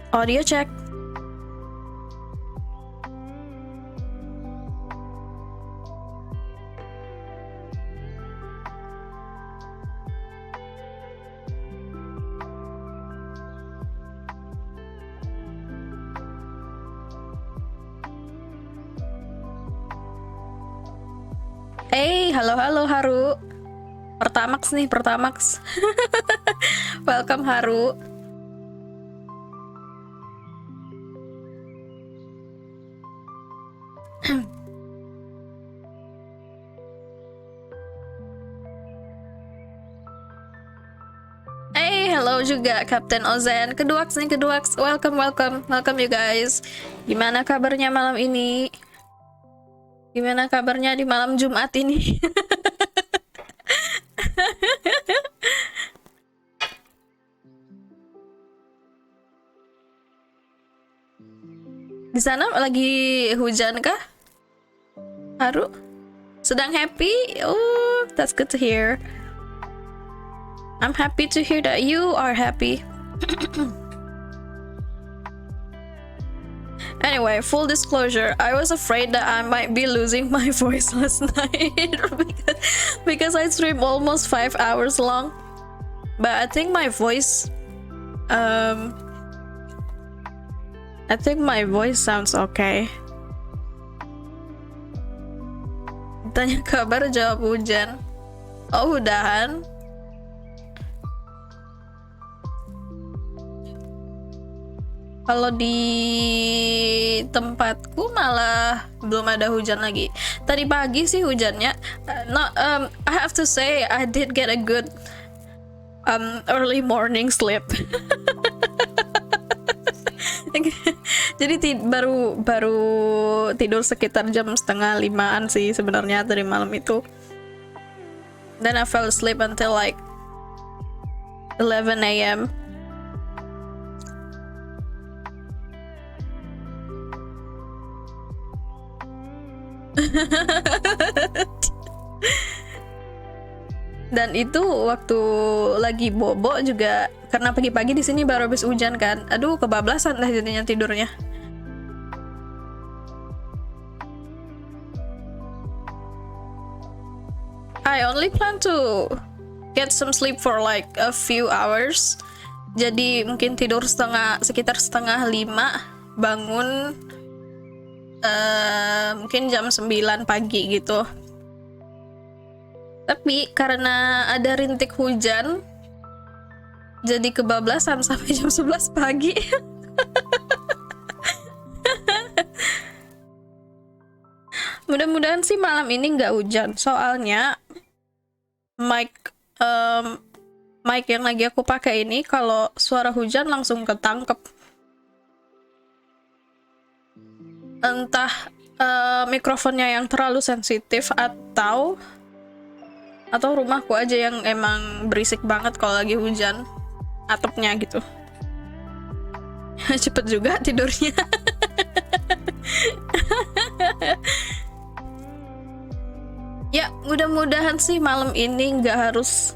Audio check. Hey, halo Haru. Pertamax nih, Pertamax. Welcome Haru. Hey, hello juga Kapten Ozen. Keduaks nih, Keduaks. Welcome you guys. Gimana kabarnya malam ini? Gimana kabarnya di malam Jumat ini? Di sana lagi hujan kah? Haru? Sedang happy? Oh, that's good to hear. I'm happy to hear that you are happy. Anyway, full disclosure, I was afraid that I might be losing my voice last night because I streamed almost 5 hours long. But I think my voice I think my voice sounds okay. Tanya kabar, jawab hujan. Oh, udahan. Kalau di tempatku malah belum ada hujan lagi. Tadi pagi sih hujannya. I have to say I did get a good early morning sleep. Jadi baru tidur sekitar jam 4:30 sih sebenarnya dari malam itu. Then I fell asleep until like 11 a.m. Dan itu waktu lagi bobo juga, karena pagi-pagi di sini baru habis hujan kan. Aduh, kebablasan dah jadinya tidurnya. I only plan to get some sleep for like a few hours. Jadi mungkin tidur sekitar 4:30, bangun mungkin jam 9 pagi gitu. Tapi karena ada rintik hujan, jadi kebablasan sampai jam 11 pagi. Mudah-mudahan sih malam ini nggak hujan. Soalnya mic yang lagi aku pakai ini, kalau suara hujan langsung ketangkep. Entah mikrofonnya yang terlalu sensitif atau rumahku aja yang emang berisik banget kalau lagi hujan, atapnya gitu. Cepet juga tidurnya. Ya, mudah-mudahan sih malam ini nggak harus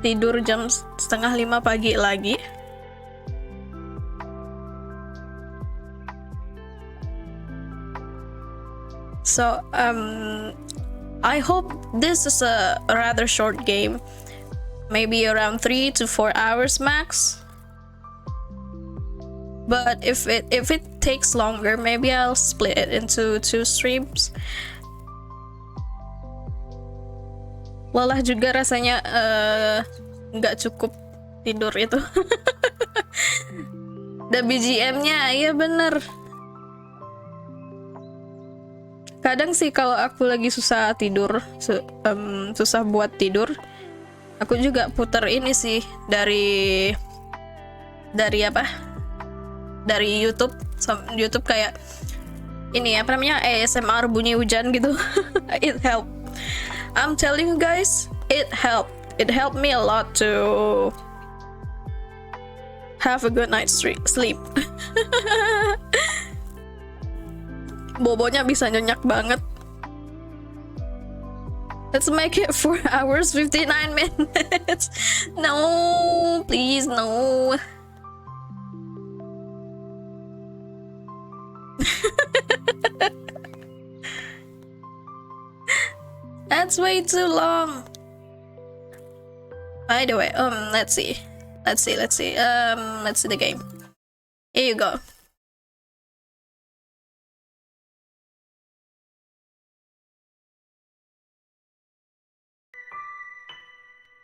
tidur jam 4:30 pagi lagi. So, I hope this is a rather short game, maybe around 3 to 4 hours max. But if it takes longer, maybe I'll split it into 2 streams. Lelah juga rasanya, nggak cukup tidur itu. Dan BGM-nya, iya bener. Kadang sih kalau aku lagi susah tidur, susah buat tidur, aku juga puter ini sih dari apa? Dari YouTube. YouTube kayak ini apa namanya, ASMR bunyi hujan gitu. It help. I'm telling you guys, it helped. It helped me a lot to have a good night's sleep. Bobonya bisa nyenyak banget. Let's make it 4 hours 59 minutes. No, please, no. That's way too long. By the way, let's see the game. Here you go.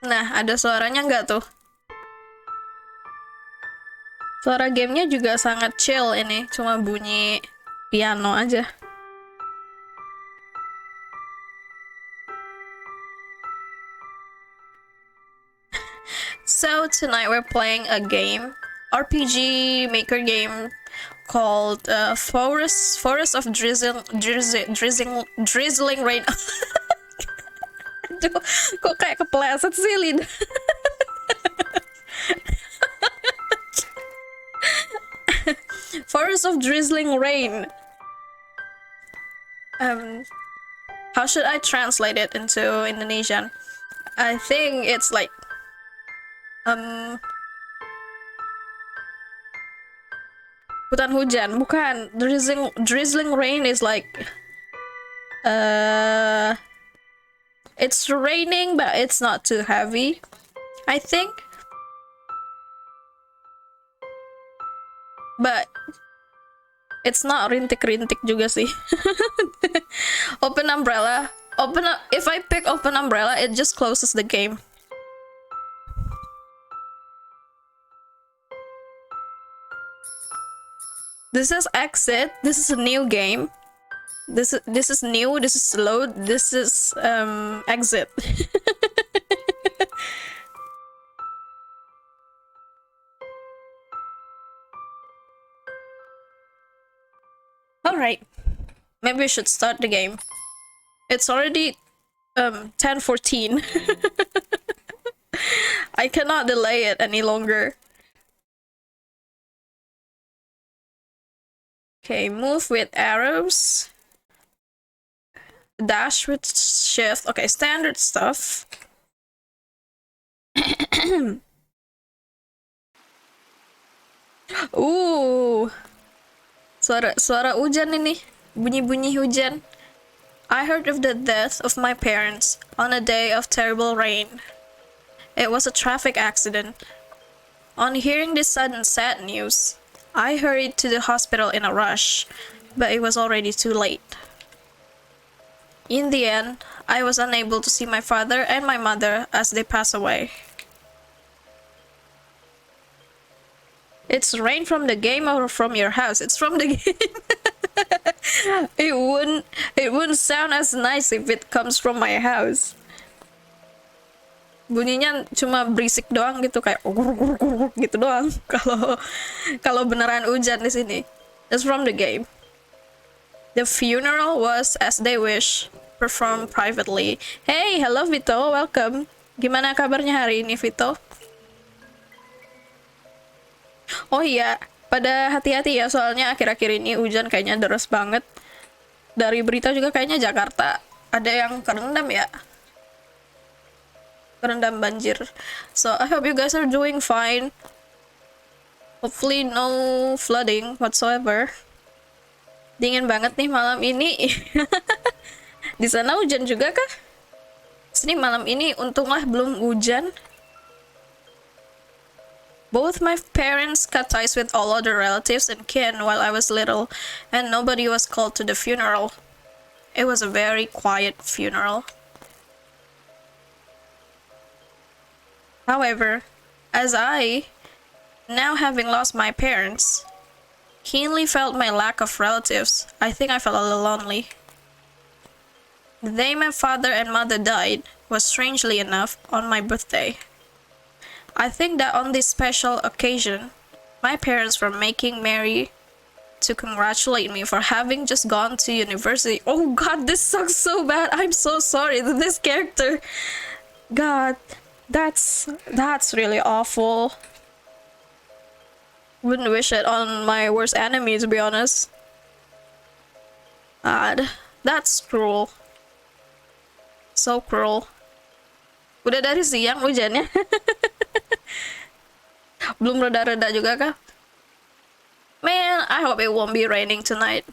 Nah, ada suaranya nggak tuh? Suara gamenya juga sangat chill ini, cuma bunyi piano aja. So tonight we're playing a game, RPG maker game called Forest of Drizzling Rain. Aduh, kok kayak kepleset sih lidah. Forest of Drizzling Rain. How should I translate it into Indonesian? I think it's like hutan hujan, bukan. Drizzling rain is like it's raining but it's not too heavy, I think. But It's not rintik-rintik juga sih. Open umbrella. If I pick open umbrella, it just closes the game. This is exit. This is a new game. This is new. This is load. This is exit. All right. Maybe we should start the game. It's already 10:14. I cannot delay it any longer. Okay, move with arrows. Dash with shift. Okay, standard stuff. Suara hujan ini. Bunyi-bunyi hujan. I heard of the death of my parents on a day of terrible rain. It was a traffic accident. On hearing this sudden sad news, I hurried to the hospital in a rush, but it was already too late. In the end, I was unable to see my father and my mother as they passed away. It's rain from the game or from your house? It's from the game. It wouldn't sound as nice if it comes from my house. Bunyinya cuma berisik doang gitu, kayak gitu doang. Kalau beneran hujan di sini. It's from the game. The funeral was as they wish, performed privately. Hey, hello Vito, welcome. Gimana kabarnya hari ini, Vito? Oh iya, pada hati-hati ya, soalnya akhir-akhir ini hujan kayaknya deras banget. Dari berita juga kayaknya Jakarta ada yang kerendam ya. Kerendam banjir. So, I hope you guys are doing fine. Hopefully no flooding whatsoever. Dingin banget nih malam ini. Di sana hujan juga kah? Sini malam ini untunglah belum hujan. Both my parents cut ties with all other relatives and kin while I was little, and nobody was called to the funeral. It was a very quiet funeral. However, as I, now having lost my parents, keenly felt my lack of relatives, I think I felt a little lonely. The day my father and mother died was, strangely enough, on my birthday. I think that on this special occasion, my parents were making merry to congratulate me for having just gone to university. Oh god, this sucks so bad. I'm so sorry to this character. God, that's really awful. Wouldn't wish it on my worst enemy, to be honest. God, that's cruel. So cruel. Udah dari siang hujannya. Belum reda-reda juga kah? Man, I hope it won't be raining tonight.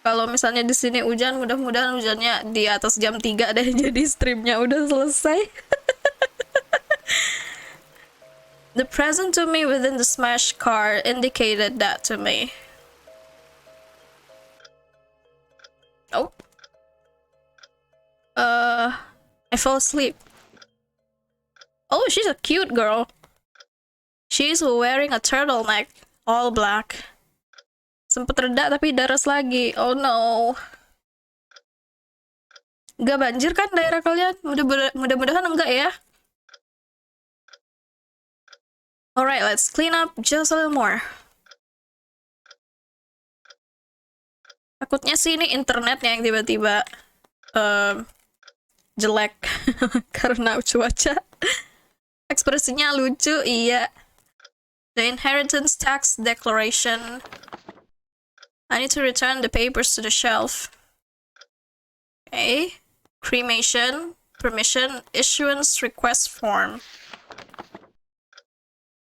Kalau misalnya di sini hujan, mudah-mudahan hujannya di atas jam 3 deh, jadi streamnya udah selesai. The present to me within the smashed car indicated that to me. Oh. I fell asleep. Oh, she's a cute girl. She's wearing a turtleneck, all black. Sempet reda tapi deras lagi. Oh no. Gak banjir kan daerah kalian? Mudah-mudahan enggak ya. Alright, let's clean up just a little more. Takutnya sih ini internetnya yang tiba-tiba jelek karena cuaca. Ekspresinya lucu, iya. The inheritance tax declaration. I need to return the papers to the shelf. Okay. Cremation, permission, issuance request form.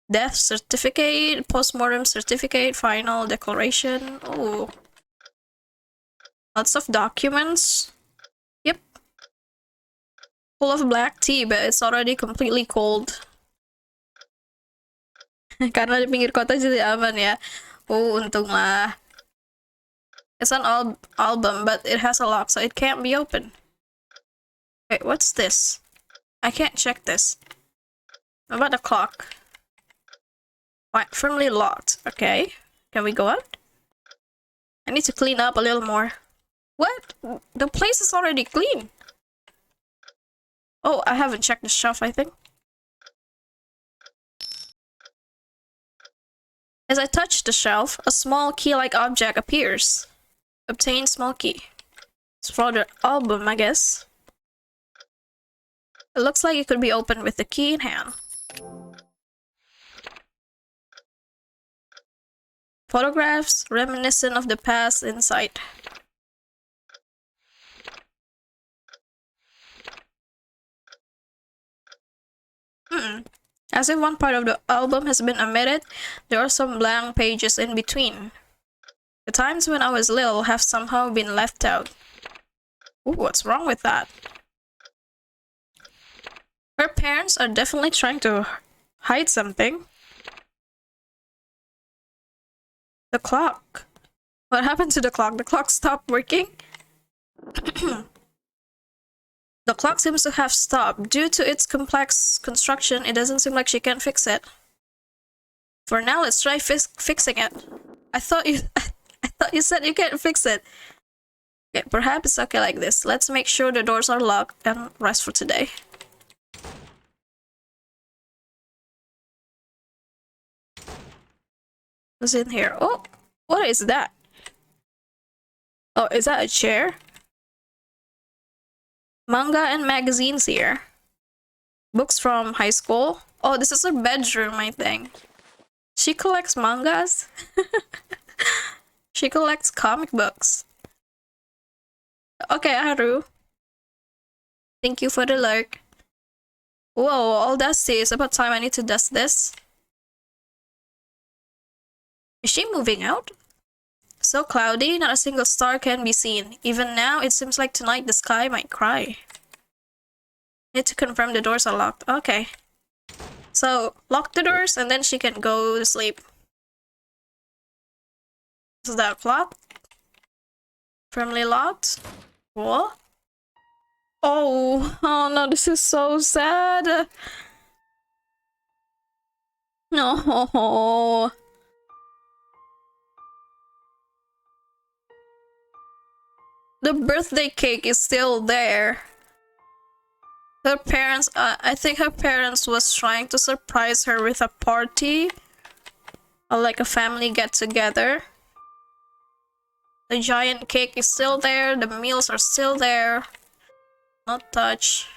Death certificate, postmortem certificate, final declaration. Oh. Lots of documents. Yep. Full of black tea, but it's already completely cold. Karena di pinggir kota jadi aman ya. Oh, untunglah. It's an album, but it has a lock, so it can't be opened. Wait, what's this? I can't check this. What about the clock? Quite firmly locked. Okay. Can we go out? I need to clean up a little more. What? The place is already clean. Oh, I haven't checked the shelf, I think. As I touch the shelf, a small key-like object appears. Obtain small key. It's for the album, I guess. It looks like it could be opened with the key in hand. Photographs reminiscent of the past inside. As if one part of the album has been omitted, there are some blank pages in between. The times when I was little have somehow been left out. Ooh, what's wrong with that? Her parents are definitely trying to hide something. The clock. What happened to the clock? The clock stopped working? The clock seems to have stopped. Due to its complex construction, it doesn't seem like she can fix it. For now, let's try fixing it. I thought you said you can't fix it. Okay, perhaps it's okay like this. Let's make sure the doors are locked and rest for today. What's in here? Oh, what is that? Oh, is that a chair? Manga and magazines here. Books from high school. Oh, this is her bedroom, I think. She collects mangas. She collects comic books. Okay, Haru. Thank you for the lurk. Whoa, all dusty. It's about time I need to dust this. Is she moving out? So cloudy, not a single star can be seen. Even now, it seems like tonight the sky might cry. Need to confirm the doors are locked. Okay. So, lock the doors and then she can go to sleep. Is that locked? Firmly locked? What? Oh no, this is so sad. No. The birthday cake is still there. Her parents, I think her parents was trying to surprise her with a party. Or like a family get-together. The giant cake is still there, the meals are still there. Not touched.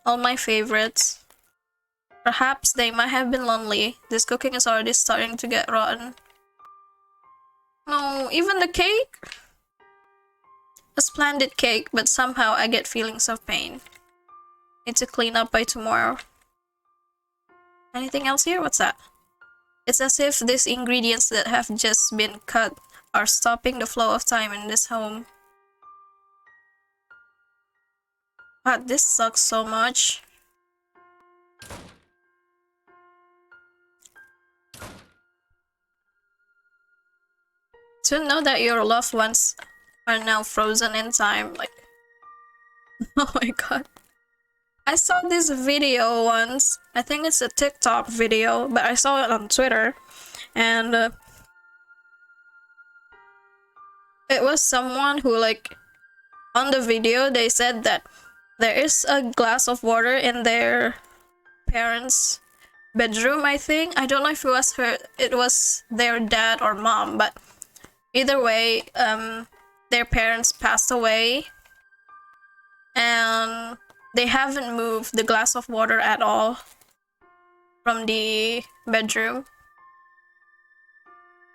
All my favorites. Perhaps they might have been lonely. This cooking is already starting to get rotten. No, even the cake? A splendid cake, but somehow I get feelings of pain. Need to clean up by tomorrow. Anything else here? What's that? It's as if these ingredients that have just been cut are stopping the flow of time in this home. God, this sucks so much. To know that your loved ones are now frozen in time, like... Oh my god. I saw this video once. I think it's a TikTok video, but I saw it on Twitter. And it was someone who, like, on the video, they said that there is a glass of water in their parents' bedroom, I think. I don't know if it was their dad or mom, but either way, their parents passed away. And they haven't moved the glass of water at all from the bedroom.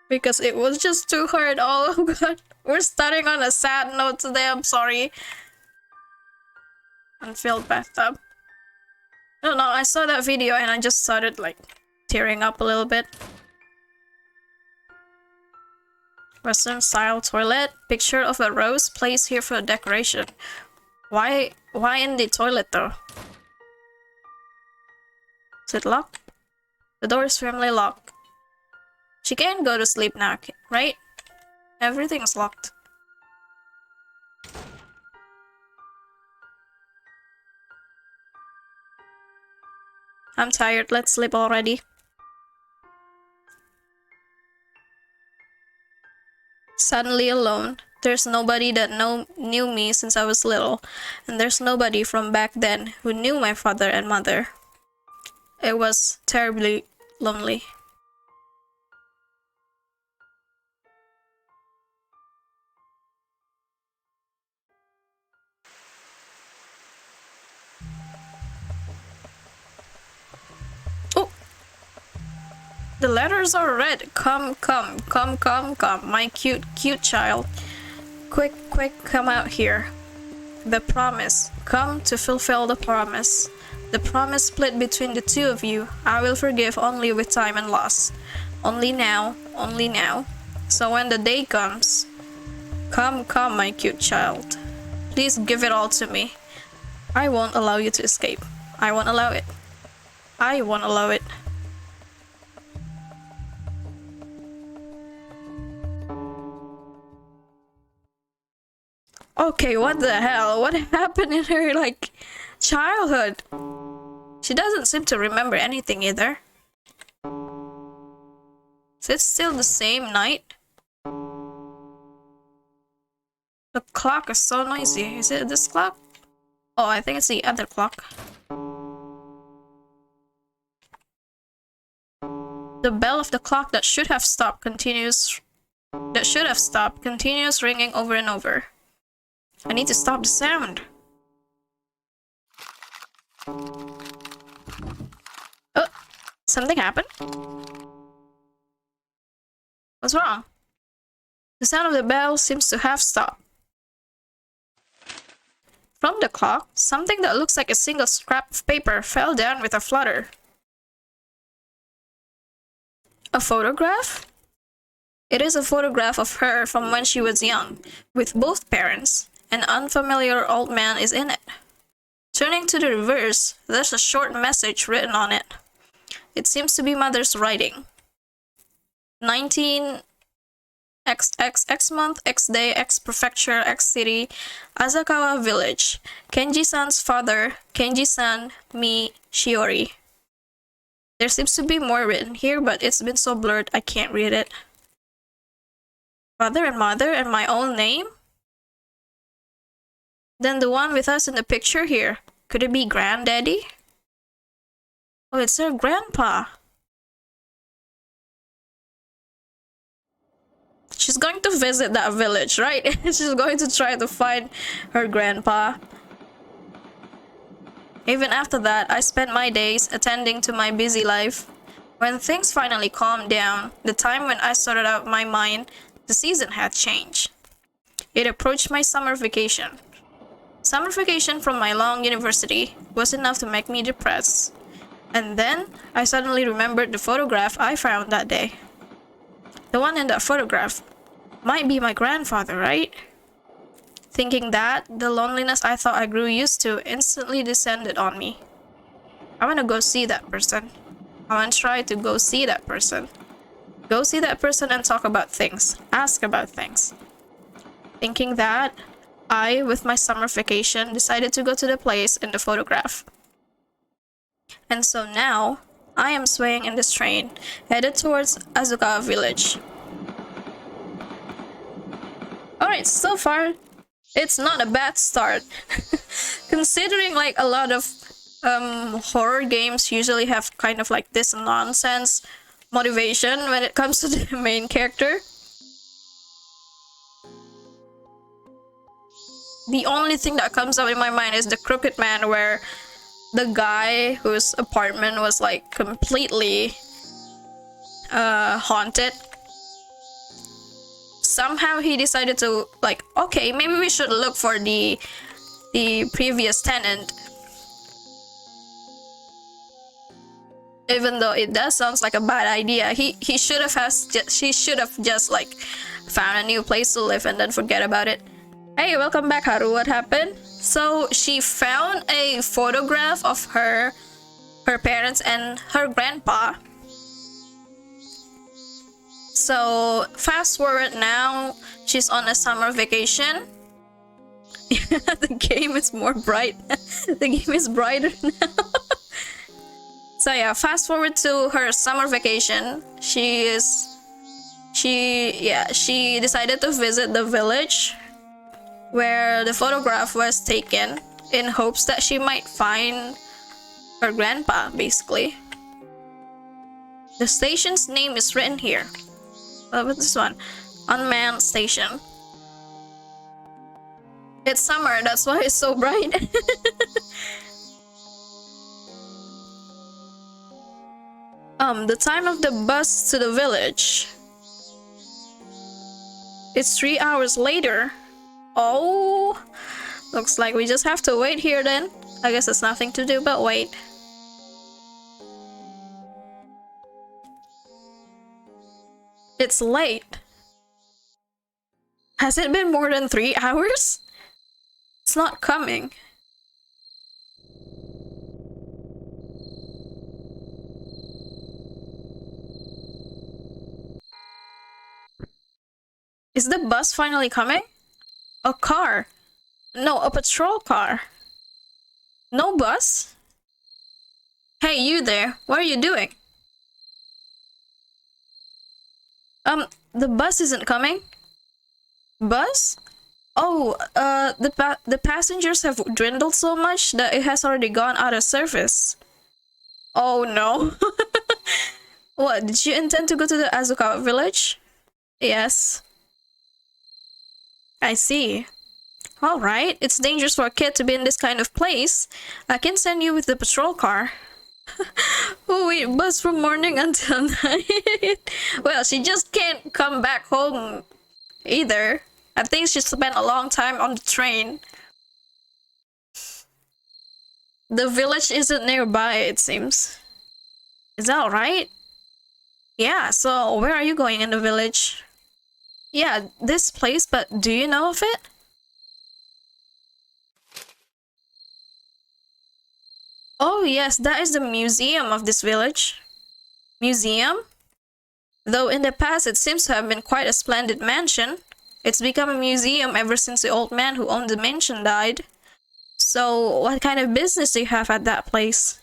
Because it was just too hard. Oh god. We're starting on a sad note today, I'm sorry. Unfilled bathtub. I don't know, I saw that video and I just started like tearing up a little bit. Western style toilet. Picture of a rose placed here for decoration. Why in the toilet though? Is it locked? The door is firmly locked. She can go to sleep now, right? Everything's locked. I'm tired, let's sleep already. Suddenly alone. There's nobody that knew me since I was little, and there's nobody from back then who knew my father and mother. It was terribly lonely. Oh! The letters are red. Come, come, come, come, come, my cute, cute child. Quick, quick, come out here. The promise. Come to fulfill the promise. The promise split between the two of you. I will forgive only with time and loss. Only now, only now. So when the day comes, come, come, my cute child. Please give it all to me. I won't allow you to escape. I won't allow it. I won't allow it. Okay, what the hell? What happened in her, like, childhood? She doesn't seem to remember anything either. Is it still the same night? The clock is so noisy. Is it this clock? Oh, I think it's the other clock. The bell of the clock that should have stopped continues ringing over and over. I need to stop the sound. Oh, something happened? What's wrong? The sound of the bell seems to have stopped. From the clock, something that looks like a single scrap of paper fell down with a flutter. A photograph? It is a photograph of her from when she was young, with both parents. An unfamiliar old man is in it. Turning to the reverse, there's a short message written on it. It seems to be mother's writing. 19 X month, X day, X prefecture, X city, Asakawa village. Kenji-san's father, Kenji-san, me, Shiori. There seems to be more written here, but it's been so blurred I can't read it. Father and mother and my own name? Then the one with us in the picture here. Could it be Granddaddy? Oh, it's her grandpa. She's going to visit that village, right? She's going to try to find her grandpa. Even after that, I spent my days attending to my busy life. When things finally calmed down, the time when I sorted out my mind, the season had changed. It approached my summer vacation. Summer vacation from my long university was enough to make me depressed. And then, I suddenly remembered the photograph I found that day. The one in that photograph might be my grandfather, right? Thinking that, the loneliness I thought I grew used to instantly descended on me. I want to go see that person. I want to try to go see that person. Go see that person and talk about things. Ask about things. Thinking that, I, with my summer vacation, decided to go to the place in the photograph. And so now, I am swaying in this train, headed towards Azukawa village. Alright, so far, it's not a bad start. Considering like a lot of horror games usually have kind of like this nonsense motivation when it comes to the main character. The only thing that comes up in my mind is the Crooked Man, where the guy whose apartment was like completely haunted. Somehow he decided to like, okay, maybe we should look for the previous tenant. Even though it does sounds like a bad idea, he should have just like found a new place to live and then forget about it. Hey, welcome back, Haru. What happened? So she found a photograph of her parents and her grandpa. So fast forward now, she's on a summer vacation. The game is more bright. The game is brighter now. So yeah, fast forward to her summer vacation. She decided to visit the village where the photograph was taken in hopes that she might find her grandpa, basically. The station's name is written here. What's this one? Unmanned station. It's summer, that's why it's so bright. The time of the bus to the village. It's 3 hours later. Oh, looks like we just have to wait here then. I guess there's nothing to do but wait. It's late. Has it been more than 3 hours? It's not coming. Is the bus finally coming? A car. No, a patrol car. No bus? Hey, you there. What are you doing? The bus isn't coming. Bus? Oh, the passengers have dwindled so much that it has already gone out of service. Oh no. What, did you intend to go to the Azukawa village? Yes. I see. Alright, it's dangerous for a kid to be in this kind of place. I can send you with the patrol car. Oh wait, bus from morning until night. Well, she just can't come back home either. I think she spent a long time on the train. The village isn't nearby, it seems. Is that alright? Yeah, so where are you going in the village? Yeah, this place, but do you know of it? Oh yes, that is the museum of this village. Museum? Though in the past it seems to have been quite a splendid mansion. It's become a museum ever since the old man who owned the mansion died. So, what kind of business do you have at that place?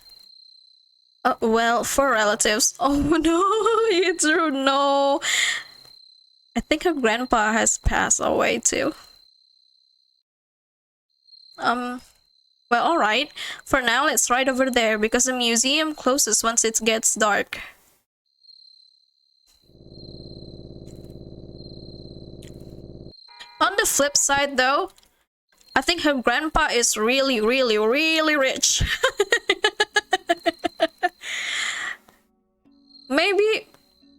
Well, for relatives. Oh no, it's rude, no. I think her grandpa has passed away too. Well, alright. For now, let's ride over there because the museum closes once it gets dark. On the flip side though, I think her grandpa is really rich.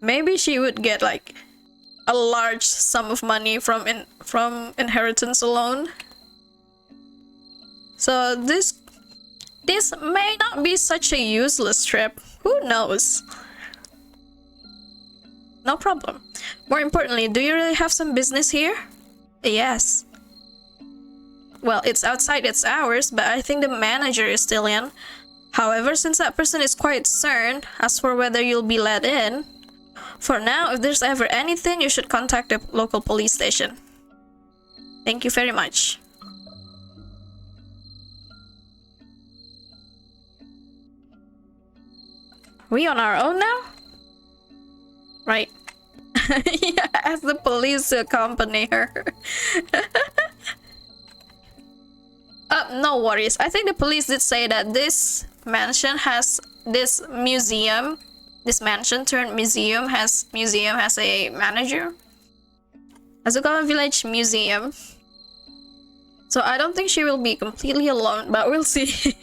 Maybe she would get like a large sum of money from inheritance alone. So this may not be such a useless trip. Who knows? No problem. More importantly, do you really have some business here? Yes. Well, it's outside its hours, but I think the manager is still in. However, since that person is quite concerned as for whether you'll be let in, for now, if there's ever anything, you should contact the local police station. Thank you very much. We on our own now? Right. Yeah, ask the police to accompany her. No worries. I think the police did say that this mansion has this museum. This mansion turned museum has a manager. Azukawa Village Museum. So I don't think she will be completely alone, but we'll see.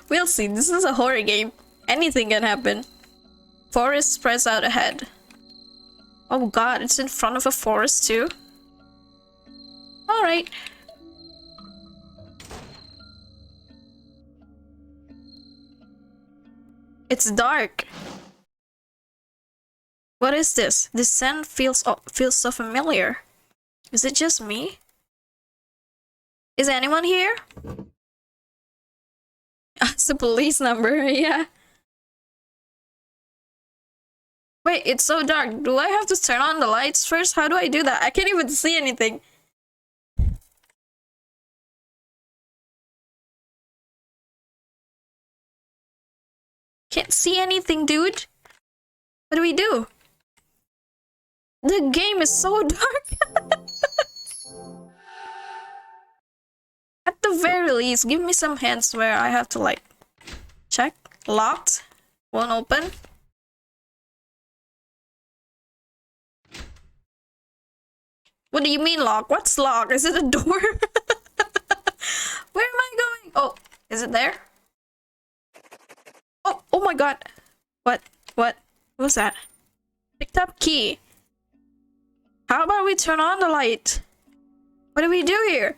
We'll see. This is a horror game. Anything can happen. Forest spreads out ahead. Oh god, it's in front of a forest too. Alright. It's dark. What is this? This scent feels so familiar. Is it just me? Is anyone here? It's the police number, yeah. Wait, it's so dark. Do I have to turn on the lights first? How do I do that? I can't even see anything. Can't see anything, dude. What do we do? The game is so dark. At the very least, give me some hints where I have to like check. Locked. Won't open. What do you mean lock? What's lock? Is it a door? Where am I going? Oh, is it there? Oh my god. What? What was that? Picked up key. How about we turn on the light? What do we do here?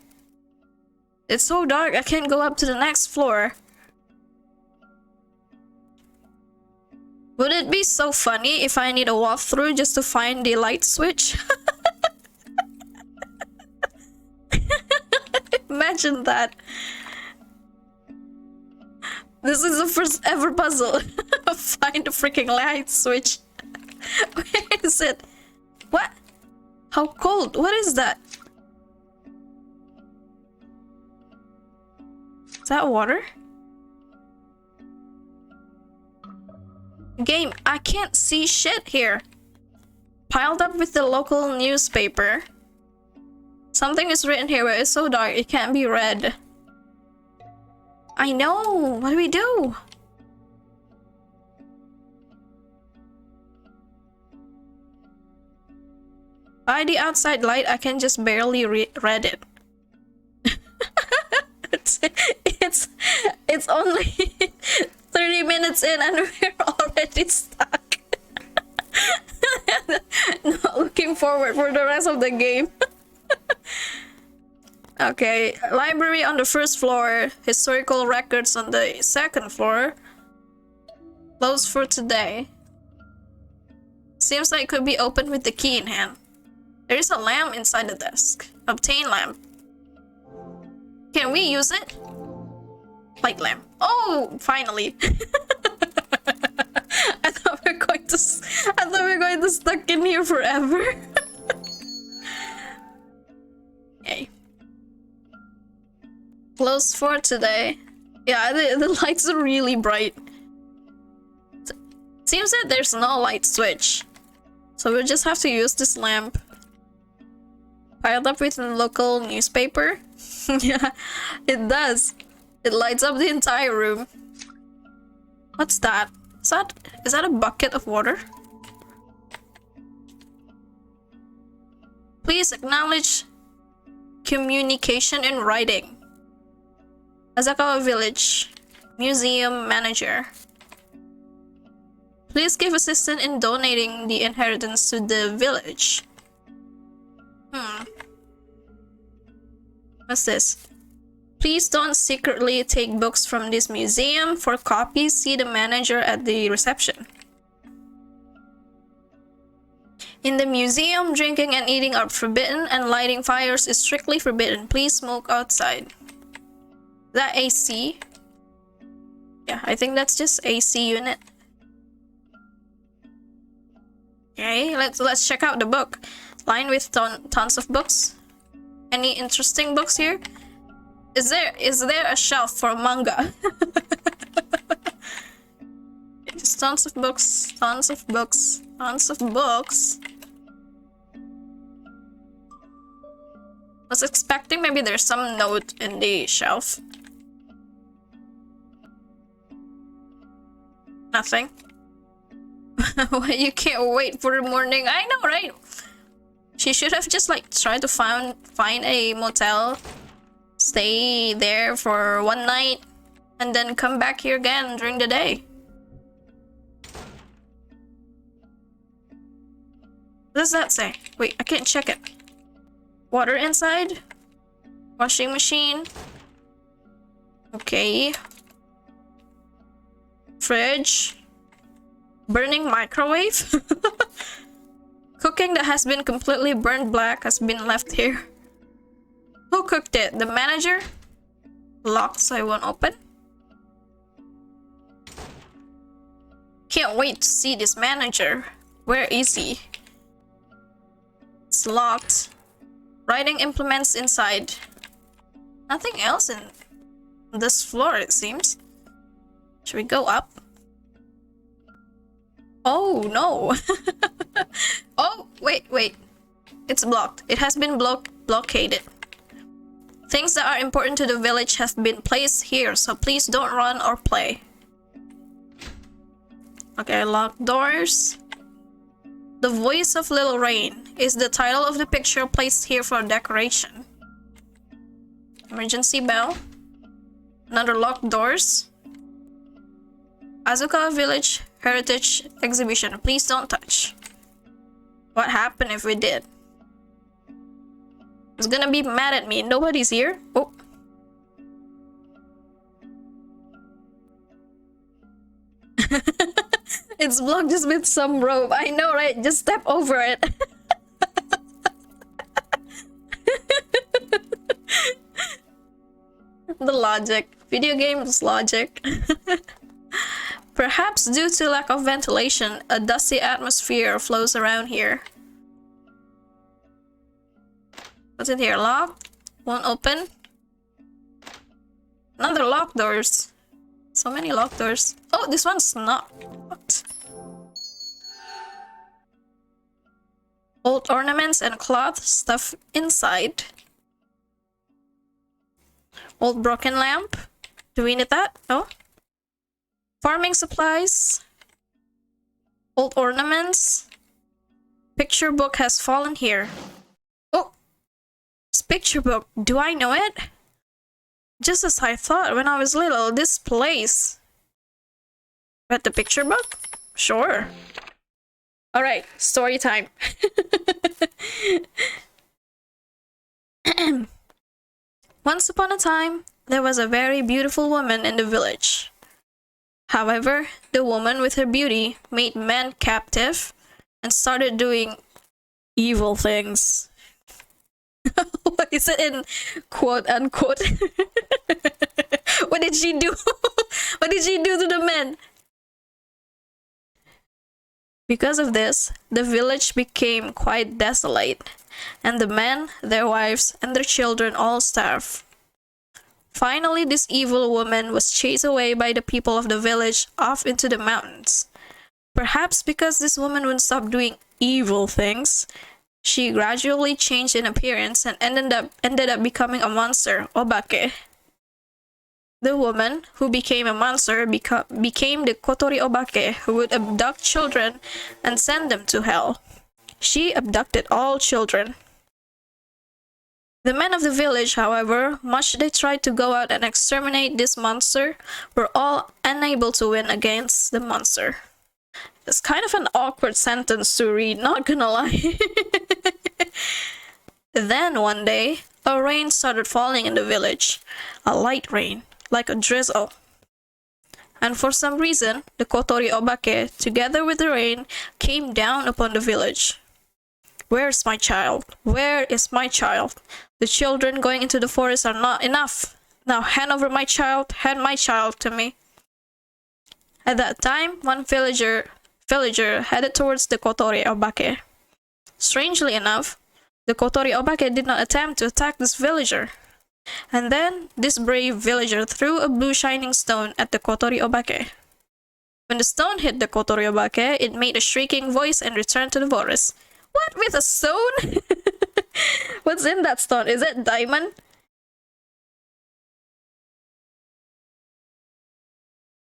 It's so dark, I can't go up to the next floor. Would it be so funny if I need a walkthrough just to find the light switch? Imagine that. This is the first ever puzzle. Find the freaking light switch. Where is it? What? How cold? What is that? Is that water? Game, I can't see shit here. Piled up with the local newspaper. Something is written here, but it's so dark it can't be read. I know. What do we do? By the outside light, I can just barely read it. it's only 30 minutes in and we're already stuck. Not looking forward for the rest of the game. Okay, library on the first floor, historical records on the second floor. Closed for today. Seems like it could be opened with the key in hand. There is a lamp inside the desk. Obtain lamp. Can we use it? Light lamp. Oh, finally. I thought we were going to stuck in here forever. Okay. Closed for today. Yeah, the lights are really bright. Seems that there's no light switch. So we'll just have to use this lamp. Piled up with a local newspaper. Yeah, it does. It lights up the entire room. What's that? Is that a bucket of water? Please acknowledge communication in writing. Asakawa Village Museum Manager. Please give assistance in donating the inheritance to the village. What's this? Please don't secretly take books from this museum. For copies, see the manager at the reception. In the museum, drinking and eating are forbidden, and lighting fires is strictly forbidden. Please smoke outside. Is that AC? Yeah, I think that's just AC unit. Okay, let's check out the book. Lined with tons of books. Any interesting books here? Is there a shelf for manga? Just tons of books, tons of books, tons of books. Was expecting maybe there's some note in the shelf. Nothing. You can't wait for the morning. I know, right? She should have just like tried to find a motel, stay there for one night, and then come back here again during the day. What does that say? Wait, I can't check it. Water inside? Washing machine? Okay. Fridge? Burning microwave? Cooking that has been completely burned black has been left here. Who cooked it? The manager? Locked so it won't open. Can't wait to see this manager. Where is he? It's locked. Writing implements inside. Nothing else in this floor, it seems. Should we go up? Oh no. Oh, wait. It's blocked. It has been blockaded. Things that are important to the village have been placed here, so please don't run or play. Okay, locked doors. The Voice of Little Rain is the title of the picture placed here for decoration. Emergency bell. Another locked doors. Azuka Village Heritage Exhibition. Please don't touch. What happened if we did? It's gonna be mad at me. Nobody's here. Oh. It's blocked just with some rope. I know, right? Just step over it. The logic. Video games logic. Perhaps due to lack of ventilation, a dusty atmosphere flows around here. What's in here? Locked? Won't open? Another locked doors. So many locked doors. Oh, this one's not locked. Old ornaments and cloth stuff inside. Old broken lamp. Do we need that? No? Farming supplies. Old ornaments. Picture book has fallen here. Oh! This picture book. Do I know it? Just as I thought when I was little, this place. But the picture book? Sure. Alright, story time. Once upon a time, there was a very beautiful woman in the village. However, the woman with her beauty made men captive and started doing evil things. What is it in quote unquote? What did she do? What did she do to the men? Because of this, the village became quite desolate, and the men, their wives, and their children all starved. Finally, this evil woman was chased away by the people of the village off into the mountains. Perhaps because this woman wouldn't stop doing evil things, she gradually changed in appearance and ended up becoming a monster, Obake. The woman who became a monster became the Kotori Obake, who would abduct children and send them to hell. She abducted all children. The men of the village, however, much they tried to go out and exterminate this monster, were all unable to win against the monster. It's kind of an awkward sentence to read, not gonna lie. Then one day, a rain started falling in the village. A light rain, like a drizzle. And for some reason, the Kotori Obake, together with the rain, came down upon the village. Where's my child? Where is my child? The children going into the forest are not enough. Now hand over my child, hand my child to me. At that time, one villager headed towards the Kotori Obake. Strangely enough, the Kotori Obake did not attempt to attack this villager. And then, this brave villager threw a blue shining stone at the Kotori Obake. When the stone hit the Kotori Obake, it made a shrieking voice and returned to the forest. What? With a stone? What's in that stone? Is it diamond?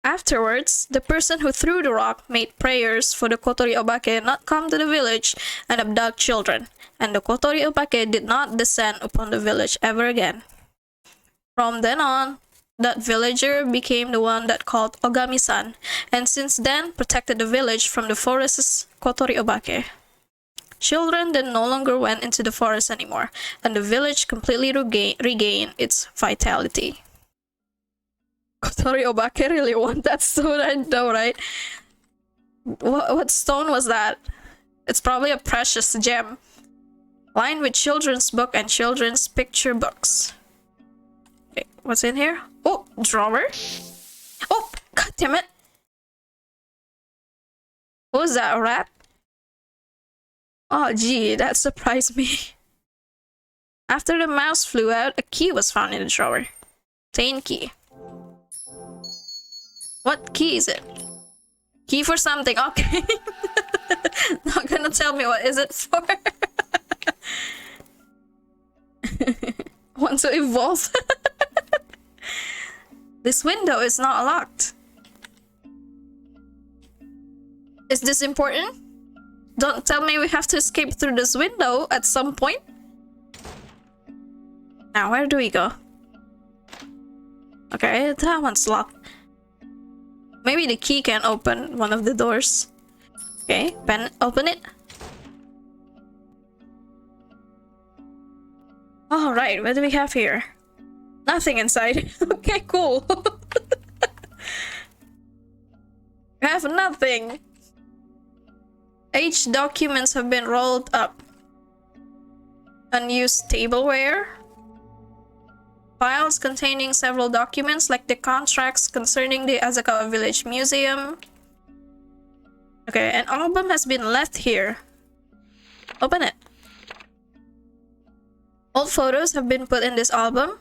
Afterwards, the person who threw the rock made prayers for the Kotori Obake not come to the village and abduct children, and the Kotori Obake did not descend upon the village ever again. From then on, that villager became the one that called Ogami-san, and since then protected the village from the forest's Kotori Obake. Children then no longer went into the forest anymore, and the village completely regained its vitality. Kotori Obake really want that stone, I know, right? What stone was that? It's probably a precious gem. Lined with children's book and children's picture books. Okay, what's in here? Oh, drawer. Oh, god damn it. What was that, a rat? Oh gee, that surprised me. After the mouse flew out, a key was found in the drawer. Plain key. What key is it? Key for something, okay. Not gonna tell me what is it for. Want to evolve? This window is not locked. Is this important? Don't tell me we have to escape through this window at some point. Now, where do we go? Okay, that one's locked. Maybe the key can open one of the doors. Okay, pen, open it. Alright, what do we have here? Nothing inside. Okay, cool. We have nothing. H documents have been rolled up. Unused tableware. Files containing several documents like the contracts concerning the Asakawa Village Museum. Okay, an album has been left here. Open it. Old photos have been put in this album.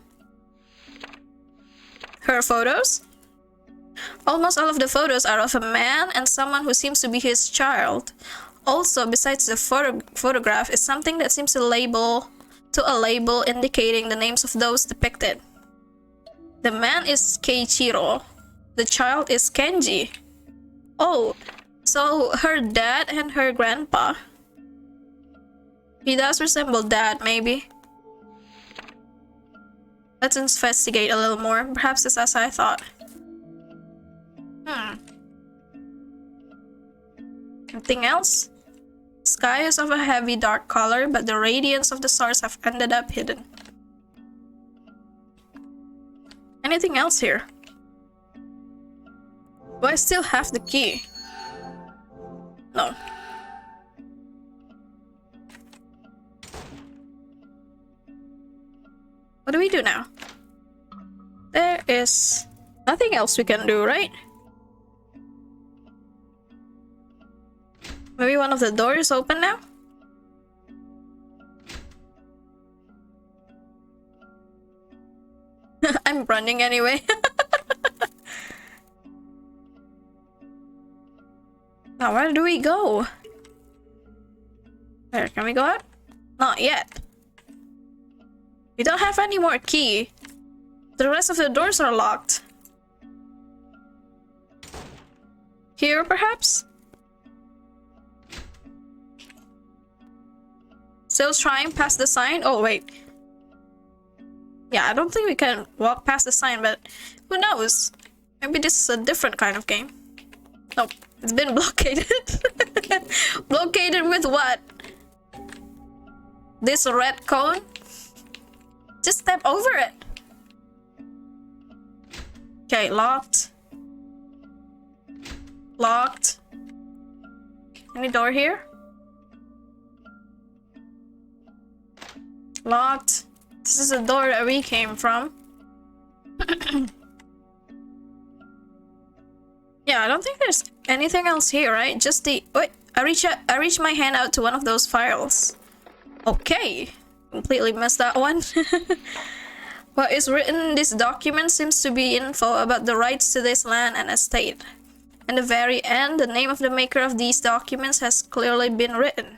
Her photos? Almost all of the photos are of a man and someone who seems to be his child. Also, besides the photograph is something that seems to a label indicating the names of those depicted. The man is Keiichiro. The child is Kenji. Oh, so her dad and her grandpa. He does resemble dad, maybe. Let's investigate a little more. Perhaps it's as I thought. Anything else? Sky is of a heavy dark color, but the radiance of the stars have ended up hidden. Anything else here? Do I still have the key? No. What do we do now? There is nothing else we can do, right? Maybe one of the doors is open now? I'm running anyway. Now where do we go? Where can we go out? Not yet. We don't have any more key. The rest of the doors are locked. Here perhaps? Still trying past the sign? Oh wait. Yeah, I don't think we can walk past the sign, but who knows? Maybe this is a different kind of game. Nope, it's been blockaded. Blockaded with what? This red cone? Just step over it. Okay, locked. Locked. Any door here? Locked. This is the door that we came from. Yeah, I don't think there's anything else here, right? Just the... Wait, I reach my hand out to one of those files. Okay. Completely missed that one. What is written in this document seems to be info about the rights to this land and estate. In the very end, the name of the maker of these documents has clearly been written.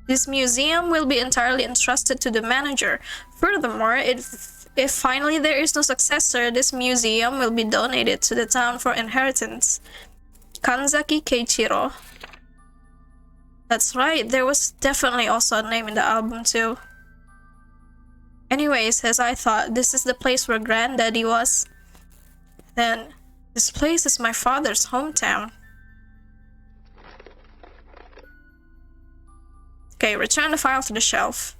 This museum will be entirely entrusted to the manager. Furthermore, if finally there is no successor, this museum will be donated to the town for inheritance. Kanzaki Keiichiro. That's right, there was definitely also a name in the album too. Anyways, as I thought, this is the place where Granddaddy was. Then, this place is my father's hometown. Okay, return the file to the shelf.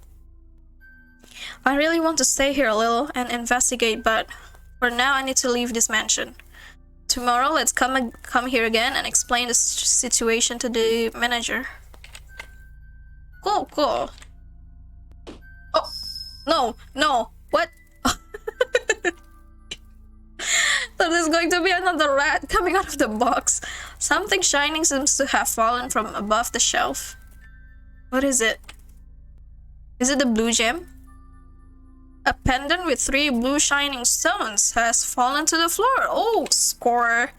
I really want to stay here a little and investigate, but for now I need to leave this mansion. Tomorrow, let's come here again and explain the situation to the manager. Cool, cool. Oh, no, no, what? So there's going to be another rat coming out of the box. Something shining seems to have fallen from above the shelf. What is it? Is it the blue gem? A pendant with 3 blue shining stones has fallen to the floor. Oh, score.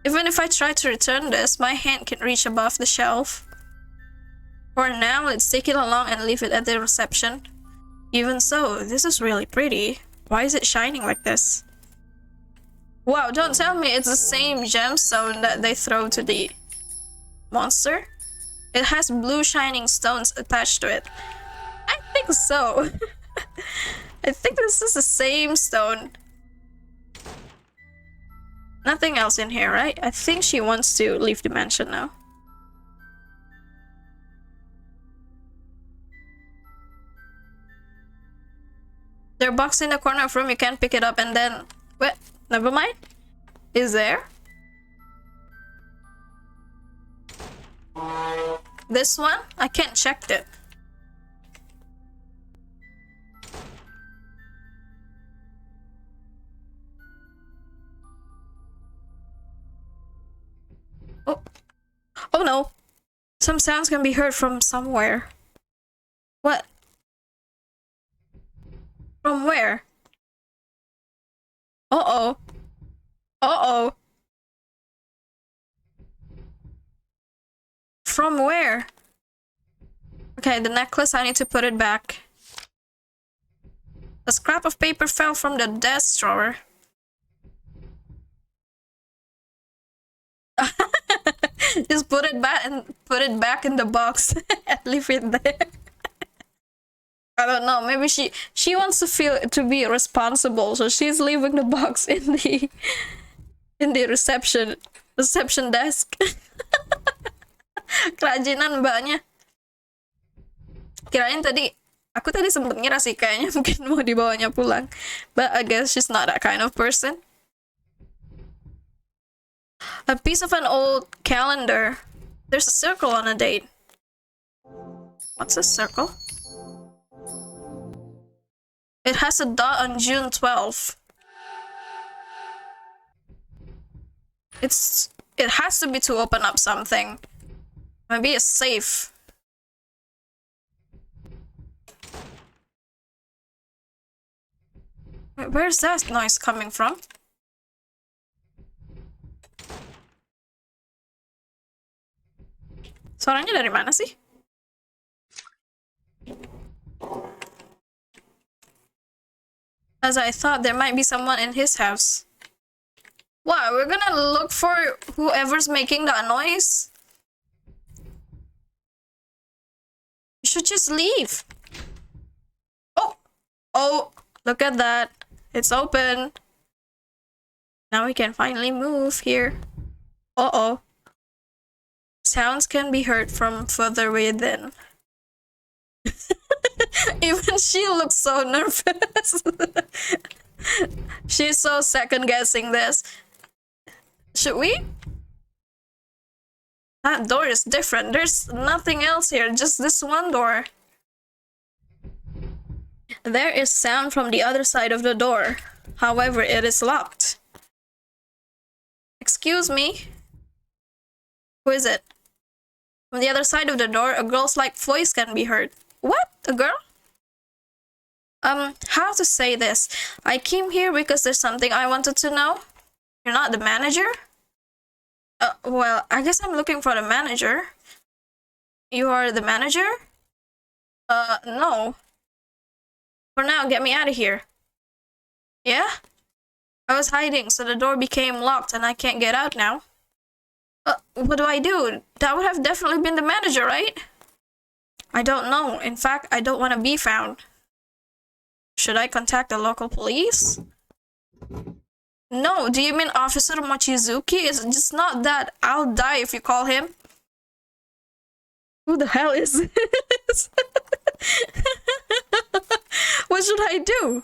Even if I try to return this, my hand can reach above the shelf. For now, let's take it along and leave it at the reception. Even so, this is really pretty. Why is it shining like this? Wow, don't tell me it's the same gemstone that they throw to the monster. It has blue shining stones attached to it. I think so. I think this is the same stone. Nothing else in here, right? I think she wants to leave the mansion now. There's a box in the corner of the room. You can pick it up and then... Wait, never mind. Is there? This one? I can't check it. Oh. Oh no. Some sounds can be heard from somewhere. What? From where? Uh-oh. Uh-oh. From where? Okay, the necklace, I need to put it back. A scrap of paper fell from the desk drawer. Just put it back in the box and leave it there. I don't know, maybe she wants to be responsible, so she's leaving the box in the reception desk. Kerajinan mbaknya. Kirain aku tadi sempet ngira sih kayaknya mungkin mau dibawanya pulang, but I guess she's not that kind of person. A piece of an old calendar. There's a circle on a date. What's a circle? It has a dot on June 12th. It has to be to open up something. Maybe a safe. Where's that noise coming from? Suaranya dari mana sih? As I thought, there might be someone in his house. Wow, we're gonna look for whoever's making that noise? You should just leave. Oh! Oh! Look at that. It's open. Now we can finally move here. Uh-oh. Sounds can be heard from further within. Even she looks so nervous. She's so second-guessing this. Should we? That door is different. There's nothing else here, just this one door. There is sound from the other side of the door. However, it is locked. Excuse me? Who is it? From the other side of the door, a girl's like voice can be heard. What? A girl? How to say this? I came here because there's something I wanted to know. You're not the manager? Well, I guess I'm looking for the manager. You are the manager? No. For now, get me out of here. Yeah? I was hiding, so the door became locked and I can't get out now. What do I do? That would have definitely been the manager, right? I don't know. In fact, I don't want to be found. Should I contact the local police? No, do you mean Officer Mochizuki? It's just not that. I'll die if you call him. Who the hell is this? What should I do?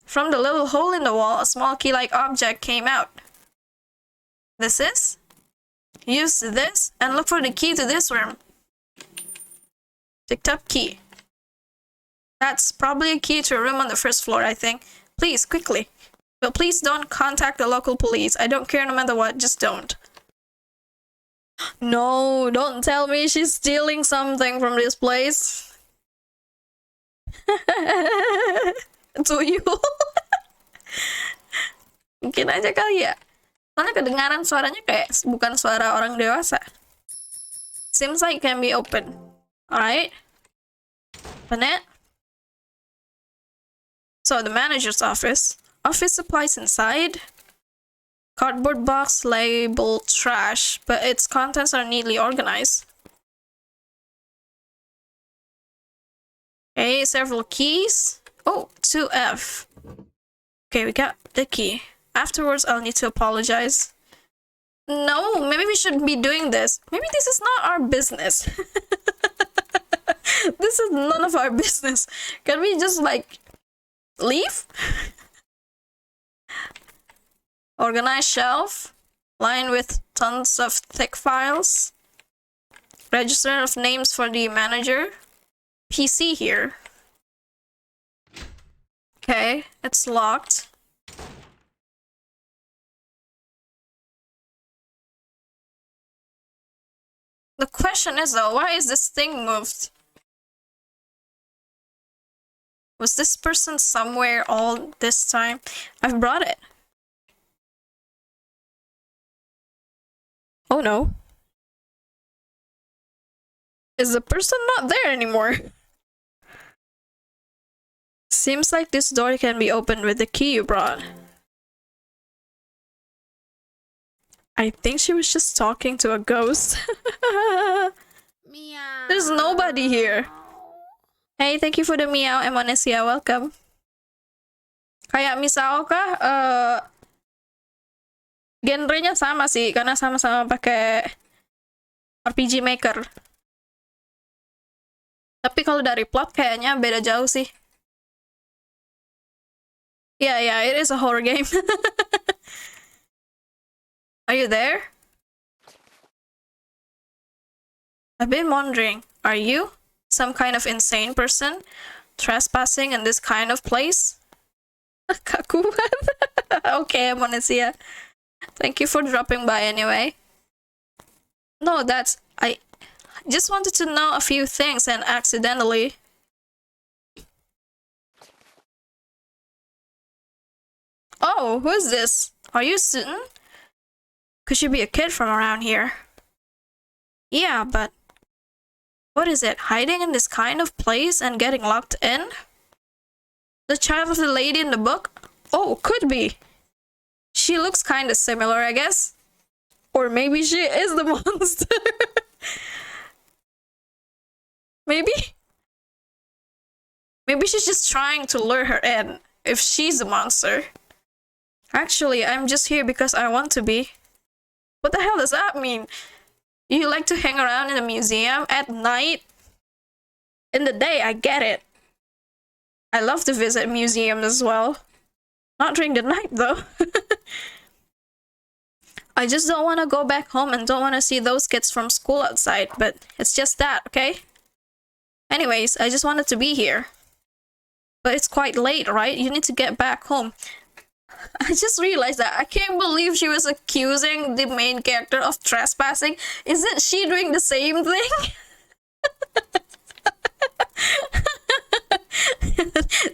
From the little hole in the wall, a small key-like object came out. This is? Use this and look for the key to this room. Picked up key. That's probably a key to a room on the first floor, I think. Please, quickly. But please don't contact the local police. I don't care no matter what, just don't. No, don't tell me she's stealing something from this place. To you. Mungkin aja kali ya. Soalnya kedengaran suaranya kayak bukan suara orang dewasa. Seems like it can be open. Alright. Open it. So the manager's office. Office supplies inside. Cardboard box labeled trash, but its contents are neatly organized. Okay, several keys. Oh, 2F. Okay, we got the key. Afterwards, I'll need to apologize. No, maybe we shouldn't be doing this. Maybe this is not our business. This is none of our business. Can we just, like, leave? Organized shelf. Lined with tons of thick files. Register of names for the manager. PC here. Okay, it's locked. The question is though, why is this thing moved? Was this person somewhere all this time? I've brought it. Oh no. Is the person not there anymore? Seems like this door can be opened with the key you brought. I think she was just talking to a ghost. There's nobody here. Hey, thank you for the meow, Emonesia. Welcome. Kayak Misao kah? Genrenya sama sih, karena sama-sama pakai RPG Maker. Tapi kalau dari plot kayaknya beda jauh sih. Yeah, it is a horror game. Are you there? I've been wondering, are you some kind of insane person trespassing in this kind of place? Kakuan. Okay, Monesia. Thank you for dropping by anyway. No, I just wanted to know a few things and accidentally. Oh, who's this? Are you Sutton? Could you be a kid from around here? Yeah, but what is it? Hiding in this kind of place and getting locked in? The child of the lady in the book? Oh, could be. She looks kinda similar, I guess. Or maybe she is the monster. Maybe? Maybe she's just trying to lure her in, if she's the monster. Actually, I'm just here because I want to be. What the hell does that mean? You like to hang around in a museum at night? In the day, I get it. I love to visit museums as well. Not during the night, though. I just don't want to go back home and don't want to see those kids from school outside, but it's just that, okay? Anyways, I just wanted to be here. But it's quite late, right? You need to get back home. I just realized that. I can't believe she was accusing the main character of trespassing. Isn't she doing the same thing?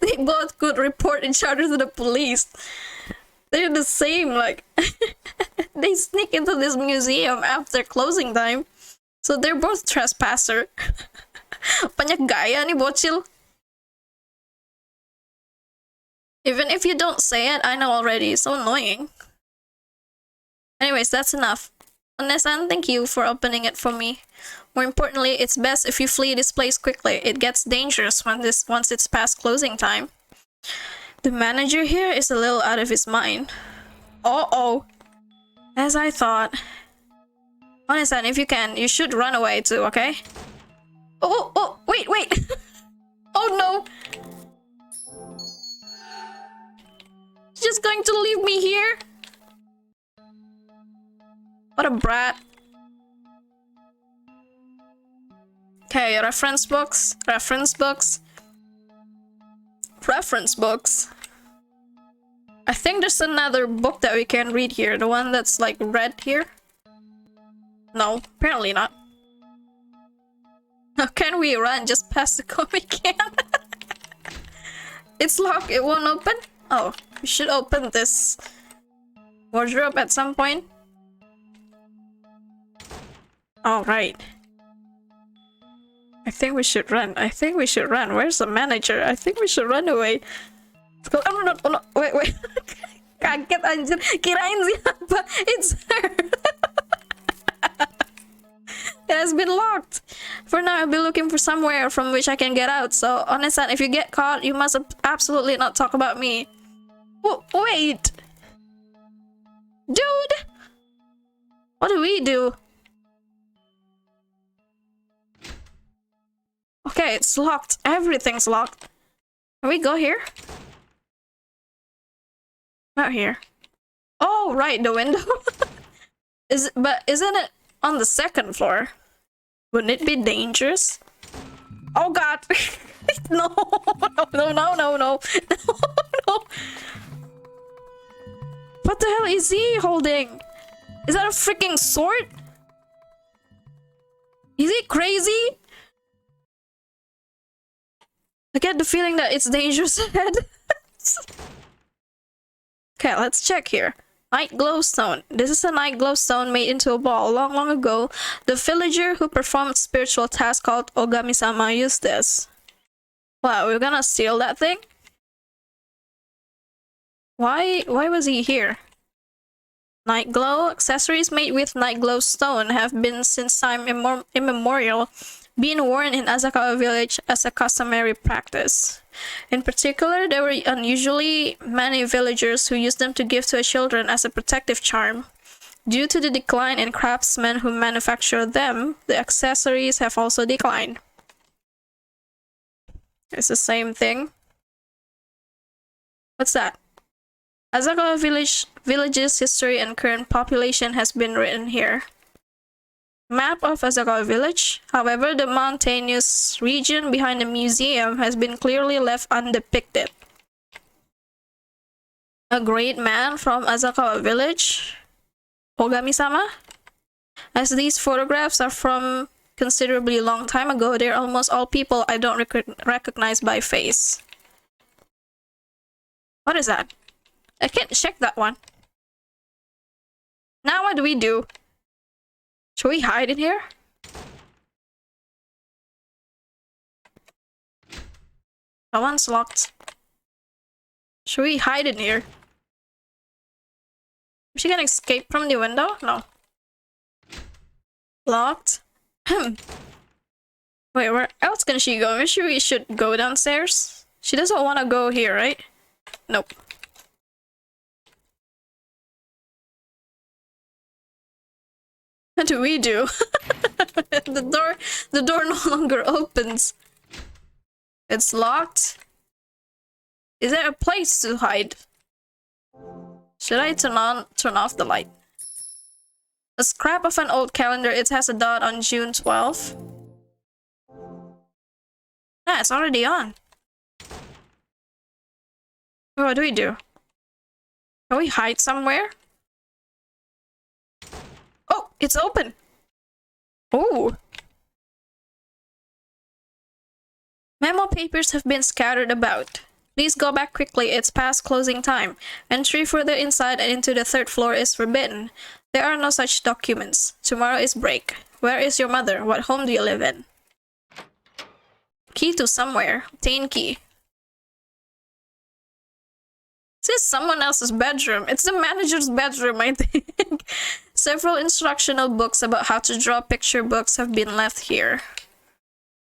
They both could report each other to the police. They're the same, like... They sneak into this museum after closing time. So they're both trespasser. Banyak gaya nih bocil. Even if you don't say it, I know already. It's so annoying. Anyways, that's enough. Onesan, thank you for opening it for me. More importantly, it's best if you flee this place quickly. It gets dangerous once it's past closing time. The manager here is a little out of his mind. Uh-oh. As I thought. Onesan, if you can, you should run away too, okay? Oh, wait. Oh no. Just going to leave me here? What a brat. Okay, reference books. I think there's another book that we can read here. The one that's like red here. No, apparently not. How can we run just past the comic can? It's locked, it won't open? Oh, we should open this wardrobe at some point. Alright. I think we should run. I think we should run. Where's the manager? I think we should run away. Let's go. Oh no, oh no. Wait. Kaget anjir. Kirain siapa? It's her. It has been locked. For now, I'll be looking for somewhere from which I can get out. So, Onesan, if you get caught, you must absolutely not talk about me. Wait. Dude! What do we do? Okay, it's locked. Everything's locked. Can we go here? Not here. Oh, right, the window. But isn't it on the second floor? Wouldn't it be dangerous? Oh god! No! No! What the hell is he holding? Is that a freaking sword? Is he crazy? I get the feeling that it's dangerous ahead. Okay, let's check here. Night glowstone. This is a night glowstone made into a ball. Long ago, the villager who performed spiritual tasks called Ogami-sama used this. Wow, we're gonna steal that thing? Why was he here? Night glow. Accessories made with night glowstone have been since time immemorial being worn in Asakawa village as a customary practice. In particular, there were unusually many villagers who used them to give to children as a protective charm. Due to the decline in craftsmen who manufacture them, the accessories have also declined. It's the same thing. What's that? Asakawa village's history and current population has been written here. Map of Asakawa village. However, the mountainous region behind the museum has been clearly left undepicted. A great man from Asakawa village? Ogami-sama? As these photographs are from considerably long time ago, they're almost all people I don't recognize by face. What is that? I can't check that one. Now what do we do? Should we hide in here? That one's locked. Should we hide in here? Is she gonna escape from the window? No. Locked. Wait, where else can she go? Maybe we should go downstairs? She doesn't want to go here, right? Nope. What do we do? The door no longer opens. It's locked. Is there a place to hide? Should I turn off the light? A scrap of an old calendar. It has a dot on June 12th. Ah, it's already on. What do we do? Can we hide somewhere? Oh, it's open. Oh. Memo papers have been scattered about. Please go back quickly, it's past closing time. Entry further inside and into the third floor is forbidden. There are no such documents. Tomorrow is break. Where is your mother? What home do you live in? Key to somewhere. Obtain key. This is someone else's bedroom. It's the manager's bedroom, I think. Several instructional books about how to draw picture books have been left here.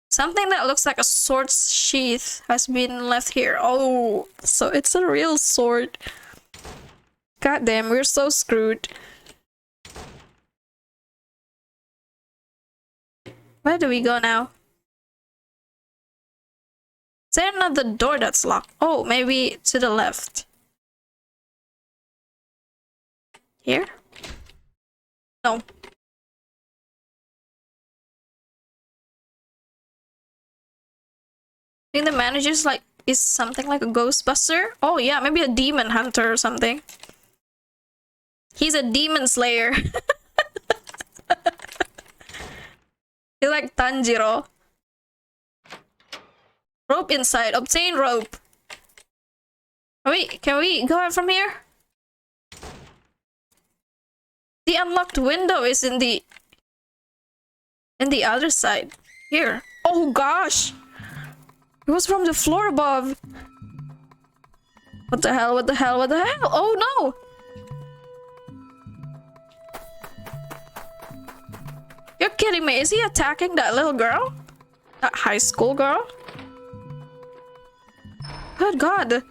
Something that looks like a sword sheath has been left here. Oh, so it's a real sword. God damn, we're so screwed. Where do we go now? Is there another door that's locked? Oh, maybe to the left. Here? No. I think the manager's like is something like a ghostbuster. Oh yeah, maybe a demon hunter or something. He's a demon slayer. like Tanjiro. Rope inside. Obtain rope. Wait, can we go out from here? The unlocked window is in the other side. Here. Oh gosh! It was from the floor above. What the hell? What the hell? What the hell? Oh no! You're kidding me. Is he attacking that little girl? That high school girl? Good God.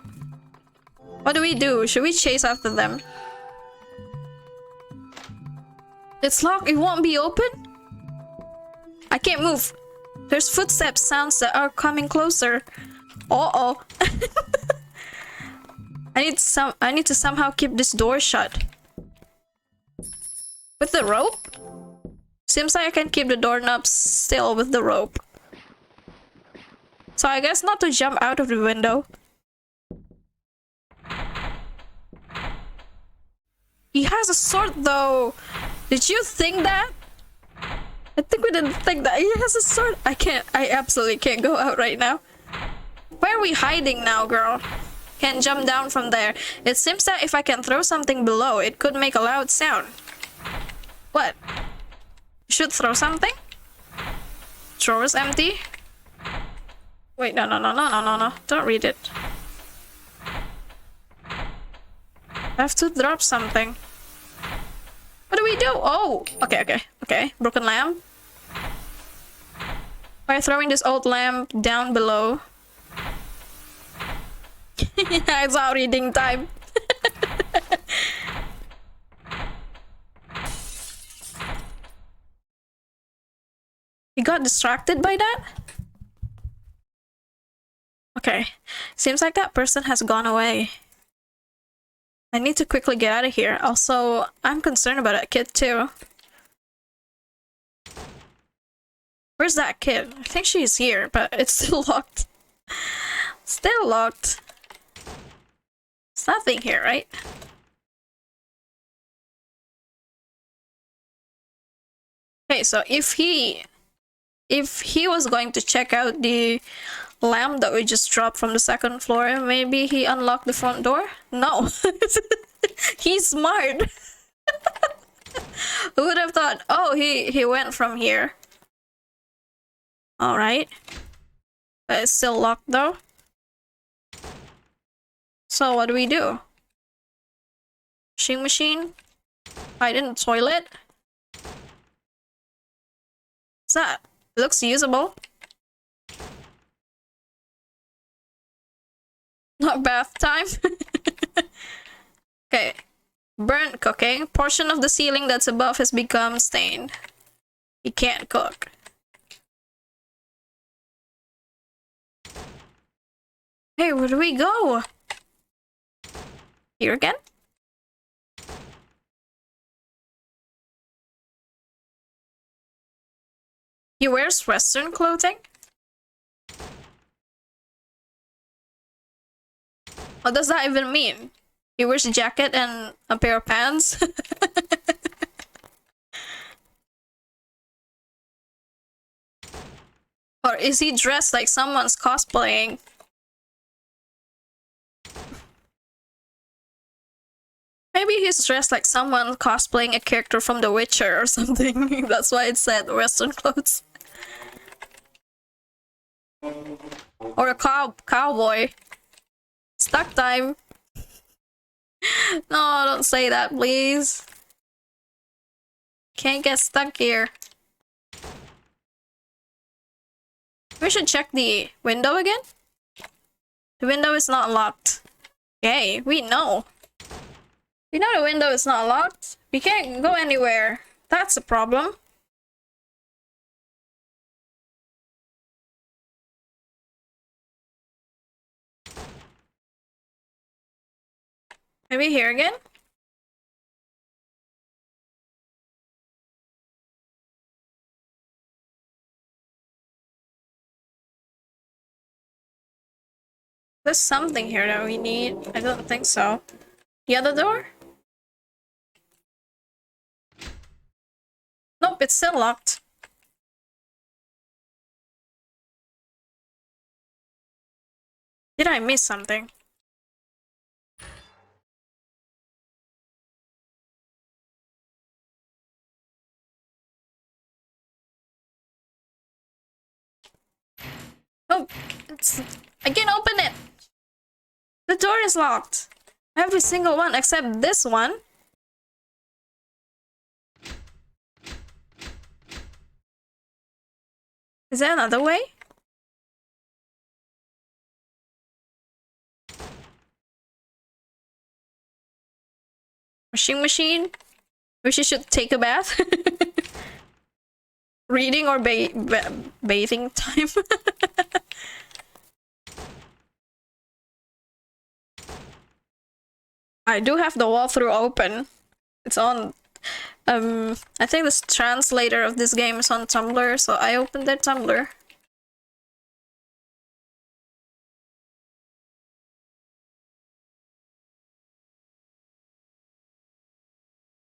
What do we do? Should we chase after them? It's locked. It won't be open? I can't move. There's footsteps sounds that are coming closer. Uh-oh. I need to somehow keep this door shut. With the rope? Seems like I can keep the doorknob still with the rope. So I guess not to jump out of the window. He has a sword though. Did you think that? I think we didn't think that. He has a sword. I absolutely can't go out right now. Where are we hiding now, girl? Can't jump down from there. It seems that if I can throw something below, it could make a loud sound. What? Should throw something? Drawer is empty. Wait, no. Don't read it. I have to drop something. What do we do? Oh! Okay. Broken lamp. By throwing this old lamp down below. It's our reading time. He got distracted by that? Okay. Seems like that person has gone away. I need to quickly get out of here. Also, I'm concerned about that kid too. Where's that kid? I think she's here, but it's still locked. Still locked. There's nothing here, right? Okay, so if he was going to check out the lamp that we just dropped from the second floor, maybe he unlocked the front door? No. He's smart. Who would have thought? Oh, he went from here. Alright. But it's still locked though. So what do we do? Washing machine? Hide in the toilet? What's that? It looks usable. Not bath time. Okay. Burnt cooking. Portion of the ceiling that's above has become stained. He can't cook. Hey, where do we go? Here again? He wears Western clothing? What does that even mean? He wears a jacket and a pair of pants? Or is he dressed like someone's cosplaying? Maybe he's dressed like someone cosplaying a character from The Witcher or something. That's why it said Western clothes. Or a cowboy. Stuck time. No, don't say that, please. Can't get stuck here. We should check the window again. The window is not locked. Yay, we know. We know the window is not locked. We can't go anywhere. That's a problem. Maybe here again? There's something here that we need. I don't think so. The other door? Nope, it's still locked. Did I miss something? Oh, I can't open it. The door is locked. Every single one except this one. Is there another way? Washing machine? Maybe she should take a bath? Reading or bathing time? I do have the walkthrough open. It's on... I think the translator of this game is on Tumblr, so I opened their Tumblr.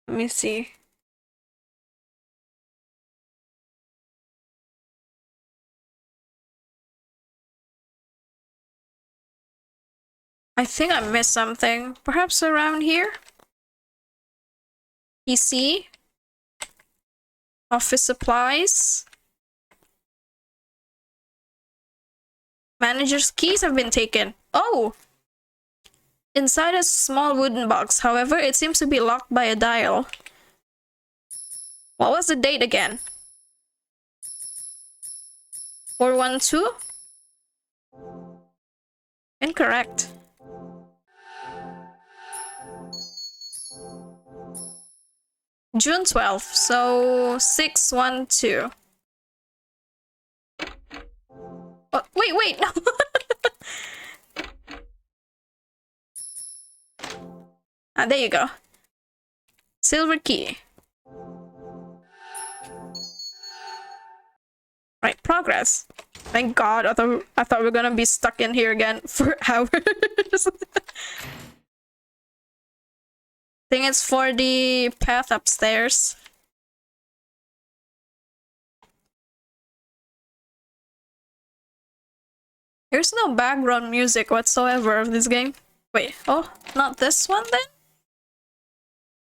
Let me see. I think I missed something. Perhaps around here? PC? Office supplies? Manager's keys have been taken. Oh! Inside a small wooden box. However, it seems to be locked by a dial. What was the date again? 412? Incorrect. June 12th, so 612. Oh, wait, no. There you go. Silver key. Right, progress. Thank God, I thought we were gonna be stuck in here again for hours. Think it's for the path upstairs. There's no background music whatsoever of this game. Wait, oh, not this one then?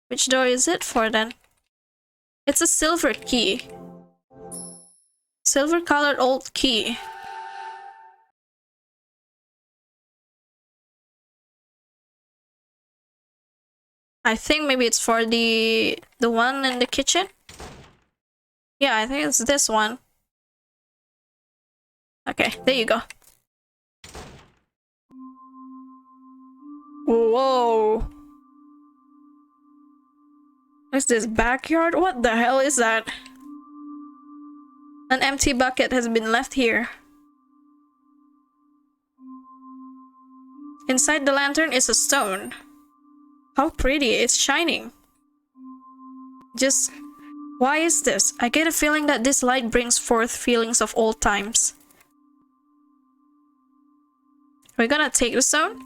Which door is it for then? It's a silver key. Silver colored old key. I think maybe it's for the one in the kitchen. Yeah, I think it's this one. Okay, there you go. Whoa. What's this backyard? What the hell is that? An empty bucket has been left here. Inside the lantern is a stone. How pretty, it's shining. Just, why is this? I get a feeling that this light brings forth feelings of old times. We're gonna take the stone?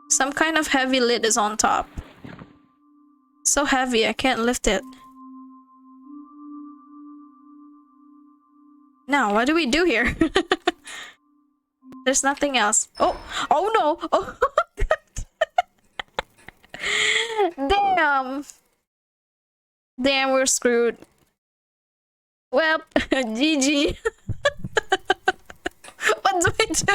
Some kind of heavy lid is on top. So heavy, I can't lift it. Now, what do we do here? There's nothing else. Oh no! Oh, damn! Damn, we're screwed. Well, GG. What do we do?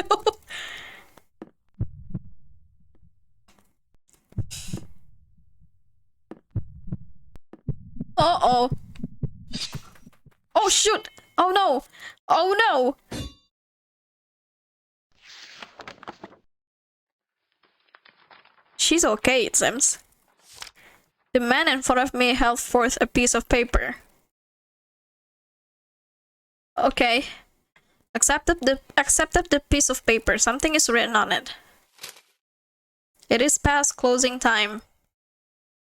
Uh-oh. Oh, shoot! Oh no! Oh no! She's okay, it seems. The man in front of me held forth a piece of paper. Okay. Accepted the piece of paper. Something is written on it. It is past closing time.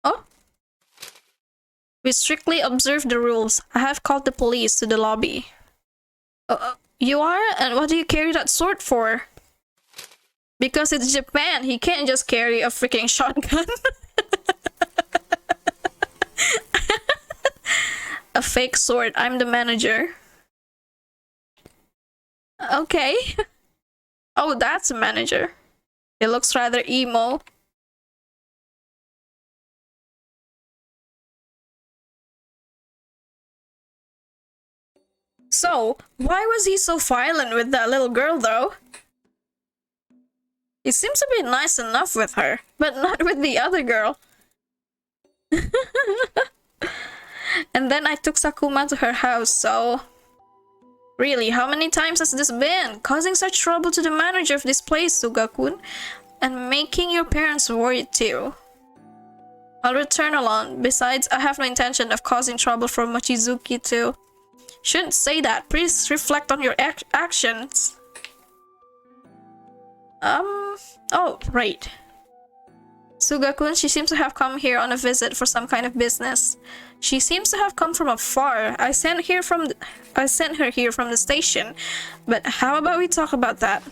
Oh? We strictly observe the rules. I have called the police to the lobby. You are? And what do you carry that sword for? Because it's Japan. He can't just carry a freaking shotgun. A fake sword. I'm the manager. Okay. Oh, that's a manager. He looks rather emo. So, why was he so violent with that little girl, though? He seems to be nice enough with her, but not with the other girl. And then I took Sakuma to her house, so... Really, how many times has this been? Causing such trouble to the manager of this place, Sugakun, and making your parents worried too. I'll return alone. Besides, I have no intention of causing trouble for Mochizuki too. Shouldn't say that. Please reflect on your actions. Oh, right. Sugakun, she seems to have come here on a visit for some kind of business. She seems to have come from afar. I sent her here from the station. But how about we talk about that?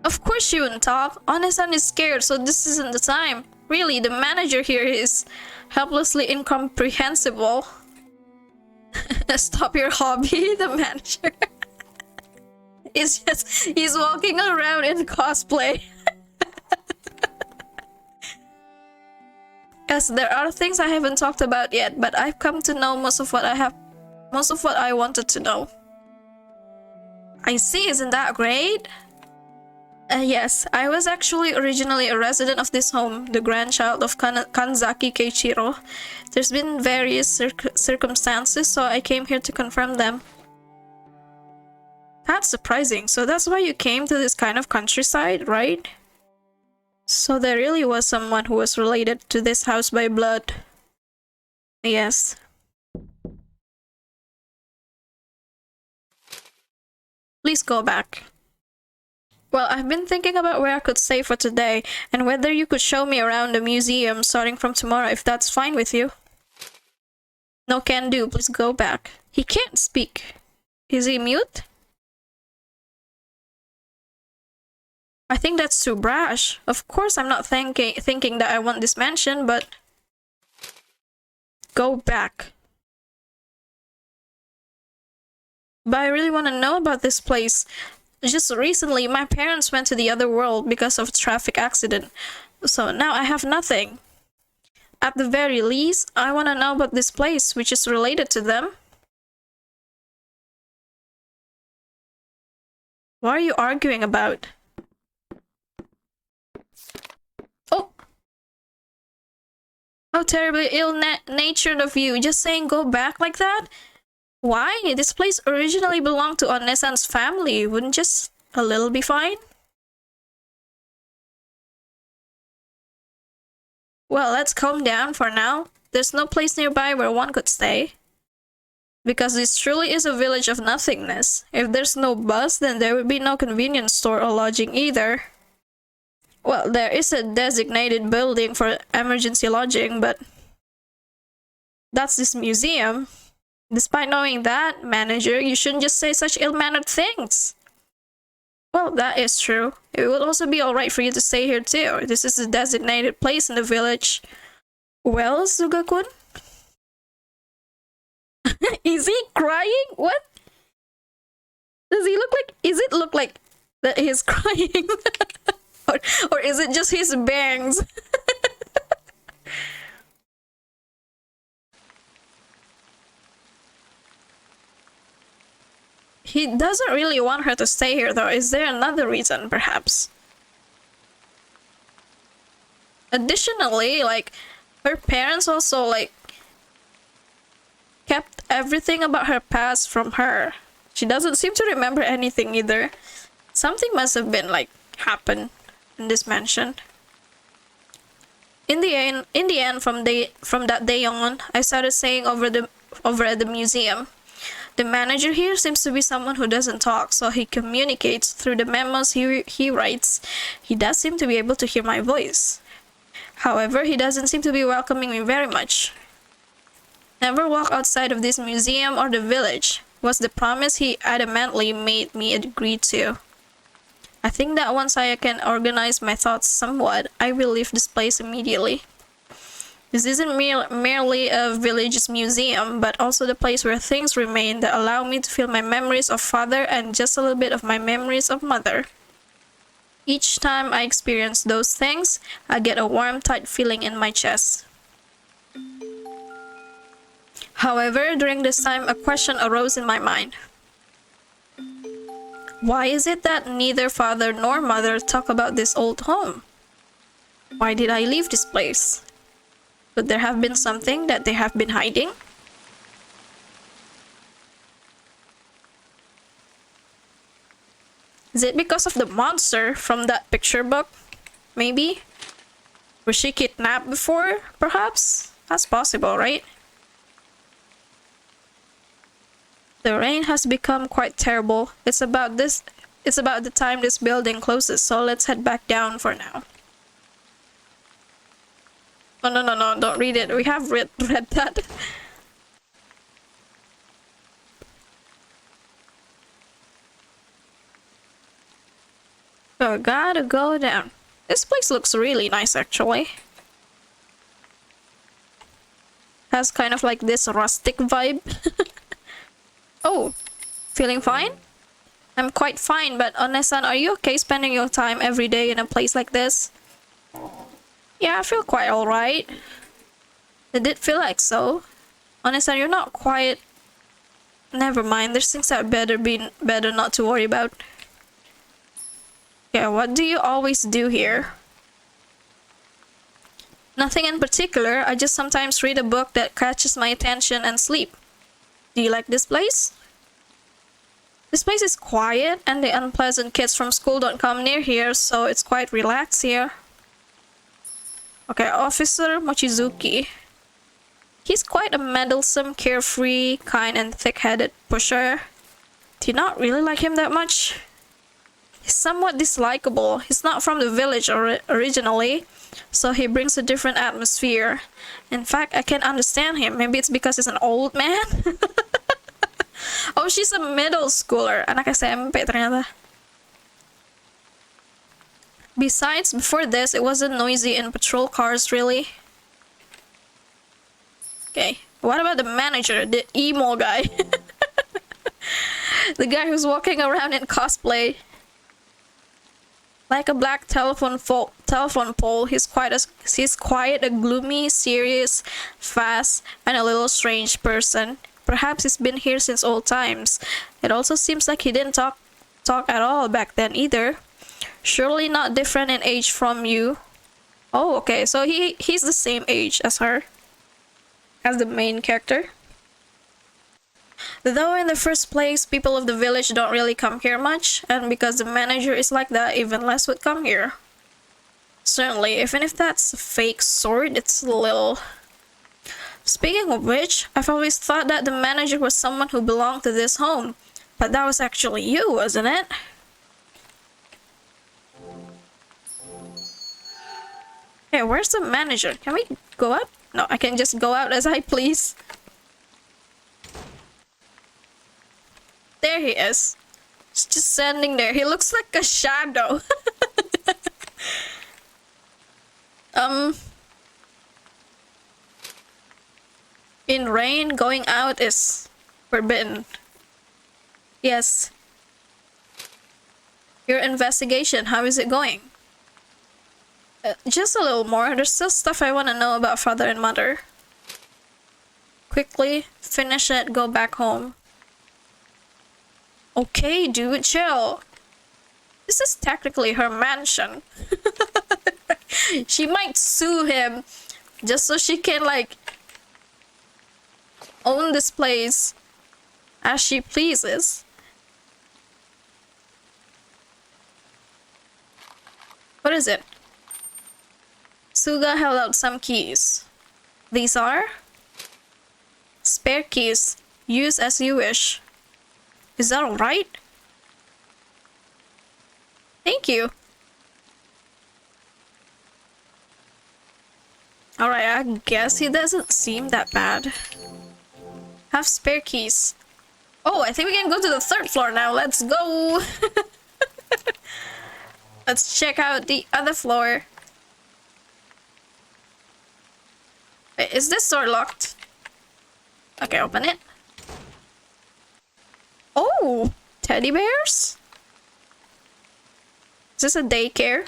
Of course she wouldn't talk. Onesan is scared, so this isn't the time. Really, the manager here is helplessly incomprehensible. Stop your hobby, the manager. He's walking around in cosplay. Yes, there are things I haven't talked about yet, but I've come to know most of what I wanted to know. I see, isn't that great? Yes, I was actually originally a resident of this home, the grandchild of Kanzaki Keiichiro. There's been various circumstances, so I came here to confirm them. That's surprising. So that's why you came to this kind of countryside, right? So there really was someone who was related to this house by blood. Yes. Please go back. Well, I've been thinking about where I could stay for today, and whether you could show me around the museum starting from tomorrow, if that's fine with you. No can do, please go back. He can't speak. Is he mute? I think that's too brash. Of course I'm not thinking that I want this mansion, but... Go back. But I really want to know about this place. Just recently, my parents went to the other world because of a traffic accident. So now I have nothing. At the very least, I want to know about this place, which is related to them. What are you arguing about? Oh! How terribly ill-natured of you, just saying go back like that? Why? This place originally belonged to Onesan's family. Wouldn't just a little be fine? Well, let's calm down for now. There's no place nearby where one could stay. Because this truly is a village of nothingness. If there's no bus, then there would be no convenience store or lodging either. Well, there is a designated building for emergency lodging, but... That's this museum. Despite knowing that, manager, you shouldn't just say such ill-mannered things. Well, that is true. It would also be alright for you to stay here too. This is a designated place in the village. Well, Sugakun? Is he crying? What? Does he look like... Is it look like that he's crying? or is it just his bangs? He doesn't really want her to stay here though. Is there another reason, perhaps? Additionally, like, her parents also, like, kept everything about her past from her. She doesn't seem to remember anything either. Something must have been, like, happened in this mansion. In the end, from that day on, I started staying over at the museum. The manager here seems to be someone who doesn't talk, so he communicates through the memos he writes. He does seem to be able to hear my voice. However, he doesn't seem to be welcoming me very much. Never walk outside of this museum or the village was the promise he adamantly made me agree to. I think that once I can organize my thoughts somewhat, I will leave this place immediately. This isn't merely a village's museum, but also the place where things remain that allow me to feel my memories of father and just a little bit of my memories of mother. Each time I experience those things, I get a warm, tight feeling in my chest. However, during this time, a question arose in my mind. Why is it that neither father nor mother talk about this old home? Why did I leave this place? Could there have been something that they have been hiding? Is it because of the monster from that picture book? Maybe? Was she kidnapped before, perhaps? That's possible, right? The rain has become quite terrible. It's about the time this building closes, so let's head back down for now. Oh, no, don't read it. We have read that. So, gotta go down. This place looks really nice, actually. Has kind of like this rustic vibe. Oh, feeling fine? I'm quite fine, but Onesan, are you okay spending your time every day in a place like this? Yeah, I feel quite alright. It did feel like so. Onesan, you're not quiet. Never mind, there's things that better not to worry about. Yeah, what do you always do here? Nothing in particular, I just sometimes read a book that catches my attention and sleep. Do you like this place? This place is quiet and the unpleasant kids from school don't come near here, so it's quite relaxed here. Okay, Officer Mochizuki. He's quite a meddlesome, carefree, kind and thick-headed pusher. Do you not really like him that much? He's somewhat dislikable. He's not from the village originally, so he brings a different atmosphere. In fact, I can't understand him. Maybe it's because he's an old man? Oh, she's a middle schooler. Anak SMP ternyata. Besides, before this, it wasn't noisy in patrol cars, really. Okay, what about the manager, the emo guy? The guy who's walking around in cosplay. Like a black telephone pole, he's quite a gloomy, serious, fast, and a little strange person. Perhaps he's been here since old times. It also seems like he didn't talk at all back then either. Surely not different in age from you. Oh, okay, so he's the same age as her. As the main character. Though in the first place, people of the village don't really come here much, and because the manager is like that, even less would come here. Certainly, even if that's a fake sword, it's a little... Speaking of which, I've always thought that the manager was someone who belonged to this home. But that was actually you, wasn't it? Hey, where's the manager? Can we go up? No, I can just go out as I please. There he is. He's just standing there. He looks like a shadow. In rain, going out is forbidden. Yes. Your investigation, how is it going? Just a little more. There's still stuff I want to know about father and mother. Quickly, finish it, go back home. Okay, dude, chill. This is technically her mansion. She might sue him just so she can, like, own this place as she pleases. What is it? Suga held out some keys. These are spare keys. Use as you wish. Is that alright? Thank you. Alright, I guess he doesn't seem that bad. Have spare keys. Oh, I think we can go to the 3rd floor now. Let's go! Let's check out the other floor. Wait, is this door locked? Okay, open it. Oh, teddy bears? Is this a daycare?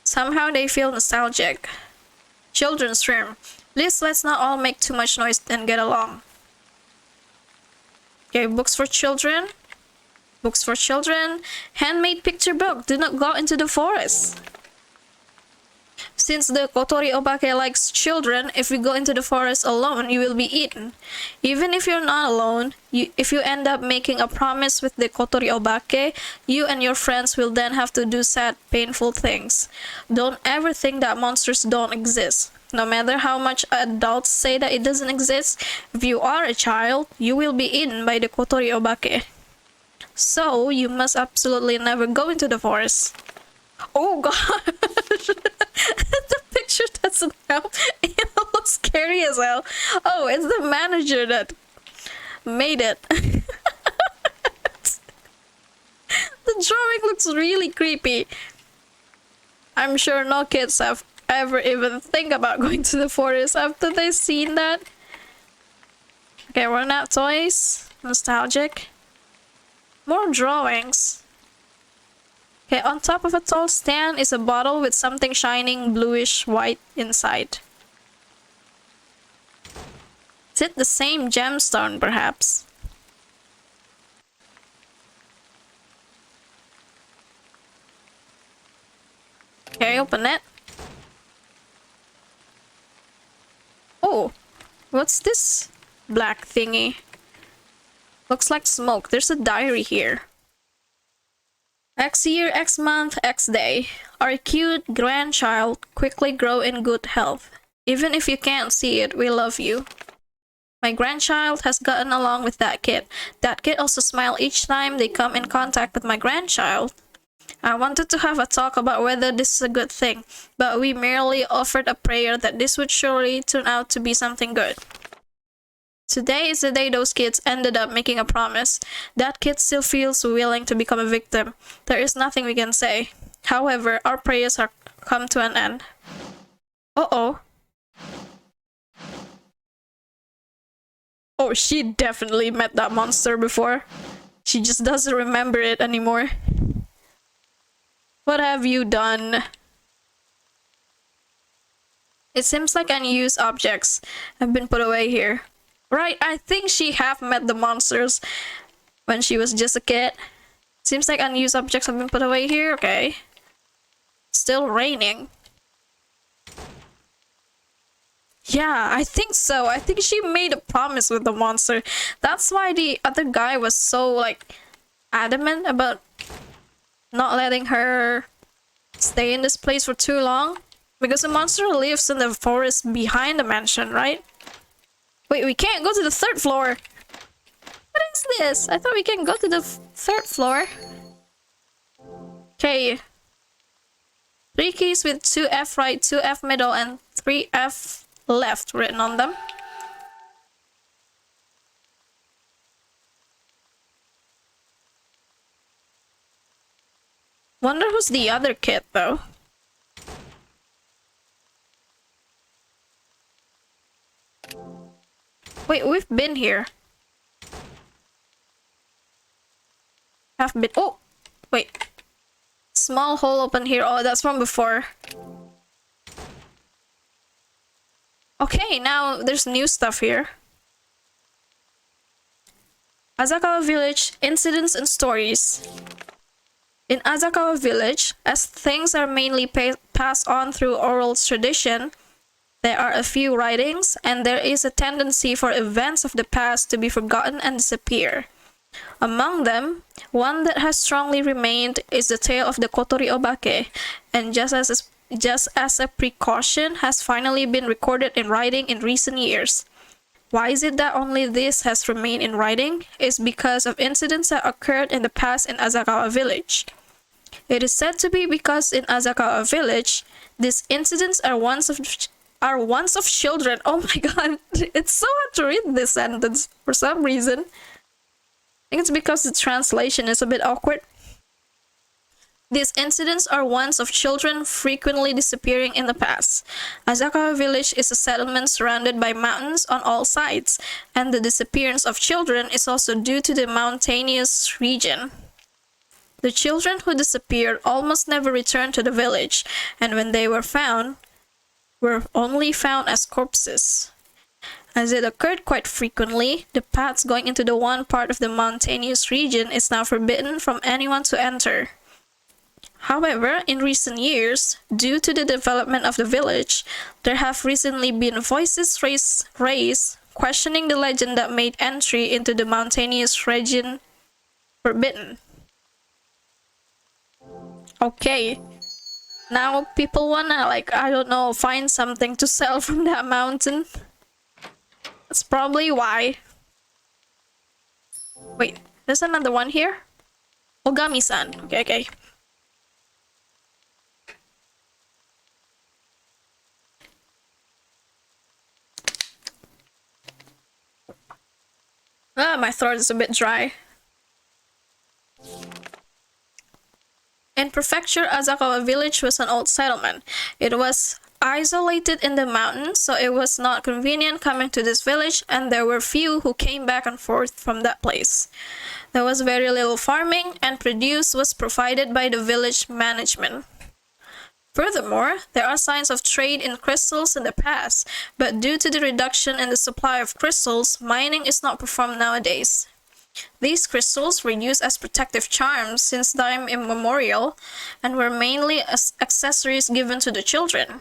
Somehow they feel nostalgic. Children's room. Please, let's not all make too much noise and get along. Okay, books for children. Books for children. Handmade picture book. Do not go into the forest. Since the Kotori Obake likes children, if you go into the forest alone, you will be eaten. Even if you're not alone, if you end up making a promise with the Kotori Obake, you and your friends will then have to do sad, painful things. Don't ever think that monsters don't exist. No matter how much adults say that it doesn't exist, if you are a child, you will be eaten by the Kotori Obake. So, you must absolutely never go into the forest. Oh god! The picture doesn't help. It looks scary as hell. Oh, it's the manager that made it. The drawing looks really creepy. I'm sure no kids have ever even think about going to the forest after they've seen that. Okay, run out toys. Nostalgic. More drawings. Okay, on top of a tall stand is a bottle with something shining bluish white inside. Is it the same gemstone, perhaps? Okay, open it. Oh, what's this black thingy? Looks like smoke. There's a diary here. X year, X month, X day. Our cute grandchild quickly grow in good health. Even if you can't see it, we love you. My grandchild has gotten along with that kid. That kid also smile each time they come in contact with my grandchild. I wanted to have a talk about whether this is a good thing, but we merely offered a prayer that this would surely turn out to be something good. Today is the day those kids ended up making a promise. That kid still feels willing to become a victim. There is nothing we can say. However, our prayers have come to an end. Uh-oh. Oh, she definitely met that monster before. She just doesn't remember it anymore. What have you done? It seems like unused objects have been put away here. Right, I think she have met the monsters when she was just a kid. Seems like unused objects have been put away here. Okay. Still raining. Yeah, I think so. I think she made a promise with the monster. That's why the other guy was so, like, adamant about not letting her stay in this place for too long. Because the monster lives in the forest behind the mansion, right? Wait, we can't go to the third floor. What is this? I thought we can go to the third floor. Okay. 3 keys with 2F right, 2F middle, and 3F left written on them. Wonder who's the other kid, though. Wait, we've been here. Have been. Oh! Wait. Small hole open here. Oh, that's from before. Okay, now there's new stuff here. Azakawa Village, incidents and stories. In Azakawa Village, as things are mainly passed on through oral tradition, there are a few writings, and there is a tendency for events of the past to be forgotten and disappear. Among them, one that has strongly remained is the tale of the Kotori Obake, and just as a precaution, has finally been recorded in writing in recent years. Why is it that only this has remained in writing? It's because of incidents that occurred in the past in Azakawa Village. It is said to be because in Azakawa Village, these incidents are once of children. Oh my god, it's so hard to read this sentence for some reason. I think it's because the translation is a bit awkward. These incidents are ones of children frequently disappearing in the past. Asakawa village is a settlement surrounded by mountains on all sides, and the disappearance of children is also due to the mountainous region. The children who disappeared almost never returned to the village, and when they were found, were only found as corpses. As it occurred quite frequently, the paths going into the one part of the mountainous region is now forbidden from anyone to enter. However, in recent years, due to the development of the village, there have recently been voices raised questioning the legend that made entry into the mountainous region forbidden. Okay, now people wanna, like, I don't know, find something to sell from that mountain. That's probably why. Wait, there's another one here? Ogami-san. Okay. Ah, my throat is a bit dry. In Prefecture, Asakawa village was an old settlement. It was isolated in the mountains, so it was not convenient coming to this village, and there were few who came back and forth from that place. There was very little farming, and produce was provided by the village management. Furthermore, there are signs of trade in crystals in the past, but due to the reduction in the supply of crystals, mining is not performed nowadays. These crystals were used as protective charms since time immemorial, and were mainly as accessories given to the children.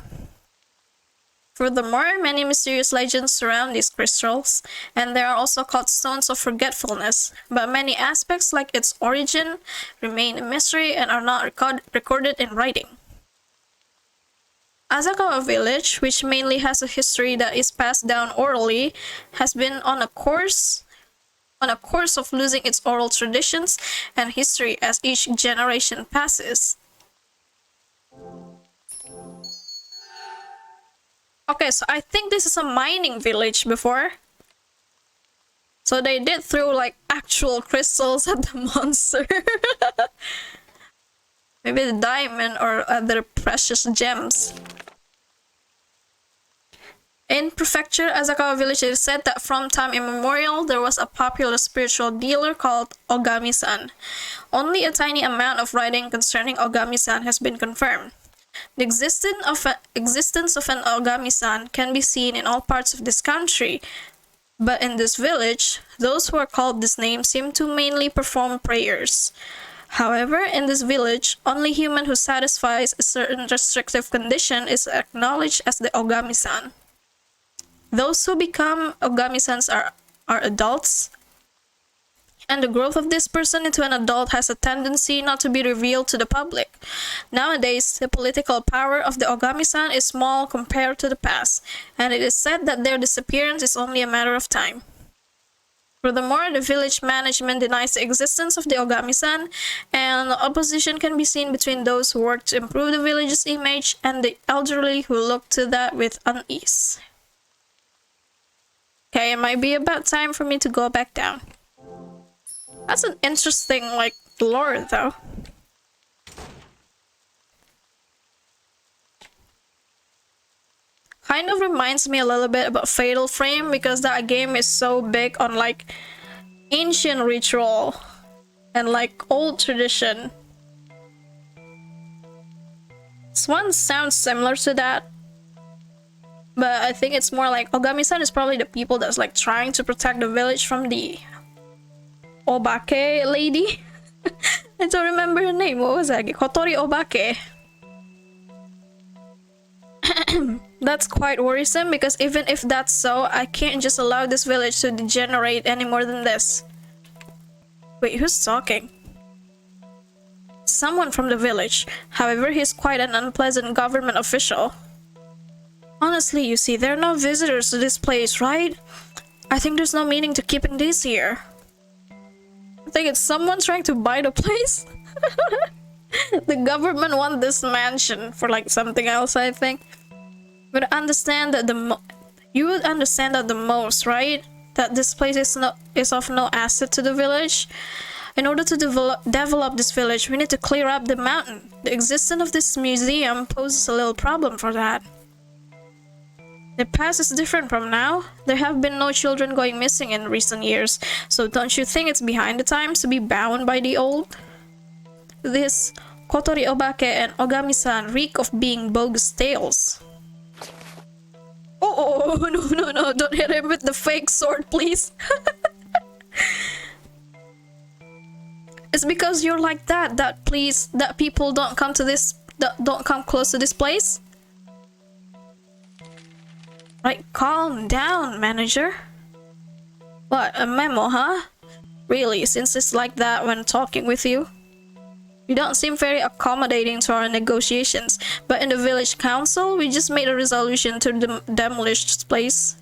Furthermore, many mysterious legends surround these crystals, and they are also called stones of forgetfulness, but many aspects like its origin remain a mystery and are not recorded in writing. Asakawa village, which mainly has a history that is passed down orally, has been on a course of losing its oral traditions and history as each generation passes. Okay, so I think this is a mining village before. So they did throw like actual crystals at the monster. Maybe the diamond or other precious gems. In Prefecture, Asakawa village, it is said that from time immemorial, there was a popular spiritual dealer called Ogami-san. Only a tiny amount of writing concerning Ogami-san has been confirmed. The existence of an Ogami-san can be seen in all parts of this country, but in this village, those who are called this name seem to mainly perform prayers. However, in this village, only human who satisfies a certain restrictive condition is acknowledged as the Ogami-san. Those who become Ogami-sans are adults, and the growth of this person into an adult has a tendency not to be revealed to the public. Nowadays, the political power of the Ogami-san is small compared to the past, and it is said that their disappearance is only a matter of time. Furthermore, the village management denies the existence of the Ogami-san, and opposition can be seen between those who work to improve the village's image and the elderly who look to that with unease. Okay, it might be about time for me to go back down. That's an interesting, like, lore, though. Kind of reminds me a little bit about Fatal Frame, because that game is so big on, like, ancient ritual and, like, old tradition. This one sounds similar to that. But I think it's more like Ogami-san is probably the people that's like trying to protect the village from the Obake lady. I don't remember her name. What was that? Kotori Obake. That's quite worrisome, because even if that's so, I can't just allow this village to degenerate any more than this. Wait, who's talking? Someone from the village. However, he's quite an unpleasant government official. Honestly, you see, there are no visitors to this place, right? I think there's no meaning to keeping this here. I think it's someone trying to buy the place. The government want this mansion for like something else, I think. But understand that you would understand that the most, right? That this place is of no asset to the village. In order to develop this village, we need to clear up the mountain. The existence of this museum poses a little problem for that. The past is different from now. There have been no children going missing in recent years, so don't you think it's behind the times to be bound by the old? This Kotori Obake and Ogami-san reek of being bogus tales. Oh, no, don't hit him with the fake sword, please. It's because you're like that that people don't come close to this place. Right, calm down, manager. What, a memo, huh? Really, since it's like that when talking with you? You don't seem very accommodating to our negotiations, but in the village council, we just made a resolution to demolish this place.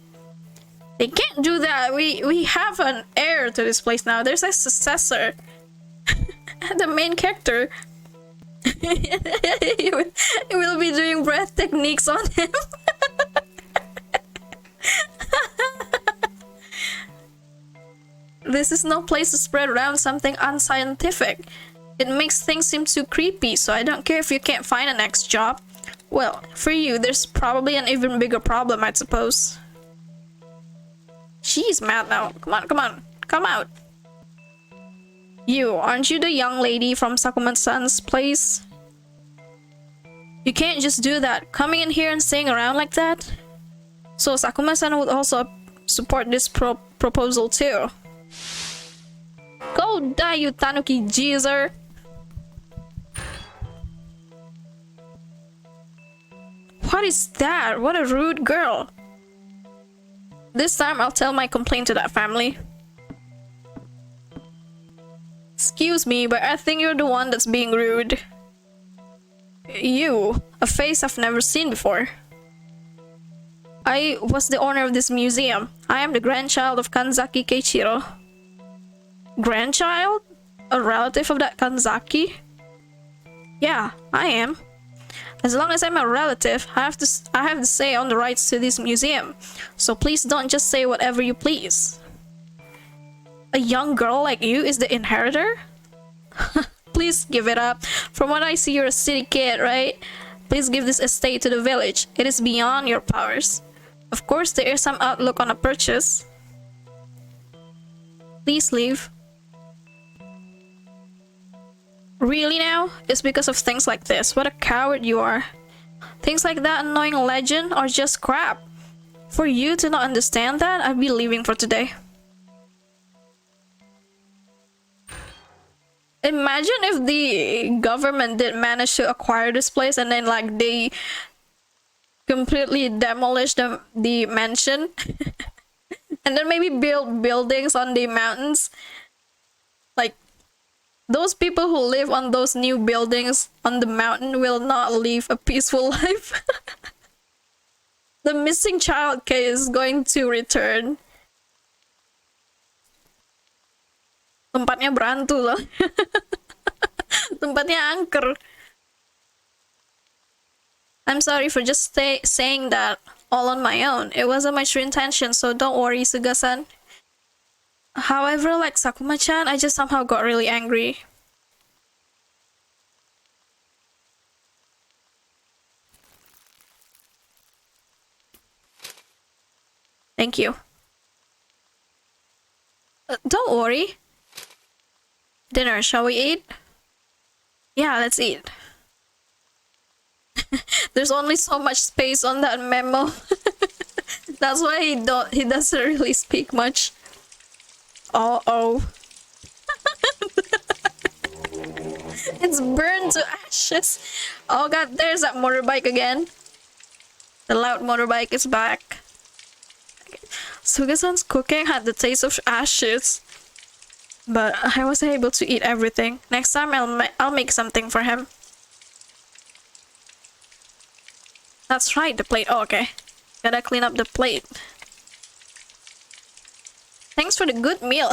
They can't do that. We have an heir to this place now. There's a successor. The main character. He will be doing breath techniques on him. This is no place to spread around something unscientific. It makes things seem too creepy, so I don't care if you can't find a next job. Well, for you, there's probably an even bigger problem, I suppose. She's mad now. Come on, come out. You, aren't you the young lady from Sakuma-san's place? You can't just do that, coming in here and staying around like that. So Sakuma-san would also support this proposal too. Go die, you tanuki geezer! What is that? What a rude girl! This time I'll tell my complaint to that family. Excuse me, but I think you're the one that's being rude. You, a face I've never seen before. I was the owner of this museum. I am the grandchild of Kanzaki Keiichiro. Grandchild? A relative of that Kanzaki? Yeah, I am. As long as I'm a relative, I have the say on the rights to this museum. So please don't just say whatever you please. A young girl like you is the inheritor? Please give it up. From what I see, you're a city kid, right? Please give this estate to the village. It is beyond your powers. Of course, there is some outlook on a purchase. Please leave. Really now? It's because of things like this. What a coward you are. Things like that annoying legend are just crap. For you to not understand that, I'd be leaving for today. Imagine if the government did manage to acquire this place and then like they completely demolish the mansion and then maybe build buildings on the mountains. Like those people who live on those new buildings on the mountain will not live a peaceful life. The missing child case is going to return. Tempatnya berantu loh. Tempatnya angker. I'm sorry for just saying that all on my own. It wasn't my true intention, so don't worry, Suga-san. However, like Sakuma-chan, I just somehow got really angry. Thank you. Don't worry. Dinner, shall we eat? Yeah, let's eat. There's only so much space on that memo. That's why he doesn't really speak much. Uh-oh. It's burned to ashes. Oh god, there's that motorbike again. The loud motorbike is back. Suga-san's cooking had the taste of ashes. But I was able to eat everything. Next time I'll make something for him. That's right, the plate. Oh, okay. Gotta clean up the plate. Thanks for the good meal.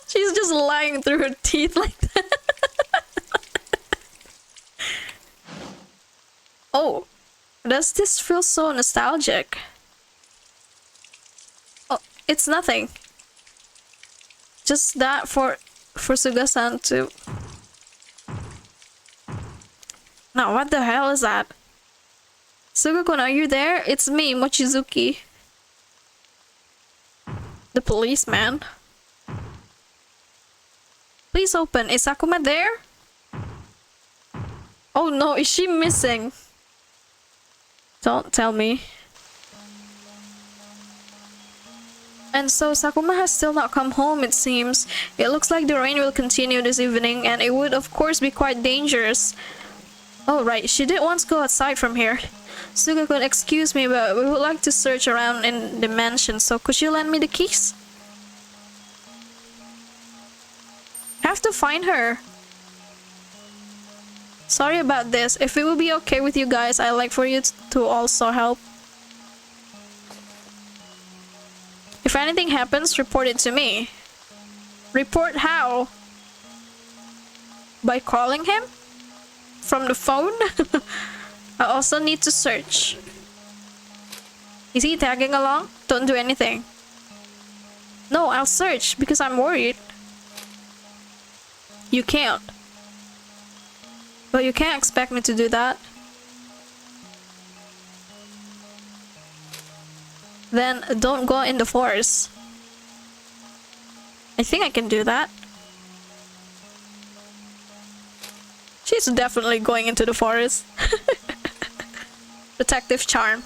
She's just lying through her teeth like that. Oh, does this feel so nostalgic? Oh, it's nothing. Just that for Suga-san too. Now, what the hell is that? Suga-kun, are you there? It's me, Mochizuki. The policeman. Please open. Is Sakuma there? Oh no, is she missing? Don't tell me. And so Sakuma has still not come home, it seems. It looks like the rain will continue this evening, and it would of course be quite dangerous. Oh right, she did once go outside from here. Suga-kun, excuse me, but we would like to search around in the mansion, so could you lend me the keys? Have to find her. Sorry about this. If it would be okay with you guys, I'd like for you to also help. If anything happens, report it to me. Report how? By calling him? From the phone? I also need to search. Is he tagging along? Don't do anything. No, I'll search because I'm worried. You can't. But you can't expect me to do that. Then don't go in the forest. I think I can do that. She's definitely going into the forest. Protective charm.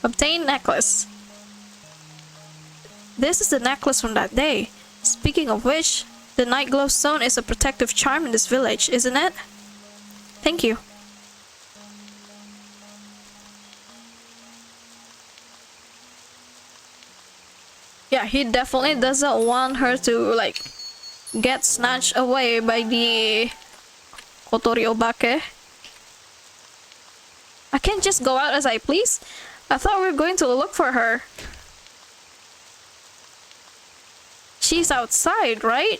Obtain necklace. This is the necklace from that day. Speaking of which, the night glow stone is a protective charm in this village, isn't it? Thank you. Yeah, he definitely doesn't want her to like get snatched away by the Kotori Obake. I can't just go out as I please. I thought we were going to look for her. She's outside, right?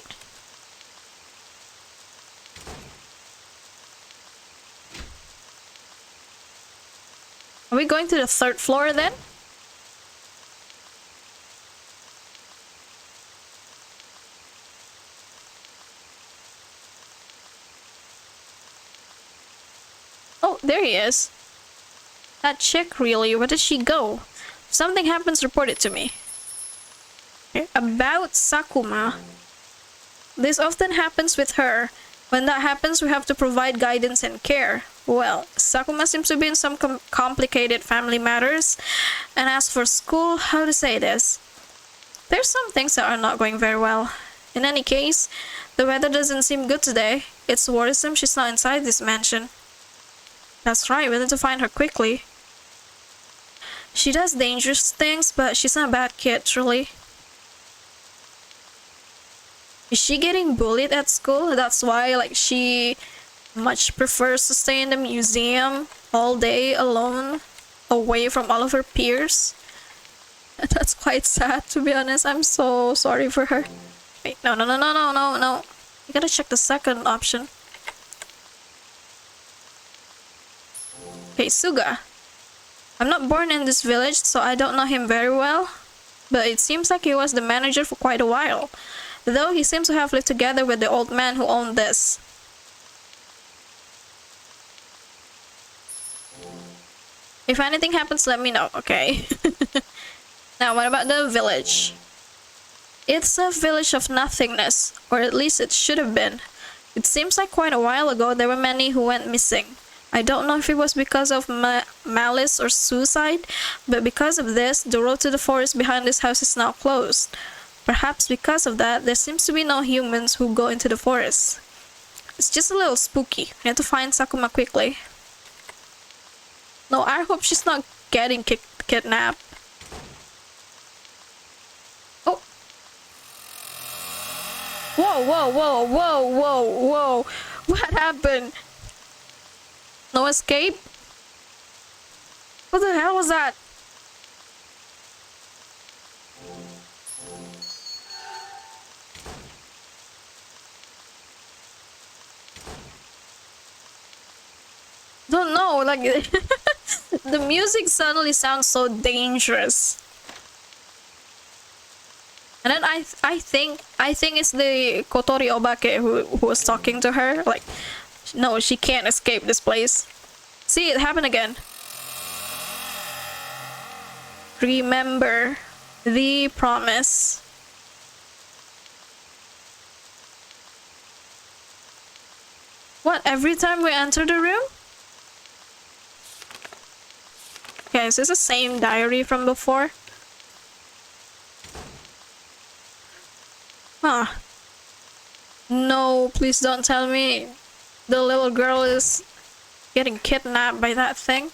Are we going to the 3rd floor then? Oh, there he is. That chick, really? Where did she go? If something happens, report it to me. Okay. About Sakuma. This often happens with her. When that happens, we have to provide guidance and care. Well, Sakuma seems to be in some complicated family matters. And as for school, how to say this? There's some things that are not going very well. In any case, the weather doesn't seem good today. It's worrisome she's not inside this mansion. That's right, we need to find her quickly. She does dangerous things, but she's not a bad kid, truly. Is she getting bullied at school? That's why, like, she much prefers to stay in the museum all day alone, away from all of her peers. That's quite sad, to be honest. I'm so sorry for her. Wait, no. You gotta check the second option. Okay, Suga. I'm not born in this village, so I don't know him very well. But it seems like he was the manager for quite a while. Though he seems to have lived together with the old man who owned this. If anything happens, let me know, okay? Now, what about the village? It's a village of nothingness, or at least it should have been. It seems like quite a while ago there were many who went missing. I don't know if it was because of malice or suicide, but because of this, the road to the forest behind this house is now closed. Perhaps because of that, there seems to be no humans who go into the forest. It's just a little spooky. We need to find Sakuma quickly. No, I hope she's not getting kidnapped. Oh! Whoa! What happened? No escape? What the hell was that? Don't know, like the music suddenly sounds so dangerous. And then I think it's the Kotori Obake who was talking to her. Like, no, she can't escape this place. See, it happened again. Remember the promise. What, every time we enter the room? Okay, is this the same diary from before? Huh. No, please don't tell me the little girl is getting kidnapped by that thing.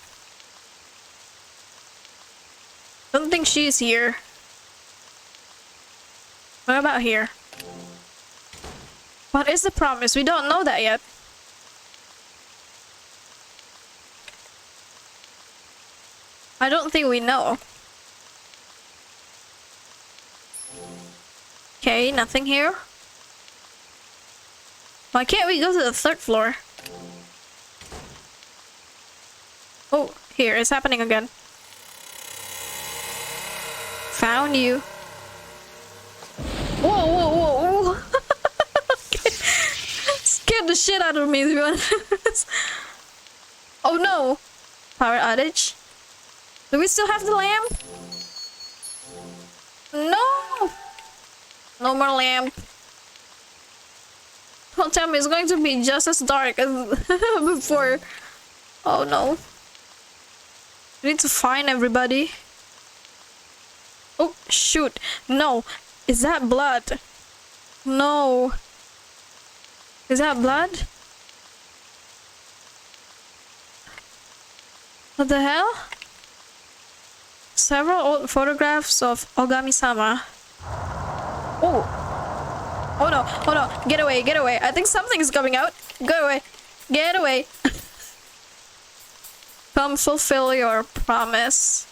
Don't think she's here. What about here? What is the promise? We don't know that yet. I don't think we know. Okay, nothing here. Why can't we go to the 3rd floor? Oh, here, it's happening again. Found you. Whoa, whoa, whoa, whoa. Scared the shit out of me, to be honest. Oh no. Power outage. Do we still have the lamp? No! No more lamp. Don't tell me it's going to be just as dark as before. Oh no. We need to find everybody. Oh, shoot. No. Is that blood? No. Is that blood? What the hell? Several old photographs of Ogami-sama. Oh. Oh no. Oh no. Get away. Get away. I think something is coming out. Go away. Get away. Come fulfill your promise.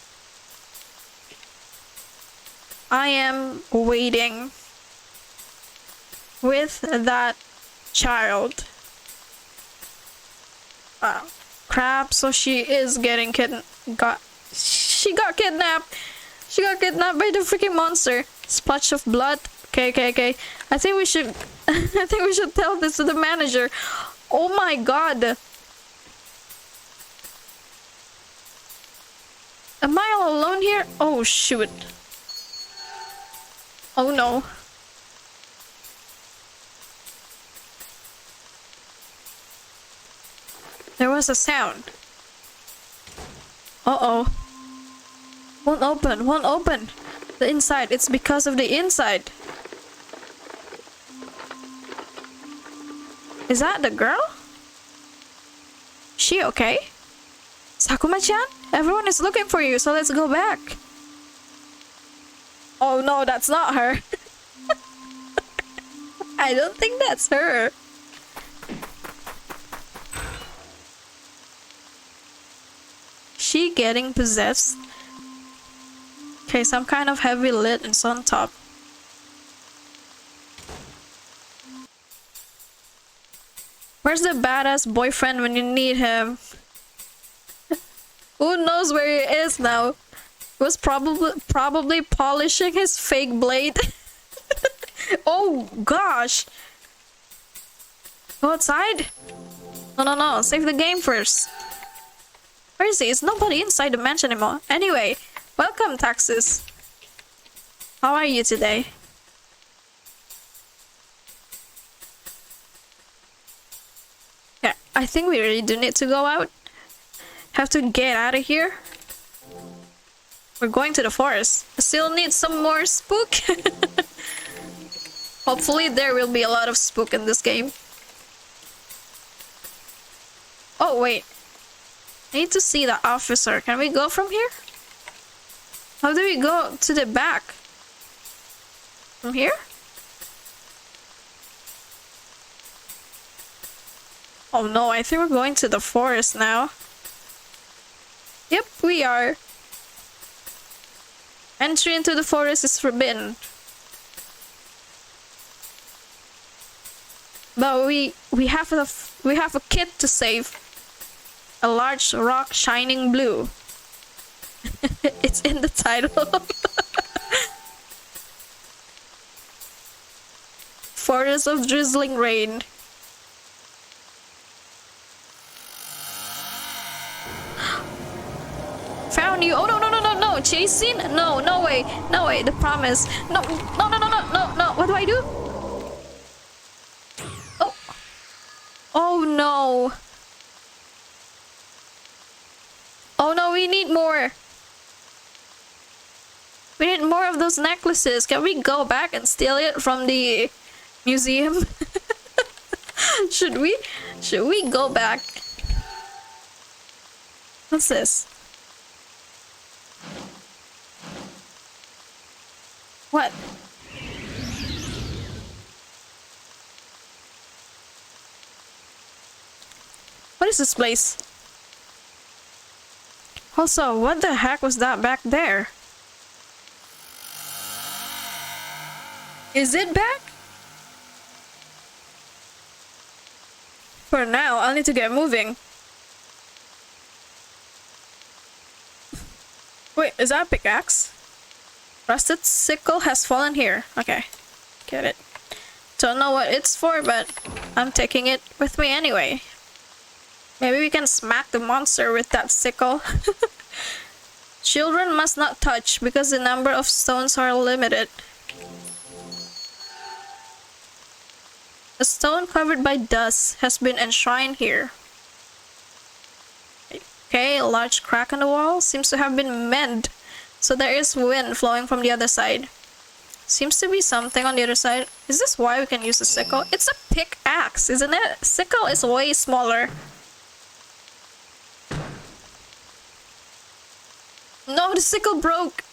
I am waiting with that child. Wow. Crap, so she is getting she got kidnapped. She got kidnapped by the freaking monster. Splash of blood. Okay, okay, okay. I think we should I think we should tell this to the manager. Oh my god. Am I all alone here? Oh shoot. Oh no. There was a sound. Uh-oh. Won't open, won't open. The inside, it's because of the inside. Is that the girl? She okay? Sakuma-chan? Everyone is looking for you, so let's go back. Oh no, that's not her. I don't think that's her. She getting possessed? Okay, some kind of heavy lid is on top. Where's the badass boyfriend when you need him? Who knows where he is now? He was probably polishing his fake blade. Oh gosh! Go outside? No, no, no. Save the game first. Where is he? Is nobody inside the mansion anymore? Anyway, welcome, Taxis. How are you today? Yeah, I think we really do need to go out. Have to get out of here. We're going to the forest. I still need some more spook. Hopefully there will be a lot of spook in this game. Oh wait. I need to see the officer. Can we go from here? How do we go to the back? From here? Oh no, I think we're going to the forest now. Yep, we are. Entry into the forest is forbidden. But we have a kid to save. A large rock shining blue. It's in the title. Forest of Drizzling Rain. Found you. Oh no no no no no! Chasing? No no way no way! The promise. No no no no no no no! What do I do? Oh oh no! Oh no! We need more. We need more of those necklaces. Can we go back and steal it from the museum? Should we? Should we go back? What's this? What? What is this place? Also, what the heck was that back there? Is it back? For now, I'll need to get moving. Wait, is that a pickaxe? Rusted sickle has fallen here. Okay, get it. Don't know what it's for, but I'm taking it with me anyway. Maybe we can smack the monster with that sickle. Children must not touch because the number of stones are limited. A stone covered by dust has been enshrined here. Okay, a large crack on the wall seems to have been mended, so there is wind flowing from the other side. Seems to be something on the other side. Is this why we can use a sickle? It's a pickaxe, isn't it? Sickle is way smaller. No, the sickle broke!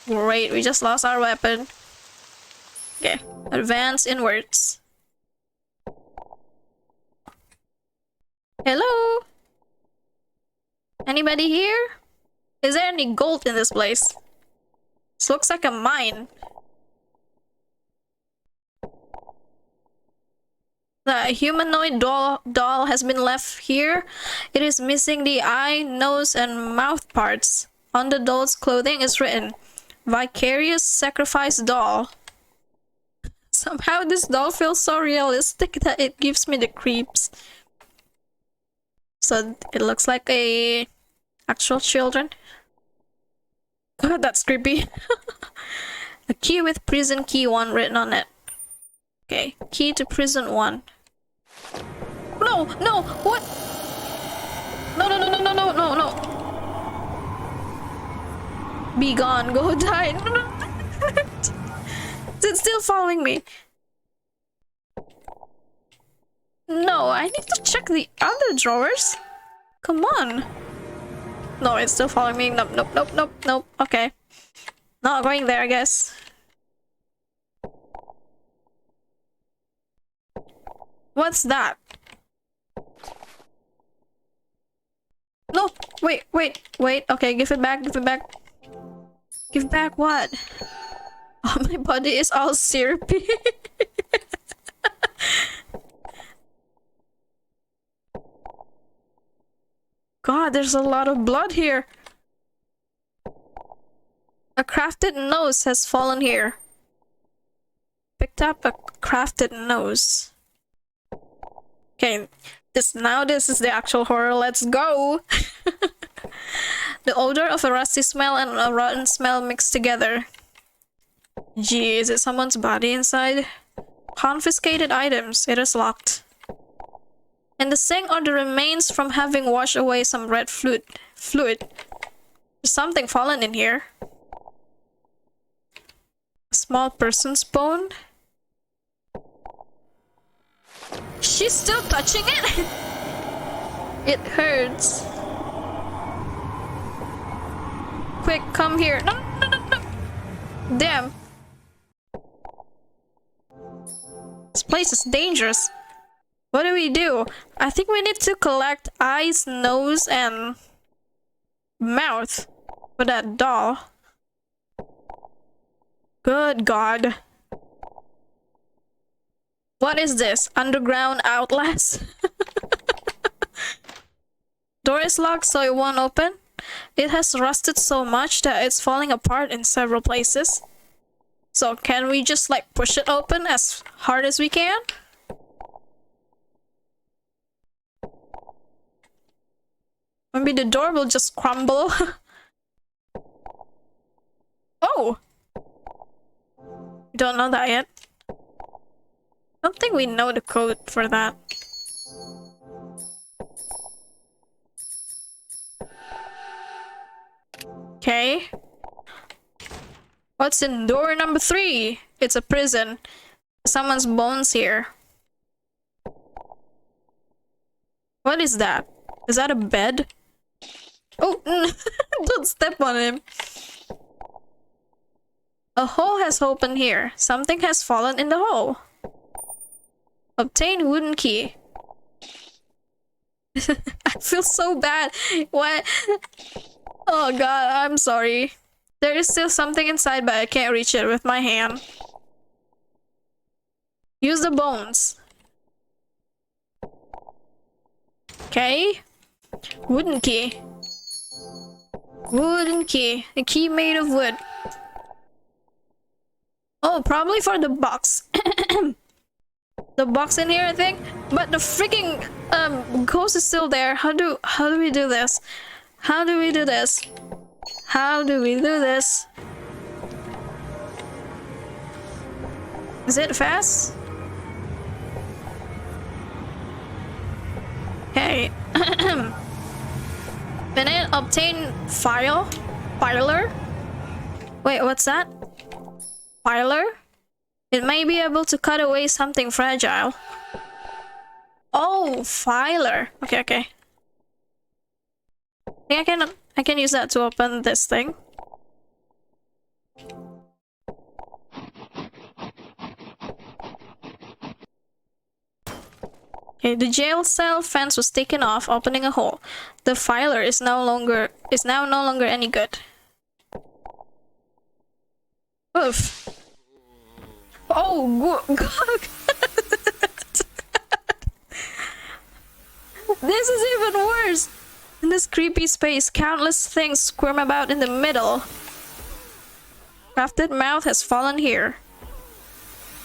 Great, we just lost our weapon. Okay, advance inwards. Hello? Anybody here? Is there any gold in this place? This looks like a mine. The humanoid doll has been left here. It is missing the eye, nose, and mouth parts. On the doll's clothing is written, "Vicarious Sacrifice Doll." Somehow this doll feels so realistic that it gives me the creeps. So it looks like a actual children. God, that's creepy. A key with prison key 1 written on it. Okay, key to prison 1. No, no, what? No, no, no, no, no, no, no, no. Be gone, go die. No, no. It's still following me. No, I need to check the other drawers. Come on. No, it's still following me. Nope, nope, nope, nope, nope. Okay. Not going there, I guess. What's that? No, wait, wait, wait. Okay, give it back, give it back. Give back what? Oh, my body is all syrupy. God, there's a lot of blood here. A crafted nose has fallen here. Picked up a crafted nose. Okay, this is the actual horror. Let's go. The odor of a rusty smell and a rotten smell mixed together. Gee, is it someone's body inside? Confiscated items. It is locked. In the sink are the remains from having washed away some red fluid. There's something fallen in here. A small person's bone. She's still touching it? It hurts. Quick, come here. No, no, no, no. Damn. This place is dangerous. What do we do? I think we need to collect eyes, nose, and mouth for that doll. Good God. What is this? Underground outlast? Door is locked, so it won't open. It has rusted so much that it's falling apart in several places. So can we just like push it open as hard as we can? Maybe the door will just crumble. Oh! We don't know that yet. I don't think we know the code for that. Okay. What's in door number 3? It's a prison. Someone's bones here. What is that? Is that a bed? Oh, don't step on him. A hole has opened here. Something has fallen in the hole. Obtain wooden key. I feel so bad. What? Oh god, I'm sorry. There is still something inside, but I can't reach it with my hand. Use the bones. Okay. Wooden key. Wooden key. A key made of wood. Oh, probably for the box. The box in here, I think. But the freaking ghost is still there. How do we do this? How do we do this? How do we do this? Is it fast? Okay. Can I obtain filer? Wait, what's that? Filer? It may be able to cut away something fragile. Oh, filer. Okay, okay. I think I can use that to open this thing. Okay, the jail cell fence was taken off, opening a hole. The filer is now no longer any good. Oof. Oh, God. This is even worse. In this creepy space, countless things squirm about in the middle. Crafted mouth has fallen here.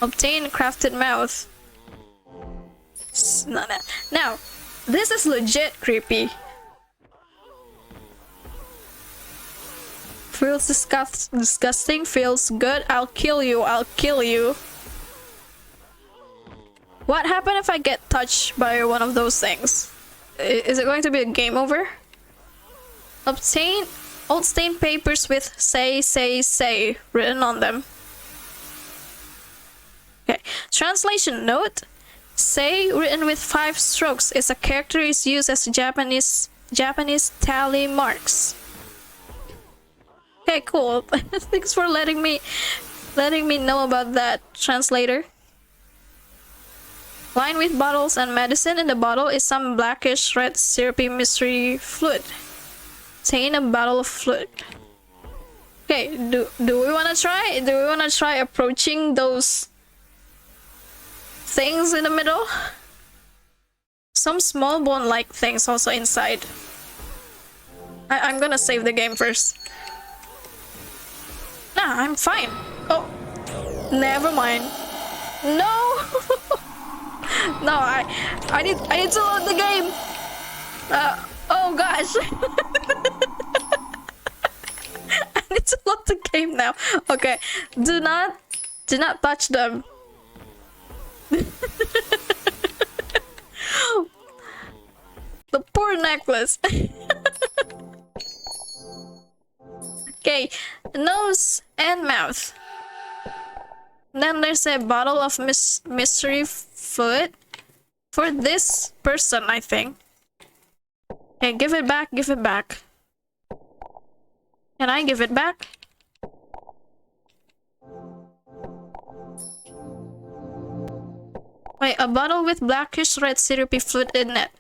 Obtain crafted mouth. Now, this is legit creepy. Feels disgusting, feels good. I'll kill you, I'll kill you. What happened if I get touched by one of those things? Is it going to be a game over? Obtain old stained papers with say written on them. Okay. Translation note. Say written with 5 strokes is a character is used as Japanese tally marks. Okay, cool. Thanks for letting me know about that, translator. Lined with bottles and medicine. In the bottle is some blackish red syrupy mystery fluid. Obtain a bottle of fluid. Okay, do we wanna try? Do we wanna try approaching those things in the middle? Some small bone-like things also inside. I'm gonna save the game first. Nah, I'm fine. Oh, never mind. No. No, I need to load the game. Oh gosh. I need to load the game now. Okay, do not touch them. The poor necklace. Okay, nose and mouth. Then there's a bottle of mystery fluid for this person, I think. Okay, give it back, give it back. Can I give it back? Wait, a bottle with blackish red syrupy fluid in it.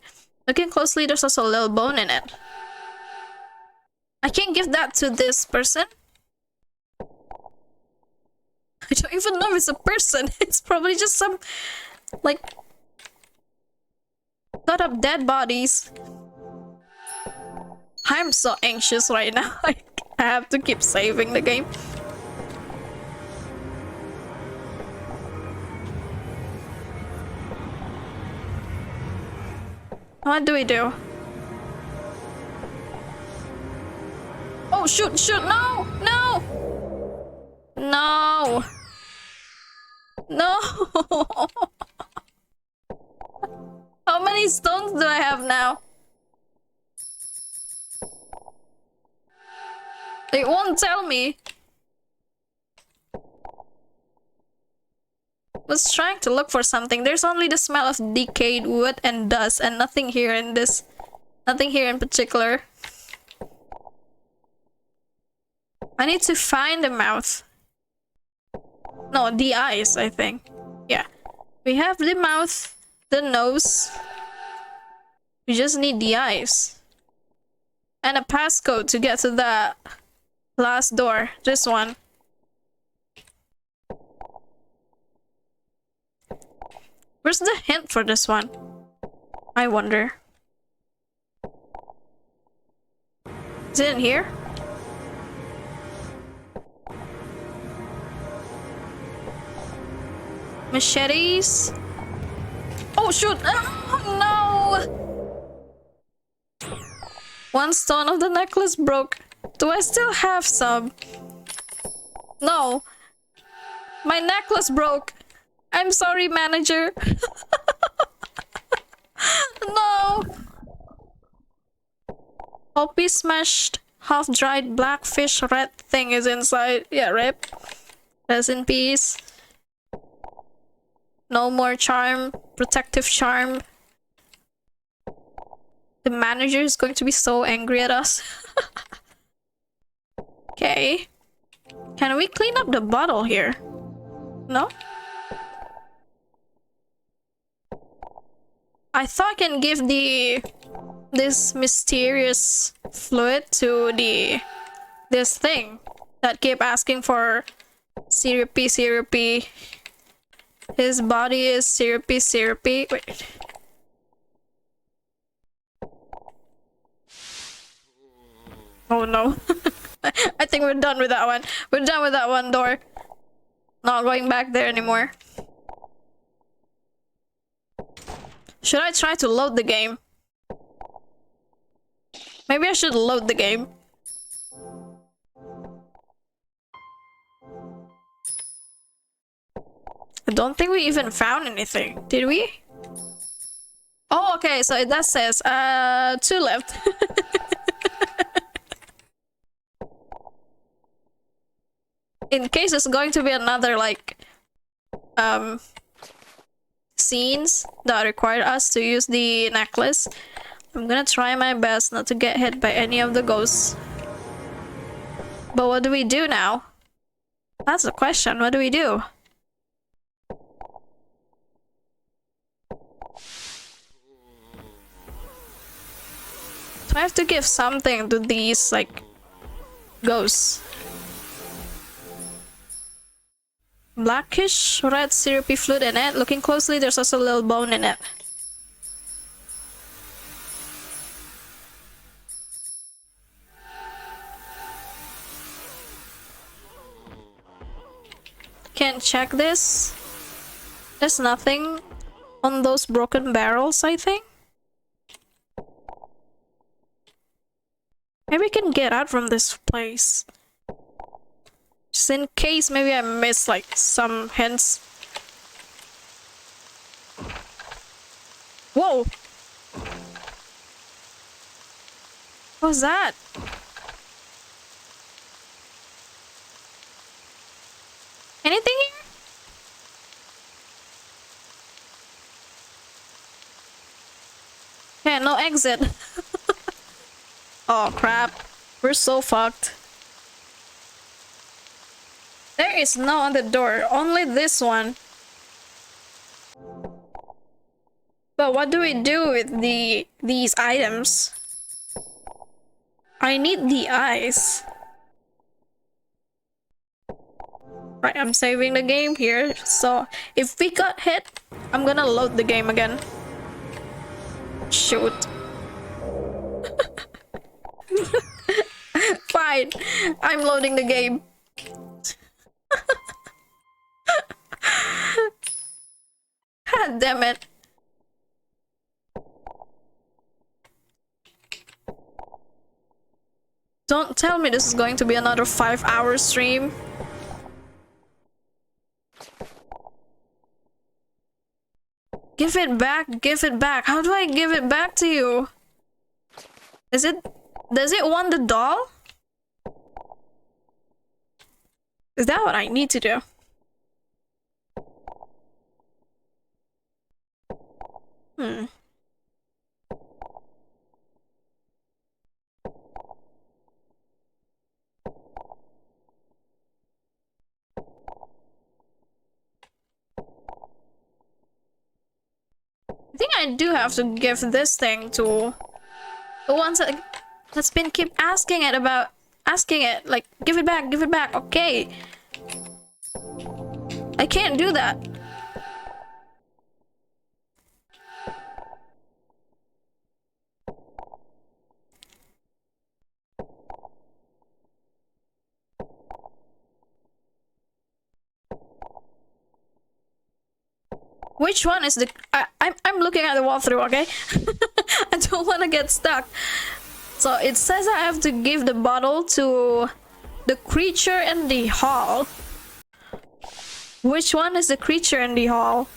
Looking closely, there's also a little bone in it. I can't give that to this person. I don't even know if it's a person. It's probably just some, like, cut up dead bodies. I'm so anxious right now. I have to keep saving the game. What do we do? Oh, shoot, shoot, no, no! No! No! How many stones do I have now? It won't tell me. Was trying to look for something. There's only the smell of decayed wood and dust and nothing here in this. Nothing here in particular. I need to find the mouth. No, the eyes, I think. Yeah. We have the mouth, the nose. We just need the eyes. And a passcode to get to the last door. This one. Where's the hint for this one? I wonder. Is it in here? Machetes? Oh shoot! Oh, no! One stone of the necklace broke. Do I still have some? No. My necklace broke. I'm sorry, manager. No. Hoppy smashed half-dried blackfish red thing is inside. Yeah, rip. Rest in peace. No more charm. Protective charm. The manager is going to be so angry at us. Okay. Can we clean up the bottle here? No? I thought I can give this mysterious fluid to this thing that kept asking for syrupy. His body is syrupy. Wait. Oh no. I think we're done with that one. We're done with that one door. Not going back there anymore. Should I try to load the game? Maybe I should load the game. I don't think we even found anything. Did we? Oh, okay, so that says, 2 left. In case it's going to be another, like, scenes that require us to use the necklace, I'm gonna try my best not to get hit by any of the ghosts. But what do we do now? That's the question. What do we do? Do I have to give something to these, like, ghosts? Blackish red syrupy fluid in it. Looking closely, there's also a little bone in it. Can't check this. There's nothing on those broken barrels, I think. Maybe we can get out from this place. Just in case maybe I missed like some hints. Whoa! What was that? Anything here? Yeah, no exit. Oh crap. We're so fucked. There is no other door, only this one. But what do we do with these items? I need the eyes. Right, I'm saving the game here, so if we got hit, I'm gonna load the game again. Shoot. Fine, I'm loading the game. God damn it. Don't tell me this is going to be another 5-hour stream. Give it back, give it back. How do I give it back to you? Does it want the doll? Is that what I need to do? I think I do have to give this thing to the ones that's been keep asking it, like, give it back, okay. I can't do that. Which one is the... I'm looking at the walkthrough, okay? I don't want to get stuck. So it says I have to give the bottle to the creature in the hall. Which one is the creature in the hall?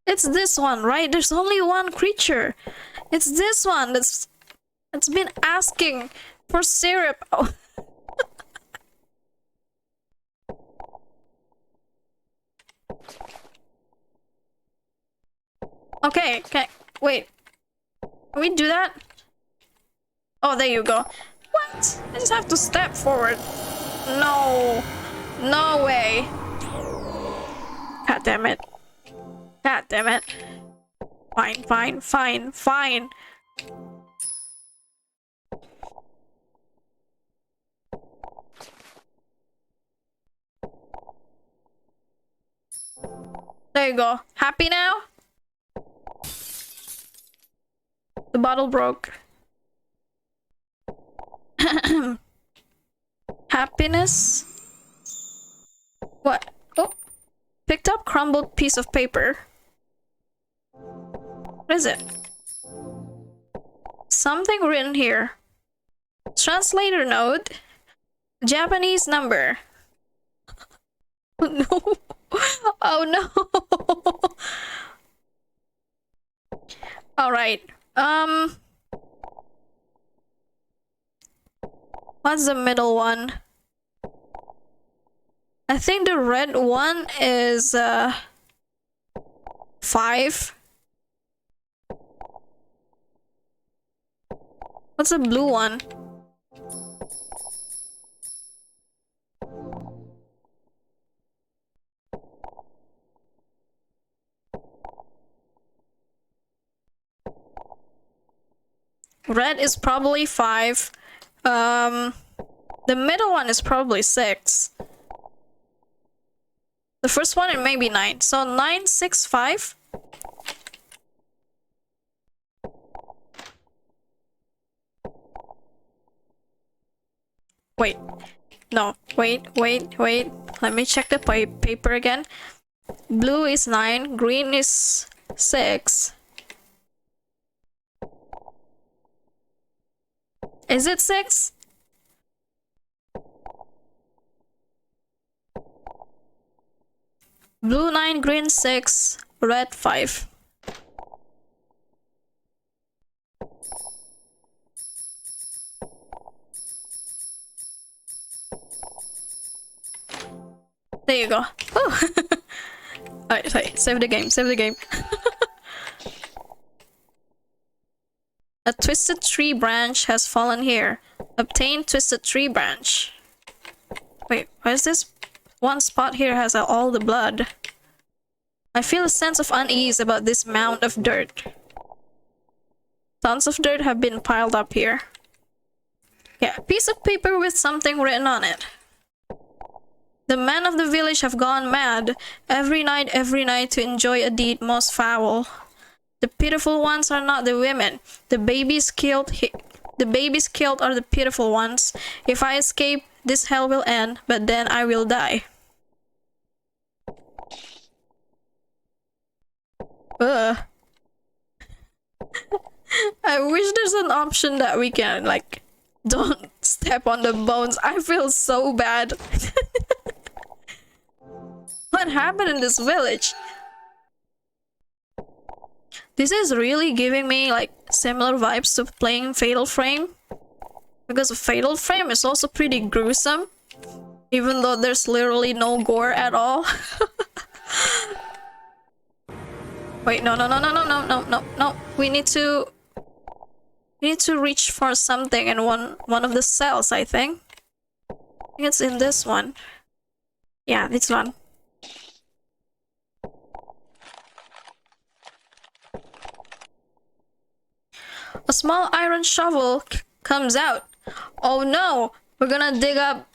It's this one, right? There's only one creature. It's this one that's been asking for syrup. Oh. Okay, wait. Can we do that? Oh, there you go. What? I just have to step forward. No. No way. God damn it. God damn it. Fine. There you go. Happy now? The bottle broke. Happiness? What? Oh. Picked up crumbled piece of paper. What is it? Something written here. Translator note. Japanese number. Oh no. Oh no. Alright. What's the middle one? I think the red one is 5. What's the blue one? Red is probably 5. The middle one is probably 6. The first one, it may be 9. So 9, 6, 5. Wait. No. Wait. Let me check the paper again. Blue is 9. Green is 6. Is it 6? Blue 9, green 6, red 5. There you go. Oh. Alright, save the game. A twisted tree branch has fallen here. Obtain twisted tree branch. Wait, why is this one spot here has all the blood? I feel a sense of unease about this mound of dirt. Tons of dirt have been piled up here. Yeah, a piece of paper with something written on it. The men of the village have gone mad every night to enjoy a deed most foul. The pitiful ones are not the women. The babies killed are the pitiful ones. If I escape, this hell will end, but then I will die. Ugh. I wish there's an option that we can, like, don't step on the bones. I feel so bad. What happened in this village? This is really giving me, like, similar vibes to playing Fatal Frame. Because Fatal Frame is also pretty gruesome. Even though there's literally no gore at all. Wait, no. We need to reach for something in one of the cells, I think. I think it's in this one. Yeah, this one. A small iron shovel comes out. Oh no! We're gonna dig up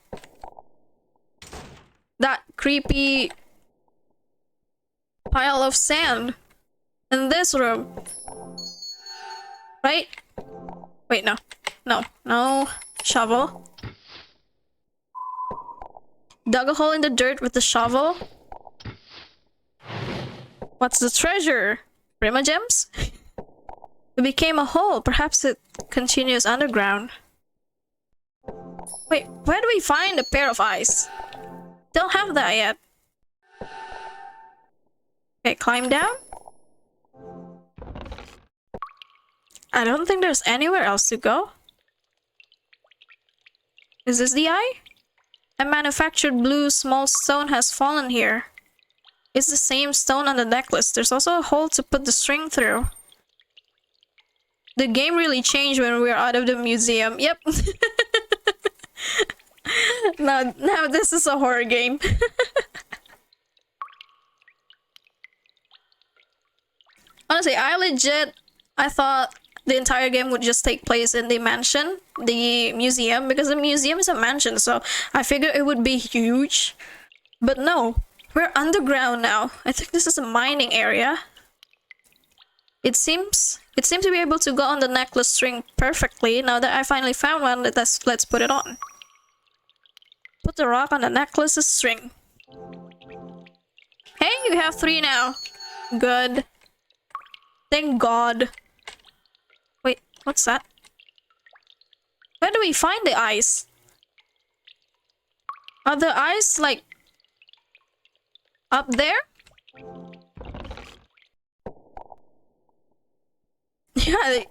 that creepy pile of sand in this room. Right? Wait, no. No. Shovel. Dug a hole in the dirt with the shovel. What's the treasure? Prima gems? It became a hole. Perhaps it continues underground. Wait, where do we find a pair of eyes? Don't have that yet. Okay, climb down. I don't think there's anywhere else to go. Is this the eye? A manufactured blue small stone has fallen here. It's the same stone on the necklace. There's also a hole to put the string through. The game really changed when we were out of the museum. Yep. Now this is a horror game. Honestly, I thought the entire game would just take place in the mansion, the museum, because the museum is a mansion, so I figured it would be huge. But no, we're underground now. I think this is a mining area. It seems to be able to go on the necklace string perfectly. Now that I finally found one, let's put it on. Put the rock on the necklace's string. Hey, you have 3 now. Good. Thank God. Wait, what's that? Where do we find the eyes? Are the eyes, like, up there? Yeah,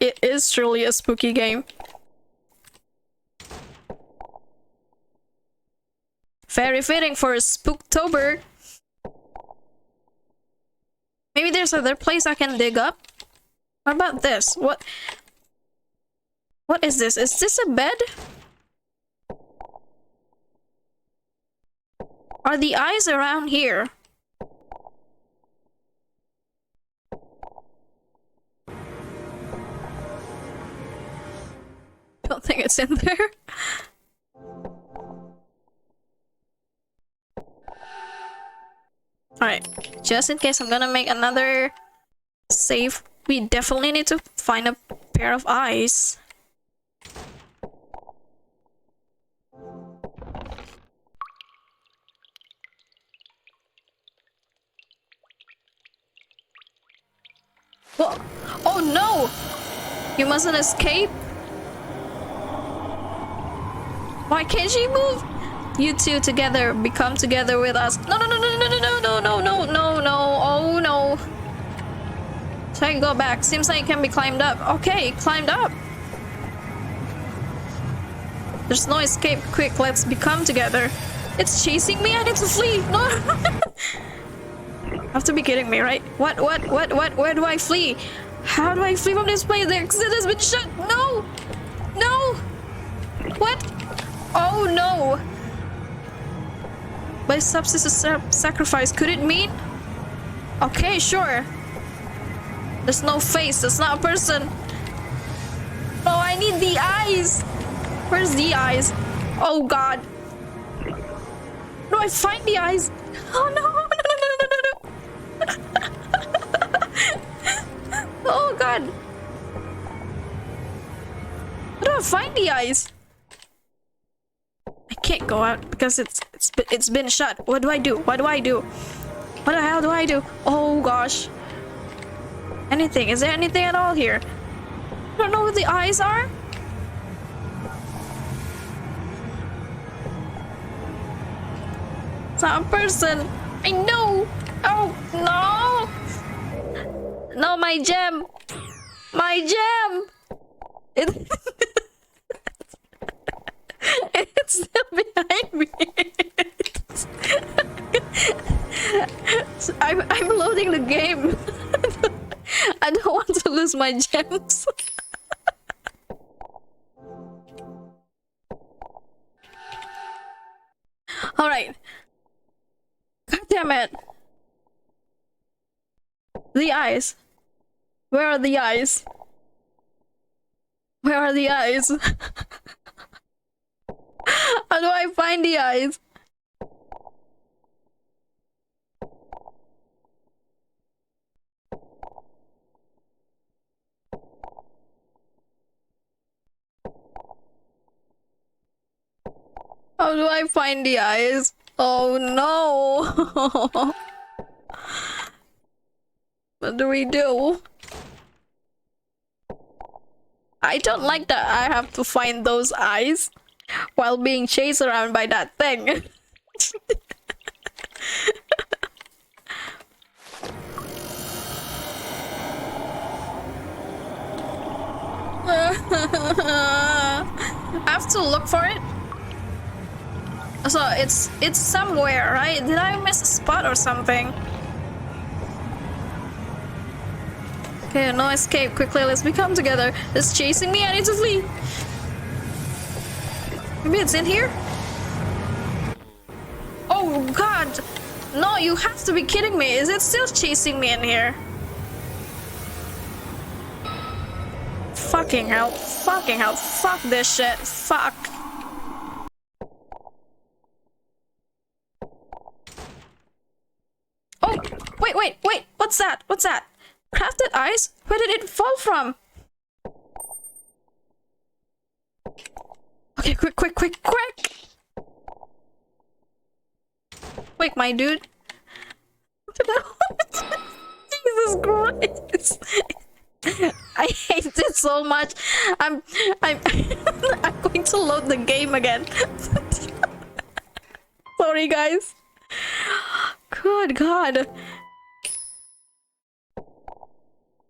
it is truly a spooky game. Very fitting for Spooktober. Maybe there's another place I can dig up. What about this? What is this? Is this a bed? Are the eyes around here? Don't think it's in there. Alright, just in case I'm gonna make another save, we definitely need to find a pair of eyes. Whoa. Oh no! You mustn't escape. Why can't she move? You two together, become together with us. No. Oh no. So I can go back. Seems like it can be climbed up. Okay, climbed up. There's no escape. Quick, let's become together. It's chasing me. I need to flee. No. You have to be kidding me, right? What? Where do I flee? How do I flee from this place? The exit has been shut. No. What? Oh no. By subsistence sacrifice, could it mean? Okay, sure. There's no face, that's not a person. Oh, I need the eyes. Where's the eyes? Oh god. No, I find the eyes. Oh no. Oh god. How do I find the eyes? I can't go out because it's been shut. What do I do? What the hell do I do? Oh gosh. anything. Is there anything at all here? I don't know what the eyes are. It's not a person. I know. Oh no! No, my gem. My gem. It's still behind me. I'm loading the game. I don't want to lose my gems. All right. God damn it. The eyes. Where are the eyes? Where are the eyes? How do I find the eyes? How do I find the eyes? Oh no! What do we do? I don't like that I have to find those eyes while being chased around by that thing. I have to look for it. So it's somewhere, right? Did I miss a spot or something? Okay, no escape. Quickly, let's become together. It's chasing me. I need to flee. Maybe it's in here? Oh god! No, you have to be kidding me. Is it still chasing me in here? Fucking hell. Fucking hell. Fuck this shit. Fuck. Oh! Wait! What's that? What's that? Crafted eyes? Where did it fall from? Okay, quick! Quick, my dude. Jesus Christ. I hate this so much. I'm going to load the game again. Sorry, guys. Good God.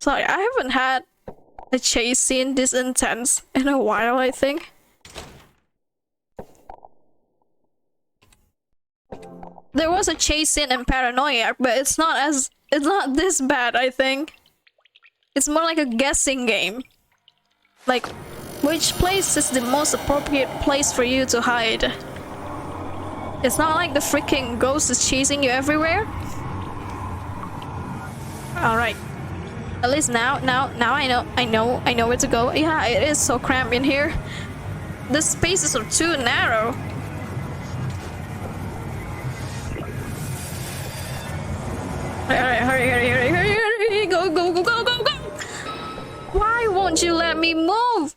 Sorry, I haven't had a chase scene this intense in a while, I think. There was a chase scene in Paranoia, but it's not this bad, I think. It's more like a guessing game. Like, which place is the most appropriate place for you to hide? It's not like the freaking ghost is chasing you everywhere. Alright. At least now I know where to go. Yeah, it is so cramped in here. The spaces are too narrow. Alright, hurry. Go. Why won't you let me move?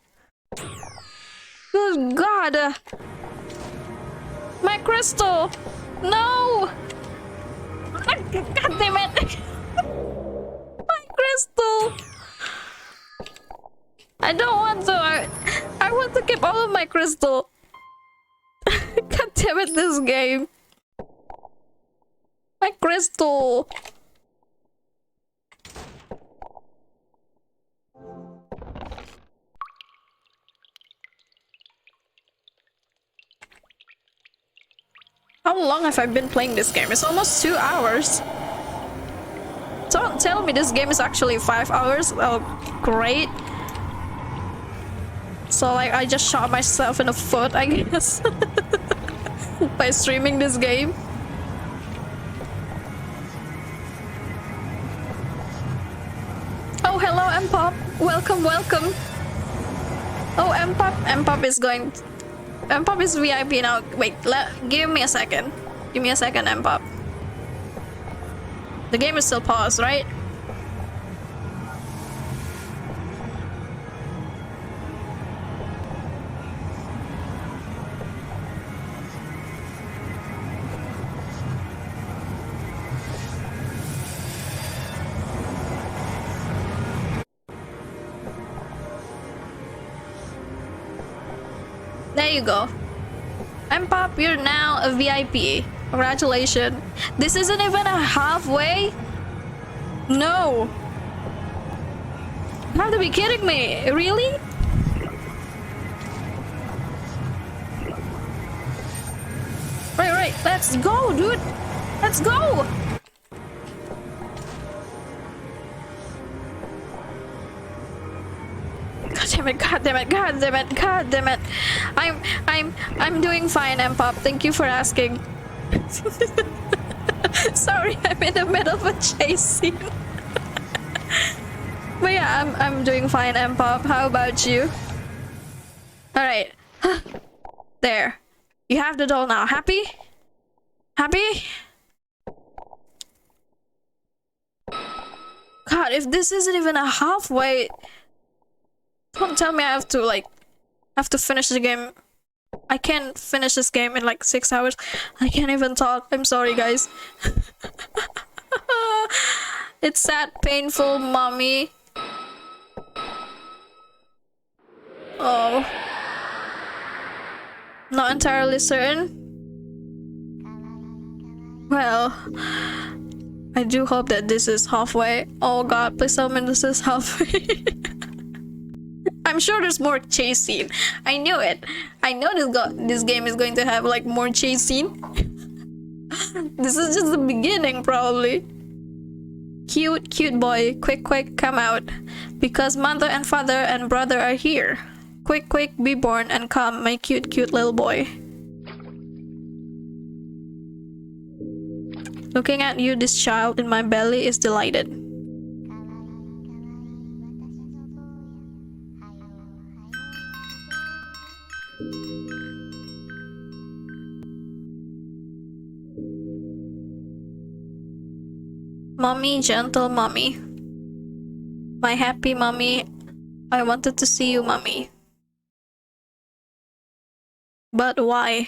Good God. My crystal. No. God damn it. My crystal. I don't want to. I want to keep all of my crystal. God damn it, this game. My crystal. How long have I been playing this game? It's almost 2 hours. Don't tell me this game is actually 5 hours. Oh, great. So like I just shot myself in the foot, I guess. By streaming this game. Oh, hello M-Pop. Welcome. Oh, M-Pop is going... M-Pop is VIP now. Wait, give me a second. Give me a second, M-Pop. The game is still paused, right? There you go. I'm Pop, you're now a VIP. Congratulations. This isn't even a halfway? No. You have to be kidding me. Really? Right. Let's go, dude. Let's go. God damn it. I'm doing fine, Pop. Thank you for asking. Sorry, I'm in the middle of a chase scene. But yeah, I'm doing fine, Pop. How about you? Alright. There. You have the doll now. Happy? Happy? God, if this isn't even a halfway, don't tell me I have to finish the game. I can't finish this game in like 6 hours. I can't even talk. I'm sorry, guys. It's sad, painful, mommy. Oh. Not entirely certain. Well, I do hope that this is halfway. Oh god, please tell me this is halfway. I'm sure there's more chase scene. I knew it. I know this game is going to have like more chase scene. This is just the beginning, probably. Cute boy, quick, come out. Because mother and father and brother are here. Quick, be born and come, my cute little boy. Looking at you, this child in my belly is delighted. Mommy, gentle mommy. My happy mommy. I wanted to see you, mommy. But why?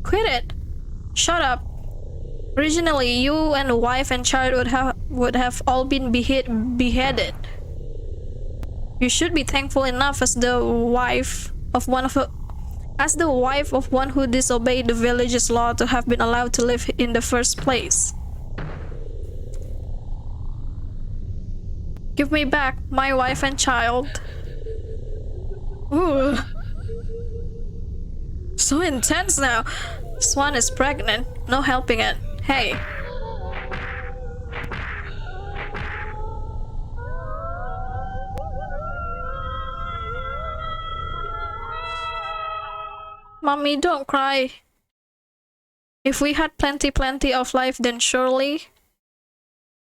Quit it. Shut up. Originally, you and wife and child would have all been beheaded. You should be thankful enough as the wife of one who disobeyed the village's law to have been allowed to live in the first place. Give me back my wife and child. Ooh. So intense now. Swan is pregnant. No helping it. Hey. Mommy, don't cry. If we had plenty of life, then surely,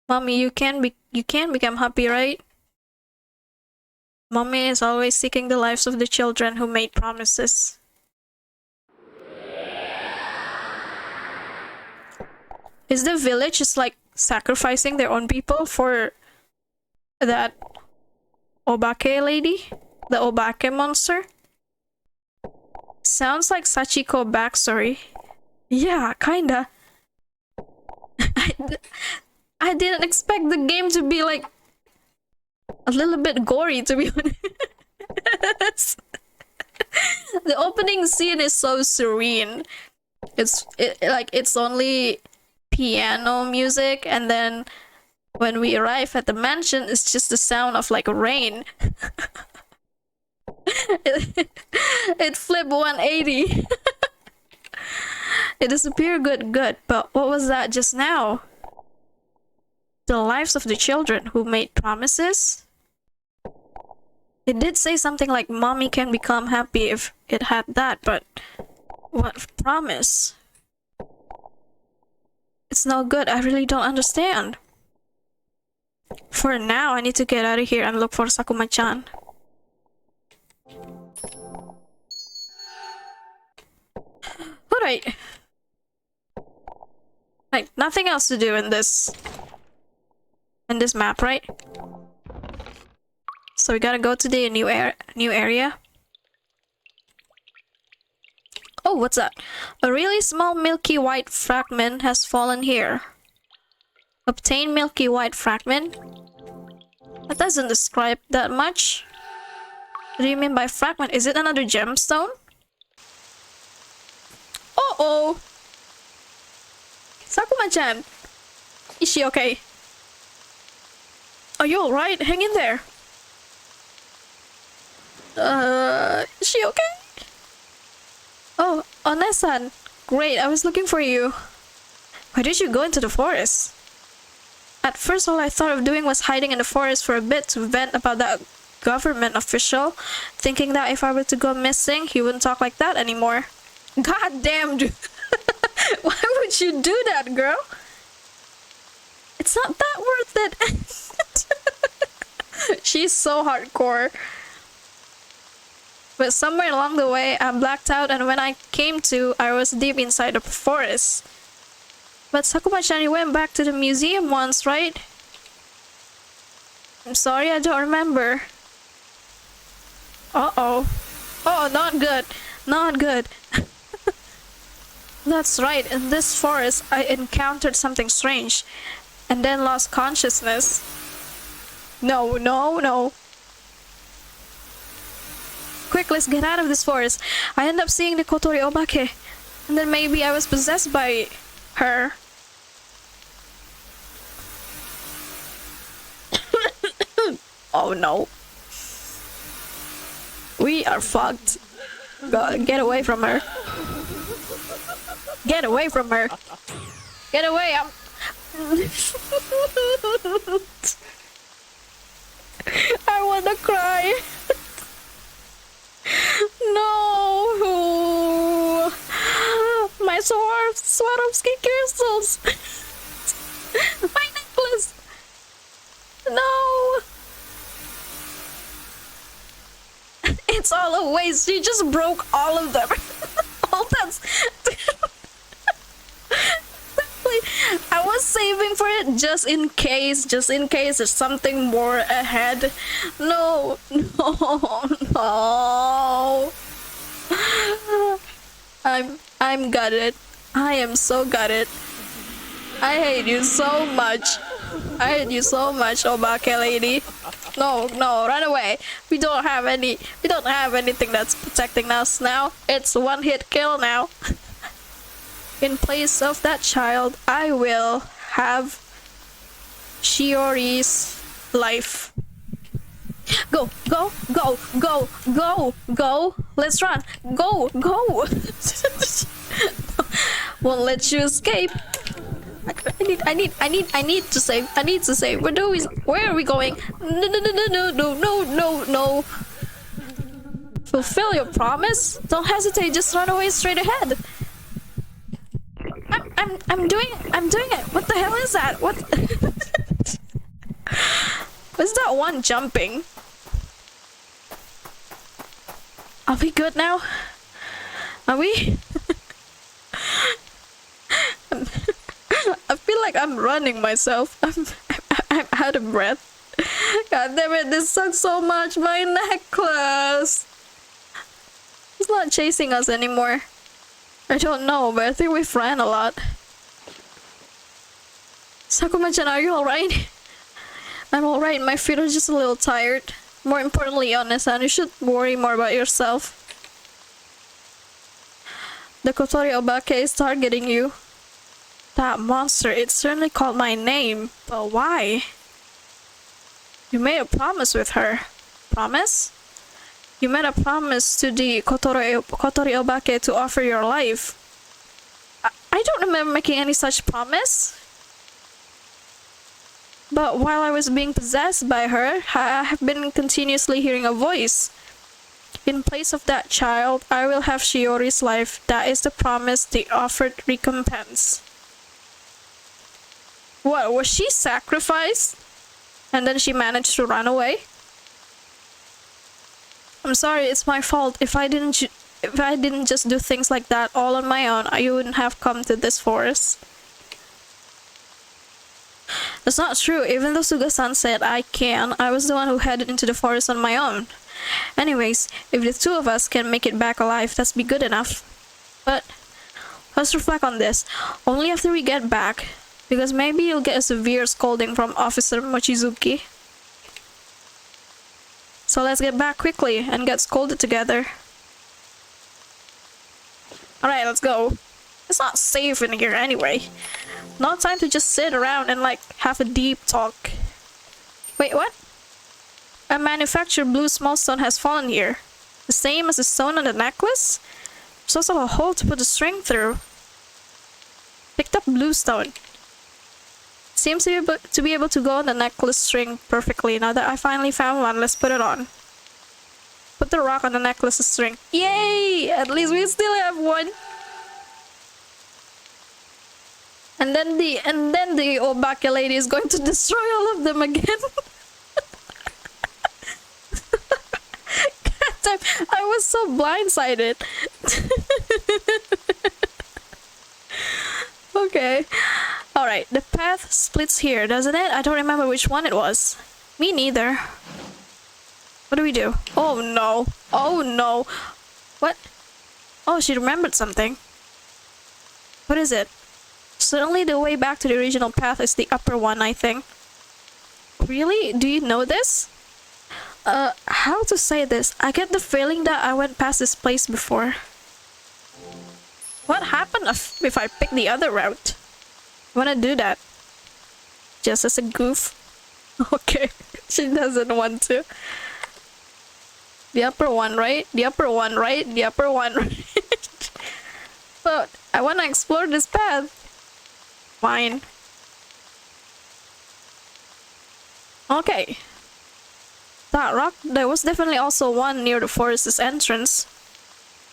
mommy, you can become happy, right? Mommy is always seeking the lives of the children who made promises. Is the village just like sacrificing their own people for that Obake lady? The Obake monster? Sounds like Sachiko backstory. Yeah, kinda. I didn't expect the game to be like a little bit gory, to be honest. The opening scene is so serene. It's only piano music, and then when we arrive at the mansion, it's just the sound of like rain. It flipped 180. It disappeared good, but what was that just now? The lives of the children who made promises? It did say something like mommy can become happy if it had that, but what promise? It's no good. I really don't understand. For now, I need to get out of here and look for Sakuma-chan. Alright. Like, nothing else to do in this map, right? So we gotta go to the new area. Oh, what's that? A really small milky white fragment has fallen here. Obtain milky white fragment. That doesn't describe that much. What do you mean by fragment? Is it another gemstone? Uh-oh! Sakuma-chan! Is she okay? Are you alright? Hang in there. Is she okay? Oh, Onesan. Great, I was looking for you. Why did you go into the forest? At first, all I thought of doing was hiding in the forest for a bit to vent about that government official, thinking that if I were to go missing, he wouldn't talk like that anymore. God damn, dude. Why would you do that, girl? It's not that worth it. She's so hardcore. But somewhere along the way, I blacked out, and when I came to, I was deep inside the forest. But Sakuma-chan, you went back to the museum once, right? I'm sorry, I don't remember. Uh-oh. Oh, not good. Not good. That's right, in this forest, I encountered something strange, and then lost consciousness. No, no, no. Quick, let's get out of this forest. I end up seeing the Kotori Obake, and then maybe I was possessed by her. Oh no. We are fucked. Get away from her. Get away from her. Get away. I wanna cry. No. My Swarovski crystals. My necklace. No. It's all a waste. You just broke all of them. All that's. I was saving for it just in case there's something more ahead. No, no, no. I'm gutted. I am so gutted. I hate you so much. I hate you so much, Obake lady. No, no, run away. We don't have anything that's protecting us now. It's a one-hit kill now. In place of that child, I will have Shiori's life. Go, go, go, go, go, go. Let's run. Go, go. Won't let you escape. I need to save. I need to save. Where are we going? No, no, no, no, no, no, no, no. Fulfill your promise. Don't hesitate. Just run away straight ahead. I'm doing it. What the hell is that? What? What's that one jumping? Are we good now? Are we? I feel like I'm running myself. I'm out of breath. God damn it, this sucks so much. My necklace. It's not chasing us anymore. I don't know, but I think we've ran a lot. Sakuma-chan, are you alright? I'm alright, my feet are just a little tired. More importantly, Onesan, you should worry more about yourself. The Kotori Obake is targeting you. That monster, it certainly called my name, but why? You made a promise with her. Promise? You made a promise to the Kotori Obake to offer your life. I don't remember making any such promise. But while I was being possessed by her, I have been continuously hearing a voice. In place of that child, I will have Shiori's life. That is the promise, the offered recompense. What, was she sacrificed? And then she managed to run away? I'm sorry, it's my fault. If I didn't just do things like that all on my own, I wouldn't have come to this forest. That's not true. Even though Suga-san said I can, I was the one who headed into the forest on my own. Anyways, if the two of us can make it back alive, that's be good enough. But let's reflect on this. Only after we get back, because maybe you'll get a severe scolding from Officer Mochizuki. So let's get back quickly and get scolded together. Alright, let's go. It's not safe in here anyway. Not time to just sit around and like have a deep talk. Wait, what? A manufactured blue small stone has fallen here. The same as the stone on the necklace? There's also a hole to put the string through. Picked up blue stone. Seems to be able to go on the necklace string perfectly. Now that I finally found one, let's put it on. Put the rock on the necklace string. Yay! At least we still have one. And then the Obake lady is going to destroy all of them again. I was so blindsided. Okay. Alright, the path splits here, doesn't it? I don't remember which one it was. Me neither. What do we do? Oh no. Oh no. What? Oh, she remembered something. What is it? Suddenly the way back to the original path is the upper one, I think. Really? Do you know this? How to say this? I get the feeling that I went past this place before. What happened if I pick the other route? I wanna do that. Just as a goof. Okay, she doesn't want to. The upper one, right? The upper one, right? The upper one, right? But I wanna explore this path. Fine. Okay. That rock, there was definitely also one near the forest's entrance.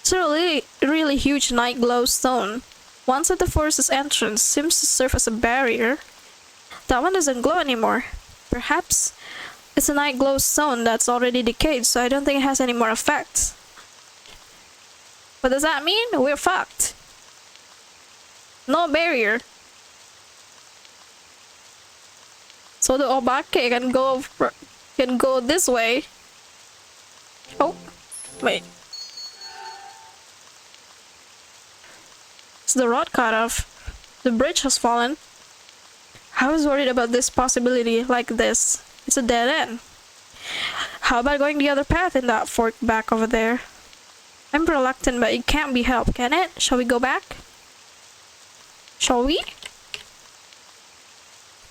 It's a really huge night glow stone. Once at the forest's entrance, seems to serve as a barrier. That one doesn't glow anymore. Perhaps it's a night glow stone that's already decayed, so I don't think it has any more effects. What does that mean? We're fucked. No barrier. So the Obake can go this way. Oh, wait. Is the rod cut off? The bridge has fallen. I was worried about this possibility like this. It's a dead end. How about going the other path in that fork back over there? I'm reluctant, but it can't be helped, can it? Shall we go back? Shall we?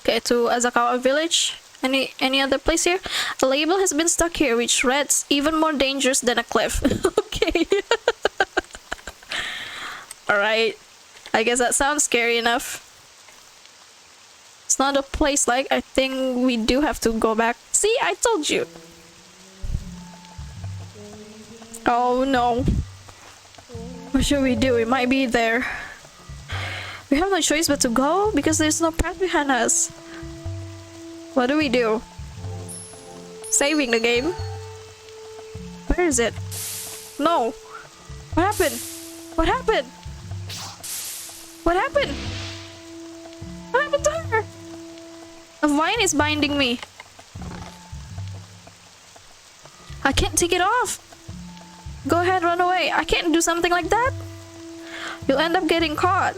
Okay, to Azakawa village. Any other place here? A label has been stuck here which reads even more dangerous than a cliff. Okay. Alright. I guess that sounds scary enough. It's not a place like, I think we do have to go back. See, I told you. Oh no. What should we do? We might be there. We have no choice but to go because there's no path behind us. What do we do? Saving the game? Where is it? No. What happened? What happened? What happened? What happened to her? A vine is binding me. I can't take it off. Go ahead, run away. I can't do something like that. You'll end up getting caught.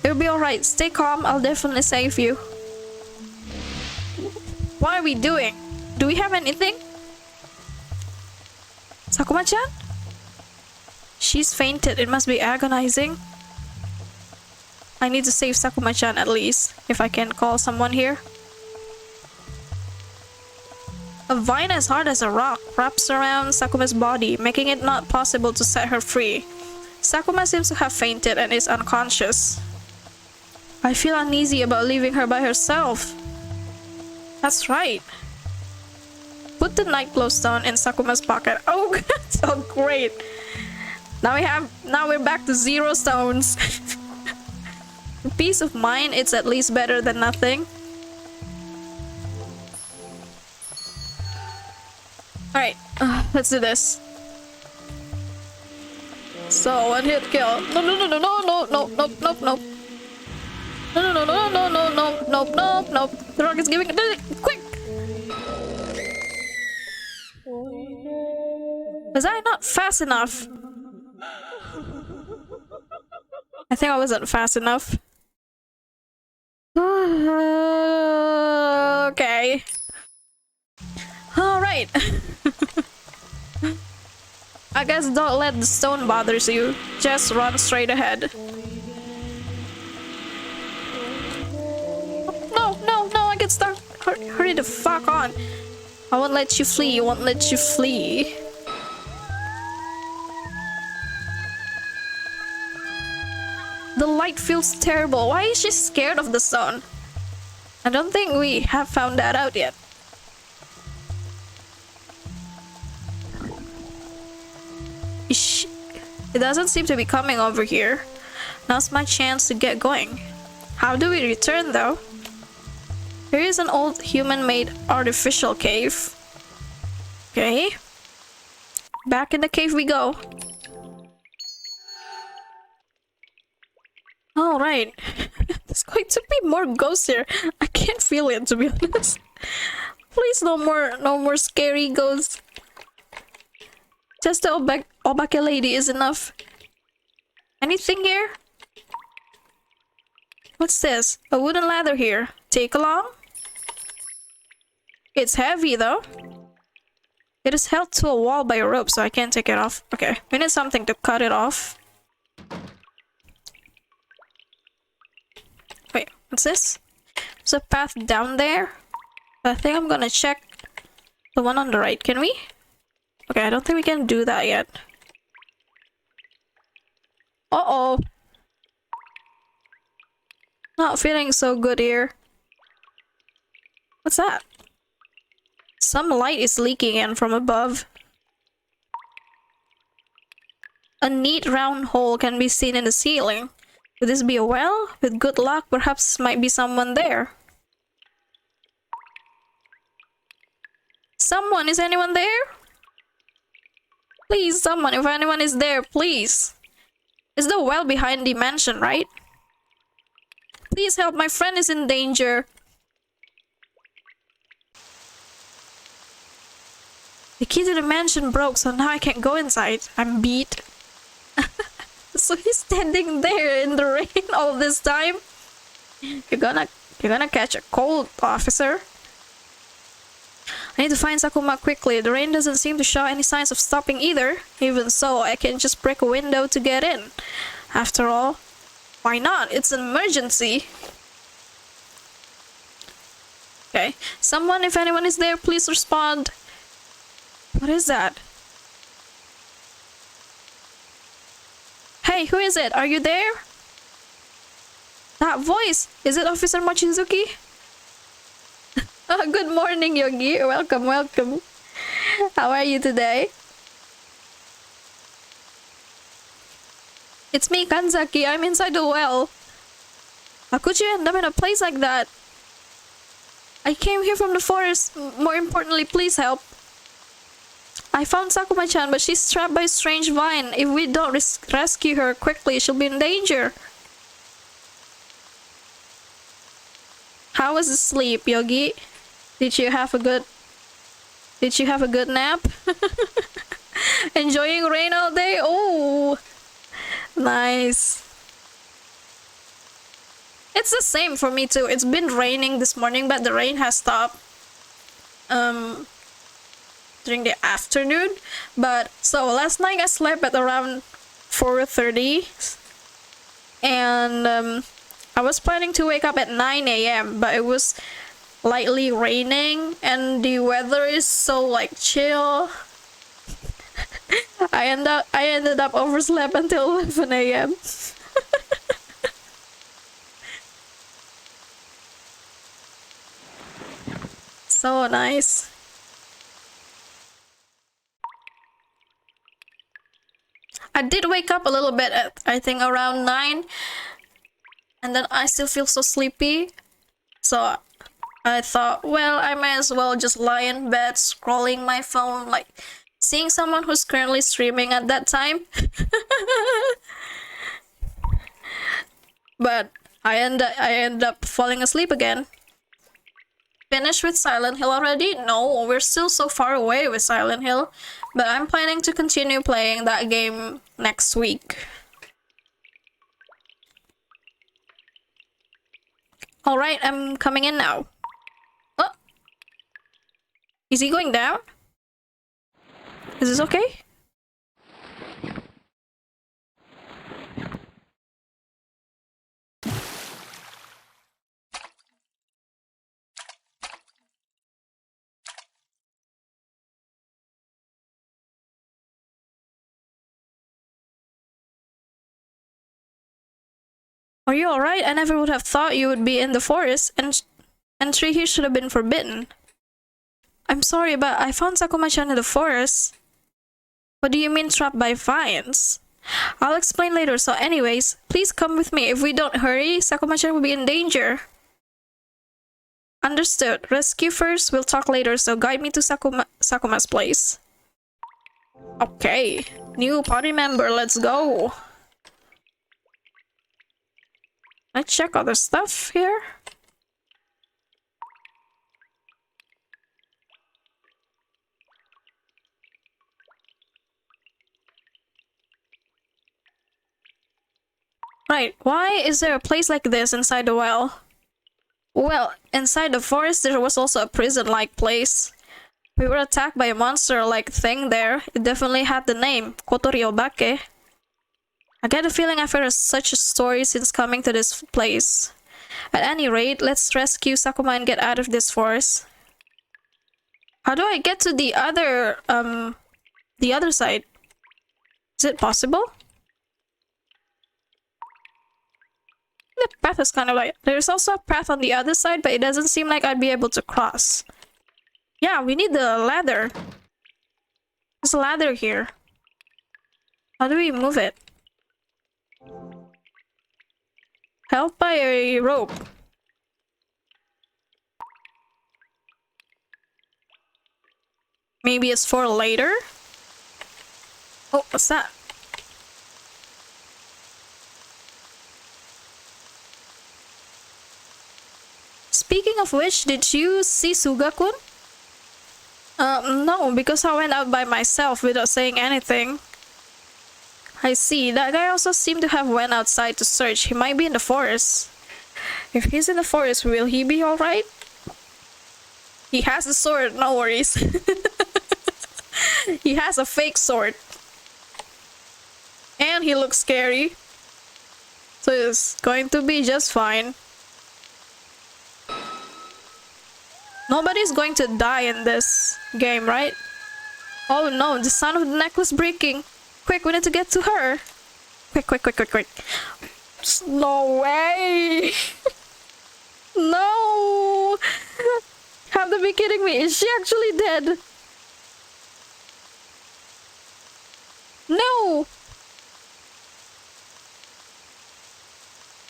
It'll be alright. Stay calm. I'll definitely save you. What are we doing? Do we have anything? Sakuma-chan? She's fainted. It must be agonizing. I need to save Sakuma-chan at least. If I can call someone here. A vine as hard as a rock wraps around Sakuma's body, making it not possible to set her free. Sakuma seems to have fainted and is unconscious. I feel uneasy about leaving her by herself. That's right. Put the night glow stone in Sakuma's pocket. Oh, so great. Now we're back to 0 stones. For peace of mind, it's at least better than nothing. Alright, let's do this. So, one hit kill. No, no, no, no, no, no, no, no, no, no. No, no, no, no, no, no, no, no, no, no. The rock is giving it. Quick! Was I not fast enough? I think I wasn't fast enough. Okay. Alright. Alright. I guess don't let the stone bothers you. Just run straight ahead. No, no, no, I get stuck. Hurry the fuck on. I won't let you flee, I won't let you flee. The light feels terrible. Why is she scared of the sun? I don't think we have found that out yet. It doesn't seem to be coming over here. Now's my chance to get going. How do we return though? Here is an old human-made artificial cave. Okay. Back in the cave we go. Alright. There's going to be more ghosts here. I can't feel it, to be honest. Please, no more scary ghosts. Just the Obake lady is enough. Anything here? What's this? A wooden ladder here. Take along? It's heavy though. It is held to a wall by a rope, so I can't take it off. Okay, we need something to cut it off. Wait, what's this? There's a path down there. I think I'm gonna check the one on the right. Can we? Okay, I don't think we can do that yet. Uh-oh. Not feeling so good here. What's that? Some light is leaking in from above. A neat round hole can be seen in the ceiling. Could this be a well? With good luck, perhaps might be someone there. Someone, is anyone there? Please, someone, if anyone is there, please. It's the well behind the mansion, right? Please help, my friend is in danger. The key to the mansion broke, so now I can't go inside. I'm beat. So he's standing there in the rain all this time. You're gonna catch a cold, officer. I need to find Sakuma quickly. The rain doesn't seem to show any signs of stopping either. Even so, I can just break a window to get in. After all, why not? It's an emergency. Okay. Someone, if anyone is there, please respond. What is that? Hey, who is it? Are you there? That voice! Is it Officer Mochizuki? Oh, good morning, Yogi. Welcome, welcome. How are you today? It's me, Kanzaki. I'm inside the well. How could you end up in a place like that? I came here from the forest. More importantly, please help. I found Sakuma-chan, but she's trapped by a strange vine. If we don't rescue her quickly, she'll be in danger. How was the sleep, Yogi? Did you have a good nap? Enjoying rain all day? Oh, nice. It's the same for me too. It's been raining this morning, but the rain has stopped during the afternoon. But so last night I slept at around 4:30, and I was planning to wake up at 9 a.m. but it was lightly raining and the weather is so like chill. I ended up overslept until 11 a.m. So nice. I did wake up a little bit at I think around 9, and then I still feel so sleepy, so I thought, well, I might as well just lie in bed scrolling my phone, like seeing someone who's currently streaming at that time. But I end up falling asleep again. Finished with Silent Hill already? No, we're still so far away with Silent Hill, but I'm planning to continue playing that game next week. Alright, I'm coming in now. Oh! Is he going down? Is this okay? Are you alright? I never would have thought you would be in the forest, and entry here should have been forbidden. I'm sorry, but I found Sakuma-chan in the forest. What do you mean trapped by vines? I'll explain later, so anyways, please come with me. If we don't hurry, Sakuma-chan will be in danger. Understood. Rescue first, we'll talk later, so guide me to Sakuma's place. Okay. New party member, let's go. Let's check other stuff here. Right, why is there a place like this inside the well? Well, inside the forest there was also a prison-like place. We were attacked by a monster-like thing there. It definitely had the name, Kotoriobake. I get a feeling I've heard such a story since coming to this place. At any rate, let's rescue Sakuma and get out of this forest. How do I get to the other side? Is it possible? The path is kind of like... There's also a path on the other side, but it doesn't seem like I'd be able to cross. Yeah, we need the ladder. There's a ladder here. How do we move it? Held by a rope. Maybe it's for later? Oh, what's that? Speaking of which, did you see Suga-kun? No, because I went out by myself without saying anything. I see. That guy also seemed to have went outside to search. He might be in the forest. If he's in the forest, will he be alright? He has a sword, no worries. He has a fake sword. And he looks scary. So it's going to be just fine. Nobody's going to die in this game, right? Oh no, the sound of the necklace breaking. Quick, we need to get to her. Quick, quick, quick, quick, quick. No way! No! Have to be kidding me. Is she actually dead? No!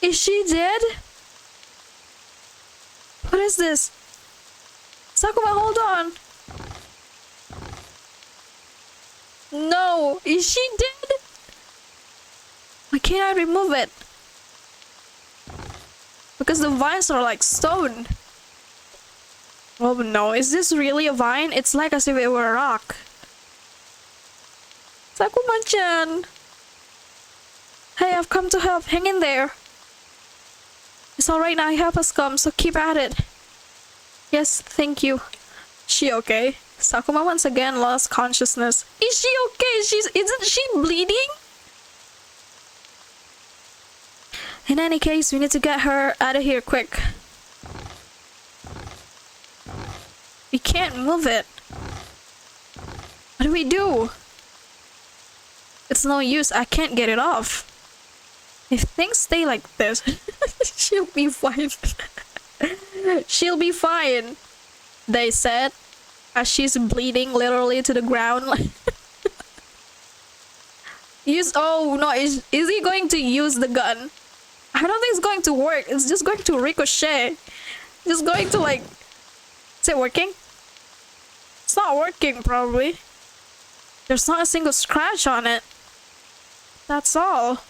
Is she dead? What is this? Sakuma, hold on! No! Is she dead? Why can't I remove it? Because the vines are like stone. Oh no, is this really a vine? It's like as if it were a rock. Sakuma-chan! Hey, I've come to help. Hang in there. It's alright now, help us come, so keep at it. Yes, thank you. She okay? Sakuma once again lost consciousness. Is she okay? Isn't she bleeding? In any case, we need to get her out of here quick. We can't move it. What do we do? It's no use, I can't get it off. If things stay like this, she'll be fine. She'll be fine, they said, as she's bleeding literally to the ground. Oh no, is he going to use the gun? I don't think it's going to work. It's just going to ricochet. Just going to like... Is it working? It's not working, probably. There's not a single scratch on it. That's all.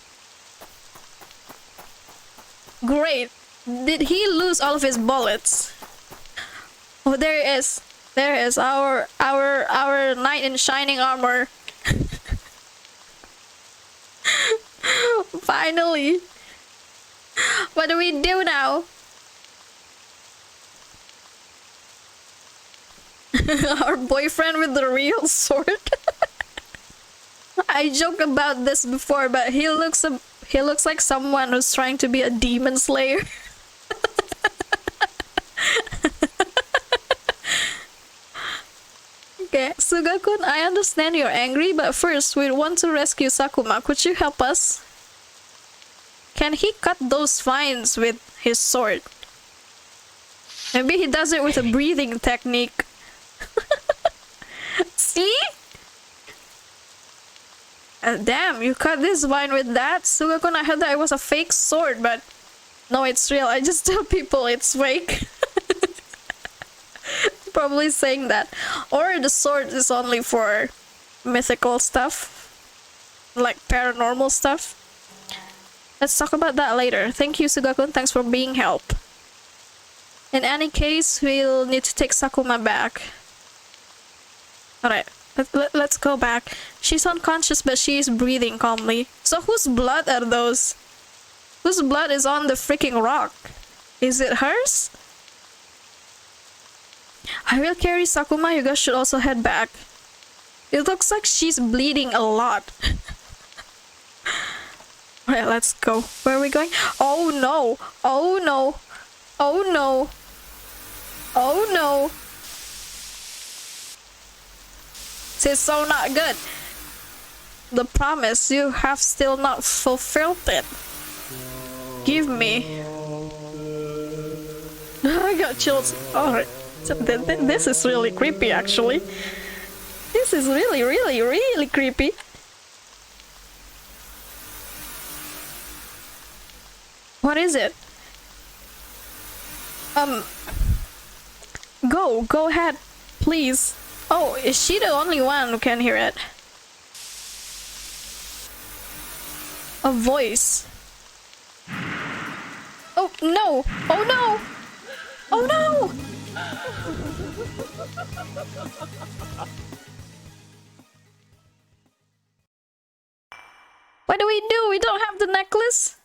Great. Did he lose all of his bullets? Oh, there it is. There it is. Our knight in shining armor. Finally. What do we do now? Our boyfriend with the real sword. I joked about this before, but he looks like someone who's trying to be a demon slayer. Okay, Sugakun, I understand you're angry, but first we want to rescue Sakuma. Could you help us? Can he cut those vines with his sword? Maybe he does it with a breathing technique. See? Damn, you cut this vine with that? Sugakun, I heard that it was a fake sword, but no, it's real. I just tell people it's fake. Probably saying that. Or the sword is only for mythical stuff. Like paranormal stuff. Let's talk about that later. Thank you, Sugakun. Thanks for being help. In any case, we'll need to take Sakuma back. Alright, let's go back. She's unconscious, but she is breathing calmly. So whose blood are those? Whose blood is on the freaking rock? Is it hers? I will carry Sakuma. You guys should also head back. It looks like she's bleeding a lot. Alright, let's go. Where are we going? Oh no! Oh no! Oh no! Oh no! This is so not good. The promise, you have still not fulfilled it. Give me. I got chills. Alright. This is really creepy, actually. This is really, really, really creepy. What is it? Go ahead, please. Oh, is she the only one who can hear it? A voice. Oh no! Oh no! Oh no! What do we do? We don't have the necklace?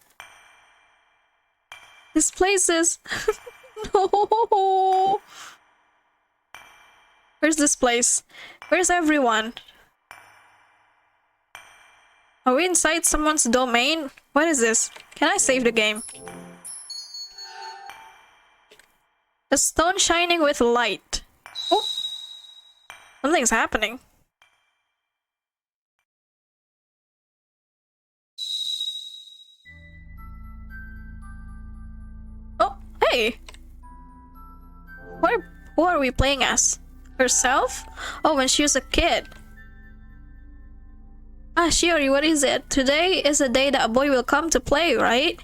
This place is... No! Where's this place? Where's everyone? Are we inside someone's domain? What is this? Can I save the game? A stone shining with light. Oh! Something's happening. Oh, hey! Who are we playing as? Herself? Oh, when she was a kid. Ah, Shiori, what is it? Today is the day that a boy will come to play, right?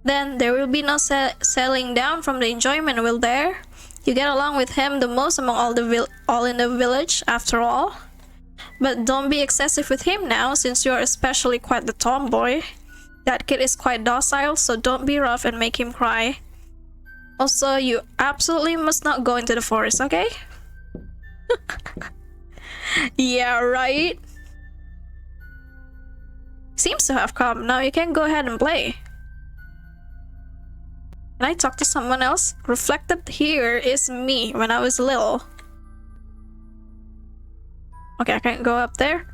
Then there will be no settling down from the enjoyment, will there? You get along with him the most among all in the village, after all. But don't be excessive with him now, since you are especially quite the tomboy. That kid is quite docile, so don't be rough and make him cry. Also, you absolutely must not go into the forest, okay? Yeah, right? Seems to have come. Now you can go ahead and play. Can I talk to someone else? Reflected here is me when I was little. Okay, I can't go up there.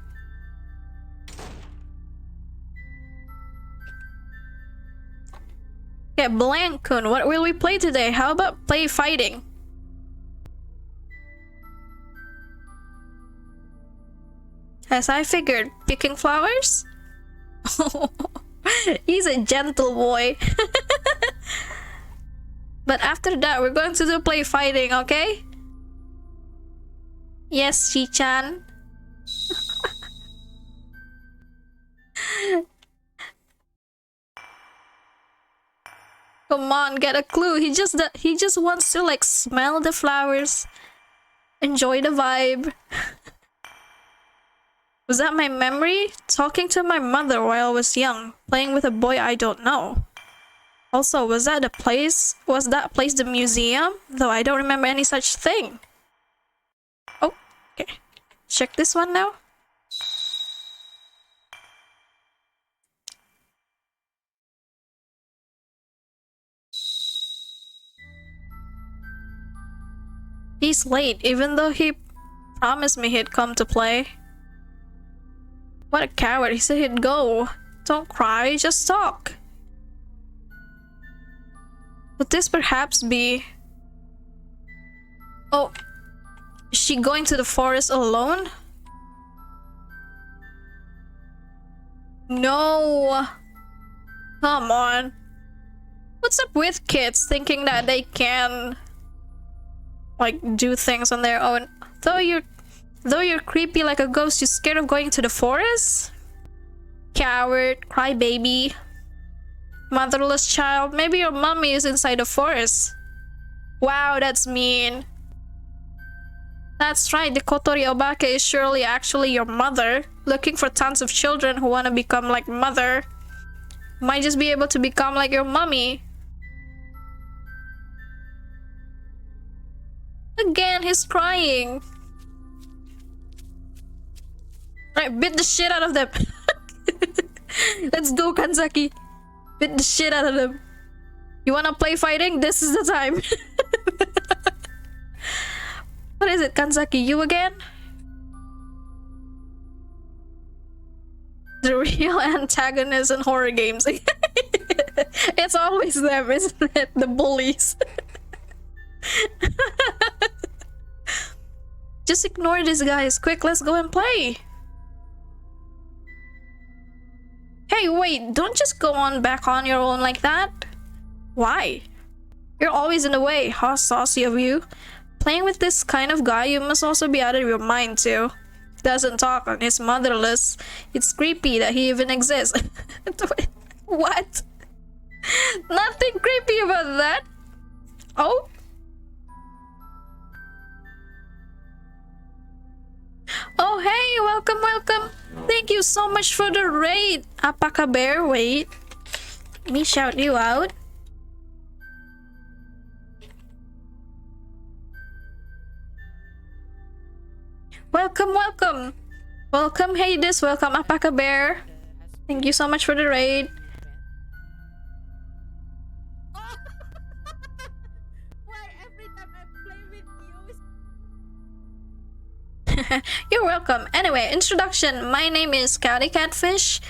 Okay, Blankun, what will we play today? How about play fighting? As I figured, picking flowers? He's a gentle boy. But after that, we're going to do play fighting, okay? Yes, Shi-chan. Come on, get a clue. He just wants to like smell the flowers, enjoy the vibe. Was that my memory? Talking to my mother while I was young, playing with a boy I don't know. Also, was that place the museum? Though I don't remember any such thing. Oh, okay. Check this one now. He's late, even though he promised me he'd come to play. What a coward. He said he'd go. Don't cry, just talk. Would this perhaps be... Oh, is she going to the forest alone? No. Come on. What's up with kids thinking that they can like do things on their own? Though you're creepy like a ghost, you're scared of going to the forest? Coward, crybaby, motherless child. Maybe your mommy is inside the forest. Wow, that's mean. That's right, the Kotori Obake is surely actually your mother, looking for tons of children who want to become like mother. Might just be able to become like your mommy. Again, he's crying. Right, beat the shit out of them. Let's go, Kanzaki. Beat the shit out of them. You wanna play fighting? This is the time. What is it, Kanzaki? You again? The real antagonist in horror games. It's always them, isn't it? The bullies. Just ignore these guys. Quick, let's go and play. Hey, wait, don't just go on back on your own like that. Why? You're always in the way. How saucy of you. Playing with this kind of guy, you must also be out of your mind too. Doesn't talk and is motherless. It's creepy that he even exists. What? Nothing creepy about that. Oh? Oh, hey, welcome, welcome. Thank you so much for the raid. Apaka Bear, wait. Let me shout you out. Welcome, welcome. Welcome, Hades. Welcome, Apaka Bear. Thank you so much for the raid. Why every time I play with you? You're welcome. Anyway, introduction. My name is Catfish.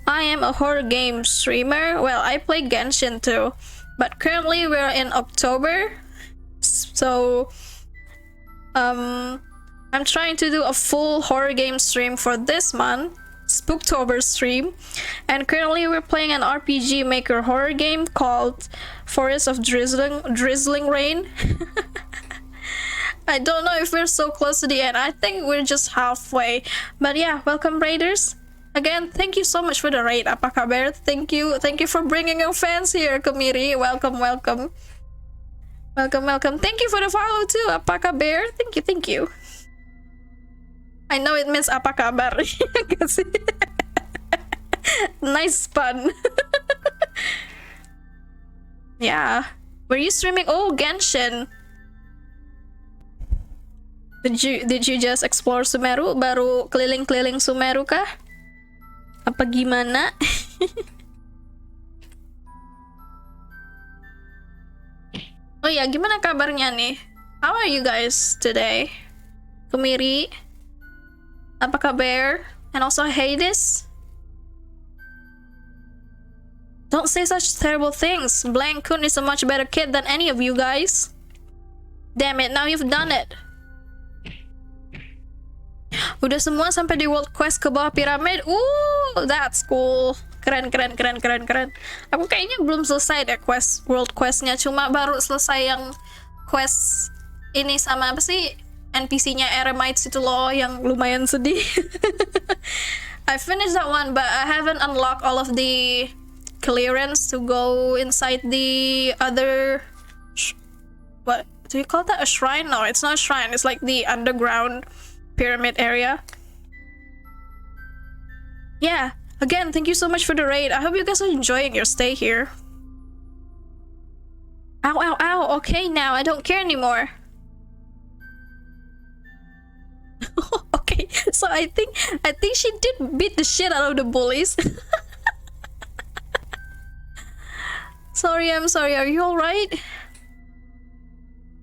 I am a horror game streamer. Well, I play Genshin too. But currently we're in October. So, I'm trying to do a full horror game stream for this month, Spooktober stream, and currently we're playing an RPG Maker horror game called Forest of Drizzling Rain. I don't know if we're so close to the end. I think we're just halfway. But yeah, welcome raiders. Again, thank you so much for the raid, Apaka Bear. Thank you for bringing your fans here, Kamiri. Welcome, welcome. Welcome, welcome. Thank you for the follow too, Apaka Bear. Thank you. I know it means apa kabar. Nice pun. Yeah. Were you streaming? Oh, Genshin. Did you just explore Sumeru? Baru keliling-keliling Sumeru kah? Apa gimana? Oh ya, gimana kabarnya nih? How are you guys today? Kumiri, Apaka Bear, and also Hades? Don't say such terrible things. Blank Kun is a much better kid than any of you guys. Damn it, now you've done it. Udah semua sampai di World Quest ke bawah piramid. That's cool. Keren. Aku kayaknya belum selesai deh World Quest-nya. Cuma baru selesai yang quest ini sama apa sih? NPC-nya Eremites itu loh, yang lumayan sedih. I finished that one, but I haven't unlocked all of the clearance to go inside the other... What do you call that? A shrine? No, it's not a shrine. It's like the underground pyramid area. Yeah, again, thank you so much for the raid. I hope you guys are enjoying your stay here. Ow, ow, ow. Okay, now I don't care anymore. Okay, so I think she did beat the shit out of the bullies. Sorry, I'm sorry. Are you alright?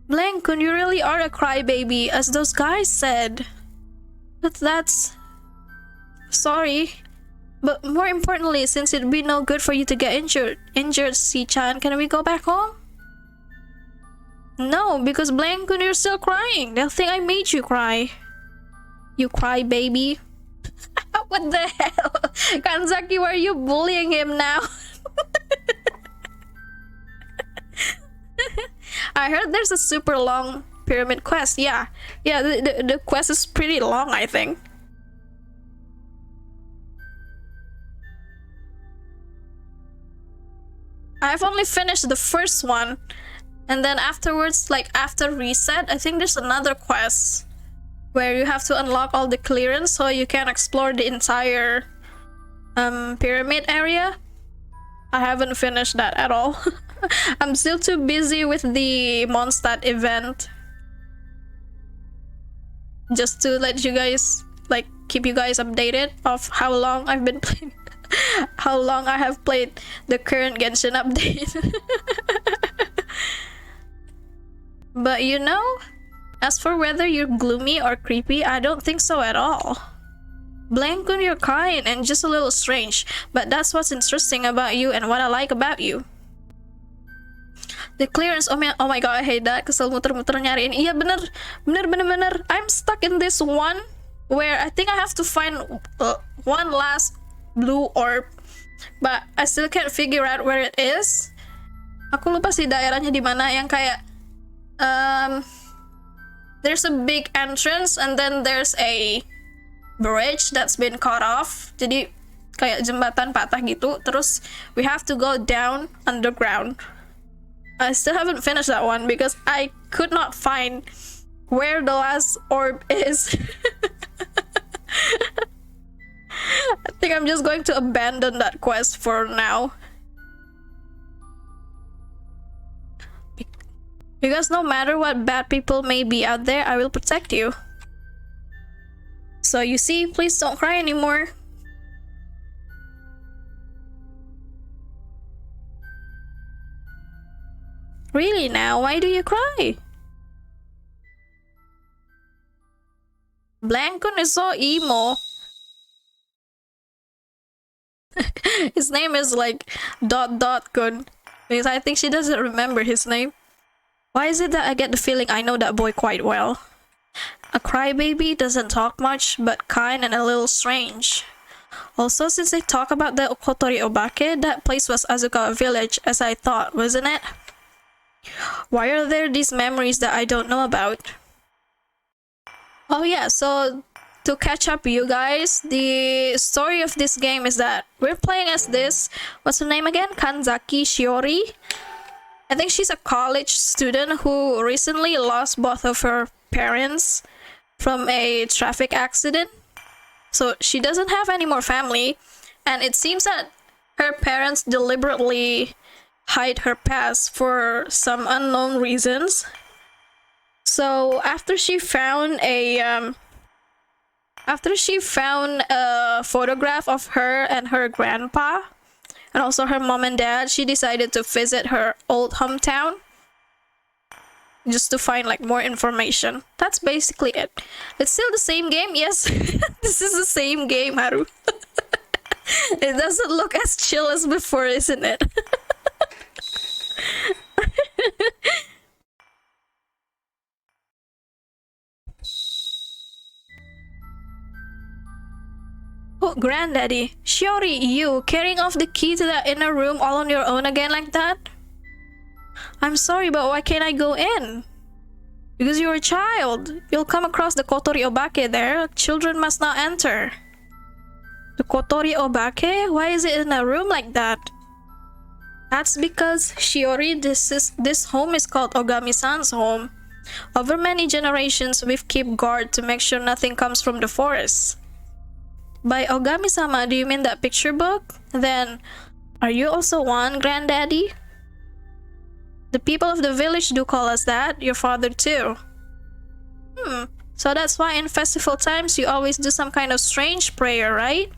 Blankun, you really are a crybaby, as those guys said. But that's sorry. But more importantly, since it'd be no good for you to get injured, Si-chan, can we go back home? No, because Blankun, you're still crying. They'll think I made you cry. You cry, baby. What the hell? Kanzaki, why are you bullying him now? I heard there's a super long pyramid quest. Yeah, the quest is pretty long, I think. I've only finished the first one, and then afterwards, like after reset, I think there's another quest where you have to unlock all the clearance so you can explore the entire pyramid area. I haven't finished that at all. I'm still too busy with the Mondstadt event. Just to let you guys, like, keep you guys updated of how long I've been playing. How long I have played the current Genshin update. But you know, as for whether you're gloomy or creepy, I don't think so at all. Blankun, you're kind and just a little strange, but that's what's interesting about you and what I like about you. The clearance, oh my god, I hate that. Kesel muter-muter nyariin. Iya bener. I'm stuck in this one where I think I have to find one last blue orb, but I still can't figure out where it is. Aku lupa sih daerahnya di mana, yang kayak there's a big entrance and then there's a bridge that's been cut off. Jadi kayak jembatan patah gitu. Terus we have to go down underground. I still haven't finished that one because I could not find where the last orb is. I think I'm just going to abandon that quest for now. Because no matter what bad people may be out there, I will protect you. So you see, please don't cry anymore. Really now, why do you cry? Blankun is so emo. His name is like ... Kun. Because I think she doesn't remember his name. Why is it that I get the feeling I know that boy quite well? A crybaby, doesn't talk much, but kind and a little strange. Also, since they talk about the Kotori Obake, that place was Azukawa village, as I thought, wasn't it? Why are there these memories that I don't know about? Oh yeah, so to catch up you guys, the story of this game is that we're playing as this, what's her name again? Kanzaki Shiori? I think she's a college student who recently lost both of her parents from a traffic accident. So she doesn't have any more family, and it seems that her parents deliberately hide her past for some unknown reasons. So after she found a photograph of her and her grandpa and also her mom and dad, she decided to visit her old hometown just to find like more information. That's basically it. It's still the same game, yes. This is the same game, Haru. It doesn't look as chill as before, isn't it? Oh, Granddaddy. Shiori, you carrying off the key to that inner room all on your own again like that? I'm sorry, but why can't I go in? Because you're a child. You'll come across the Kotori Obake there. Children must not enter. The Kotori Obake? Why is it in a room like that? That's because, Shiori, this home is called Ogami-san's home. Over many generations, we've kept guard to make sure nothing comes from the forest. By Ogami-sama, do you mean that picture book? Then, are you also one, Granddaddy? The people of the village do call us that. Your father too. So that's why in festival times you always do some kind of strange prayer, right?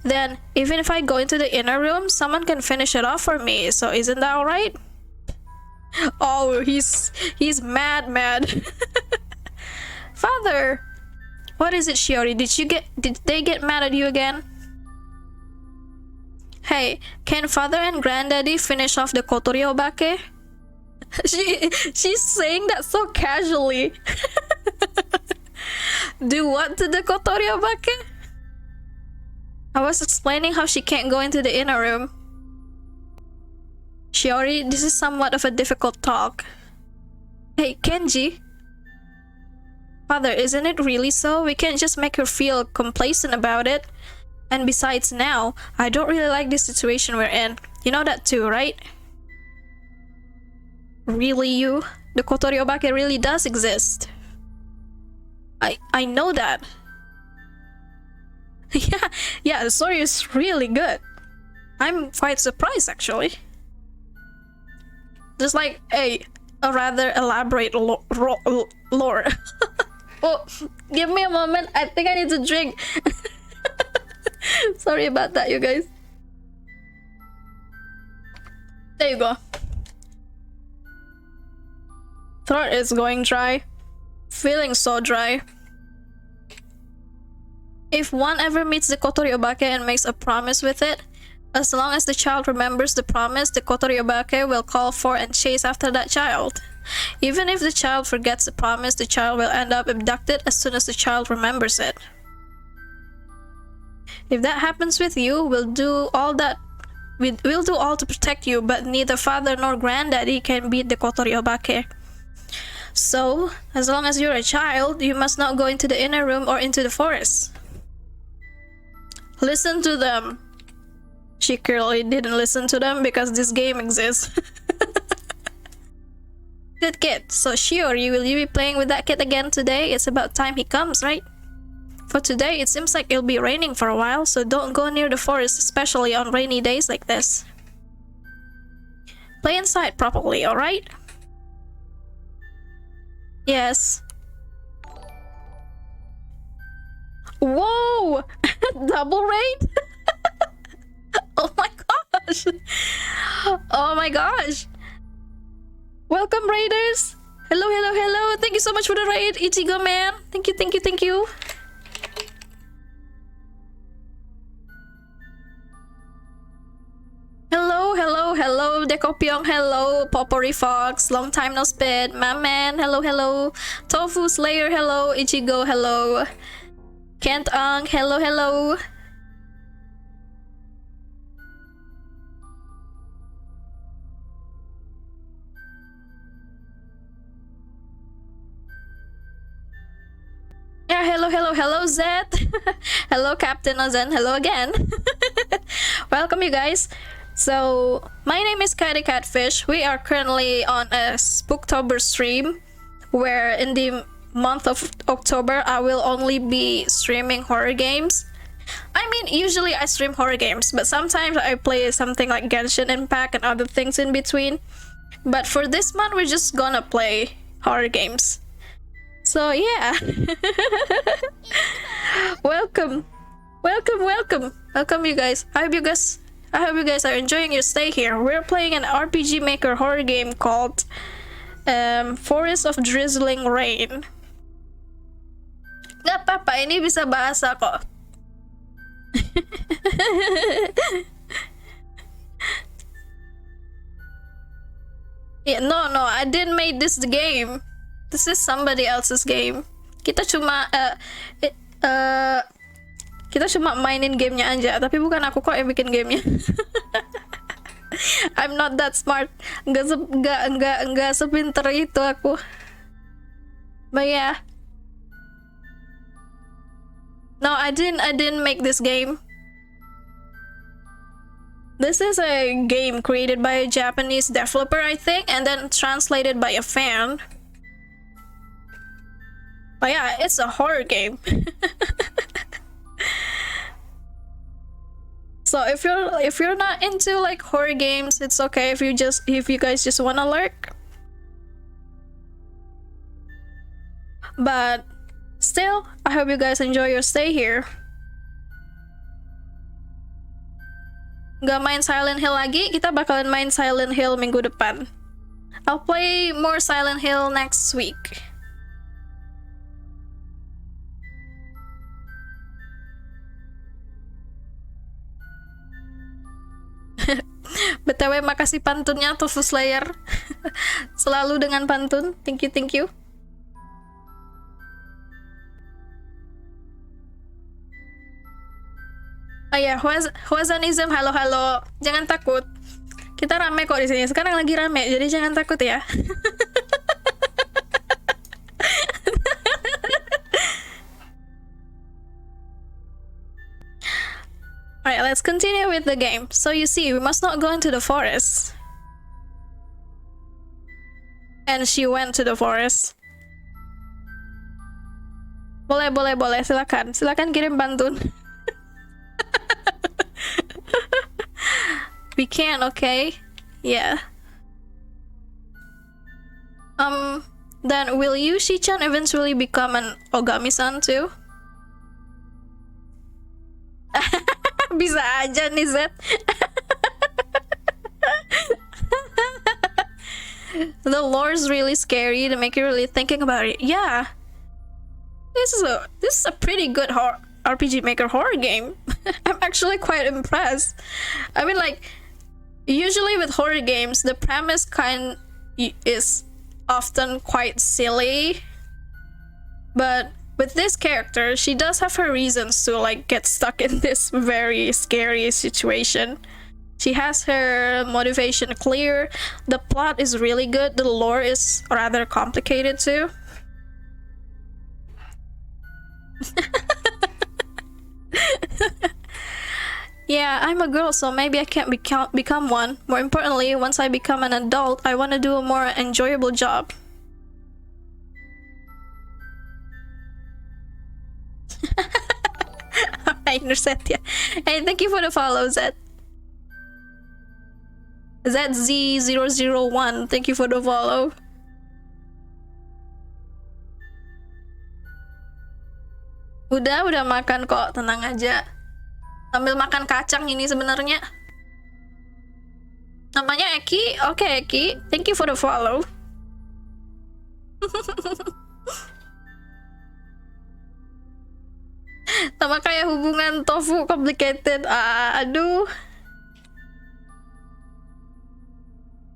Then, even if I go into the inner room, someone can finish it off for me. So isn't that alright? Oh, he's mad. Father, What is it, Shiori? Did they get mad at you again? Hey, can father and granddaddy finish off the Kotori Obake? She's saying that so casually. Do what to the Kotori Obake? I was explaining how she can't go into the inner room. Shiori, this is somewhat of a difficult talk. Hey, Kenji. Father, isn't it really so? We can't just make her feel complacent about it. And besides now, I don't really like this situation we're in. You know that too, right? Really, you? The Kotori Obake really does exist. I know that. Yeah, the story is really good. I'm quite surprised, actually. Just like a rather elaborate lore. Oh, give me a moment. I think I need to drink. Sorry about that, you guys. There you go. Throat is going dry. Feeling so dry. If one ever meets the Kotori Obake and makes a promise with it, as long as the child remembers the promise, the Kotori Obake will call for and chase after that child. Even if the child forgets the promise, the child will end up abducted as soon as the child remembers it. If that happens with you, we'll do all to protect you, but neither father nor granddaddy can beat the Kotori Obake. So, as long as you're a child, you must not go into the inner room or into the forest. Listen to them. She clearly didn't listen to them because this game exists. Good kid. So Shiori, will you be playing with that kid again today? It's about time he comes, right? For today, it seems like it'll be raining for a while, so don't go near the forest, especially on rainy days like this. Play inside properly, alright? Yes. Whoa! Double raid? Oh my gosh! Oh my gosh! Welcome, raiders! Hello, hello, hello! Thank you so much for the raid, Ichigo man! Thank you, thank you, thank you! Hello, hello, hello, Dekopyong, hello, Popori Fox, long time no spit, my man, hello, hello, Tofu Slayer, hello, Ichigo, hello, Kent Ang, hello, hello. Yeah, hello, hello, hello, Zed. Hello, Captain Ozen, hello again. Welcome, you guys. So, my name is Catty Catfish. We are currently on a Spooktober stream where in the month of October I will only be streaming horror games. I mean, usually I stream horror games, but sometimes I play something like Genshin Impact and other things in between. But for this month, we're just gonna play horror games. So yeah. Welcome. Welcome, welcome. Welcome, you guys. I hope you guys are enjoying your stay here. We're playing an RPG Maker horror game called Forest of Drizzling Rain. Nggak apa-apa, ini bisa bahasa kok. Yeah, no, I didn't make this the game. This is somebody else's game. Kita cuma mainin gamenya aja, tapi bukan aku kok yang bikin gamenya. I'm not that smart. Nggak sepinter itu aku. But yeah. No, I didn't make this game. This is a game created by a Japanese developer, I think, and then translated by a fan. But yeah, it's a horror game. So if you're not into like horror games, it's okay if you guys just wanna lurk. But still, I hope you guys enjoy your stay here. Gak main Silent Hill lagi, kita bakalan main Silent Hill minggu depan. I'll play more Silent Hill next week. BTW makasih pantunnya Tofu Slayer. Selalu dengan pantun. Thank you, thank you. Oh ya, Huazanism, halo halo. Jangan takut. Kita rame kok di sini. Sekarang lagi rame, jadi jangan takut ya. Alright, let's continue with the game. So you see, we must not go into the forest. And she went to the forest. Boleh, boleh, boleh. Silakan. Silakan kirim pantun. We can, okay? Yeah. Then will you, Shichan, eventually become an Ogami-san too? Bisa aja nih, Zed. The lore's really scary to make you really thinking about it. Yeah. This is a pretty good RPG Maker horror game. I'm actually quite impressed. I mean, like, usually with horror games, the premise is often quite silly, but with this character, she does have her reasons to like get stuck in this very scary situation. She has her motivation clear, the plot is really good, the lore is rather complicated too. Yeah, I'm a girl, so maybe I can't become one. More importantly, once I become an adult, I want to do a more enjoyable job. Alright, Nursetia. Hey, thank you for the follow, Zed. ZZ001, thank you for the follow. Udah makan kok, tenang aja. Sambil makan kacang ini sebenarnya. Namanya Eki. Oke, Eki. Thank you for the follow. Sama kayak hubungan tofu complicated. Aduh.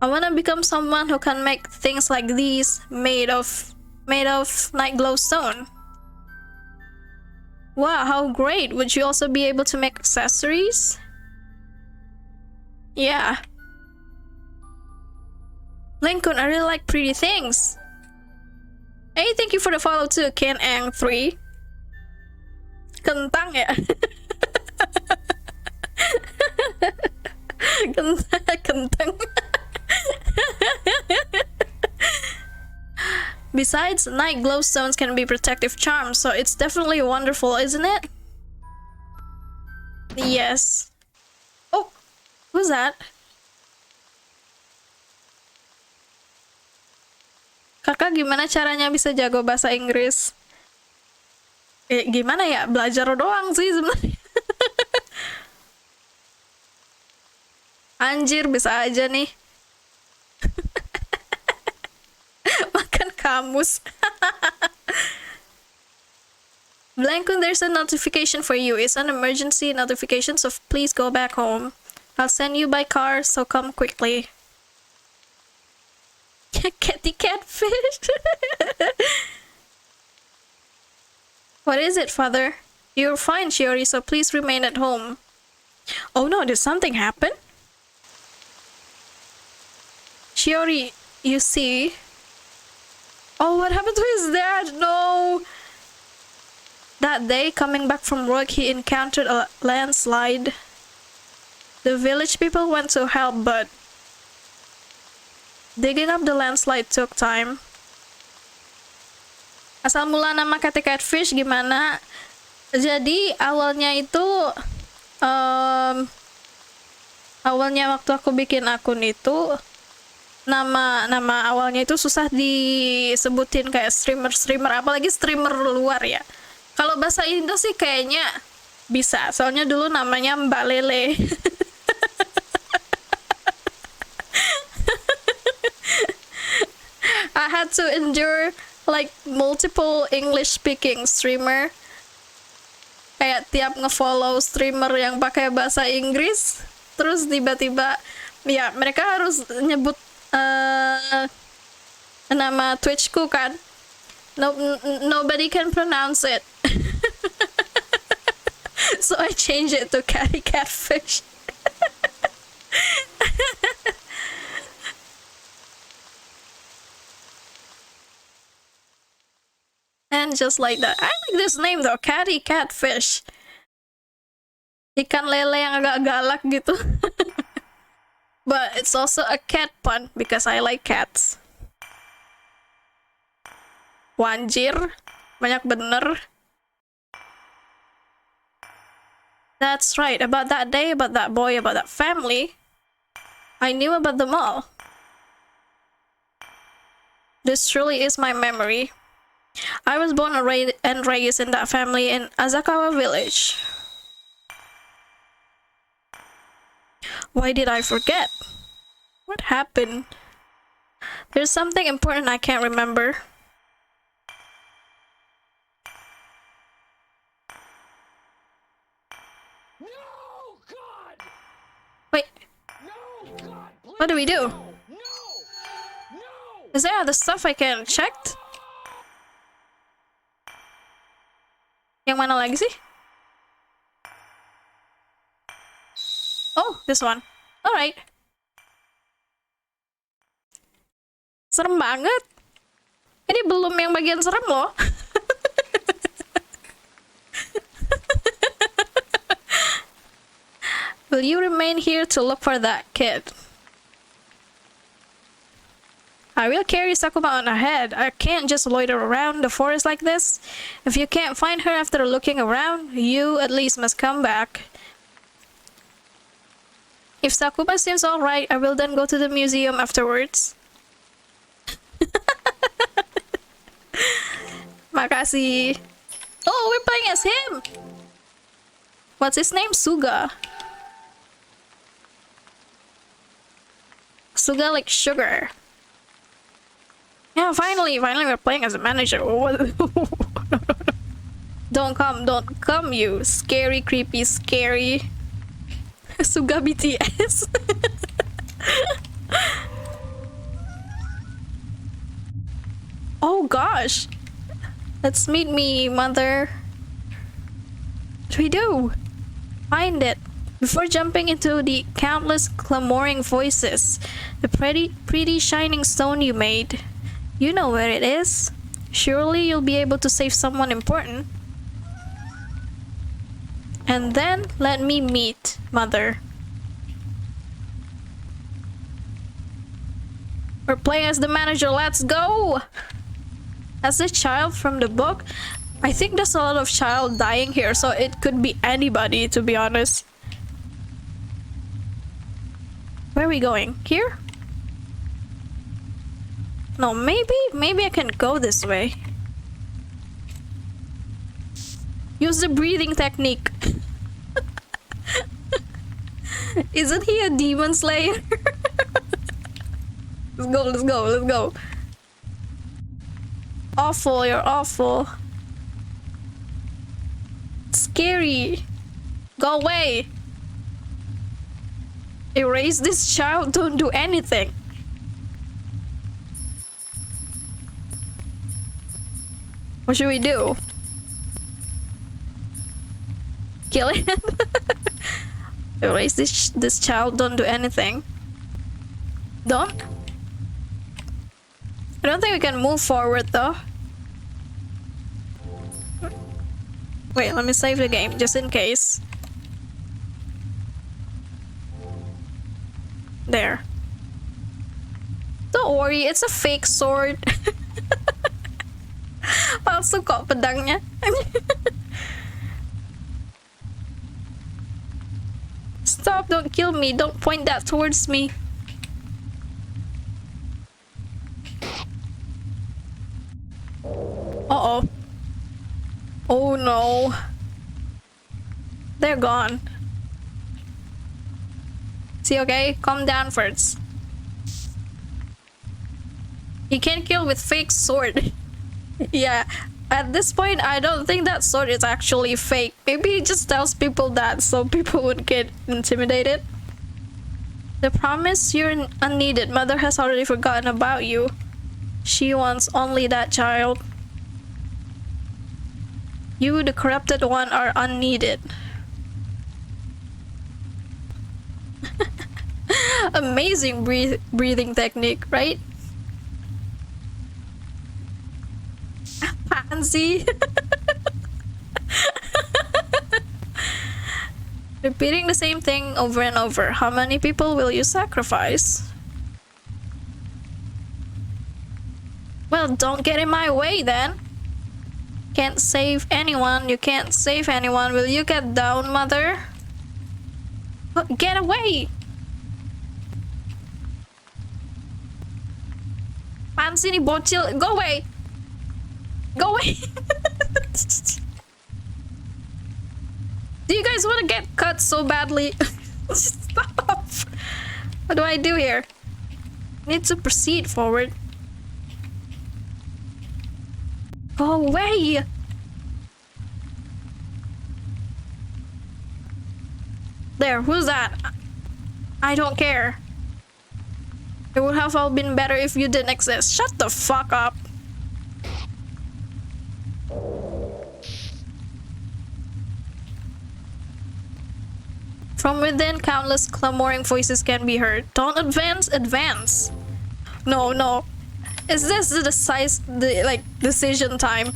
I wanna become someone who can make things like these made of night glow stone. Wow, how great! Would you also be able to make accessories? Yeah. Lincoln, I really like pretty things. Hey, thank you for the follow too, KRNKRN. Kentang ya? Kentang. Besides, night glowstones can be protective charms, so it's definitely wonderful, isn't it? Yes. Oh, who's that? Kakak gimana caranya bisa jago bahasa Inggris? Gimana ya? Belajar doang sih sebenarnya. Anjir, bisa aja nih. Makan kamus. Blankun, there's a notification for you. It's an emergency notification, so please go back home. I'll send you by car, so come quickly. Catty Catfish. What is it, father? You're fine, Shiori, so please remain at home. Oh no, did something happen? Shiori, you see? Oh, what happened to his dad? No! That day, coming back from work, he encountered a landslide. The village people went to help, but digging up the landslide took time. Asal mula nama Catty Catfish gimana? Jadi awalnya itu awalnya waktu aku bikin akun itu nama awalnya itu susah disebutin kayak streamer apalagi streamer luar ya. Kalau bahasa Indo sih kayaknya bisa, soalnya dulu namanya Mbak Lele. I had to endure like multiple English speaking streamer, kayak tiap ngefollow streamer yang pakai bahasa Inggris terus tiba-tiba ya mereka harus nyebut nama Twitchku kan. Nobody can pronounce it. So I changed it to Catfish. And just like that. I like this name though, Catfish. Ikan lele yang agak galak gitu. But it's also a cat pun because I like cats. Wanjir, banyak bener. That's right, about that day, about that boy, about that family. I knew about them all. This truly is my memory. I was born and raised in that family in Azakawa village. Why did I forget? What happened? There's something important I can't remember. No, God! Wait, No, God! Please, what do we do? no! No! Is there other stuff I can check? Yang mana lagi sih? Oh, this one. Alright. Serem banget. Ini belum yang bagian serem loh. Will you remain here to look for that kid? I will carry Sakuma on ahead. I can't just loiter around the forest like this. If you can't find her after looking around, you at least must come back. If Sakuma seems alright, I will then go to the museum afterwards. Makasih. Oh, we're playing as him! What's his name? Suga. Suga like sugar. Yeah, finally we're playing as a manager. Don't come, you scary, creepy, scary. Suga BTS. Oh gosh. Let's meet me, mother. What do we do? Find it. Before jumping into the countless clamoring voices, the pretty shining stone you made. You know where it is. Surely you'll be able to save someone important. And then let me meet mother. We're playing as the manager. Let's go! As the child from the book, I think there's a lot of child dying here, so it could be anybody, to be honest. Where are we going? Here? No, maybe I can go this way. Use the breathing technique. Isn't he a demon slayer? Let's go. Awful, you're awful. Scary. Go away. Erase this child, don't do anything. What should we do? Kill it? Erase this child, don't do anything. Don't? I don't think we can move forward though. Wait, let me save the game just in case. There. Don't worry, it's a fake sword. Palsu kok pedangnya. Stop, don't kill me. Don't point that towards me. Uh-oh. Oh no. They're gone. See, okay? Calm down first. You can't kill with fake sword. Yeah, at this point, I don't think that sword is actually fake. Maybe he just tells people that so people would get intimidated. The promise you're unneeded. Mother has already forgotten about you. She wants only that child. You, the corrupted one, are unneeded. Amazing breathing technique, right? Pansy. Repeating the same thing over and over. How many people will you sacrifice? Well, don't get in my way then. Can't save anyone. You can't save anyone. Will you get down, mother? Get away! Pansy ni bocil. Go away! Go away! Do you guys want to get cut so badly? Stop! What do I do here? Need to proceed forward. Go away! There, who's that? I don't care. It would have all been better if you didn't exist. Shut the fuck up. From within, countless clamoring voices can be heard. Don't advance, advance. No, no. Is this the decision time?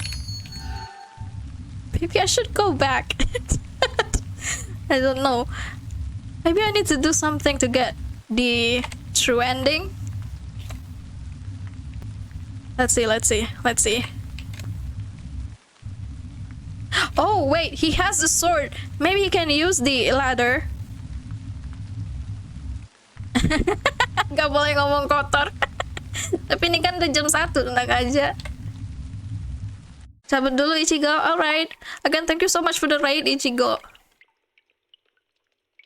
Maybe I should go back. I don't know. Maybe I need to do something to get the true ending. Let's see, let's see, let's see. Oh, wait, he has the sword. Maybe he can use the ladder. Gak boleh ngomong kotor. Tapi ini kan udah jam 1, enak aja. Sabar dulu, Ichigo. Alright. Again, thank you so much for the raid, Ichigo.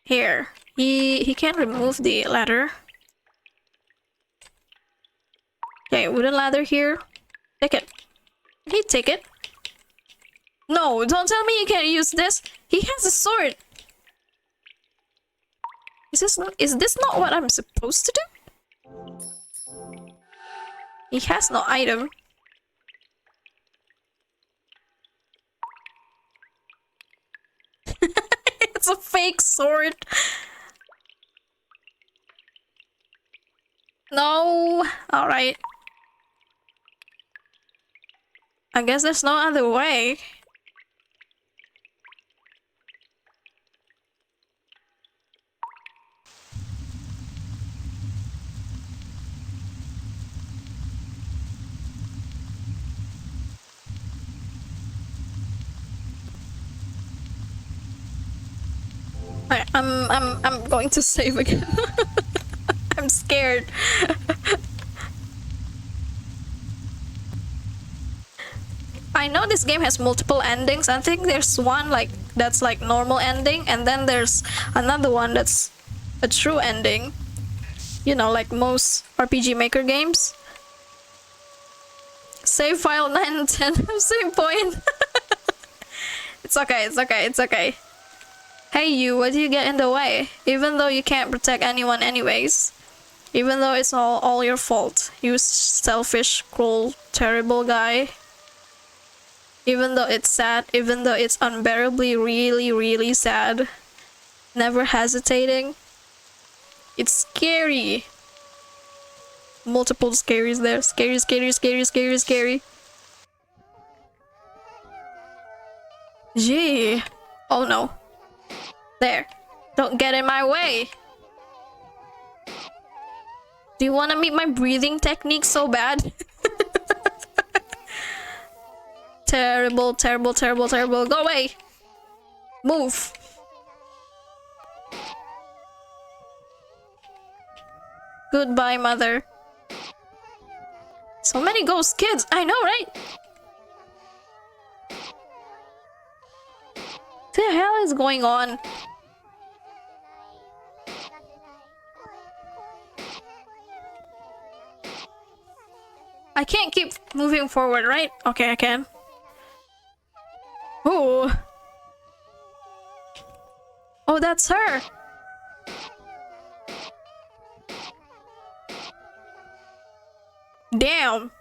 Here. He can remove the ladder. Okay, wooden ladder here. Take it. Can he take it? No, don't tell me you can't use this. He has a sword. Is this not what I'm supposed to do? He has no item. It's a fake sword. No. Alright. I guess there's no other way. I'm going to save again. I'm scared. I know this game has multiple endings. I think there's one that's like normal ending, and then there's another one that's a true ending. You know, like most RPG Maker games. Save file 9 and 10. Same point. It's okay, it's okay, it's okay. Hey you, what do you get in the way? Even though you can't protect anyone anyways. Even though it's all your fault. You selfish, cruel, terrible guy. Even though it's sad, even though it's unbearably really sad. Never hesitating. It's scary. Multiple scaries there. Scary, scary, scary, scary, scary. Gee. Oh no. There. Don't get in my way. Do you want to meet my breathing technique so bad? Terrible, terrible, terrible, terrible. Go away. Move. Goodbye, mother. So many ghost kids. I know, right? What the hell is going on? I can't keep moving forward, right? Okay, I can. Oh. Oh, that's her. Damn.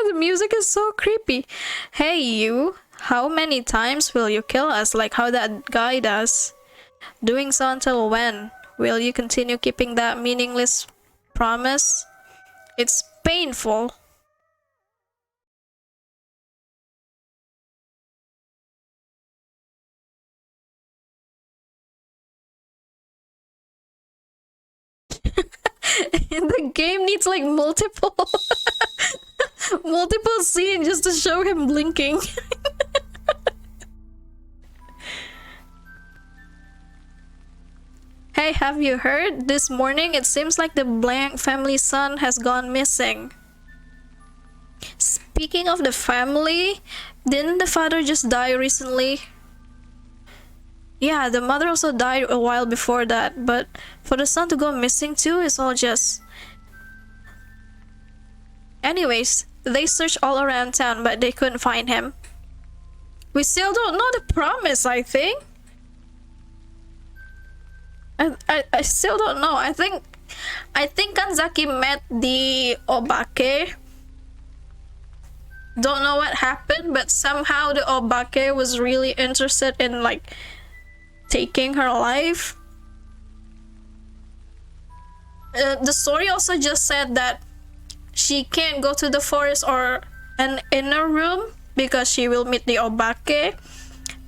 The music is so creepy. Hey you, how many times will you kill us like how that guy does? Doing so until when? Will you continue keeping that meaningless promise? It's painful. The game needs like multiple multiple scenes just to show him blinking. Hey, have you heard? This morning it seems like the Blank family son has gone missing. Speaking of the family, didn't the father just die recently? Yeah, the mother also died a while before that, but for the son to go missing too is all just... Anyways, they searched all around town but they couldn't find him. We still don't know the promise, I think. I still don't know. I think Kanzaki met the Obake. Don't know what happened, but somehow the Obake was really interested in like taking her life. The story also just said that she can't go to the forest or an inner room because she will meet the Obake,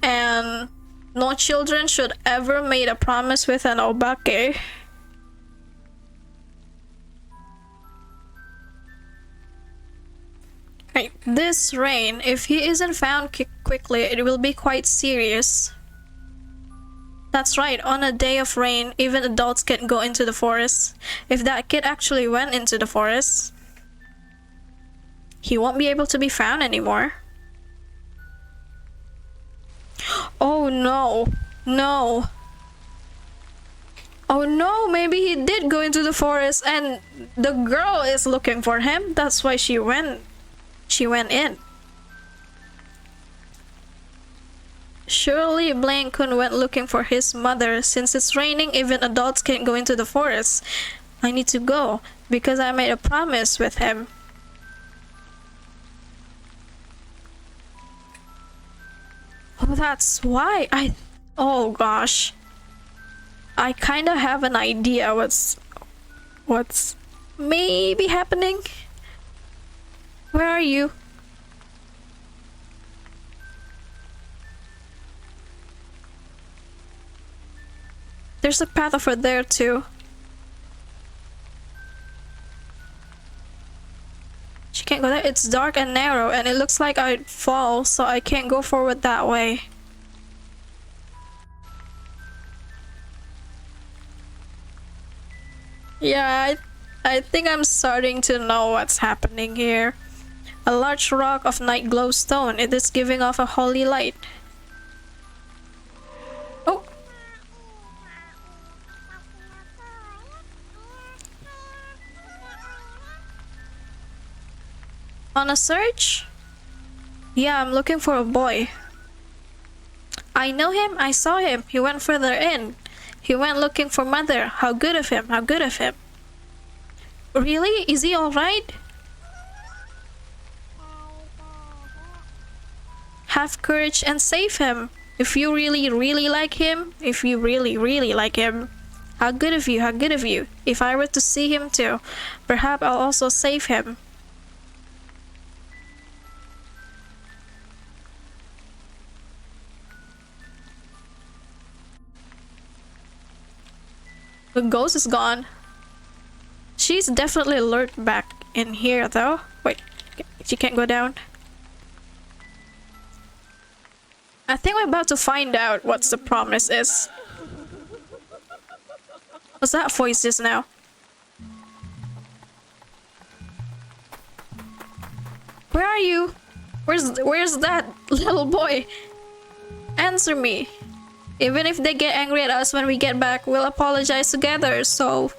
and no children should ever make a promise with an Obake. Right, this rain, if he isn't found quickly, it will be quite serious. That's right, on a day of rain, even adults can't go into the forest. If that kid actually went into the forest, he won't be able to be found anymore. Oh no, no. Oh no, maybe he did go into the forest and the girl is looking for him. That's why she went in. Surely Blankun went looking for his mother. Since it's raining, even adults can't go into the forest. I need to go because I made a promise with him. Oh, that's why oh gosh. I kinda have an idea what's maybe happening. Where are you? There's a path over there too. She can't go there. It's dark and narrow and it looks like I'd fall, so I can't go forward that way. Yeah, I think I'm starting to know what's happening here. A large rock of night glow stone. It is giving off a holy light. Oh! On a search? Yeah, I'm looking for a boy. I know him, I saw him. He went further in. He went looking for mother. How good of him, how good of him. Really? Is he alright? Have courage and save him. If you really like him, if you really like him. How good of you, how good of you. If I were to see him too, perhaps I'll also save him. The ghost is gone. She's definitely lurked back in here though. Wait, she can't go down. I think we're about to find out what the promise is. What's that voice just now? Where are you? Where's that little boy? Answer me. Even if they get angry at us when we get back, we'll apologize together, so...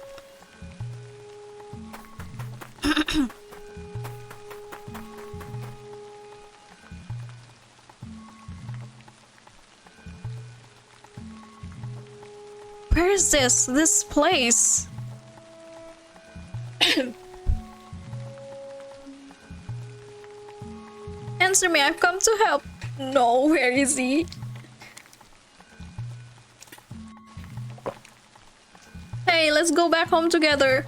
Where is this? This place? Answer me, I've come to help. No, where is he? Hey, let's go back home together.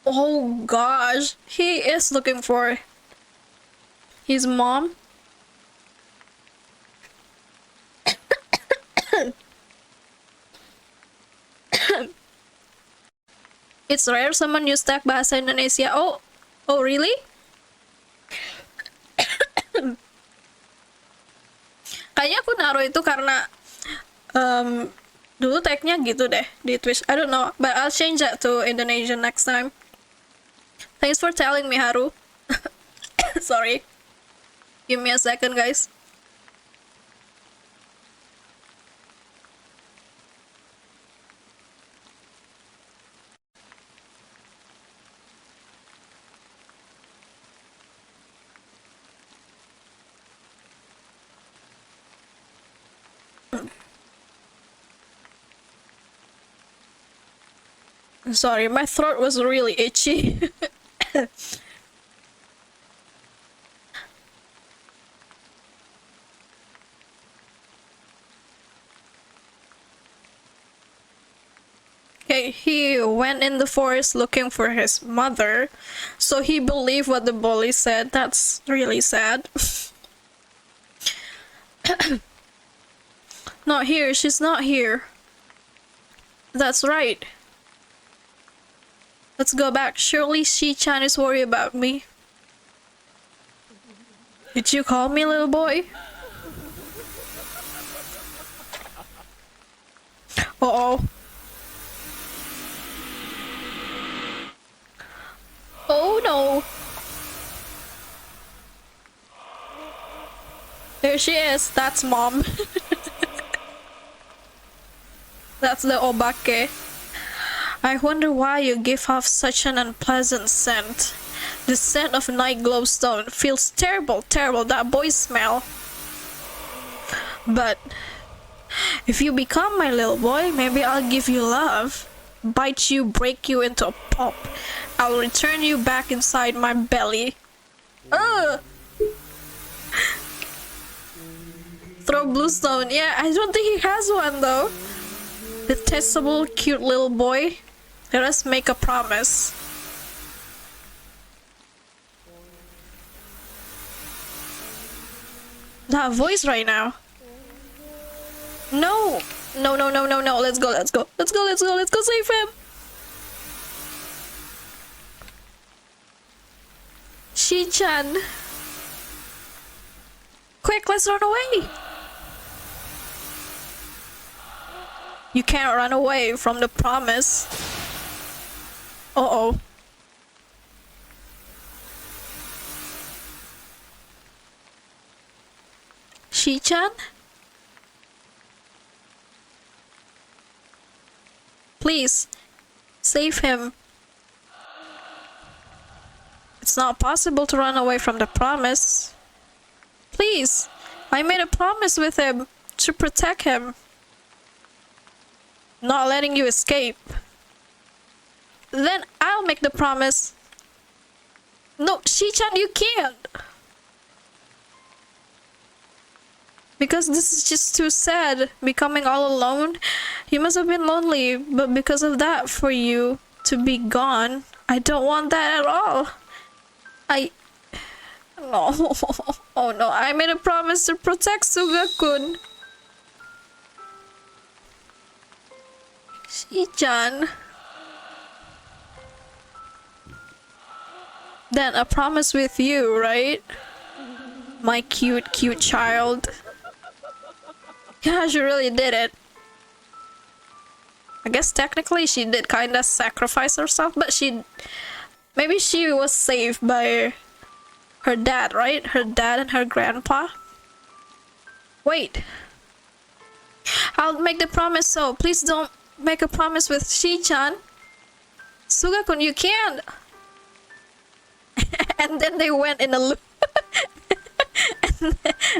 Oh gosh, he is looking for his mom. It's rare someone use tag bahasa Indonesia. Oh, really? Kayaknya aku naruh itu karena dulu tagnya gitu deh di Twitch. I don't know, but I'll change that to Indonesian next time. Thanks for telling me, Haru. Sorry. Give me a second, guys. Sorry, my throat was really itchy. Okay, he went in the forest looking for his mother, so he believed what the bully said. That's really sad. Not here, she's not here. That's right. Let's go back. Surely Shi-chan is worried about me. Did you call me, little boy? Uh-oh. Oh no. There she is. That's mom. That's the obake. I wonder why you give off such an unpleasant scent. The scent of night glowstone feels terrible, that boy smell. But if you become my little boy, maybe I'll give you love. Bite you, break you into a pulp. I'll return you back inside my belly. Ugh! Throw bluestone. Yeah, I don't think he has one though. Detestable, cute little boy. Let us make a promise. That voice right now. No! No. Let's go save him. Shi-chan. Quick, let's run away. You can't run away from the promise. Uh-oh. Shi-chan? Please, save him. It's not possible to run away from the promise. Please, I made a promise with him to protect him. Not letting you escape. Then I'll make the promise. No, Shi-chan, you can't. Because this is just too sad. Becoming all alone. You must have been lonely, but because of that, for you to be gone, I don't want that at all. No. Oh no, I made a promise to protect Suga-kun. Shi-chan. Then a promise with you, right? My cute child. Yeah, she really did it. I guess technically she did kinda sacrifice herself, but maybe she was saved by her dad, right? Her dad and her grandpa. Wait. I'll make the promise, so please don't make a promise with Shi-chan. Sugakun, you can't. And then they went in a loop.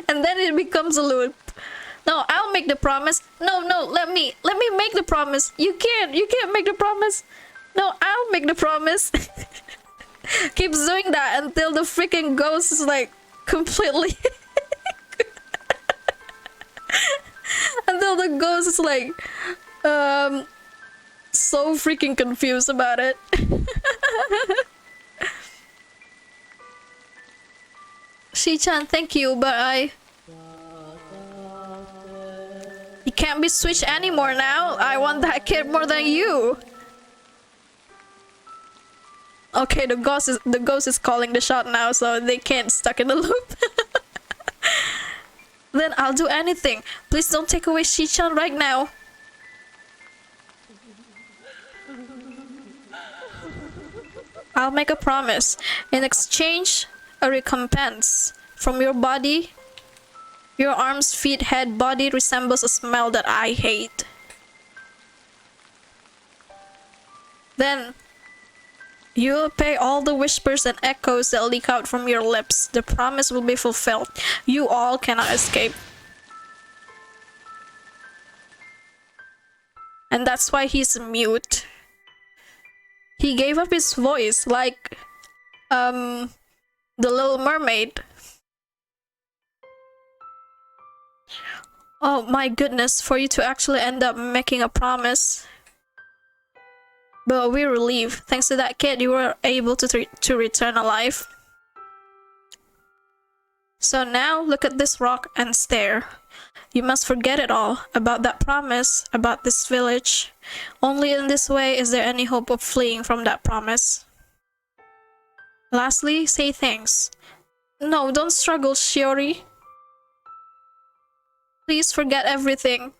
And then it becomes a loop. No, I'll make the promise. No, let me make the promise. You can't make the promise. No, I'll make the promise. Keeps doing that until the freaking ghost is like completely until the ghost is like so freaking confused about it. Shi-chan, thank you, but you can't be switched anymore now. I want that kid more than you. Okay, the ghost is calling the shot now, so they can't stuck in the loop. Then I'll do anything. Please don't take away Shi-chan right now. I'll make a promise. In exchange, a recompense. From your body, your arms, feet, head, body resembles a smell that I hate. Then, you'll pay all the whispers and echoes that leak out from your lips. The promise will be fulfilled. You all cannot escape. And that's why he's mute. He gave up his voice like the Little Mermaid. Oh my goodness, for you to actually end up making a promise. But we're relieved. Thanks to that kid, you were able to return alive. So now, look at this rock and stare. You must forget it all, about that promise, about this village. Only in this way is there any hope of fleeing from that promise. Lastly, say thanks. No, don't struggle, Shiori. Please forget everything.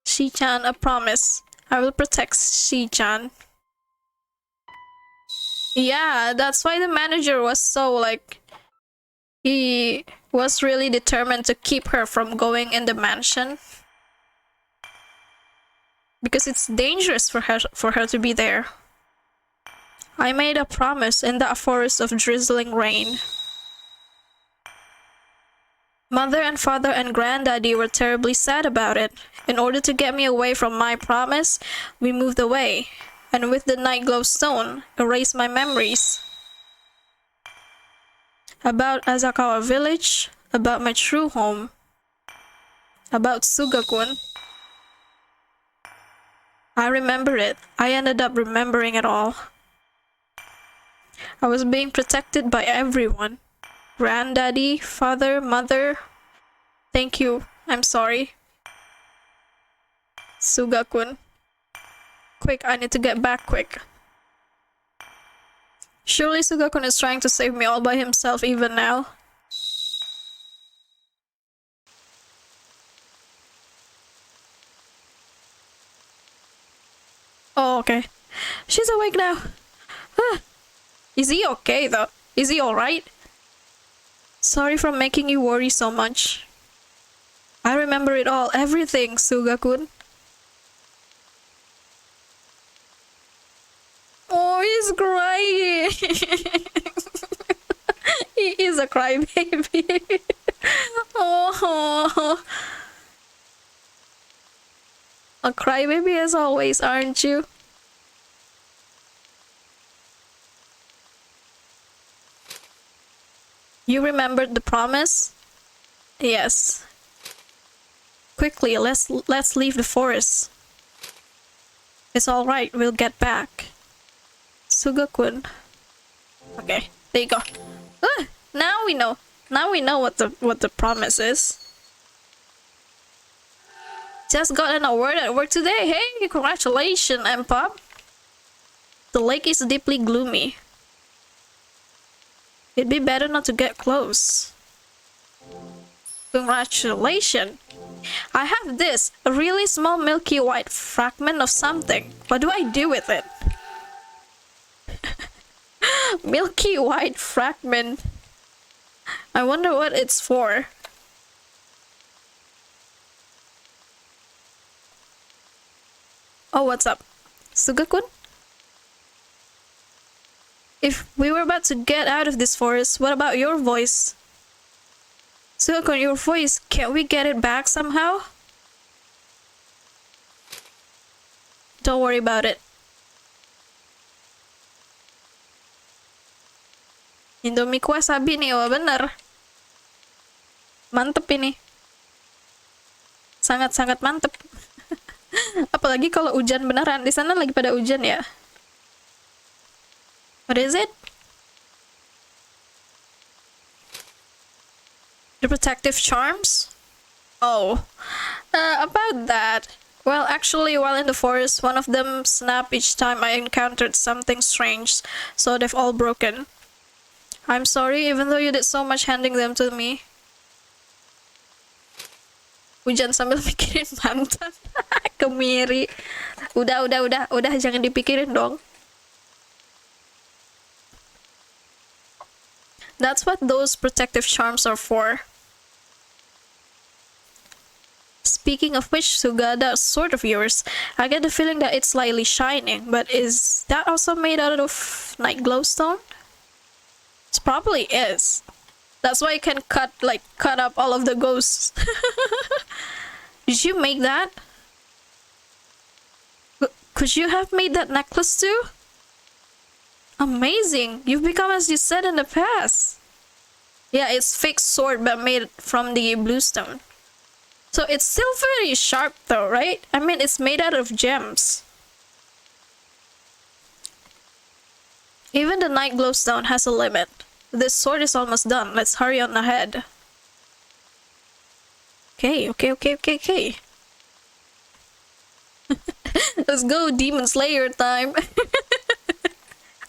Shi-chan, a promise. I will protect Shi-chan. Yeah, that's why the manager was so like... He was really determined to keep her from going in the mansion. Because it's dangerous for her to be there. I made a promise in that forest of drizzling rain. Mother and father and granddaddy were terribly sad about it. In order to get me away from my promise, we moved away, and with the night glow stone, erased my memories. About Asakawa village, about my true home, about Sugakun. I remember it. I ended up remembering it all. I was being protected by everyone. Granddaddy, father, mother. Thank you. I'm sorry. Sugakun. Quick, I need to get back quick. Surely Sugakun is trying to save me all by himself even now. Oh, okay. She's awake now. Is he okay though? Is he alright? Sorry for making you worry so much. I remember it all, everything, Sugakun. Oh, he's crying. He is a crybaby. Oh, a crybaby as always, aren't you? You remembered the promise? Yes. Quickly, let's leave the forest. It's all right. We'll get back. Sugakun. Okay, there you go. Now we know. Now we know what the promise is. Just got an award at work today. Hey, congratulations, M-Pop. The lake is deeply gloomy. It'd be better not to get close. Congratulations. I have this, a really small milky white fragment of something. What do I do with it? Milky white fragment. I wonder what it's for. Oh, what's up? Suga-kun? If we were about to get out of this forest, what about your voice? Suga-kun, your voice, can't we get it back somehow? Don't worry about it. Indomie kuah wasabi nih, wah bener. Mantep ini. Sangat-sangat mantep. Apalagi kalau hujan beneran. Di sana lagi pada hujan ya. What is it? The protective charms? Oh. About that. Well, actually, while in the forest, one of them snapped each time I encountered something strange, so they've all broken. I'm sorry, even though you did so much handing them to me. Hujan sambil mikirin mantan. Kemiri. Udah, jangan dipikirin dong. That's what those protective charms are for. Speaking of which, Suga, that sword of yours, I get the feeling that it's slightly shining, but is that also made out of night glowstone? It probably is. That's why you can cut up all of the ghosts. Did you make that? Could you have made that necklace too? Amazing! You've become as you said in the past. Yeah, it's fake sword but made from the bluestone. So it's still very sharp though, right? I mean, it's made out of gems. Even the night glowstone has a limit. This sword is almost done. Let's hurry on ahead. Okay. Let's go, Demon Slayer time.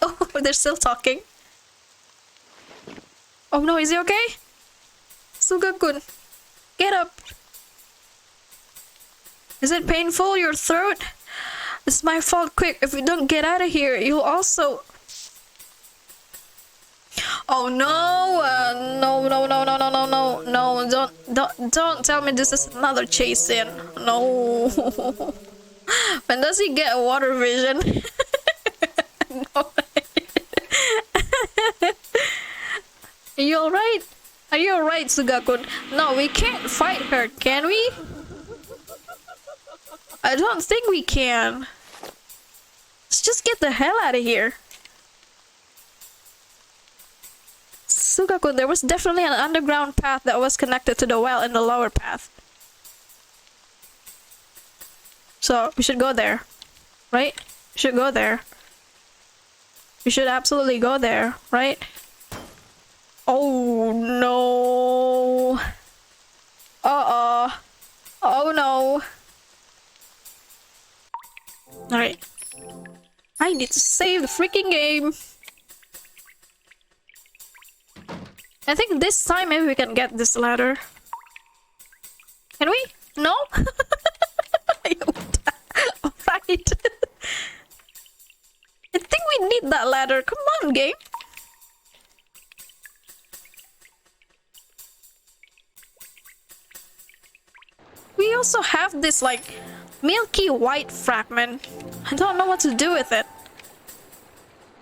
Oh, they're still talking. Oh no, is he okay? Suga-kun, get up. Is it painful, your throat? It's my fault. Quick, if we don't get out of here, you'll also... Oh no! No, don't tell me this is another chase in. No. When does he get water vision? No. Are you alright? Are you alright, Suga-kun? No, we can't fight her, can we? I don't think we can. Let's just get the hell out of here. Suga-kun, there was definitely an underground path that was connected to the well in the lower path. So, we should go there. Right? We should go there. We should absolutely go there, right? Oh no. Uh-oh. Oh no. Alright. I need to save the freaking game. I think this time maybe we can get this ladder. Can we? No? Alright. I think we need that ladder. Come on, game. We also have this milky white fragment. I don't know what to do with it.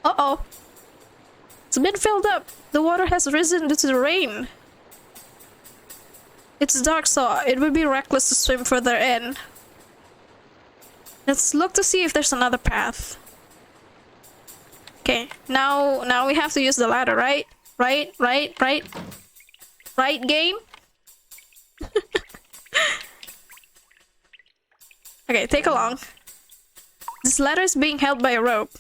Uh-oh. It's been filled up. The water has risen due to the rain. It's dark, so it would be reckless to swim further in. Let's look to see if there's another path. Okay, now we have to use the ladder, right? Right, game? Okay, take along. This ladder is being held by a rope.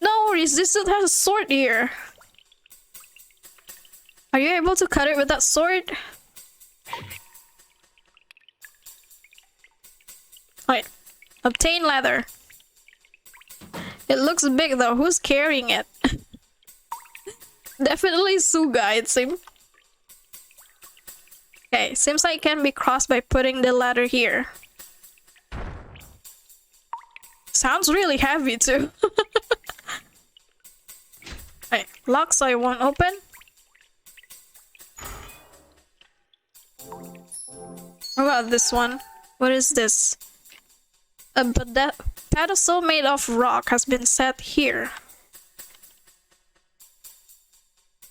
No worries, this dude has a sword here. Are you able to cut it with that sword? Wait. Obtain ladder. It looks big though. Who's carrying it? Definitely Suga, it seems. Okay, seems like it can be crossed by putting the ladder here. Sounds really heavy too. Wait, lock so it won't open. What about this one? What is this? but that pedestal made of rock has been set here.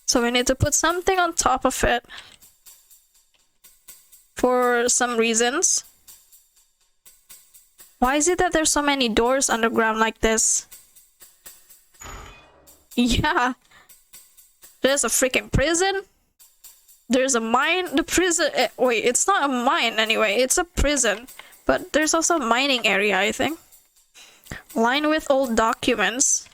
So we need to put something on top of it. For some reasons. Why is it that there's so many doors underground like this? Yeah. There's a freaking prison. There's a mine. The prison... wait, it's not a mine anyway. It's a prison. But there's also a mining area, I think. Lined with old documents.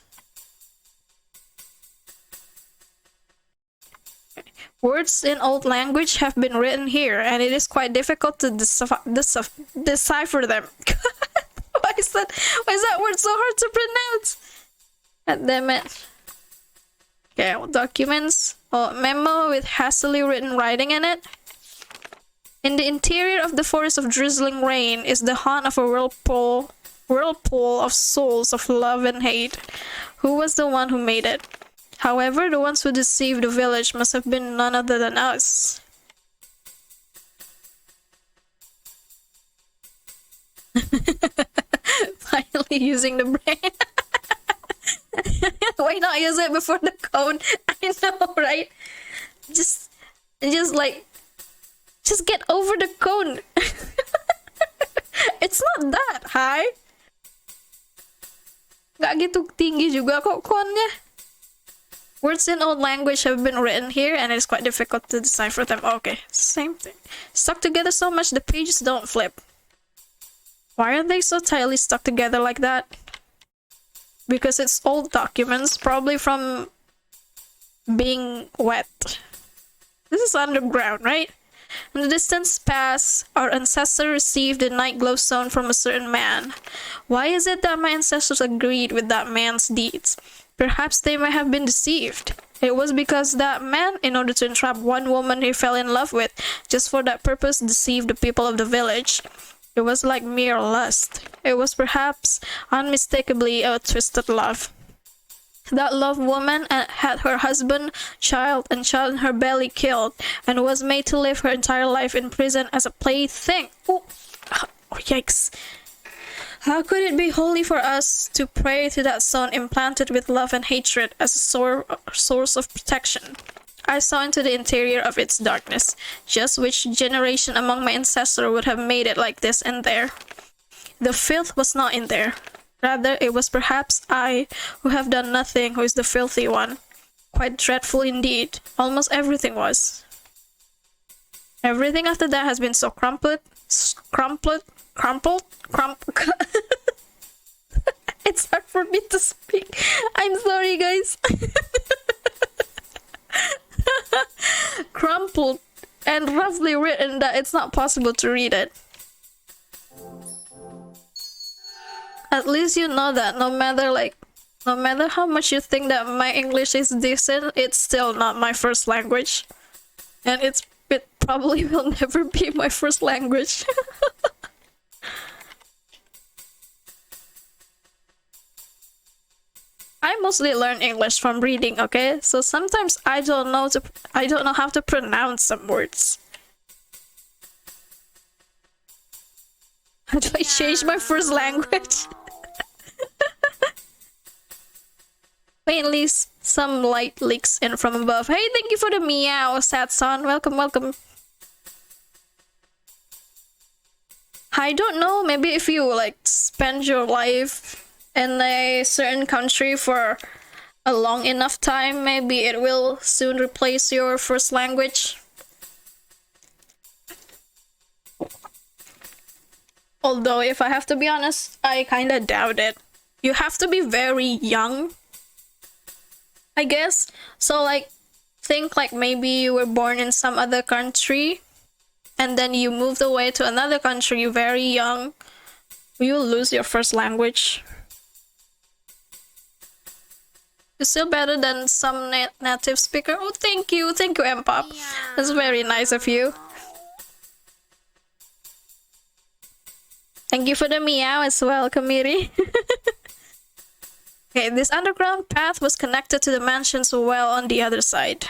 Words in old language have been written here, and it is quite difficult to decipher them. Why is that word so hard to pronounce? God damn it. Okay, documents. Oh, memo with hastily written writing in it. In the interior of the forest of Drizzling Rain is the haunt of a whirlpool of souls of love and hate. Who was the one who made it? However, the ones who deceived the village must have been none other than us. Finally using the brain. Why not use it before the cone? I know, right? Just get over the cone. It's not that high. Gak gitu tinggi juga kok cone-nya. Words in old language have been written here, and it's quite difficult to decipher them. Okay, same thing. Stuck together so much the pages don't flip. Why are they so tightly stuck together like that? Because it's old documents, probably from being wet. This is underground, right? In the distance past, our ancestor received a night glowstone from a certain man. Why is it that my ancestors agreed with that man's deeds? Perhaps they may have been deceived. It was because that man, in order to entrap one woman he fell in love with, just for that purpose deceived the people of the village. It was like mere lust. It was perhaps unmistakably a twisted love. That loved woman had her husband, child in her belly killed, and was made to live her entire life in prison as a plaything. Oh, yikes. How could it be holy for us to pray to that stone implanted with love and hatred as a source of protection? I saw into the interior of its darkness. Just which generation among my ancestors would have made it like this in there? The filth was not in there. Rather, it was perhaps I, who have done nothing, who is the filthy one. Quite dreadful indeed. Almost everything was. Everything after that has been so crumpled. It's hard for me to speak. I'm sorry, guys. Crumpled and roughly written that it's not possible to read it. At least you know that no matter how much you think that my English is decent, it's still not my first language. And it probably will never be my first language. I mostly learn English from reading, okay? So sometimes I don't know how to pronounce some words. How do I change my first language? Mainly some light leaks in from above. Hey, thank you for the meow, sad son. Welcome, welcome. I don't know, maybe if you like spend your life in a certain country for a long enough time, maybe it will soon replace your first language. Although, if I have to be honest, I kinda doubt it. You have to be very young, I guess. So like, think like maybe you were born in some other country and then you moved away to another country very young. You'll lose your first language. You're still better than some native speaker. Oh, thank you, Mpop. That's very nice of you. Thank you for the meow as well, Kamiri. Okay, this underground path was connected to the mansion's well on the other side.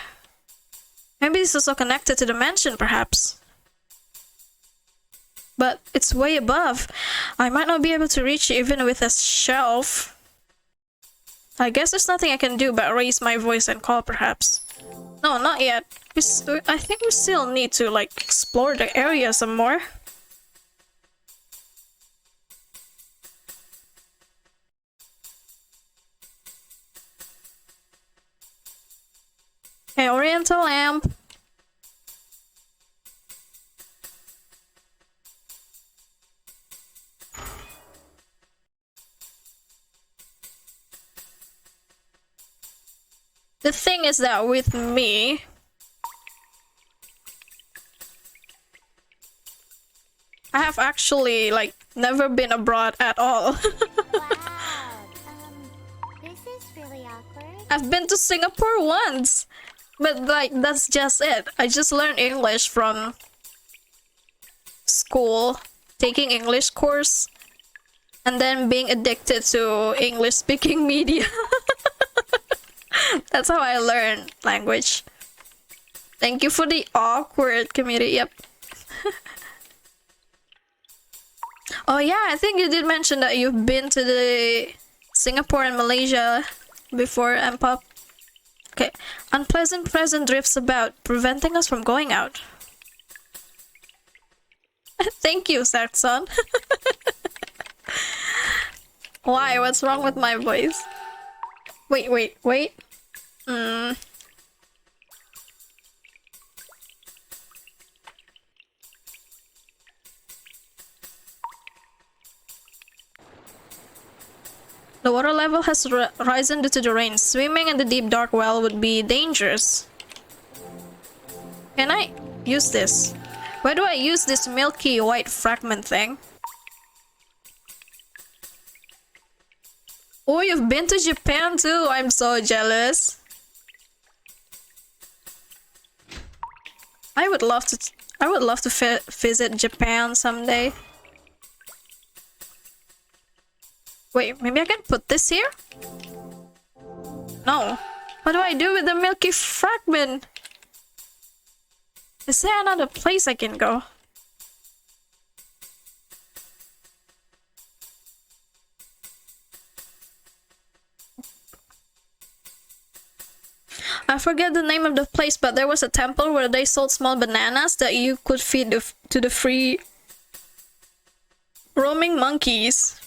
Maybe this is also connected to the mansion, perhaps. but it's way above. I might not be able to reach it even with a shelf. I guess there's nothing I can do but raise my voice and call, perhaps. No, not yet. I think we still need to, like, explore the area some more. Okay, Oriental lamp. The thing is that with me, I have actually, like, never been abroad at all. Wow. This is really awkward. I've been to Singapore once, but, like, that's just it. I just learned English from school, taking English course, and then being addicted to English speaking media. That's how I learned language. Thank you for the awkward community. Yep. Oh yeah, I think you did mention that you've been to the Singapore and Malaysia before, Pop. Okay. Unpleasant present drifts about, preventing us from going out. Thank you, Saxon. Why? What's wrong with my voice? Wait. The water level has risen due to the rain. Swimming in the deep dark well would be dangerous. Can I use this? Where do I use this milky white fragment thing? Oh, you've been to Japan too? I'm so jealous. I would love to visit Japan someday. Wait, maybe I can put this here? No. What do I do with the milky fragment? Is there another place I can go? I forget the name of the place, but there was a temple where they sold small bananas that you could feed to the free roaming monkeys.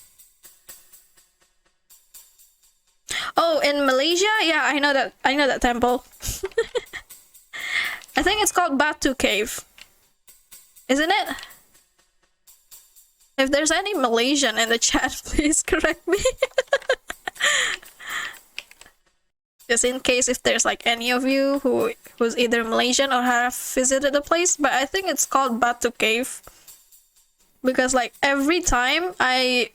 Oh, in Malaysia? Yeah, I know that temple. I think it's called Batu Cave. Isn't it? If there's any Malaysian in the chat, please correct me. Just in case if there's like any of you who's either Malaysian or have visited the place, but I think it's called Batu Cave. Because like every time I've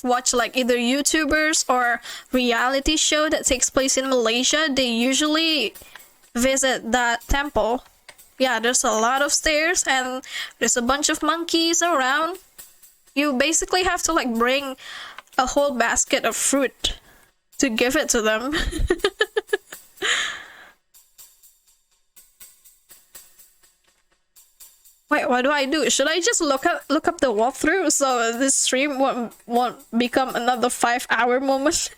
watched like either YouTubers or reality show that takes place in Malaysia, they usually visit that temple. Yeah, there's a lot of stairs and there's a bunch of monkeys around. You basically have to like bring a whole basket of fruit to give it to them. Wait, what do I do? Should I just look up the walkthrough so this stream won't become another 5-hour moment?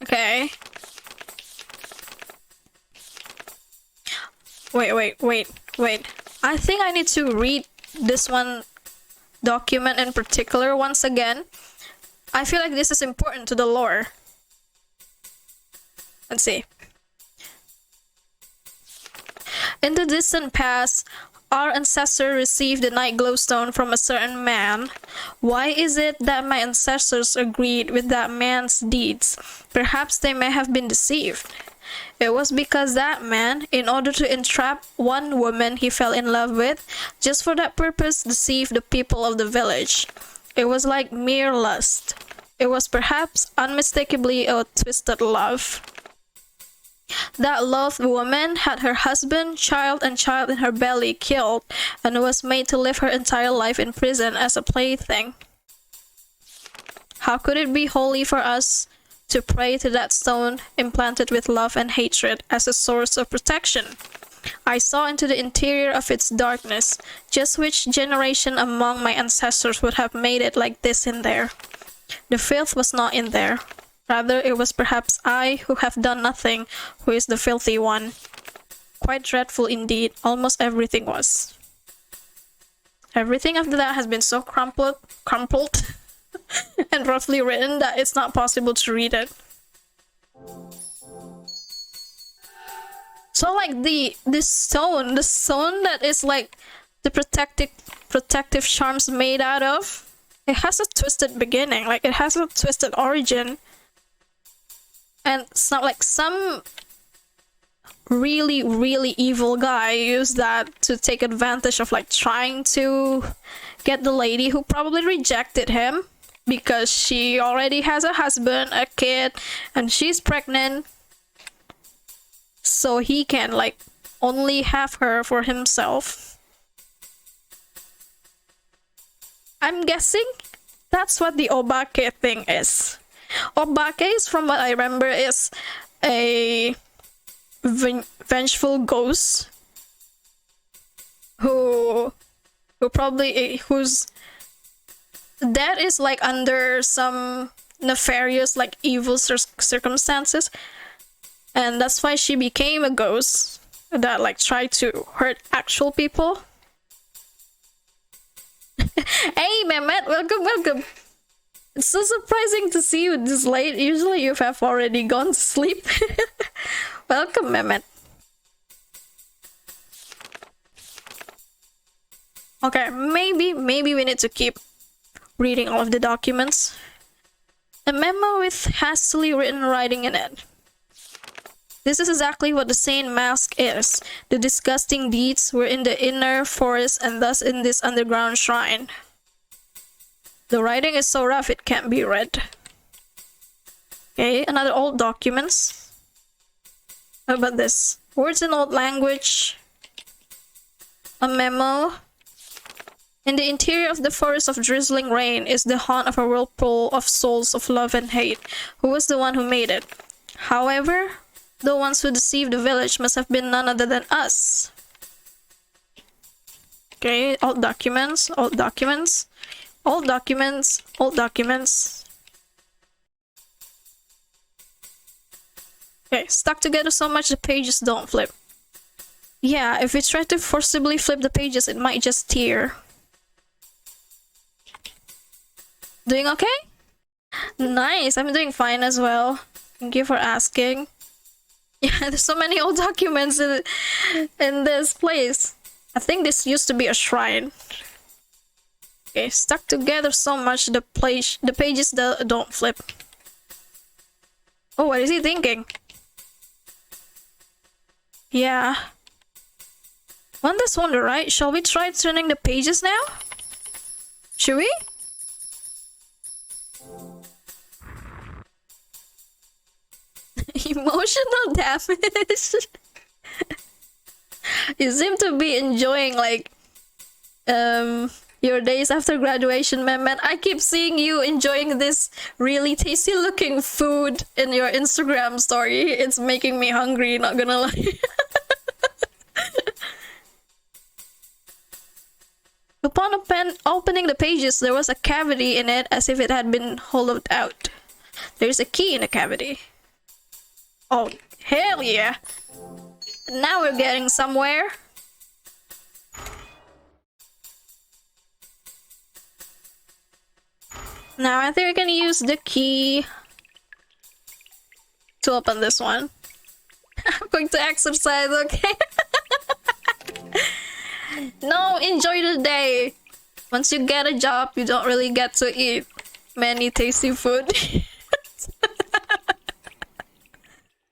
Okay. Wait. I think I need to read this one document in particular once again. I feel like this is important to the lore. Let's see. In the distant past, our ancestor received the night glowstone from a certain man. Why is it that my ancestors agreed with that man's deeds? Perhaps they may have been deceived. It was because that man, in order to entrap one woman he fell in love with, just for that purpose deceived the people of the village. It was like mere lust. It was perhaps unmistakably a twisted love. That loved woman had her husband, child, and child in her belly killed, and was made to live her entire life in prison as a plaything. How could it be holy for us to pray to that stone implanted with love and hatred as a source of protection? I saw into the interior of its darkness. Just which generation among my ancestors would have made it like this in there? The filth was not in there. Rather, it was perhaps I who have done nothing, who is the filthy one. Quite dreadful indeed, almost everything was. Everything after that has been so crumpled and roughly written that it's not possible to read it. So like the stone that is like the protective charms made out of, it has a twisted beginning, like it has a twisted origin. And it's not like some really, really evil guy used that to take advantage of like trying to get the lady who probably rejected him because she already has a husband, a kid, and she's pregnant. So he can like only have her for himself. I'm guessing that's what the obake thing is. Obake is, from what I remember, is a vengeful ghost whose death is like under some nefarious like evil circumstances, and that's why she became a ghost that like tried to hurt actual people. Hey Mehmet, welcome. It's so surprising to see you this late. Usually you have already gone to sleep. Welcome, Mehmet. Okay, maybe we need to keep reading all of the documents. A memo with hastily written writing in it. This is exactly what the Saint Mask is. The disgusting deeds were in the inner forest and thus in this underground shrine. The writing is so rough it can't be read. Okay, another old documents. How about this? Words in old language. A memo. In the interior of the forest of Drizzling Rain is the haunt of a whirlpool of souls of love and hate. Who was the one who made it? However, the ones who deceived the village must have been none other than us. Okay, old documents. Old documents. Okay, stuck together so much the pages don't flip. Yeah, if we try to forcibly flip the pages, it might just tear. Doing okay? Nice, I'm doing fine as well. Thank you for asking. Yeah, there's so many old documents in this place. I think this used to be a shrine. Okay, stuck together so much the pages don't flip. Oh, what is he thinking? Yeah. One does wonder, right? Shall we try turning the pages now? Should we? Emotional damage. You seem to be enjoying like your days after graduation, man. I keep seeing you enjoying this really tasty looking food in your Instagram story. It's making me hungry, not gonna lie. Upon opening the pages, there was a cavity in it as if it had been hollowed out. There's a key in the cavity. Oh, hell yeah! Now we're getting somewhere. Now I think we can use the key to open this one. I'm going to exercise, okay? No, enjoy the day. Once you get a job, you don't really get to eat many tasty food.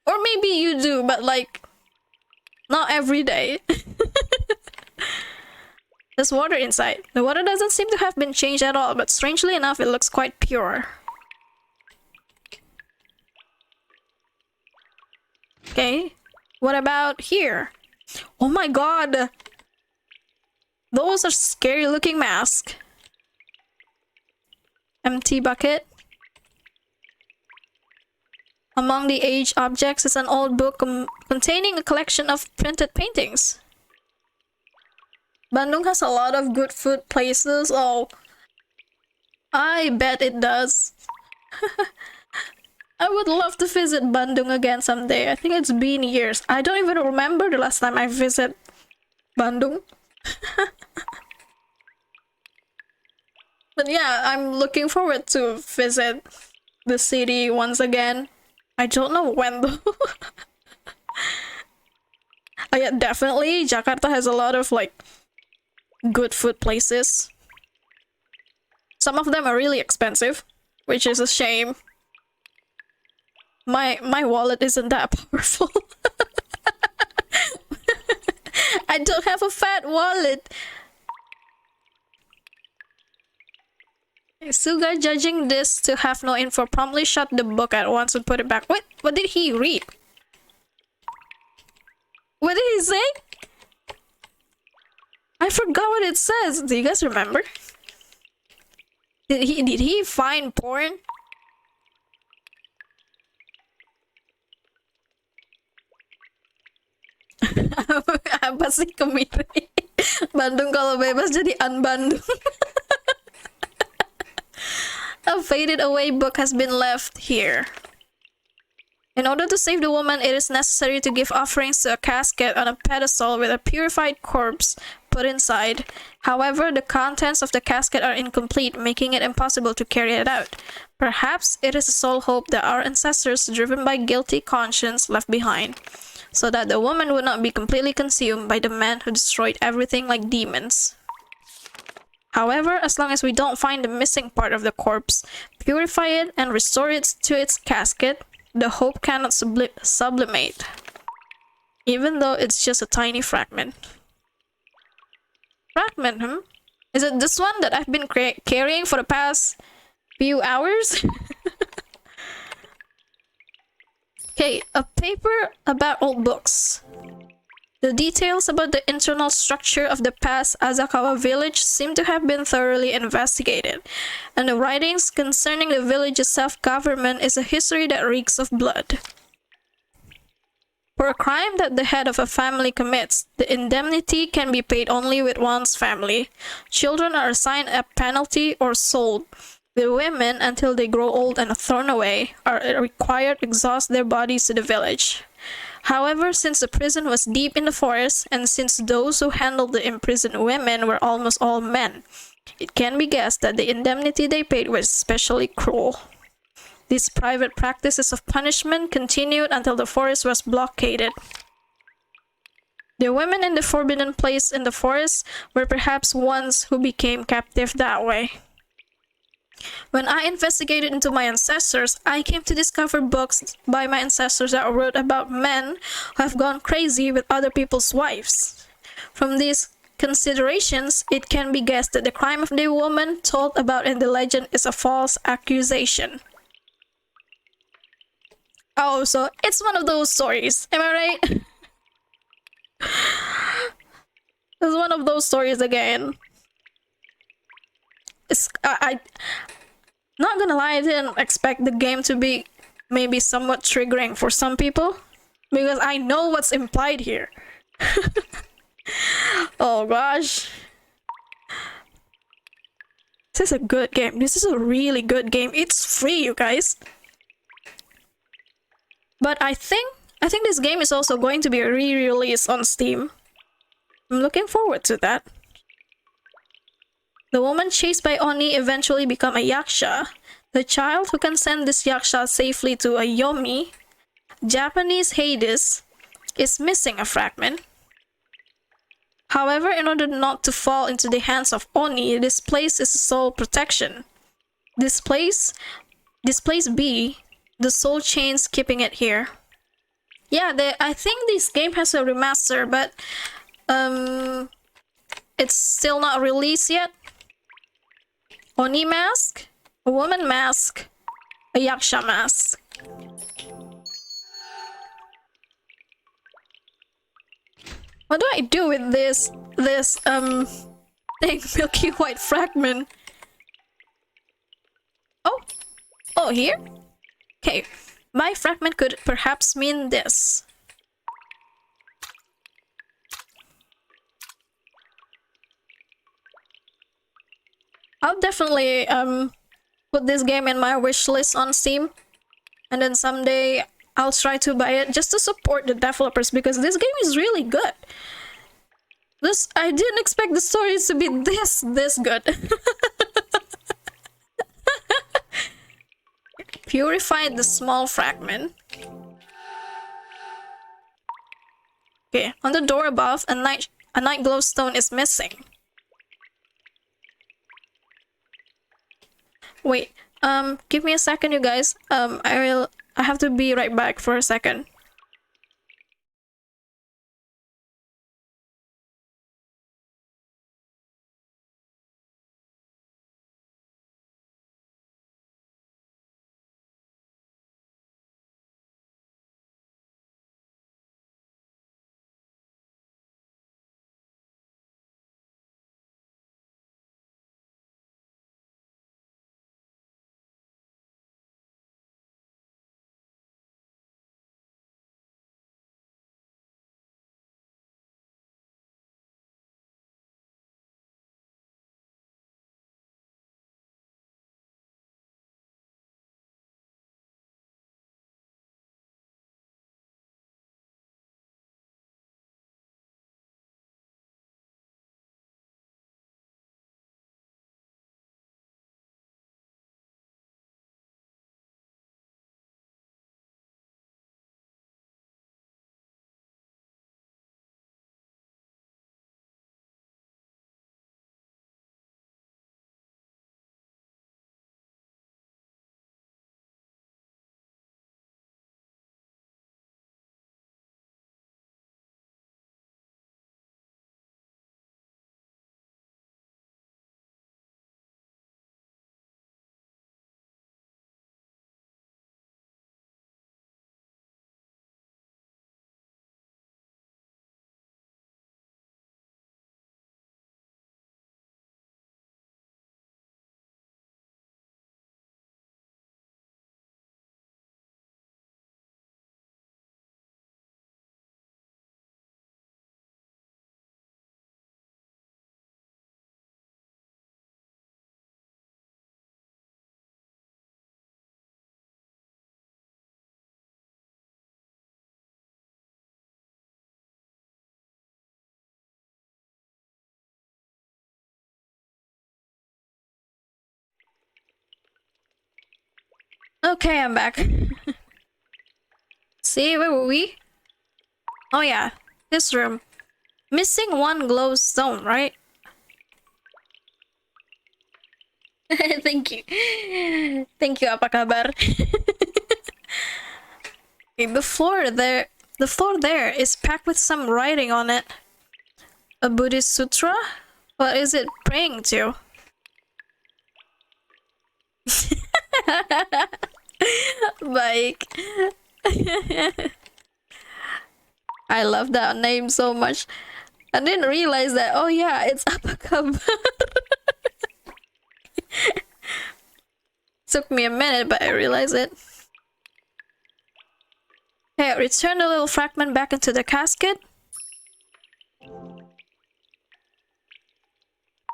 Or maybe you do, but like not every day. There's water inside. The water doesn't seem to have been changed at all, but strangely enough, it looks quite pure. Okay. What about here? Oh my god! Those are scary looking masks. Empty bucket. Among the aged objects is an old book containing a collection of printed paintings. Bandung has a lot of good food places. Oh, I bet it does. I would love to visit Bandung again someday. I think it's been years. I don't even remember the last time I visited Bandung. But yeah, I'm looking forward to visit the city once again. I don't know when though. Yeah, definitely Jakarta has a lot of like good food places. Some of them are really expensive, which is a shame. My wallet isn't that powerful. I don't have a fat wallet. Suga, judging this to have no info, promptly shut the book at once and put it back. What did he read? What did he say? I forgot what it says. Do you guys remember? Did he find porn? Apa sih kemiri? Bandung kalau bebas jadi unbandung. A faded away book has been left here. In order to save the woman, it is necessary to give offerings to a casket on a pedestal with a purified corpse put inside. However, the contents of the casket are incomplete, making it impossible to carry it out. Perhaps it is a sole hope that our ancestors, driven by guilty conscience, left behind, so that the woman would not be completely consumed by the men who destroyed everything like demons. However, as long as we don't find the missing part of the corpse, purify it, and restore it to its casket, the hope cannot sublimate, even though it's just a tiny fragment. Fragment, hmm? Is it this one that I've been carrying for the past few hours? Okay, a paper about old books. The details about the internal structure of the past Asakawa village seem to have been thoroughly investigated, and the writings concerning the village's self-government is a history that reeks of blood. For a crime that the head of a family commits, the indemnity can be paid only with one's family. Children are assigned a penalty or sold. The women, until they grow old and are thrown away, are required to exhaust their bodies to the village. However, since the prison was deep in the forest, and since those who handled the imprisoned women were almost all men, it can be guessed that the indemnity they paid was especially cruel. These private practices of punishment continued until the forest was blockaded. The women in the forbidden place in the forest were perhaps ones who became captive that way. When I investigated into my ancestors, I came to discover books by my ancestors that wrote about men who have gone crazy with other people's wives. From these considerations, it can be guessed that the crime of the woman told about in the legend is a false accusation. Oh, so it's one of those stories, am I right? It's one of those stories again. I not gonna lie, I didn't expect the game to be maybe somewhat triggering for some people, because I know what's implied here. Oh gosh. This is a good game. This is a really good game. It's free, you guys. But I think this game is also going to be re-released on Steam. I'm looking forward to that. The woman chased by Oni eventually become a yaksha. The child who can send this yaksha safely to a yomi, Japanese Hades, is missing a fragment. However, in order not to fall into the hands of Oni, this place is sole protection. This place B, the soul chains keeping it here. Yeah, I think this game has a remaster, but it's still not released yet. Oni mask, a woman mask, a yaksha mask. What do I do with this thing, milky white fragment? Oh, oh, here? Okay, my fragment could perhaps mean this. I'll definitely put this game in my wish list on Steam, and then someday I'll try to buy it just to support the developers, because this game is really good. I didn't expect the stories to be this good. Purified the small fragment. Okay, on the door above, a night glowstone is missing. Wait, give me a second, you guys. I have to be right back for a second. Okay, I'm back. See, where were we? Oh yeah, this room. Missing one glowstone, right? Thank you. Thank you, apa kabar? Okay, the floor there is packed with some writing on it. A Buddhist sutra? What is it praying to? Like, I love that name so much. I didn't realize that. Oh yeah, it's Apakabar. Took me a minute, but I realized it. Okay, return the little fragment back into the casket.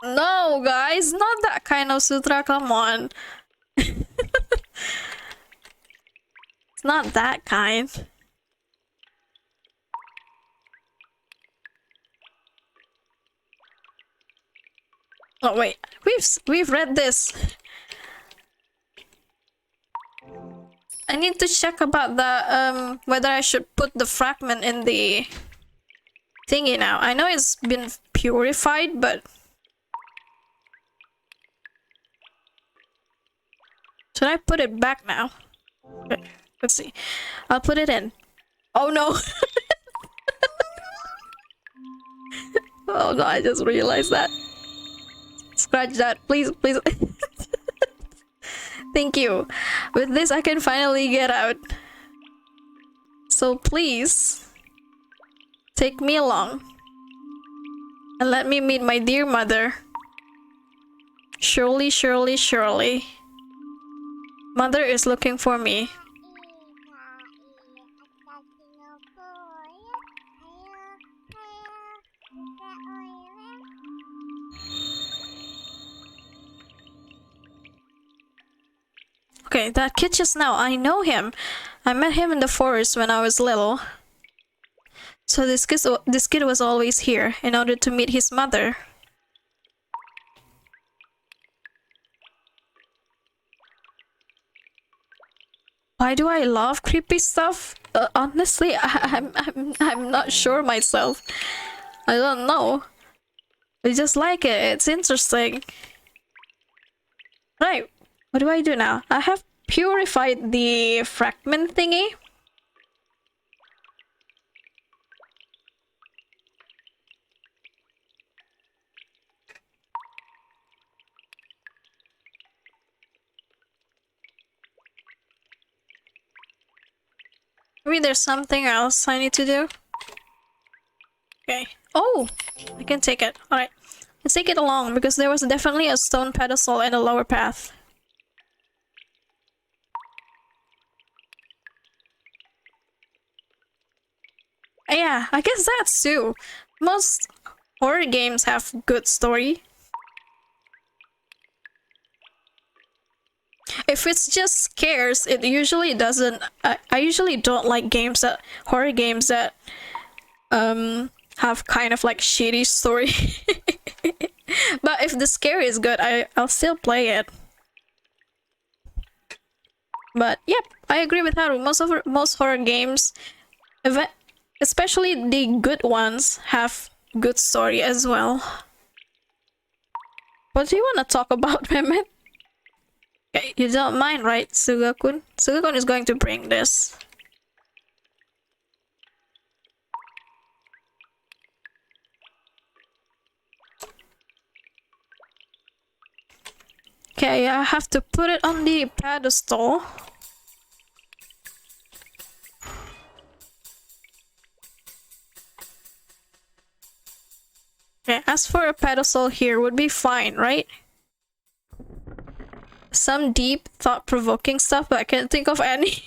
No, guys, not that kind of sutra. Come on. It's not that kind. Oh wait, we've read this. I need to check about the whether I should put the fragment in the thingy now. I know it's been purified, but should I put it back now? Okay, let's see. I'll put it in. Oh no. Oh no, I just realized that. Scratch that, please, please. Thank you. With this, I can finally get out. So please, take me along. and let me meet my dear mother. Surely, surely, surely. Mother is looking for me. Okay, that kid just now, I know him. I met him in the forest when I was little. So this kid was always here in order to meet his mother. Why do I love creepy stuff? Honestly, I'm not sure myself. I don't know. I just like it. It's interesting. Right. What do I do now? I have purified the fragment thingy. Maybe there's something else I need to do. Okay. Oh! I can take it. Alright. Let's take it along because there was definitely a stone pedestal in the lower path. Yeah, I guess that's too. Most horror games have good story. If it's just scares, it usually doesn't. I usually don't like horror games that have kind of like shitty story. But if the scare is good, I'll still play it. But yep, I agree with Haru. Most horror games, especially the good ones, have good story as well. What do you want to talk about, Mehmet? Okay, you don't mind, right, Sugakun? Sugakun is going to bring this. Okay, I have to put it on the pedestal. Okay, as for a pedestal here would be fine, right? Some deep, thought-provoking stuff, but I can't think of any.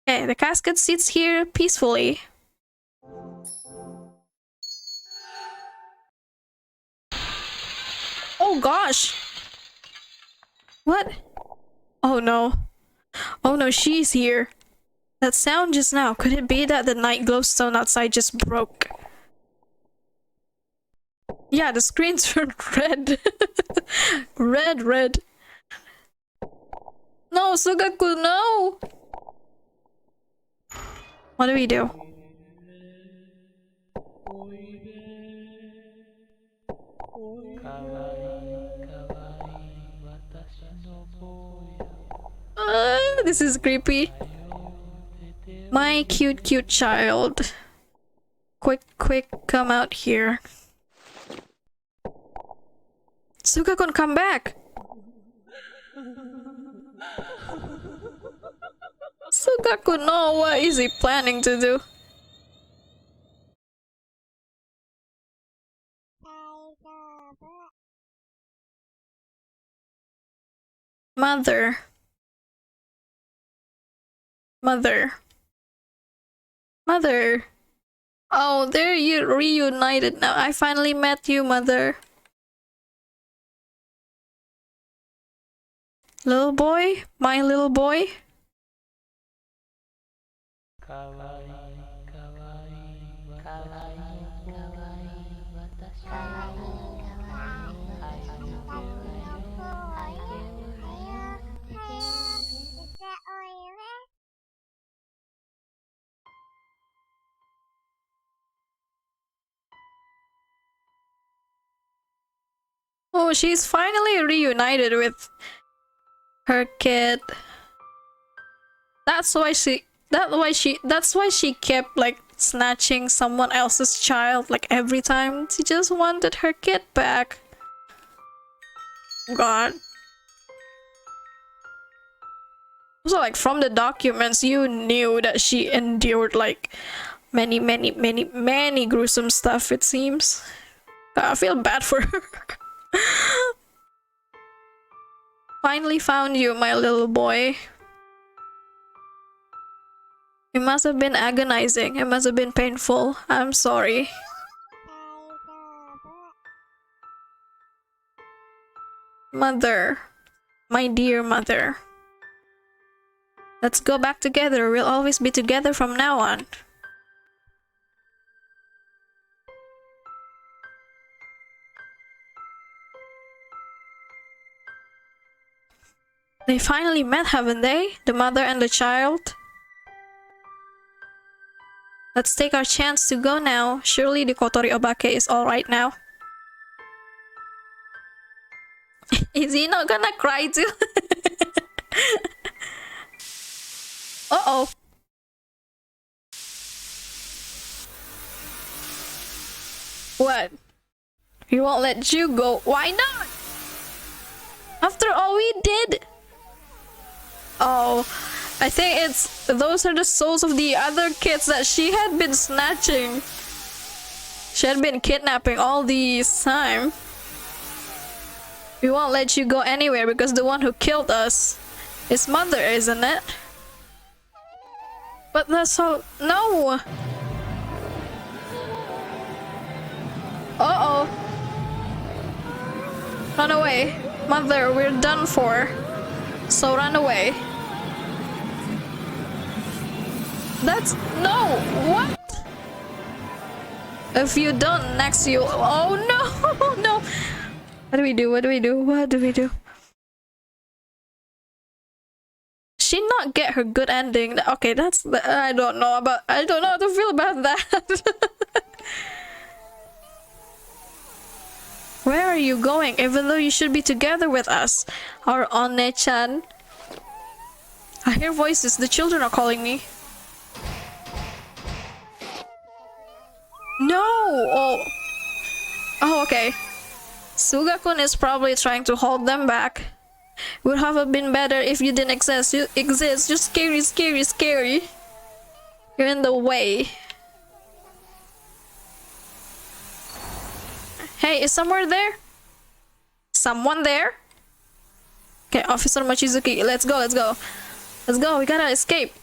Okay, the casket sits here peacefully. Oh gosh! What? Oh no. Oh no, she's here. That sound just now, could it be that the night glowstone outside just broke? Yeah, the screen turned red. Red. No, Sugaku, no! What do we do? This is creepy. My cute child. Quick, come out here. Sugakun, come back! Sugaku, no, what is he planning to do? Mother. Oh, they're reunited now. I finally met you, Mother. Little boy? My little boy? Oh, she's finally reunited with her kid. That's why she kept like snatching someone else's child like every time. She just wanted her kid back. God. So like from the documents you knew that she endured like many gruesome stuff, it seems. I feel bad for her. Finally found you, my little boy. It must have been agonizing. It must have been painful. I'm sorry. Mother. My dear mother. Let's go back together. We'll always be together from now on. They finally met, haven't they? The mother and the child. Let's take our chance to go now. Surely the Kotori Obake is alright now. Is he not gonna cry too? Uh-oh. What? He won't let you go. Why not? After all we did. Oh, I think those are the souls of the other kids that she had been snatching. She had been kidnapping all this time. We won't let you go anywhere because the one who killed us is mother, isn't it? But that's all. No! Uh-oh. Run away. Mother, we're done for. So run away. That's... No! What? If you don't, next you... Oh no! No! What do we do? What do we do? What do we do? She not get her good ending. Okay, that's... I don't know about... I don't know how to feel about that. Where are you going? Even though you should be together with us. Our One-chan. I hear voices. The children are calling me. No! Oh. Oh, okay. Suga-kun is probably trying to hold them back. Would have been better if you didn't exist. You exist. You're scary, scary, scary. You're in the way. Hey, is somewhere there? Someone there? Okay, Officer Mochizuki, let's go, let's go. Let's go, we gotta escape.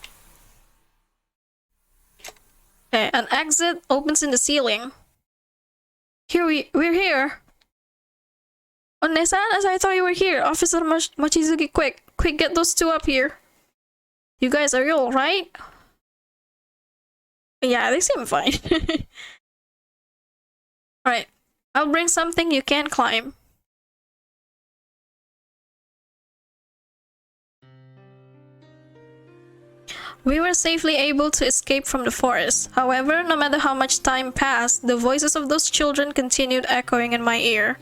Okay, an exit opens in the ceiling. We're here. One-san, as I thought you were here. Officer Mochizuki, quick, get those two up here. You guys, are you alright? Yeah, they seem fine. Alright. I'll bring something you can climb. We were safely able to escape from the forest. However, no matter how much time passed, the voices of those children continued echoing in my ear.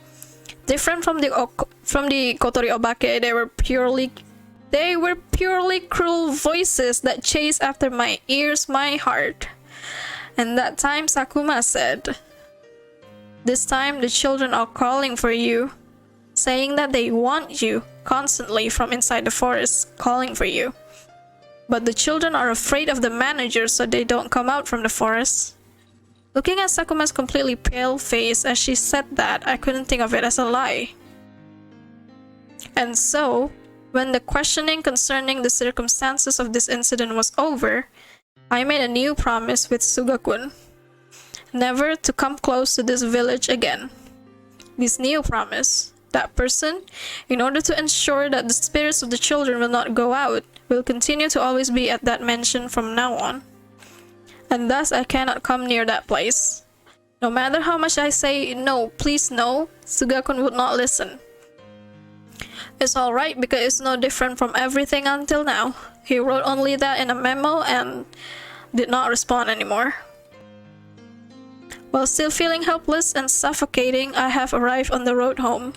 Different from the Kotori Obake, they were purely cruel voices that chased after my ears, my heart. And that time Sakuma said, "This time the children are calling for you, saying that they want you constantly from inside the forest, calling for you. But the children are afraid of the manager, so they don't come out from the forest." Looking at Sakuma's completely pale face as she said that, I couldn't think of it as a lie. And so, when the questioning concerning the circumstances of this incident was over, I made a new promise with Suga-kun. Never to come close to this village again. This new promise, that person, in order to ensure that the spirits of the children will not go out, will continue to always be at that mansion from now on. And thus I cannot come near that place. No matter how much I say no, please no, Suga-kun would not listen. It's alright because it's no different from everything until now. He wrote only that in a memo and did not respond anymore. While still feeling helpless and suffocating, I have arrived on the road home.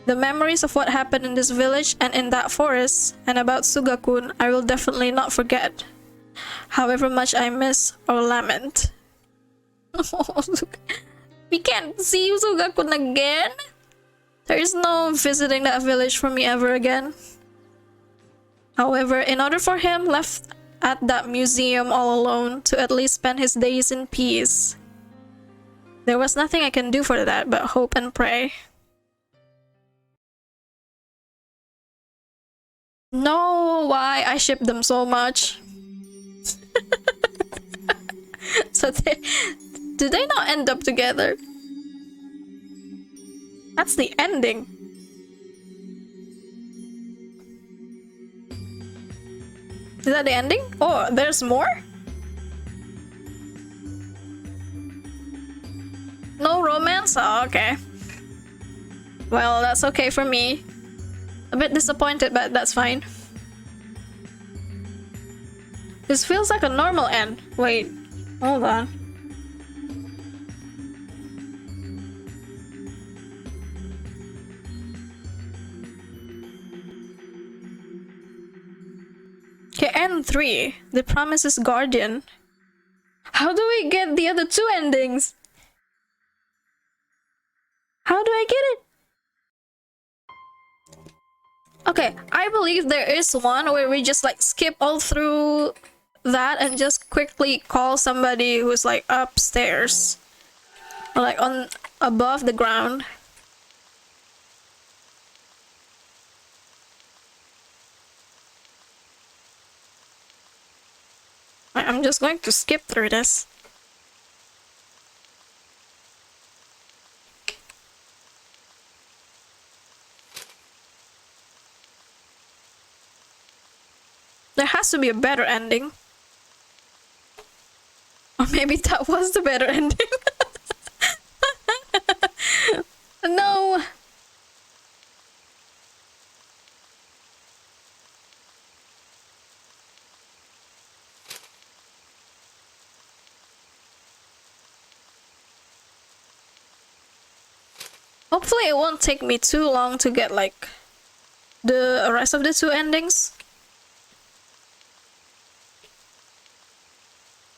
The memories of what happened in this village and in that forest, and about Suga-kun, I will definitely not forget. However much I miss or lament. We can't see Suga-kun again? There is no visiting that village for me ever again. However, in order for him left at that museum all alone to at least spend his days in peace. There was nothing I can do for that but hope and pray. No, why? I ship them so much. So do they not end up together? That's the ending. Is that the ending? Oh, there's more? No romance? Oh, okay. Well, that's okay for me. A bit disappointed, but that's fine. This feels like a normal end. Wait, hold on. Okay, N3, The Promise's Guardian. How do we get the other two endings? How do I get it? Okay, I believe there is one where we just like skip all through that and just quickly call somebody who's like upstairs. Or like on above the ground. I'm just going to skip through this. There has to be a better ending. Or maybe that was the better ending. No. Hopefully it won't take me too long to get like the rest of the two endings.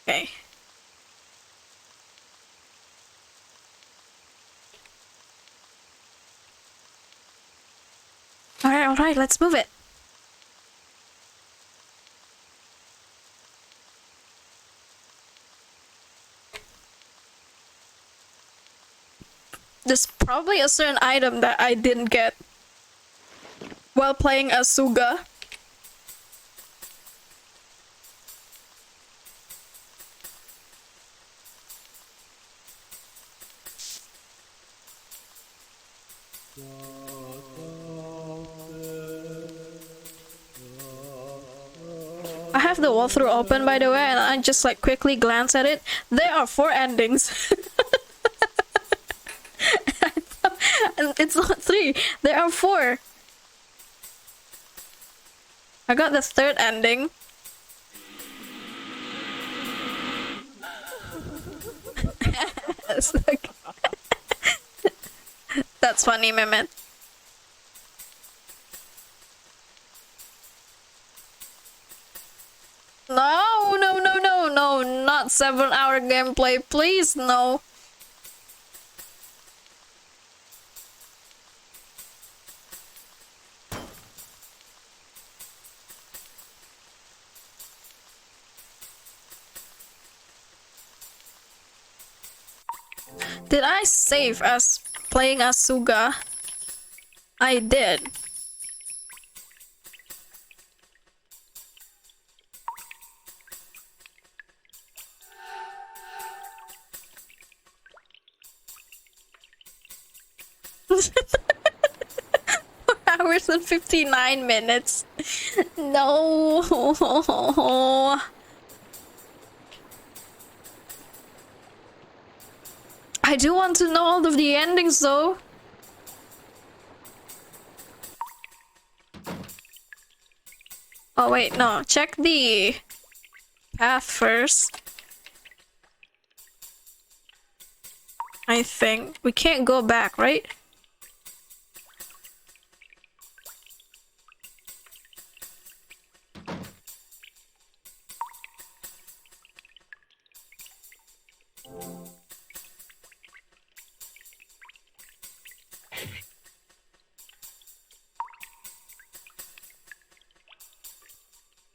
Okay. Alright, let's move it. There's probably a certain item that I didn't get while playing as Suga. I have the walkthrough open, by the way, and I just like quickly glance at it. There are 4 endings. And it's not 3, there are 4. I got the 3rd ending. Like that's funny, Mehmet. No, no, no, no, no, not 7-hour gameplay, please, no. Did I save as playing as Suga? I did. Hours and 59 minutes. No. I do want to know all of the endings though. Oh wait, no. Check the path first. I think. We can't go back, right?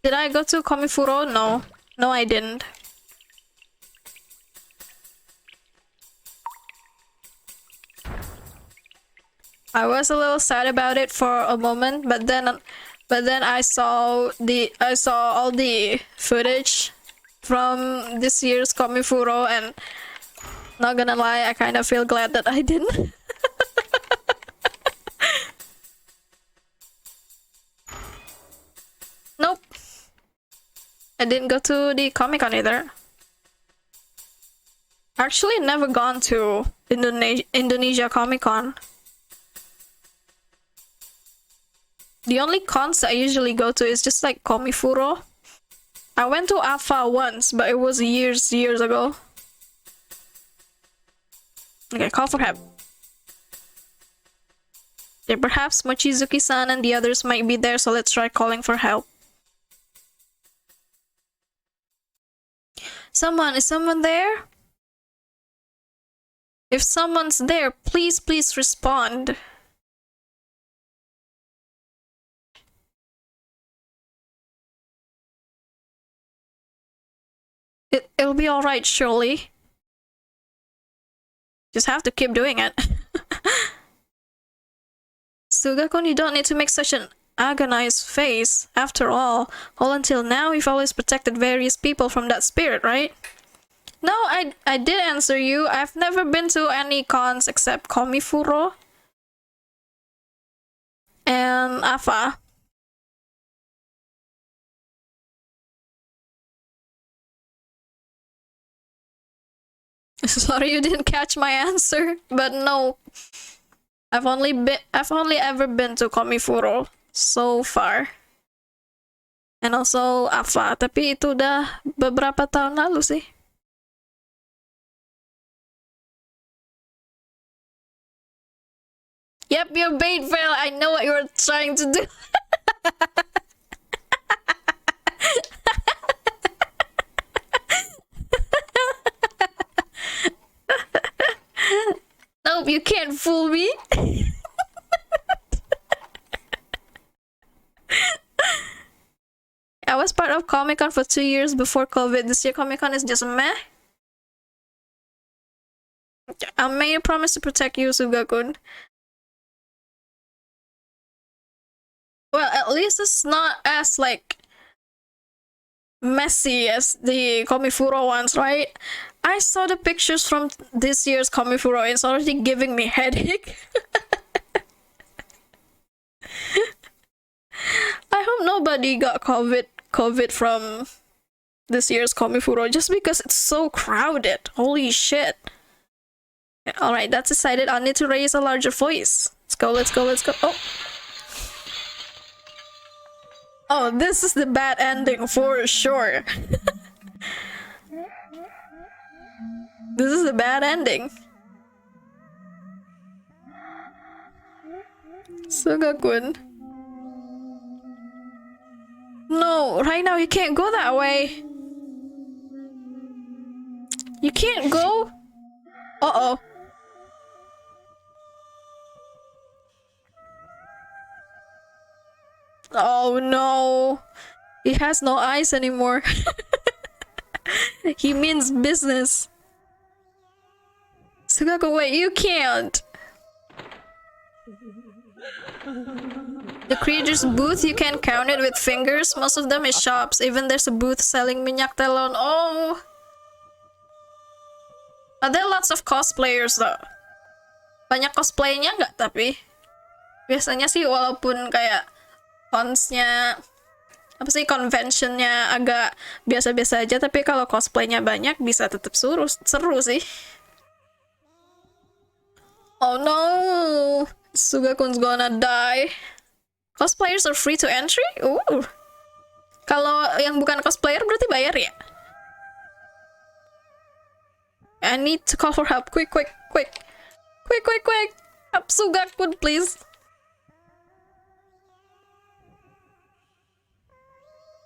Did I go to Komifuro? No. No, I didn't. I was a little sad about it for a moment, but then I saw all the footage from this year's Komifuro, and not gonna lie, I kind of feel glad that I didn't. Nope. I didn't go to the Comic-Con either. Actually, never gone to Indonesia Comic-Con. The only cons I usually go to is just like Komifuro. I went to AFA once, but it was years ago. Okay, call for help. Okay, perhaps Mochizuki-san and the others might be there, so let's try calling for help. Is someone there? If someone's there, please respond. It'll be alright, surely. Just have to keep doing it. Sugakun, you don't need to make such an agonized face. After all until now, you've always protected various people from that spirit, right? No, I did answer you. I've never been to any cons except Komifuro and AFA. Sorry you didn't catch my answer, but no. I've only ever been to Komifuro so far. And also AFA, tapi itu udah beberapa tahun lalu sih. Yep, your bait fail. I know what you were trying to do. Nope, you can't fool me. I was part of Comic-Con for 2 years before COVID. This year Comic-Con is just meh. I made a promise to protect you, Sugakun. Well, at least it's not as like messy as the Komifuro ones, right? I saw the pictures from this year's Komifuro. It's already giving me headache. I hope nobody got COVID from this year's Komifuro just because it's so crowded. Holy shit. Alright, that's decided. I'll need to raise a larger voice. Let's go. Oh. Oh, this is the bad ending for sure. This is a bad ending. Sugakun. No, right now you can't go that way. You can't go. Uh-oh. Oh no. He has no eyes anymore. He means business. Sugako, wait, you can't. The creator's booth, you can count it with fingers. Most of them is shops. Even there's a booth selling minyak telon. Oh! Are there lots of cosplayers though? Banyak cosplaynya nggak tapi? Biasanya sih walaupun kayak cons-nya, apa sih, convention-nya agak biasa-biasa aja, tapi kalau cosplaynya banyak bisa tetap seru sih. Oh no! Sugakun's gonna die. Cosplayers are free to entry? Ooh. Kalau yang bukan cosplayer berarti bayar ya? I need to call for help. Quick. Help Sugakun, please.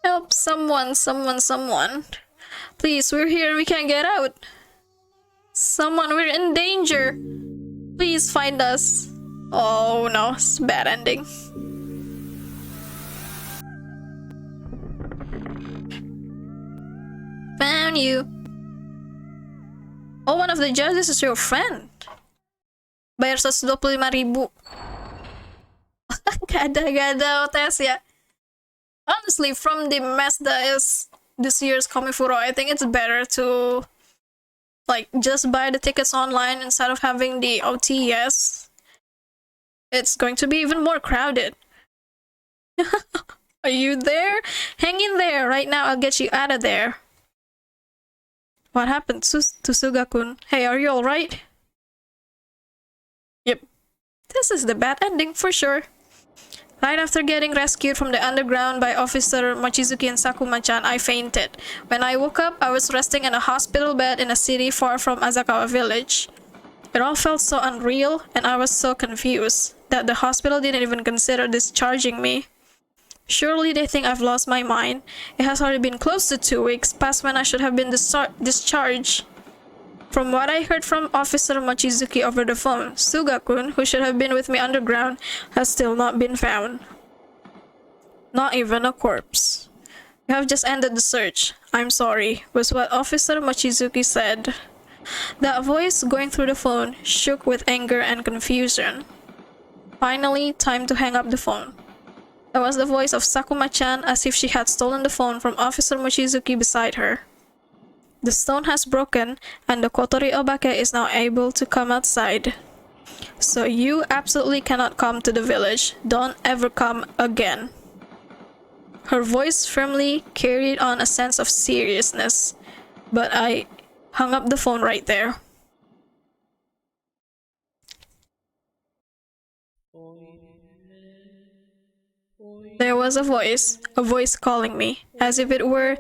Help someone. Please, we're here. We can't get out. Someone, we're in danger. Please find us. Oh no, it's a bad ending. on you. Oh, one of the judges is your friend. Bayar 125.000. Gak ada tes ya. Honestly, from the mess that is this year's Komifuro, I think it's better to like just buy the tickets online instead of having the OTS. It's going to be even more crowded. Are you there? Hang in there. Right now, I'll get you out of there. What happened to Suga-kun? Hey, are you alright? Yep. This is the bad ending for sure. Right after getting rescued from the underground by Officer Mochizuki and Sakuma-chan, I fainted. When I woke up, I was resting in a hospital bed in a city far from Asakawa village. It all felt so unreal, and I was so confused that the hospital didn't even consider discharging me. Surely they think I've lost my mind. It has already been close to 2 weeks past when I should have been discharged. From what I heard from Officer Mochizuki over the phone, Suga-kun, who should have been with me underground, has still not been found. Not even a corpse. You have just ended the search. I'm sorry, was what Officer Mochizuki said. That voice going through the phone shook with anger and confusion. Finally, time to hang up the phone. That was the voice of Sakuma-chan, as if she had stolen the phone from Officer Mochizuki beside her. The stone has broken, and the Kotori Obake is now able to come outside. So you absolutely cannot come to the village. Don't ever come again. Her voice firmly carried on a sense of seriousness, but I hung up the phone right there. There was a voice calling me, as if it were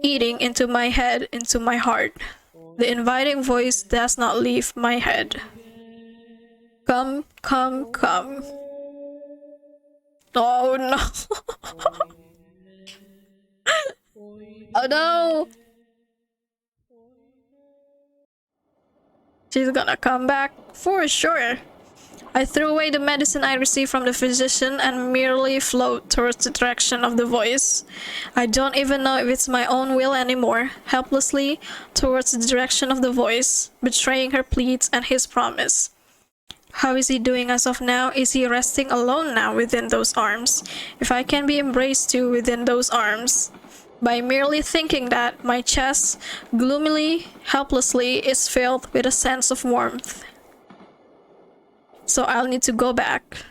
eating into my head, into my heart. The inviting voice does not leave my head. Come, come, come. Oh no. Oh no. She's gonna come back for sure. I threw away the medicine I received from the physician and merely float towards the direction of the voice. I don't even know if it's my own will anymore, helplessly towards the direction of the voice, betraying her pleas and his promise. How is he doing as of now? Is he resting alone now within those arms? If I can be embraced too within those arms. By merely thinking that, my chest, gloomily, helplessly, is filled with a sense of warmth. So I'll need to go back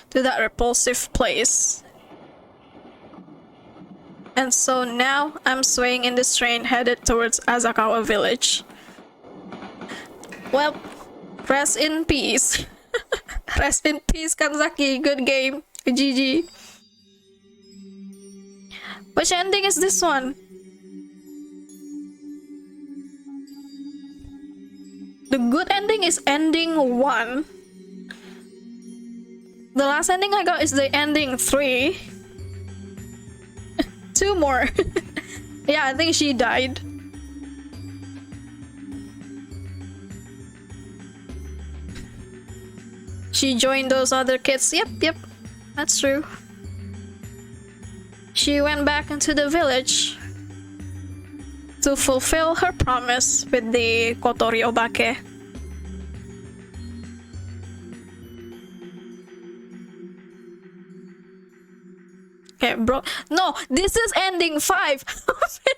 to that repulsive place. And so now I'm swaying in this train headed towards Asakawa village. Well, rest in peace. Rest in peace, Kanzaki. Good game. GG. Which ending is this one? The good ending is ending 1. The last ending I got is the ending 3. 2 more. Yeah, I think she died. She joined those other kids. Yep, that's true. She went back into the village to fulfill her promise with the Kotori Obake. Okay, bro. No, this is ending 5. How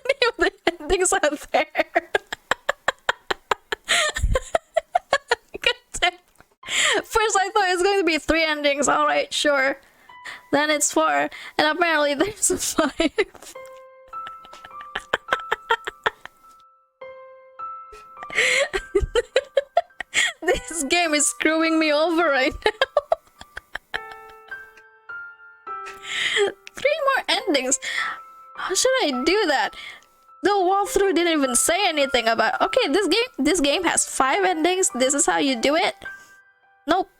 many of the endings are there? God damn. First, I thought it was going to be 3 endings. Alright, sure. Then it's 4. And apparently there's a 5. This game is screwing me over right now. 3 more endings. How should I do that? The walkthrough didn't even say anything about, okay, this game has 5 endings. This is how you do it. Nope.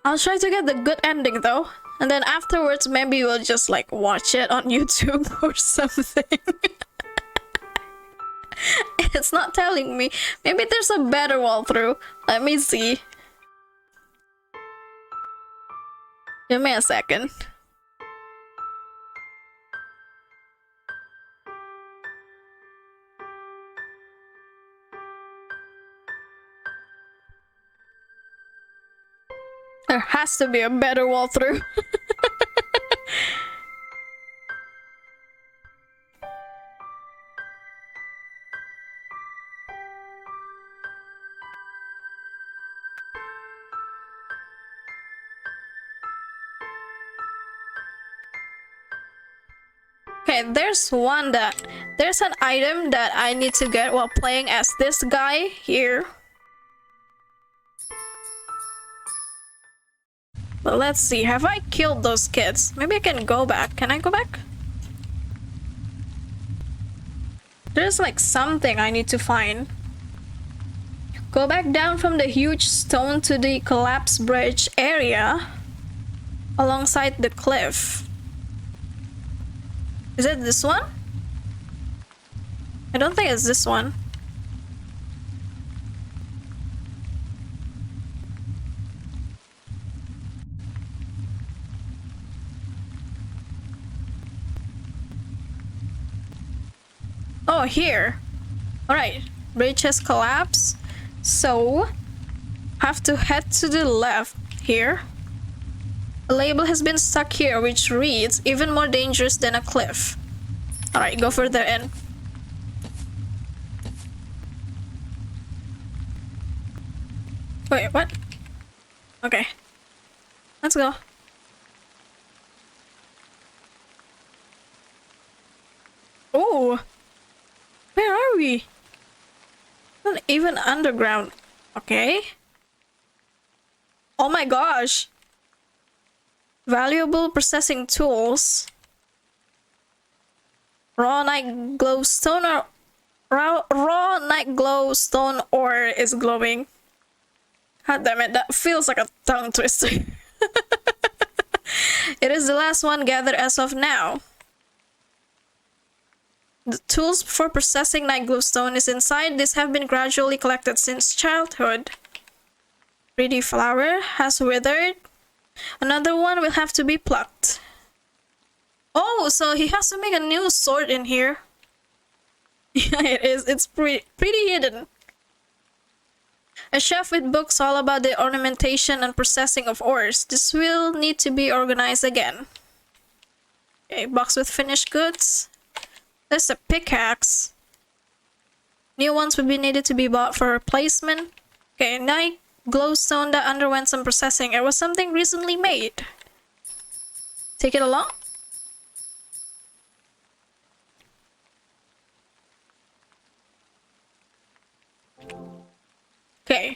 I'll try to get the good ending though. And then afterwards, maybe we'll just like watch it on YouTube or something. It's not telling me. Maybe there's a better walkthrough. Let me see. Give me a second. There has to be a better walkthrough. Okay, there's an item that I need to get while playing as this guy here. But let's see, have I killed those kids? Maybe I can go back. Can I go back? There's like something I need to find. Go back down from the huge stone to the collapsed bridge area alongside the cliff. Is it this one? I don't think it's this one. Oh, here. Alright, bridge has collapsed. So, have to head to the left here. A label has been stuck here which reads, even more dangerous than a cliff. Alright, go further in. Wait, what? Okay. Let's go. Oh! Where are we? Not even underground. Okay. Oh my gosh! Valuable processing tools. Raw night glowstone or raw night glowstone ore is glowing. God damn it, that feels like a tongue twister. It is the last one gathered as of now. The tools for processing night glowstone is inside. These have been gradually collected since childhood. Pretty flower has withered. Another one will have to be plucked. Oh, so he has to make a new sword in here. Yeah, it is. It's pretty hidden. A shelf with books all about the ornamentation and processing of ores. This will need to be organized again. Okay, box with finished goods. There's a pickaxe. New ones would be needed to be bought for replacement. Okay, night glowstone that underwent some processing. It was something recently made. Take it along. Okay.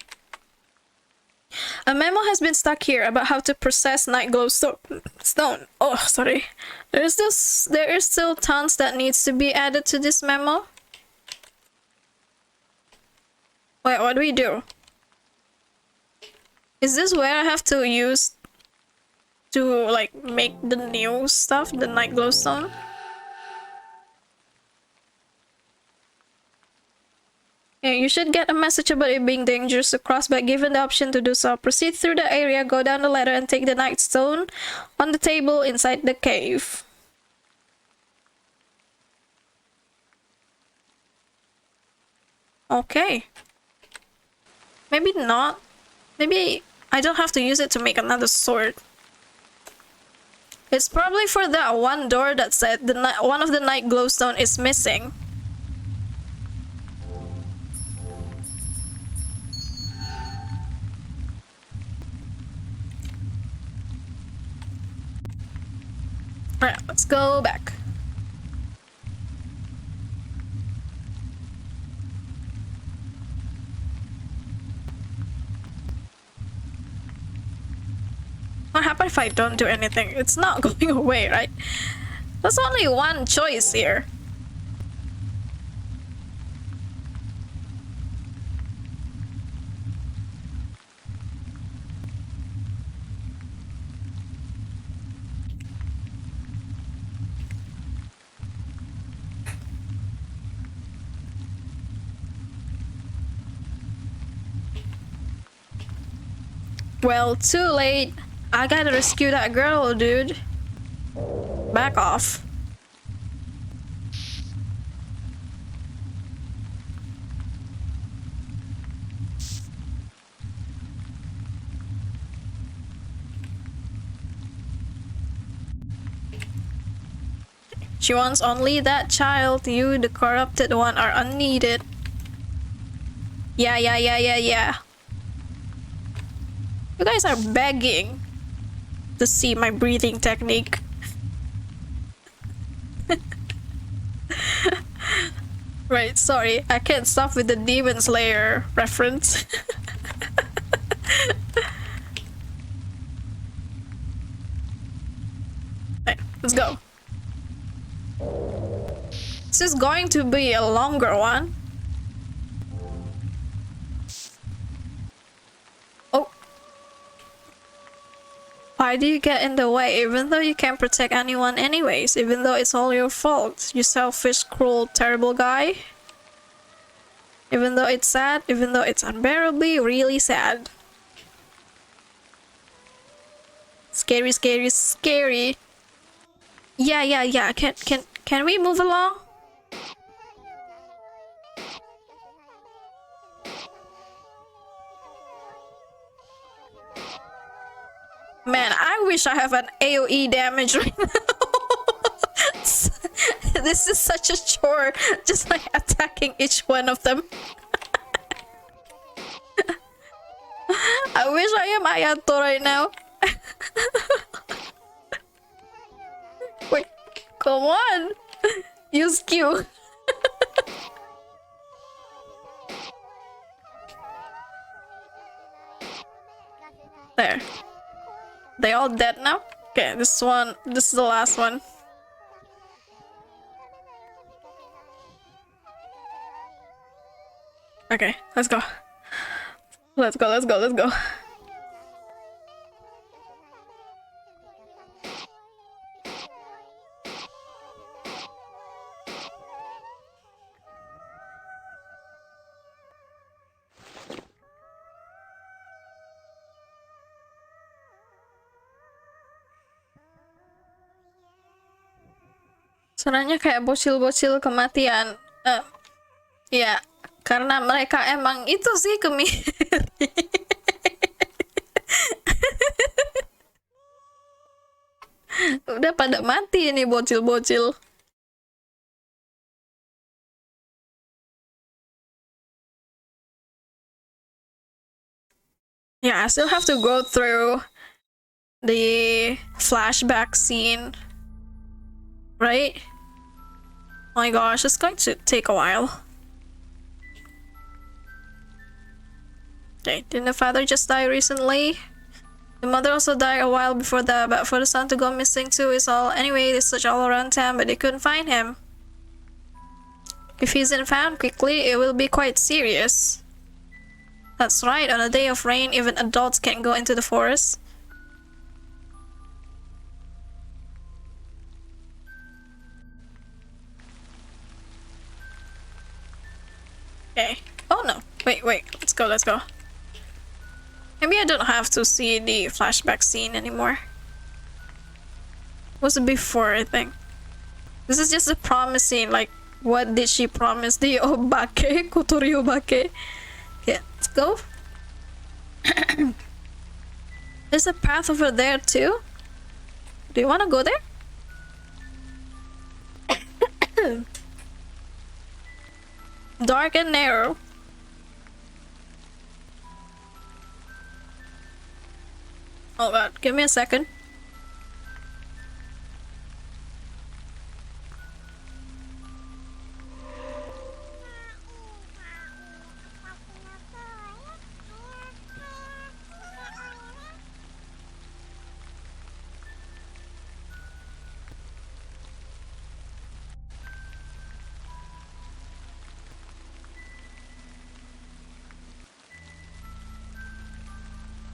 A memo has been stuck here about how to process night glowstone. Oh, sorry. There is still tons that needs to be added to this memo. Wait, what do we do? Is this where I have to use to like make the new stuff, the night glowstone? Okay, you should get a message about it being dangerous to cross, but given the option to do so, proceed through the area, go down the ladder, and take the night stone on the table inside the cave. Okay. Maybe not. Maybe I don't have to use it to make another sword. It's probably for that one door that said one of the night glowstone is missing. Right, let's go back. What happens if I don't do anything? It's not going away, right? There's only one choice here. Well, too late. I gotta rescue that girl, dude. Back off. She wants only that child. You, the corrupted one, are unneeded. Yeah. You guys are begging to see my breathing technique. Right, sorry. I can't stop with the Demon Slayer reference. Right, let's go. This is going to be a longer one. Oh. Why do you get in the way, even though you can't protect anyone anyways, even though it's all your fault, you selfish, cruel, terrible guy? Even though it's sad, even though it's unbearably, really sad. Scary, scary, scary. Yeah. Can we move along? Man, I wish I have an AoE damage right now. This is such a chore, just like attacking each one of them. I wish I am Ayato right now. Wait, come on. Use Q. There. They all dead now? Okay, this is the last one. Okay, let's go. Let's go. Sebenarnya kayak bocil-bocil kematian. Ya, karena mereka emang itu sih kemiri. Udah pada mati ini bocil-bocil. Yeah, I still have to go through the flashback scene. Right? Oh my gosh, it's going to take a while. Okay, didn't the father just die recently? The mother also died a while before that, but for the son to go missing too is all. Anyway, they searched all around town, but they couldn't find him. If he isn't found quickly, it will be quite serious. That's right, on a day of rain, even adults can't go into the forest. Okay. Oh no. Wait. Let's go. Maybe I don't have to see the flashback scene anymore. It was before, I think. This is just a promise scene, like, what did she promise? The Obake? Kotori Obake? Okay, let's go. There's a path over there too. Do you want to go there? Dark and narrow. Oh god, give me a second.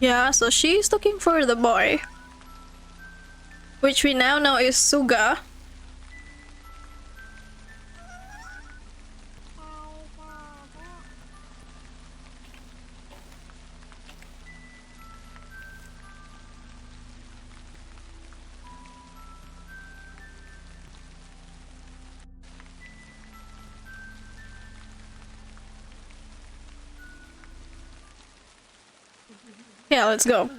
Yeah, so she's looking for the boy, which we now know is Suga. Yeah, let's go.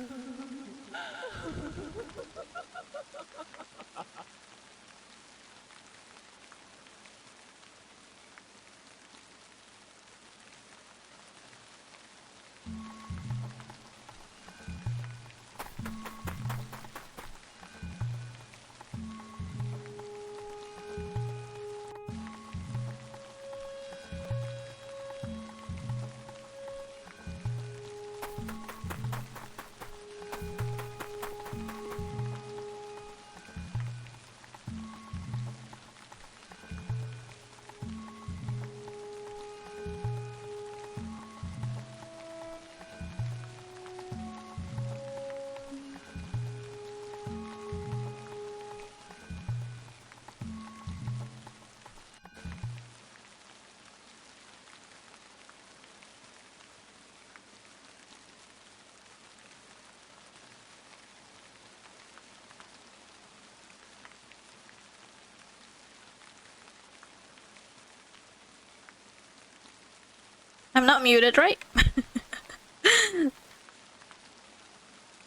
I'm not muted, right?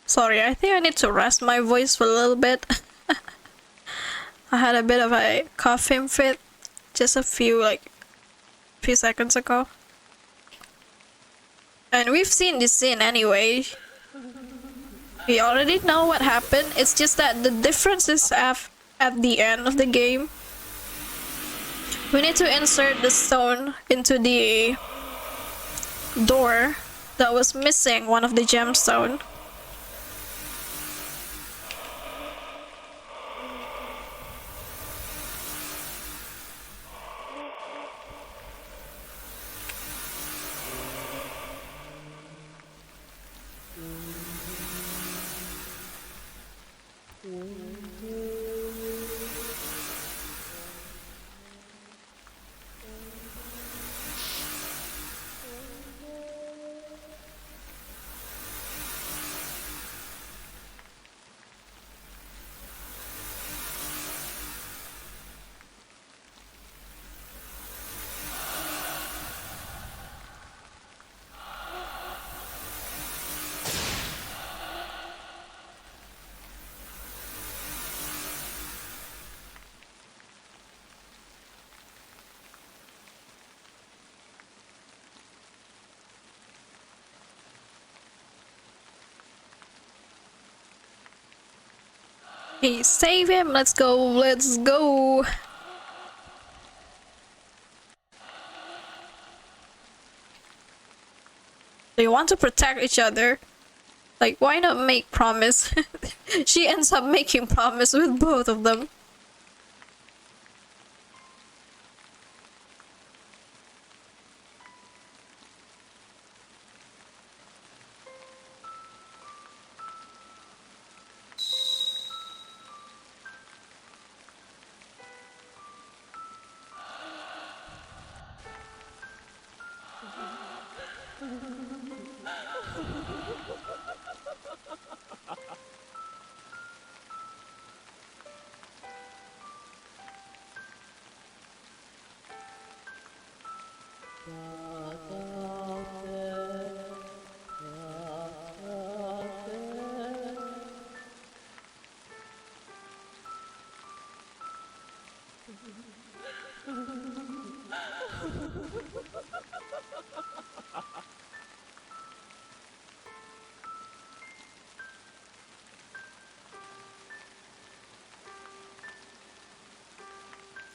Sorry, I think I need to rest my voice for a little bit. I had a bit of a coughing fit just a few seconds ago. And we've seen this scene anyway. We already know what happened. It's just that the difference is at the end of the game. We need to insert the stone into the door that was missing one of the gemstone. Okay, save him. Let's go. Let's go. They want to protect each other. Like, why not make promise? She ends up making promise with both of them.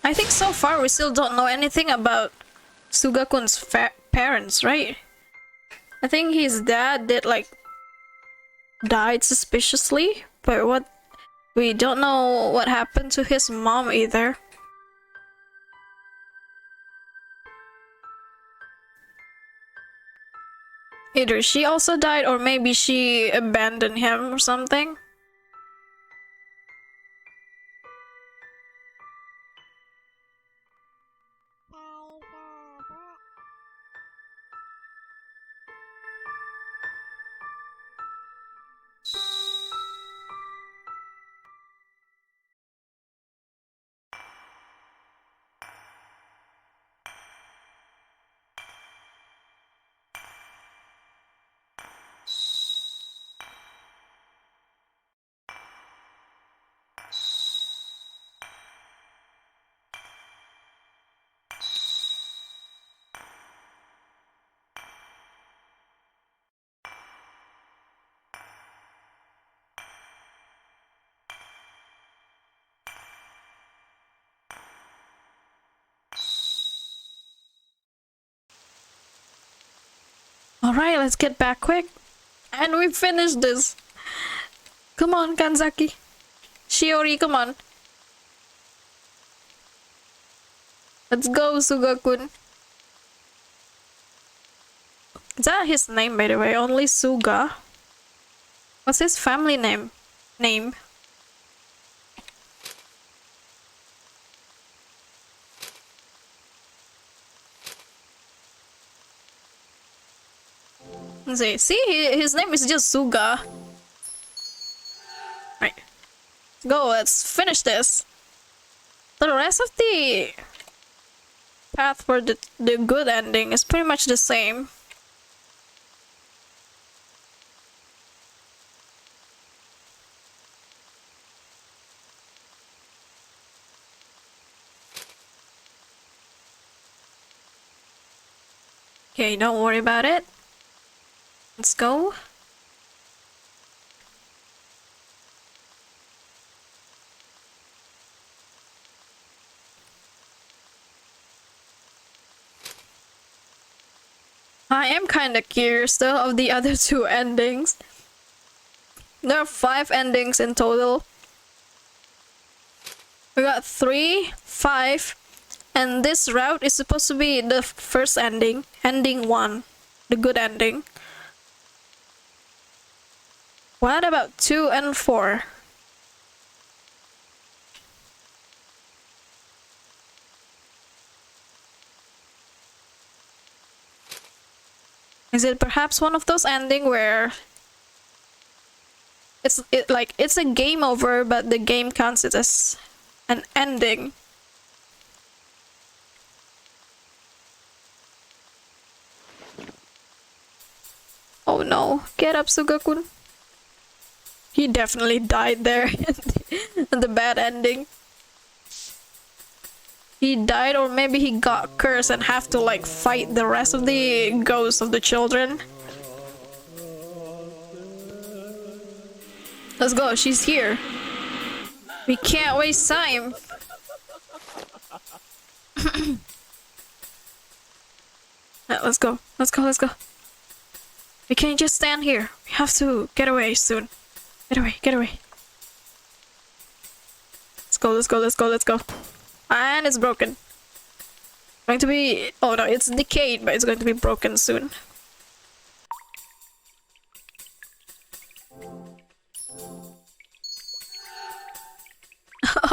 I think so far we still don't know anything about Sugakun's parents, right? I think his dad died suspiciously, but we don't know what happened to his mom either. Either she also died or maybe she abandoned him or something. Alright, let's get back quick. And we finished this. Come on, Kanzaki. Shiori, come on. Let's go, Sugakun. Is that his name, by the way? Only Suga? What's his family name? Let's see. His name is just Suga. Right. Let's go, let's finish this. The rest of the path for the good ending is pretty much the same. Okay, don't worry about it. Let's go. I am kinda curious though of the other two endings. There are 5 endings in total. We got 3, 5, and this route is supposed to be the first ending. Ending 1. The good ending. What about 2 and 4? Is it perhaps one of those ending where it's a game over, but the game counts it as an ending? Oh no, get up, Sugakun. He definitely died there in the bad ending. He died, or maybe he got cursed and have to like fight the rest of the ghosts of the children. Let's go, she's here. We can't waste time. Let's go, let's go, let's go. We can't just stand here. We have to get away soon. Get away, get away. Let's go, let's go, let's go, let's go. And it's broken. Going to be... oh no, it's decayed, but it's going to be broken soon.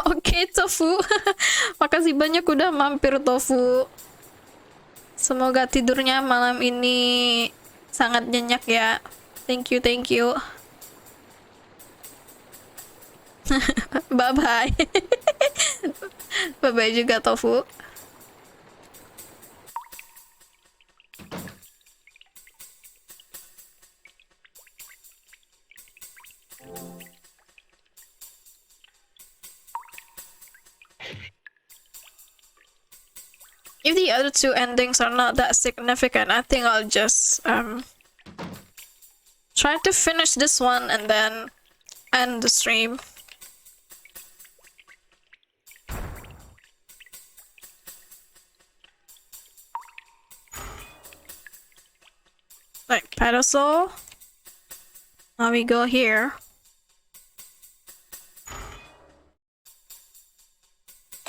Oke, Tofu. Makasih banyak udah mampir, Tofu. Semoga tidurnya malam ini sangat nyenyak ya. Thank you, thank you. Bye-bye. Bye-bye juga, Tofu. If the other two endings are not that significant, I think I'll just try to finish this one and then end the stream. Like pedestal. Now we go here.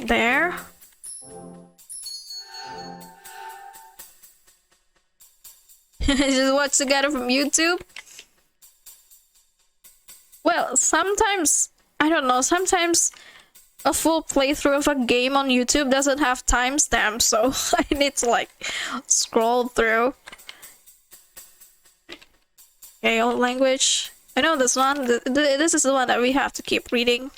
There. Just watch together from YouTube. Well, sometimes, I don't know, sometimes a full playthrough of a game on YouTube doesn't have timestamps, so I need to like scroll through. Okay, old language. I know this one. This is the one that we have to keep reading.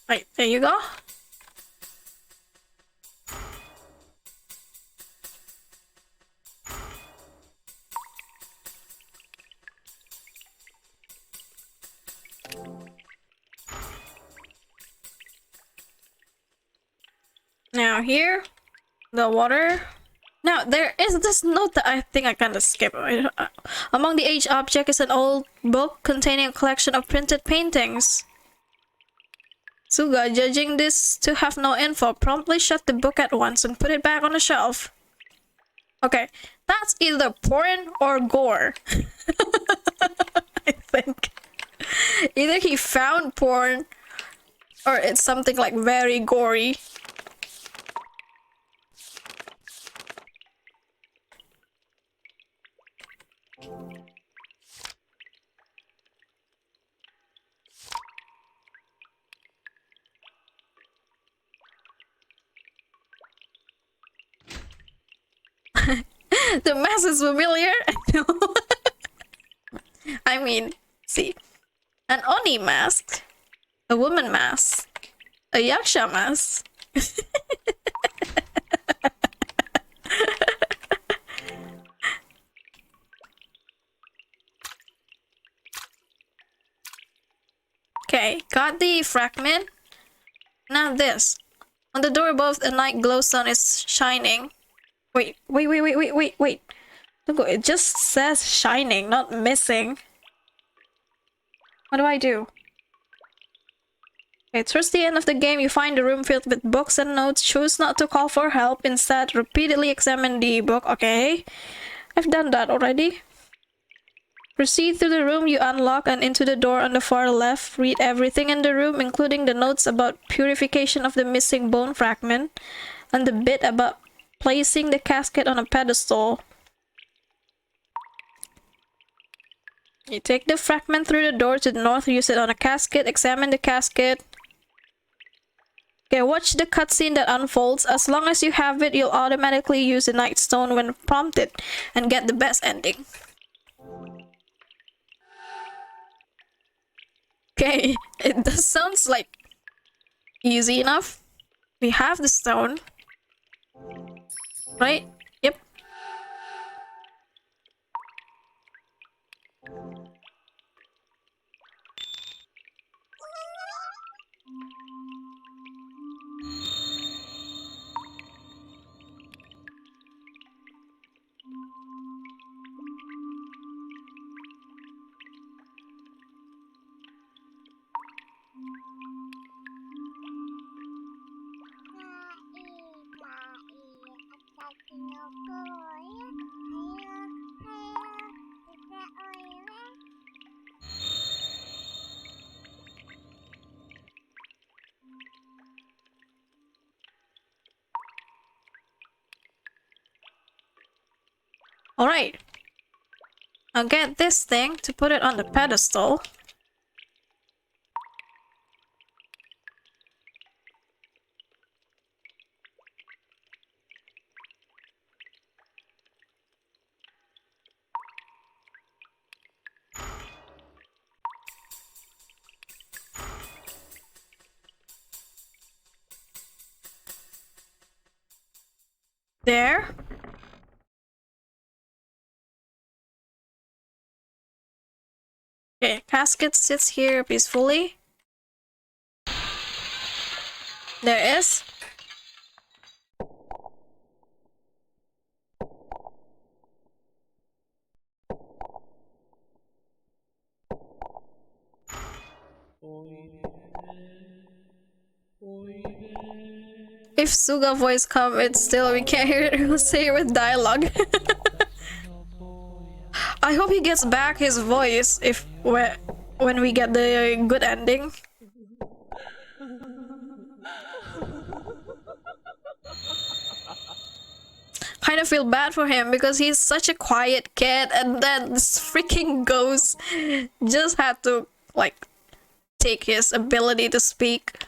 Right, there you go. Now here, the water. Now there is this note that I think I kind of skipped. Among the age object is an old book containing a collection of printed paintings. Suga, judging this to have no info, promptly shut the book at once and put it back on the shelf. Okay, that's either porn or gore. I think. Either he found porn or it's something like very gory. The mask is familiar. No. I mean, see, an Oni mask, a woman mask, a Yaksha mask. Okay, got the fragment. Now this. On the door above, a night glow sun is shining. Wait. Look, it just says shining, not missing. What do I do? Okay, towards the end of the game, you find a room filled with books and notes. Choose not to call for help. Instead, repeatedly examine the book. Okay, I've done that already. Proceed through the room you unlock and into the door on the far left. Read everything in the room, including the notes about purification of the missing bone fragment and the bit about placing the casket on a pedestal. You take the fragment through the door to the north, use it on a casket, examine the casket. Okay, watch the cutscene that unfolds. As long as you have it, you'll automatically use the night stone when prompted and get the best ending. Okay, it sounds like easy enough. We have the stone. Right? Yep. Alright. I'll get this thing to put it on the pedestal. There. Okay, casket sits here peacefully. There is. If Suga voice come, it's still we can't hear it. We'll say it with dialogue. I hope he gets back his voice if when we get the good ending. Kind of feel bad for him because he's such a quiet kid, and then this freaking ghost just had to like take his ability to speak.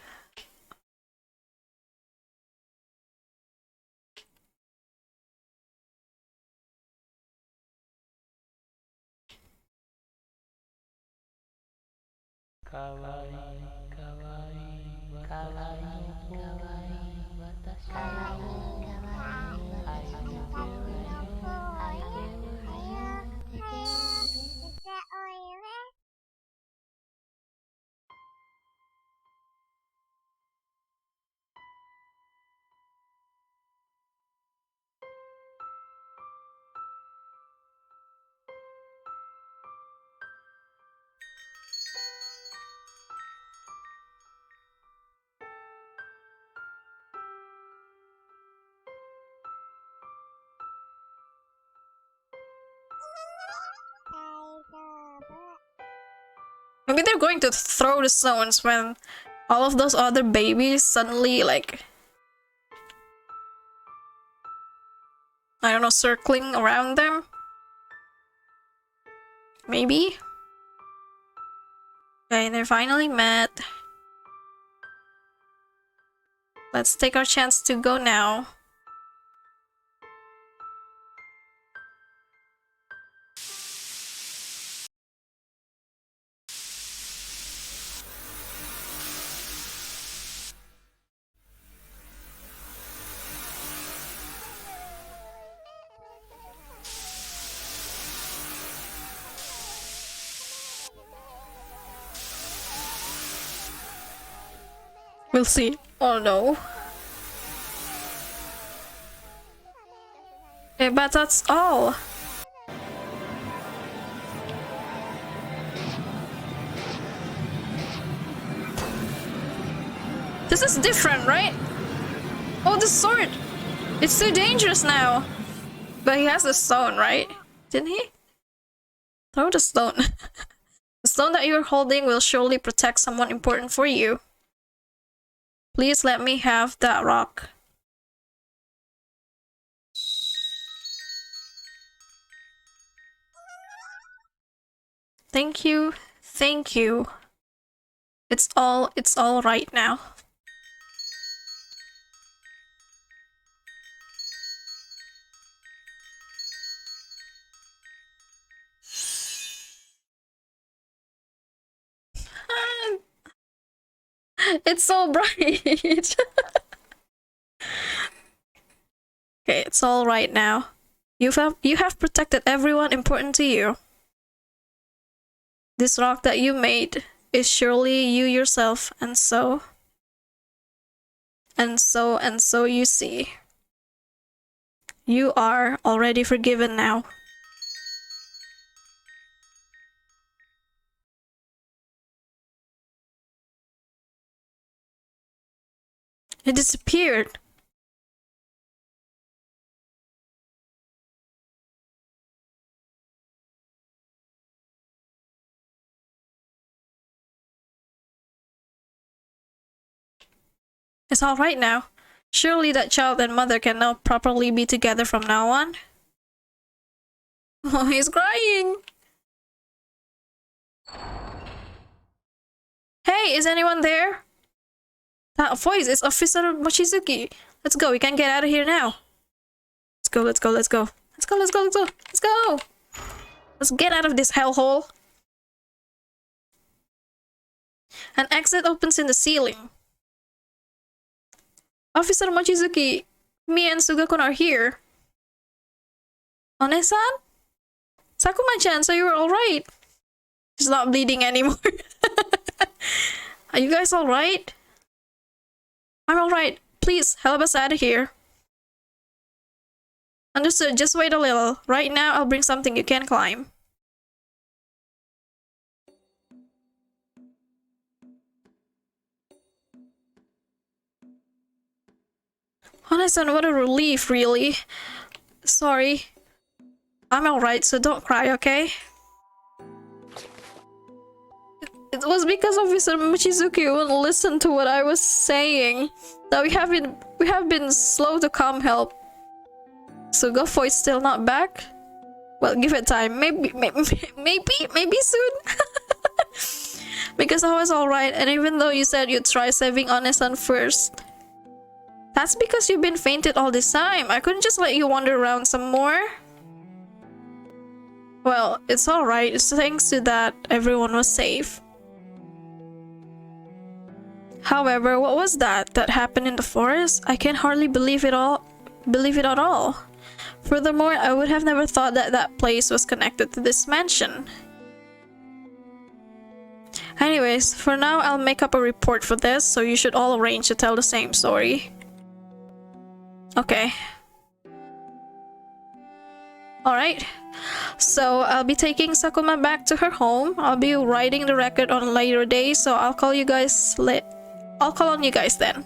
Maybe they're going to throw the stones when all of those other babies suddenly, like, I don't know, circling around them. Maybe? Okay, they're finally met. Let's take our chance to go now. We'll see. Oh no. Okay, but that's all. This is different, right? Oh, the sword! It's too dangerous now. But he has the stone, right? Didn't he? Throw the stone. The stone that you're holding will surely protect someone important for you. Please let me have that rock. Thank you. Thank you. It's all right now. It's so bright. Okay, it's all right now. You have protected everyone important to you. This rock that you made is surely you yourself, and so you see. You are already forgiven now. It disappeared. It's all right now. Surely that child and mother can now properly be together from now on. Oh, he's crying. Hey, is anyone there? That voice is Officer Mochizuki. Let's go, we can get out of here now. Let's go, let's go, let's go. Let's go, let's go, let's go. Let's go! Let's get out of this hellhole. An exit opens in the ceiling. Officer Mochizuki, me and Sugakun are here. One-san? Sakuma-chan, so you were alright. She's not bleeding anymore. Are you guys alright? I'm alright. Please, help us out of here. Understood, just wait a little. Right now, I'll bring something you can climb. One-san, what a relief, really. Sorry. I'm alright, so don't cry, okay? It was because Officer Mochizuki wouldn't listen to what I was saying that we have been slow to come help. So Gofo is still not back? Well, give it time. Maybe soon. Because I was alright, and even though you said you'd try saving One-san first, that's because you've been fainted all this time. I couldn't just let you wander around some more. Well, it's alright. It's thanks to that everyone was safe. However, what was that happened in the forest? I can hardly believe it at all. Furthermore, I would have never thought that place was connected to this mansion. Anyways, for now I'll make up a report for this, so you should all arrange to tell the same story. Okay. Alright. So I'll be taking Sakuma back to her home. I'll be writing the record on a later day, so I'll call on you guys then.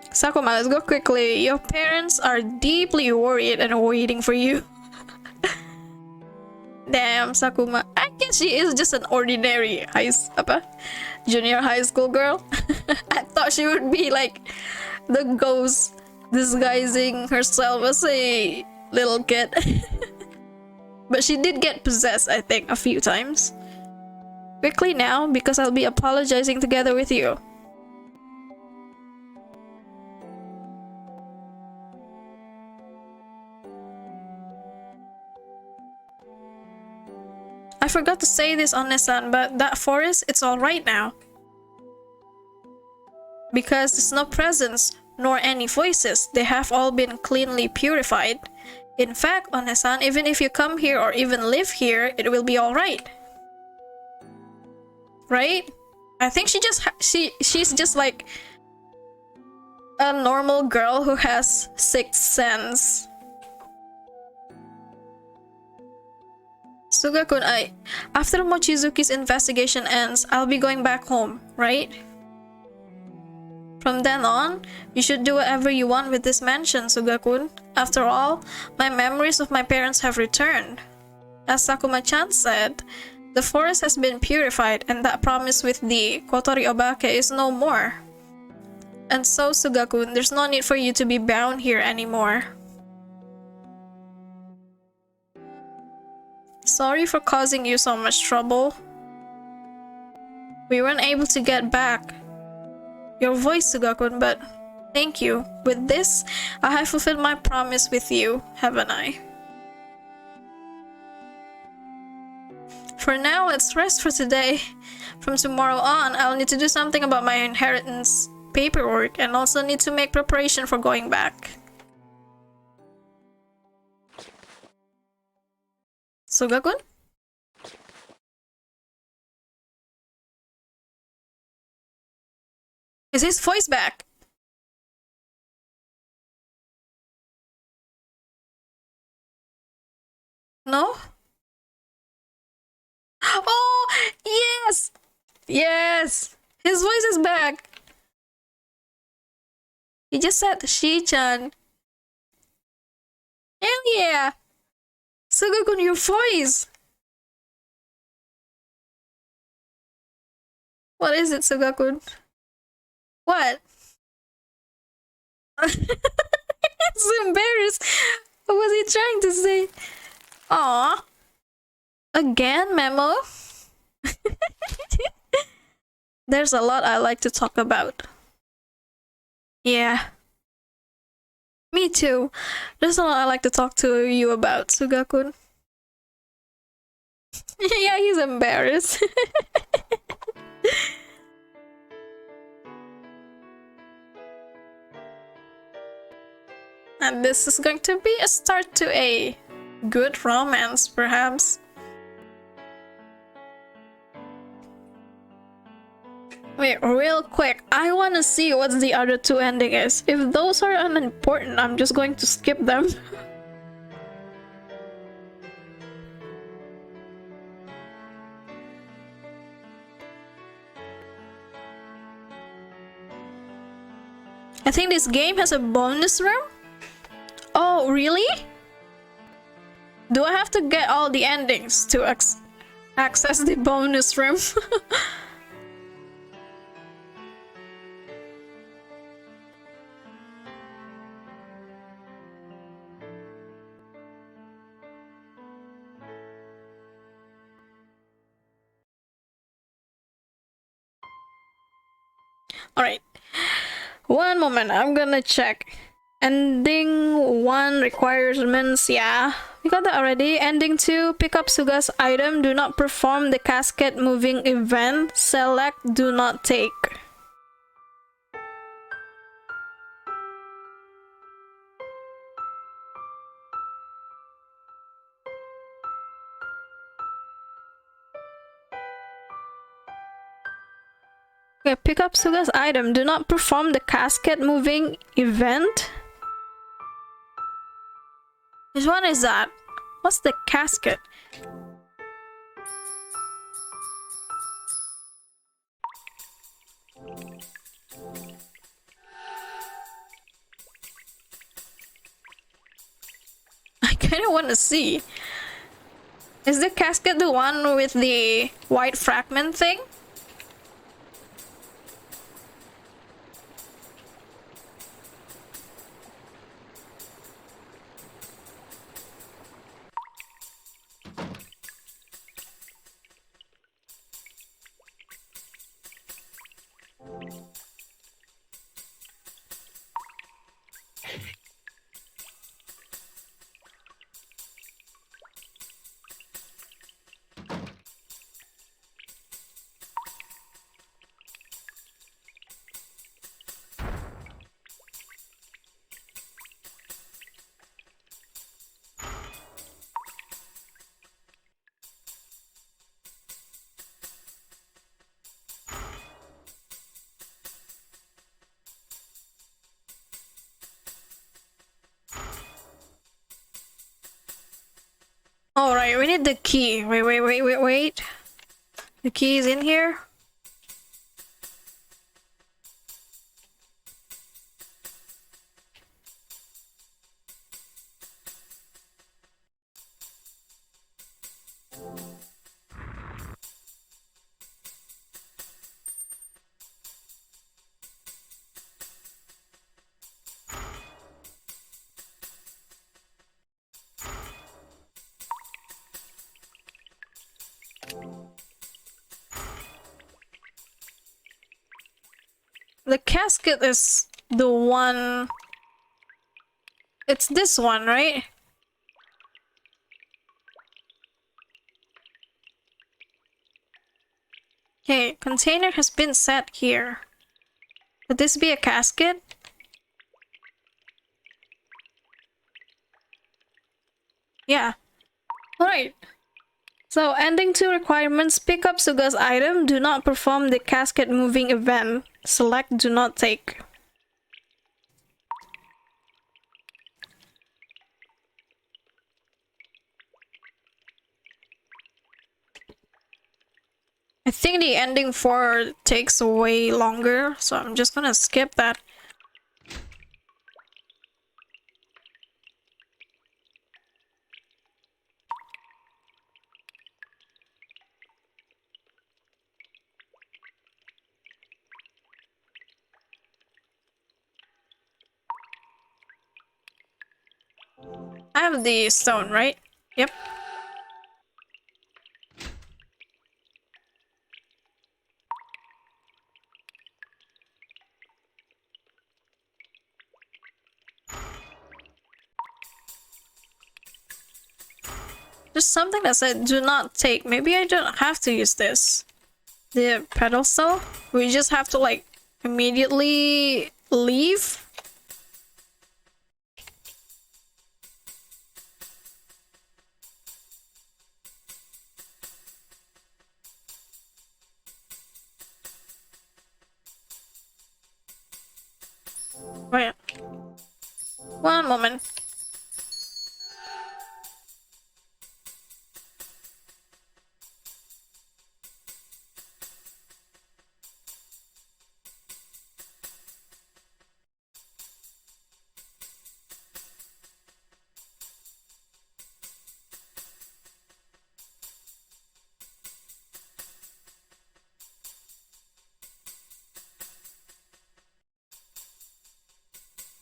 Sakuma, let's go quickly. Your parents are deeply worried and waiting for you. Damn, Sakuma. I guess she is just an ordinary junior high school girl. I thought she would be like the ghost disguising herself as a little kid. But she did get possessed, I think, a few times. Quickly now, because I'll be apologizing together with you. I forgot to say this on Nissan, but that forest, it's alright now. Because there's no presence, nor any voices. They have all been cleanly purified. In fact, One-san, even if you come here or even live here, it will be alright. Right? I think she's just like a normal girl who has sixth sense. Sugakun, after Mochizuki's investigation ends, I'll be going back home, right? From then on, you should do whatever you want with this mansion, Sugakun. After all, my memories of my parents have returned. As Sakuma-chan said, the forest has been purified and that promise with the Kotori Obake is no more. And so, Sugakun, there's no need for you to be bound here anymore. Sorry for causing you so much trouble. We weren't able to get back your voice, Sugakun, but thank you. With this, I have fulfilled my promise with you, haven't I? For now, let's rest for today. From tomorrow on, I'll need to do something about my inheritance paperwork and also need to make preparation for going back. Sugakun? Is his voice back? No? Oh, yes! Yes! His voice is back! He just said Shi-chan. Hell yeah! Sugakun, your voice! What is it, Sugakun? What? It's embarrassed. What was he trying to say? Aw. Again, Memo? There's a lot I like to talk about. Yeah. Me too. There's a lot I like to talk to you about, Sugakun. Yeah, he's embarrassed. And this is going to be a start to a good romance, perhaps. Wait, real quick, I want to see what the other two ending is. If those are unimportant, I'm just going to skip them. I think this game has a bonus room? Oh, really? Do I have to get all the endings to access the bonus room? Alright. One moment, I'm gonna check. Ending 1 requirements, yeah. We got that already. Ending 2, pick up Suga's item. Do not perform the casket moving event. Select do not take. Okay, pick up Suga's item. Do not perform the casket moving event. Which one is that? What's the casket? I kinda wanna see. Is the casket the one with the white fragment thing? Alright, we need the key. Wait. The key is in here. The casket is the one... It's this one, right? Okay, container has been set here. Could this be a casket? Yeah. Alright. So, ending 2 requirements. Pick up Suga's item. Do not perform the casket moving event. Select do not take. I think the ending 4 takes way longer, so I'm just gonna skip that. I have the stone, right? Yep. There's something that said do not take. Maybe I don't have to use this. The pedestal? We just have to like immediately leave? Wait. One moment.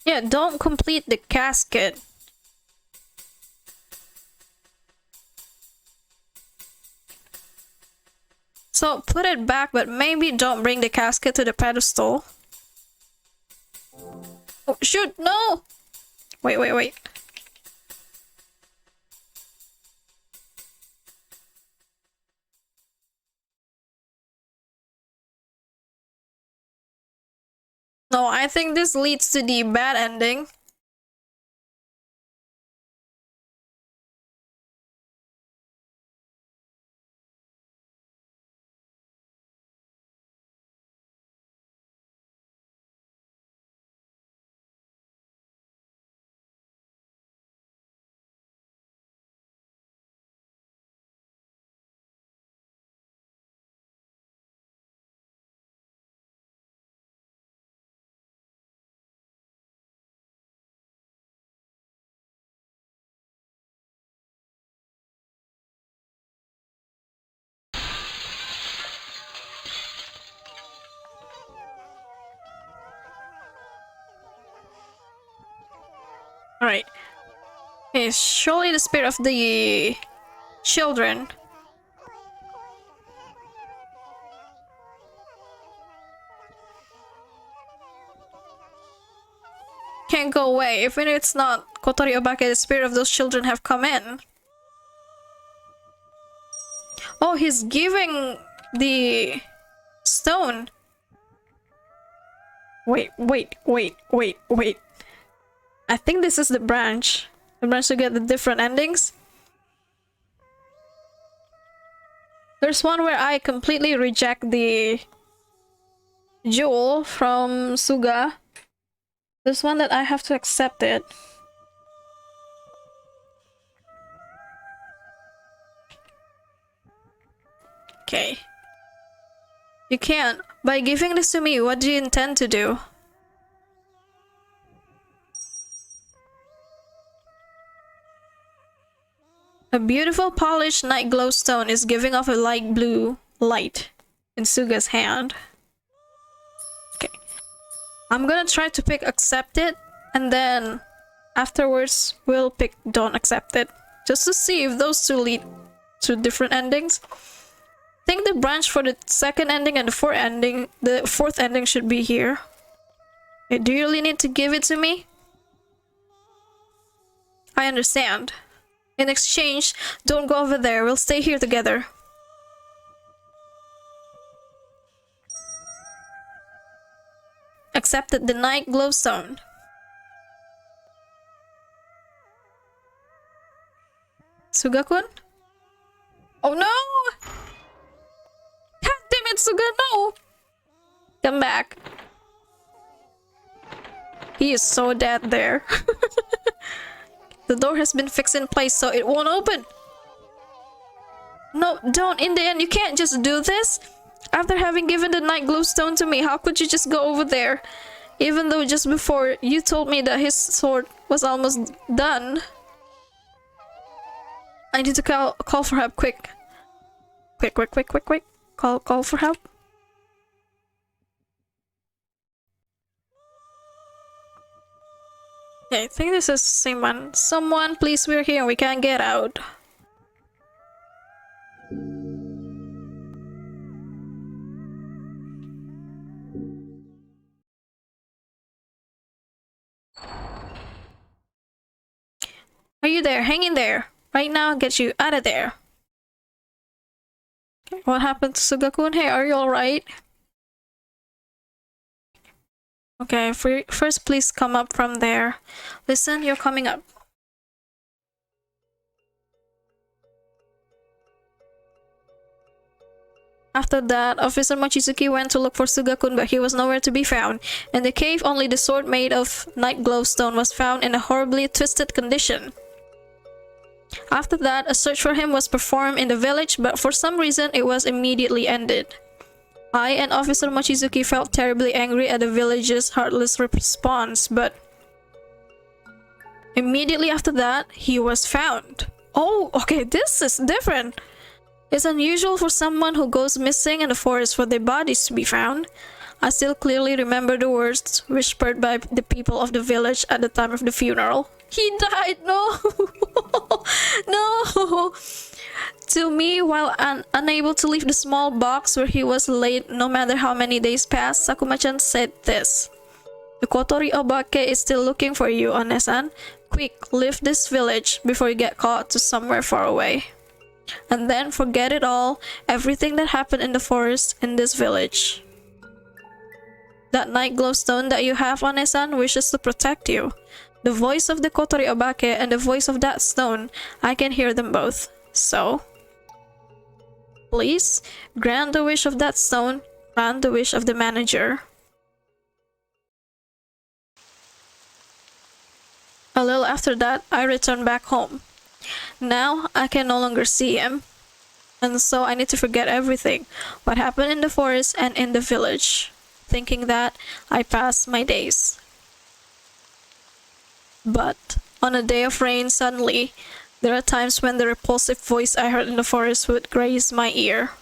Yeah, don't complete the casket. So put it back, but maybe don't bring the casket to the pedestal. Oh, shoot, no! Wait. No, I think this leads to the bad ending. Alright. Okay, surely the spirit of the children. Can't go away. Even if it's not Kotori Obake, the spirit of those children have come in. Oh, he's giving the stone. Wait. I think this is the branch. The branch to get the different endings. There's one where I completely reject the jewel from Suga. There's one that I have to accept it. Okay. You can't. By giving this to me, what do you intend to do? A beautiful polished night glow stone is giving off a light blue light in Suga's hand. Okay. I'm gonna try to pick accept it, and then afterwards we'll pick don't accept it. Just to see if those two lead to different endings. I think the branch for the second ending and the fourth ending should be here. Okay, do you really need to give it to me? I understand. In exchange, don't go over there. We'll stay here together. Accepted the night glowstone. Suga-kun? Oh no! God damn it, Suga, no! Come back. He is so dead there. The door has been fixed in place so it won't open. No, don't. In the end, you can't just do this. After having given the night glowstone to me, how could you just go over there? Even though just before you told me that his sword was almost done. I need to call for help, quick. Quick. Call for help. Okay, I think this is the same one. Someone, please, we're here. We can't get out. Are you there? Hang in there. Right now, I'll get you out of there. Okay, what happened to Suga-kun? Hey, are you alright? Okay, first please come up from there. Listen, you're coming up. After that, Officer Mochizuki went to look for Suga-kun, but he was nowhere to be found. In the cave, only the sword made of night glowstone was found in a horribly twisted condition. After that, a search for him was performed in the village, but for some reason, it was immediately ended. I and Officer Mochizuki felt terribly angry at the village's heartless response, but immediately after that, he was found. Oh, okay, this is different. It's unusual for someone who goes missing in the forest for their bodies to be found. I still clearly remember the words whispered by the people of the village at the time of the funeral. He died! No! No! To me, while unable to leave the small box where he was laid no matter how many days passed, Sakuma-chan said this. The Kotori Obake is still looking for you, One-san. Quick, leave this village before you get caught to somewhere far away. And then forget it all, everything that happened in the forest in this village. That night glowstone that you have, One-san, wishes to protect you. The voice of the Kotori Obake and the voice of that stone, I can hear them both. So, please, grant the wish of that stone, grant the wish of the manager. A little after that, I returned back home. Now, I can no longer see him. And so I need to forget everything, what happened in the forest and in the village. Thinking that, I passed my days. But, on a day of rain, suddenly, there are times when the repulsive voice I heard in the forest would graze my ear.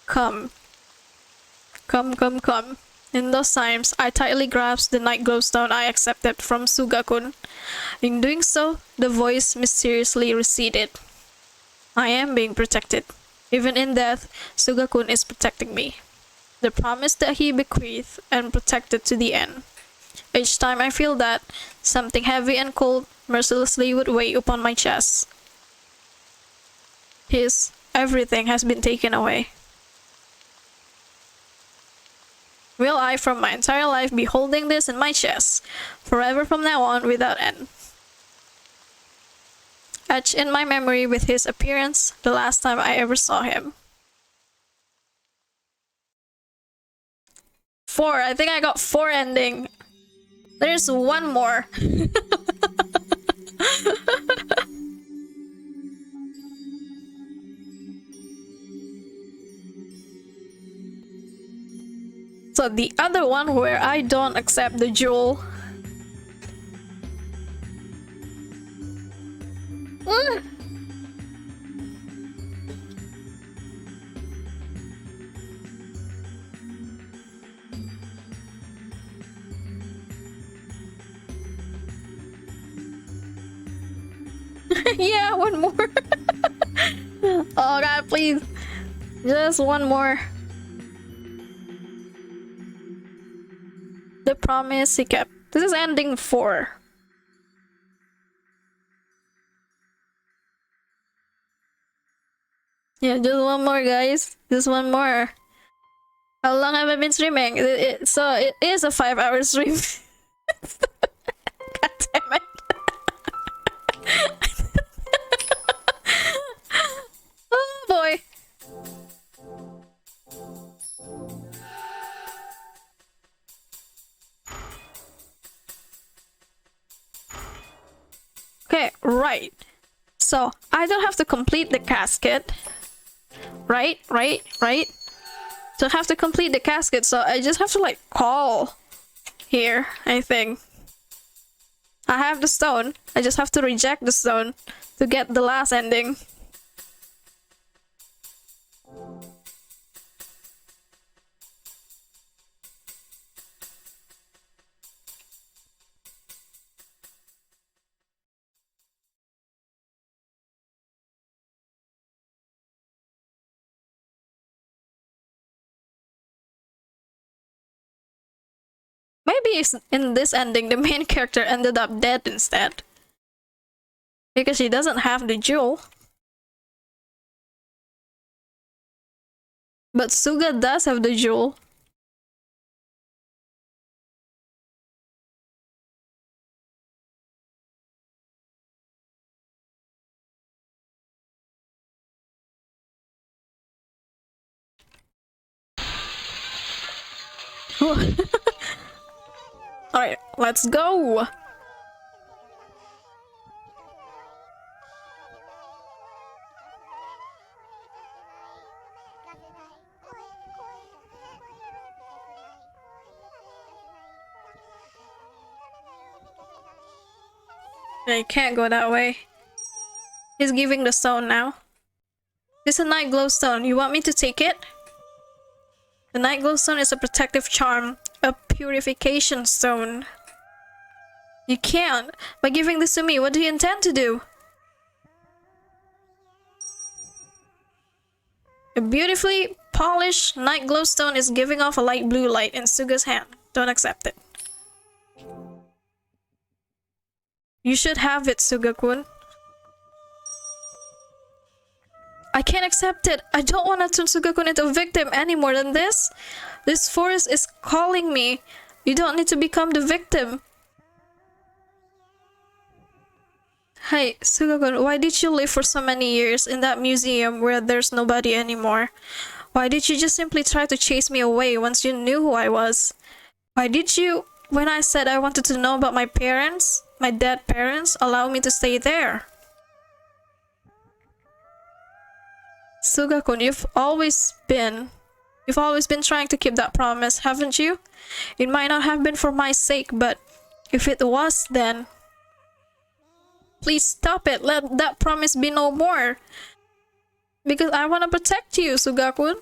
Come. Come. In those times, I tightly grasped the night glowstone I accepted from Suga-kun. In doing so, the voice mysteriously receded. I am being protected. Even in death, Suga-kun is protecting me. The promise that he bequeathed and protected to the end. Each time I feel that, something heavy and cold mercilessly would weigh upon my chest. Everything has been taken away. Will I, from my entire life, be holding this in my chest, forever from now on, without end? Etched in my memory with his appearance, the last time I ever saw him. 4. I think I got 4 ending. There's one more. So the other one where I don't accept the jewel. Ugh. Yeah, one more. Oh god, please. Just one more. The promise he kept. This is ending 4. Yeah, just one more, guys. Just one more. How long have I been streaming? So it is a 5-hour stream. God damn it. Oh boy. Okay, right. So I don't have to complete the casket. Right. So I have to complete the casket, so I just have to like call here, I think. I have the stone. I just have to reject the stone to get the last ending. Maybe it's in this ending the main character ended up dead instead. Because she doesn't have the jewel. But Suga does have the jewel. Alright, let's go! I can't go that way. He's giving the stone now. This is a night glow stone. You want me to take it? The night glow stone is a protective charm. A purification stone. You can't. By giving this to me, what do you intend to do? A beautifully polished night glow stone is giving off a light blue light in Suga's hand. Don't accept it. You should have it, Suga-kun. I can't accept it. I don't want to turn Suga-kun into a victim any more than this. This forest is calling me. You don't need to become the victim. Hey, Suga-kun, why did you live for so many years in that museum where there's nobody anymore? Why did you just simply try to chase me away once you knew who I was? Why did you, when I said I wanted to know about my parents, my dead parents, allow me to stay there? Suga-kun, you've always been trying to keep that promise, haven't you? It might not have been for my sake, but if it was, then please stop it. Let that promise be no more. Because I want to protect you, Suga-kun.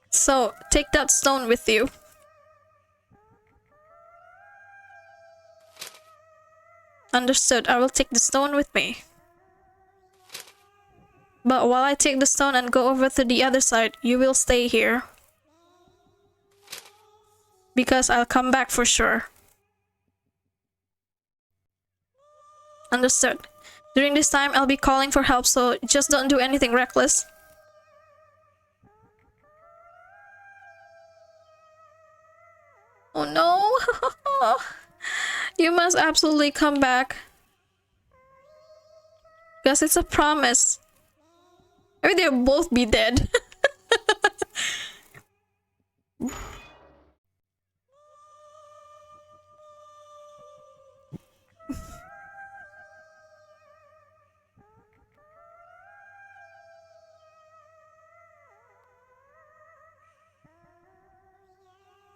So, take that stone with you. Understood. I will take the stone with me. But while I take the stone and go over to the other side, you will stay here. Because I'll come back for sure. Understood. During this time, I'll be calling for help, so just don't do anything reckless. Oh no! You must absolutely come back. Because it's a promise. Maybe they'll both be dead.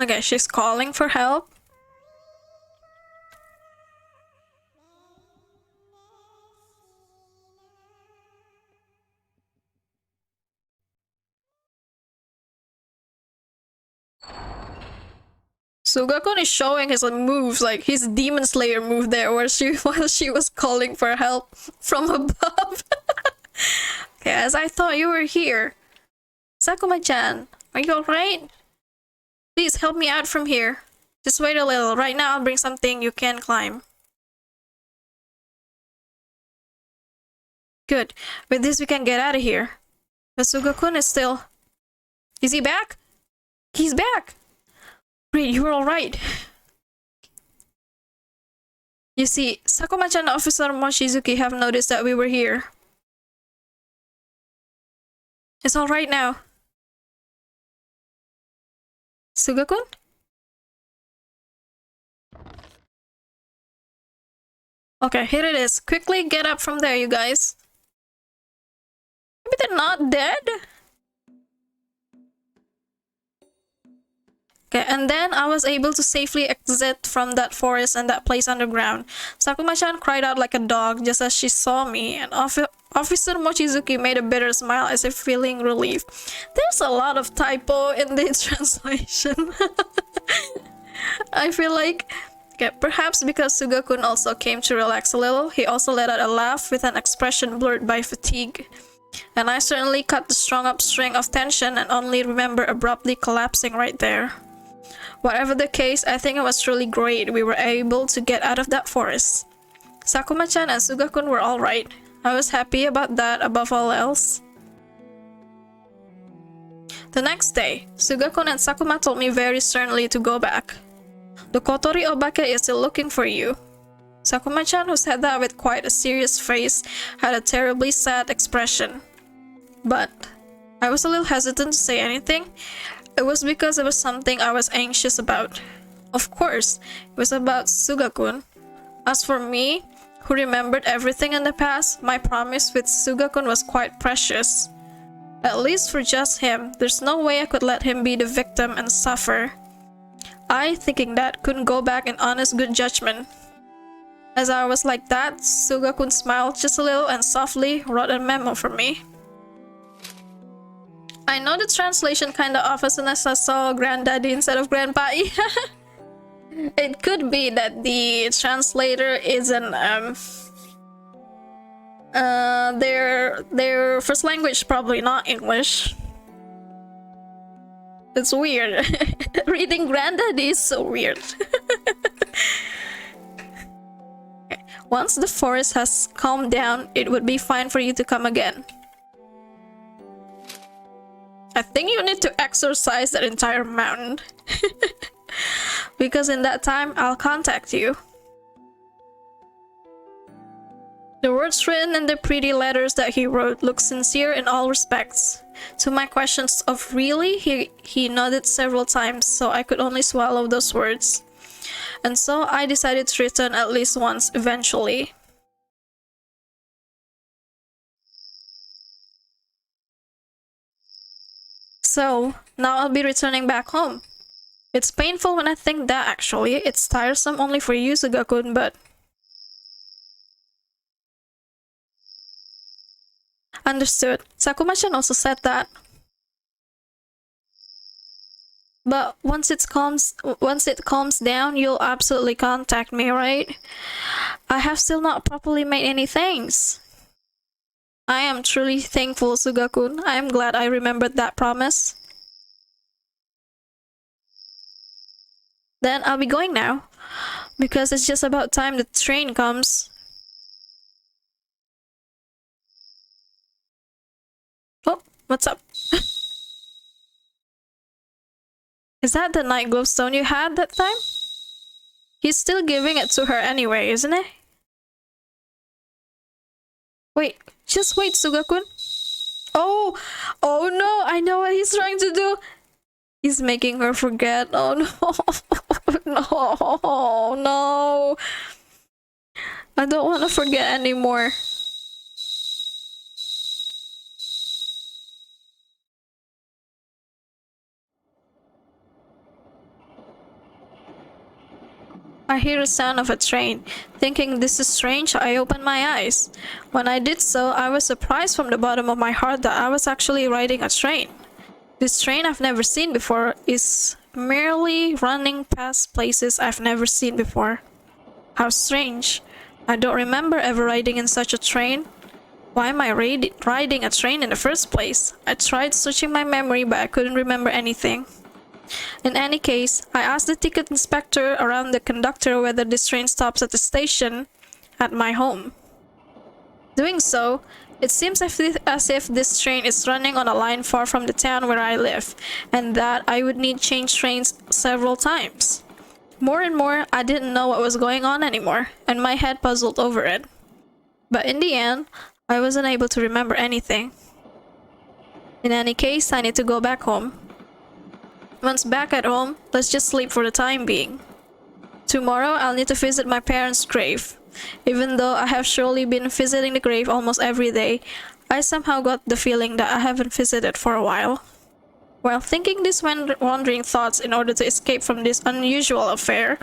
Okay, she's calling for help. Sugakun is showing his moves, like his Demon Slayer move there, where while she was calling for help from above. Okay, as I thought you were here. Sakuma-chan, are you alright? Please help me out from here. Just wait a little. Right now I'll bring something you can climb. Good. With this we can get out of here. But Sugakun is still... Is he back? He's back! Great, you were alright. You see, Sakuma-chan and Officer Mochizuki have noticed that we were here. It's alright now. Sugakun? Okay, here it is. Quickly get up from there, you guys. Maybe they're not dead? Okay, and then I was able to safely exit from that forest and that place underground. Sakuma-chan cried out like a dog just as she saw me, and Officer Mochizuki made a bitter smile as if feeling relief. There's a lot of typo in the translation. I feel like... Okay, perhaps because Sugakun also came to relax a little, he also let out a laugh with an expression blurred by fatigue. And I certainly cut the strung up string of tension and only remember abruptly collapsing right there. Whatever the case, I think it was truly great we were able to get out of that forest. Sakuma-chan and Sugakun were alright. I was happy about that above all else. The next day, Sugakun and Sakuma told me very sternly to go back. The Kotori Obake is still looking for you. Sakuma-chan, who said that with quite a serious face, had a terribly sad expression. But I was a little hesitant to say anything. It was because it was something I was anxious about. Of course, it was about Sugakun. As for me, who remembered everything in the past, my promise with Sugakun was quite precious. At least for just him, there's no way I could let him be the victim and suffer. I, thinking that, couldn't go back in honest good judgment. As I was like that, Sugakun smiled just a little and softly wrote a memo for me. I know the translation kinda off as soon as I saw Granddaddy instead of Grandpa. It could be that the translator isn't their first language, probably not English. It's weird. Reading Granddaddy is so weird. Okay. Once the forest has calmed down, it would be fine for you to come again. I think you need to exorcise that entire mountain. Because in that time, I'll contact you. The words written in the pretty letters that he wrote looked sincere in all respects. To my questions of really, he nodded several times, so I could only swallow those words. And so I decided to return at least once eventually. So, now I'll be returning back home. It's painful when I think that, actually. It's tiresome only for you, Sugakun, but... Understood. Sakuma-chan also said that. But once it calms down, you'll absolutely contact me, right? I have still not properly made any thanks. I am truly thankful, Sugakun. I am glad I remembered that promise. Then I'll be going now, because it's just about time the train comes. Oh, what's up? Is that the night glowstone you had that time? He's still giving it to her anyway, isn't it? Wait, just wait, Sugakun. Oh no, I know what he's trying to do. He's making her forget. Oh no. No. I don't want to forget anymore. I hear the sound of a train. Thinking this is strange, I opened my eyes. When I did so, I was surprised from the bottom of my heart that I was actually riding a train. This train I've never seen before is merely running past places I've never seen before. How strange. I don't remember ever riding in such a train. Why am I riding a train in the first place? I tried searching my memory, but I couldn't remember anything. In any case, I asked the ticket inspector around the conductor whether this train stops at the station at my home. Doing so, it seems as if this train is running on a line far from the town where I live, and that I would need change trains several times. More and more, I didn't know what was going on anymore, and my head puzzled over it. But in the end, I wasn't able to remember anything. In any case, I need to go back home. Once back at home, let's just sleep for the time being. Tomorrow, I'll need to visit my parents' grave. Even though I have surely been visiting the grave almost every day, I somehow got the feeling that I haven't visited for a while. While thinking these wandering thoughts in order to escape from this unusual affair,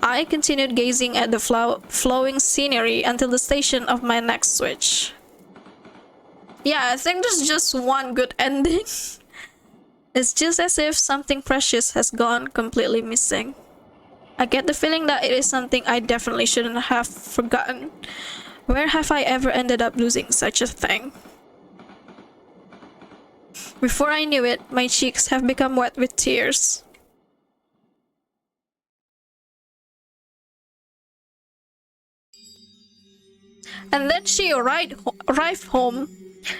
I continued gazing at the flowing scenery until the station of my next switch. Yeah, I think there's just one good ending. It's just as if something precious has gone completely missing. I get the feeling that it is something I definitely shouldn't have forgotten. Where have I ever ended up losing such a thing? Before I knew it, my cheeks have become wet with tears. And then she arrived home.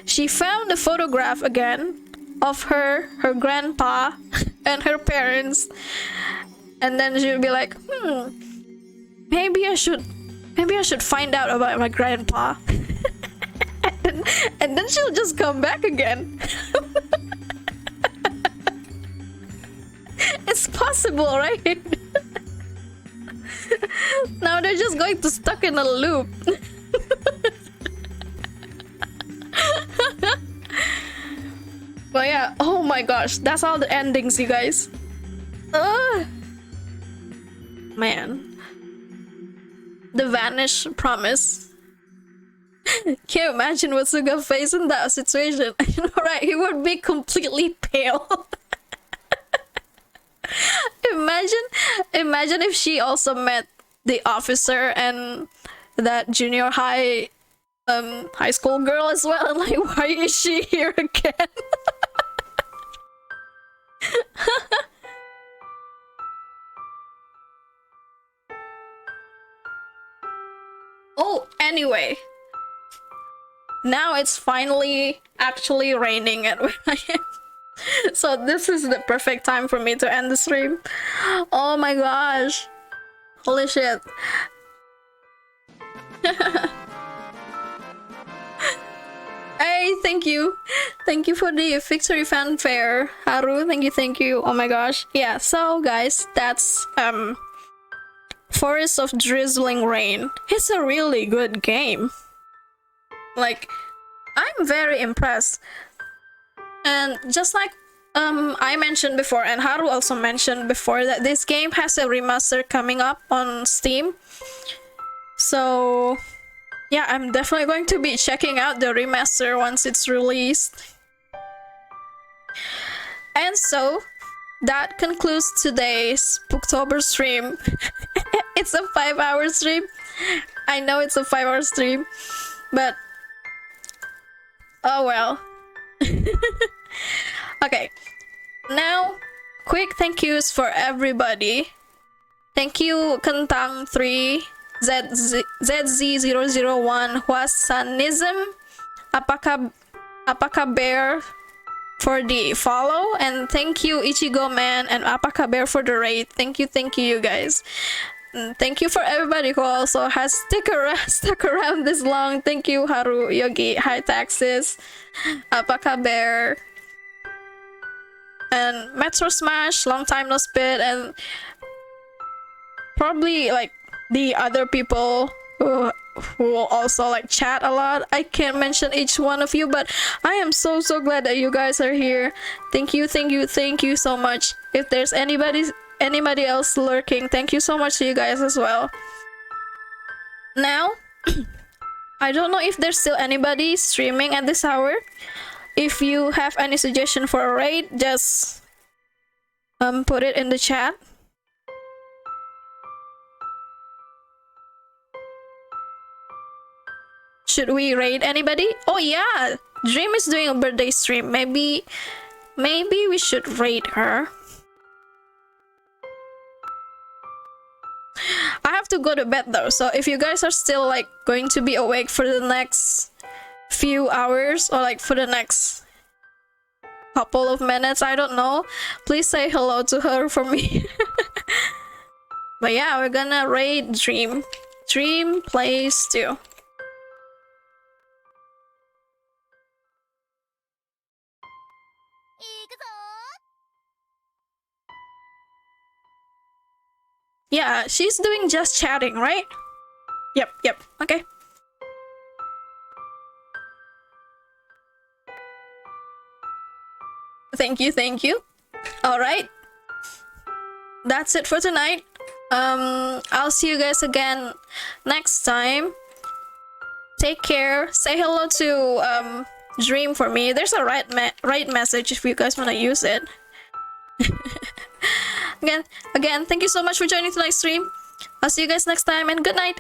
She found the photograph again of her grandpa, and her parents. And then she would be like, maybe I should find out about my grandpa. and then she'll just come back again. It's possible, right? Now they're just going to stuck in a loop. But yeah, oh my gosh, that's all the endings, you guys. Man. The Vanish Promise. Can you imagine Wasuga face in that situation? I know, right? He would be completely pale. Imagine if she also met the officer and that junior high school girl as well, and like, why is she here again? Oh, anyway, now it's finally actually raining at where I am. So this is the perfect time for me to end the stream. Oh my gosh. Holy shit. Hey, thank you. Thank you for the victory fanfare. Haru, thank you. Oh my gosh. Yeah, so guys, that's Forest of Drizzling Rain. It's a really good game. Like, I'm very impressed. And just like I mentioned before, and Haru also mentioned before, that this game has a remaster coming up on Steam. So yeah, I'm definitely going to be checking out the remaster once it's released. And so that concludes today's Spooktober stream. It's a 5-hour stream. I know it's a 5-hour stream, but oh well. Okay, now quick thank yous for everybody. Thank you Kentang3, ZZ001, Huasanism, Apaka Bear for the follow, and thank you Ichigo Man and Apaka Bear for the raid. Thank you you guys. And thank you for everybody who also has stuck around this long. Thank you Haru, Yogi, High Taxes, Apaka Bear, and Metro Smash, long time no spit, and probably like the other people who also like chat a lot. I can't mention each one of you, but I am so glad that you guys are here. Thank you so much. If there's anybody else lurking, thank you so much to you guys as well. Now, I don't know if there's still anybody streaming at this hour. If you have any suggestion for a raid, just put it in the chat. Should we raid anybody? Oh yeah, Dream is doing a birthday stream. Maybe we should raid her. I have to go to bed though, so if you guys are still like going to be awake for the next few hours or like for the next couple of minutes, I don't know, please say hello to her for me. But yeah, we're gonna raid Dream. Dream plays too. Yeah, she's doing just chatting, right? Yep, okay. Thank you. Alright. That's it for tonight. I'll see you guys again next time. Take care. Say hello to Dream for me. There's a right message if you guys wanna use it. Again, thank you so much for joining tonight's stream. I'll see you guys next time and good night.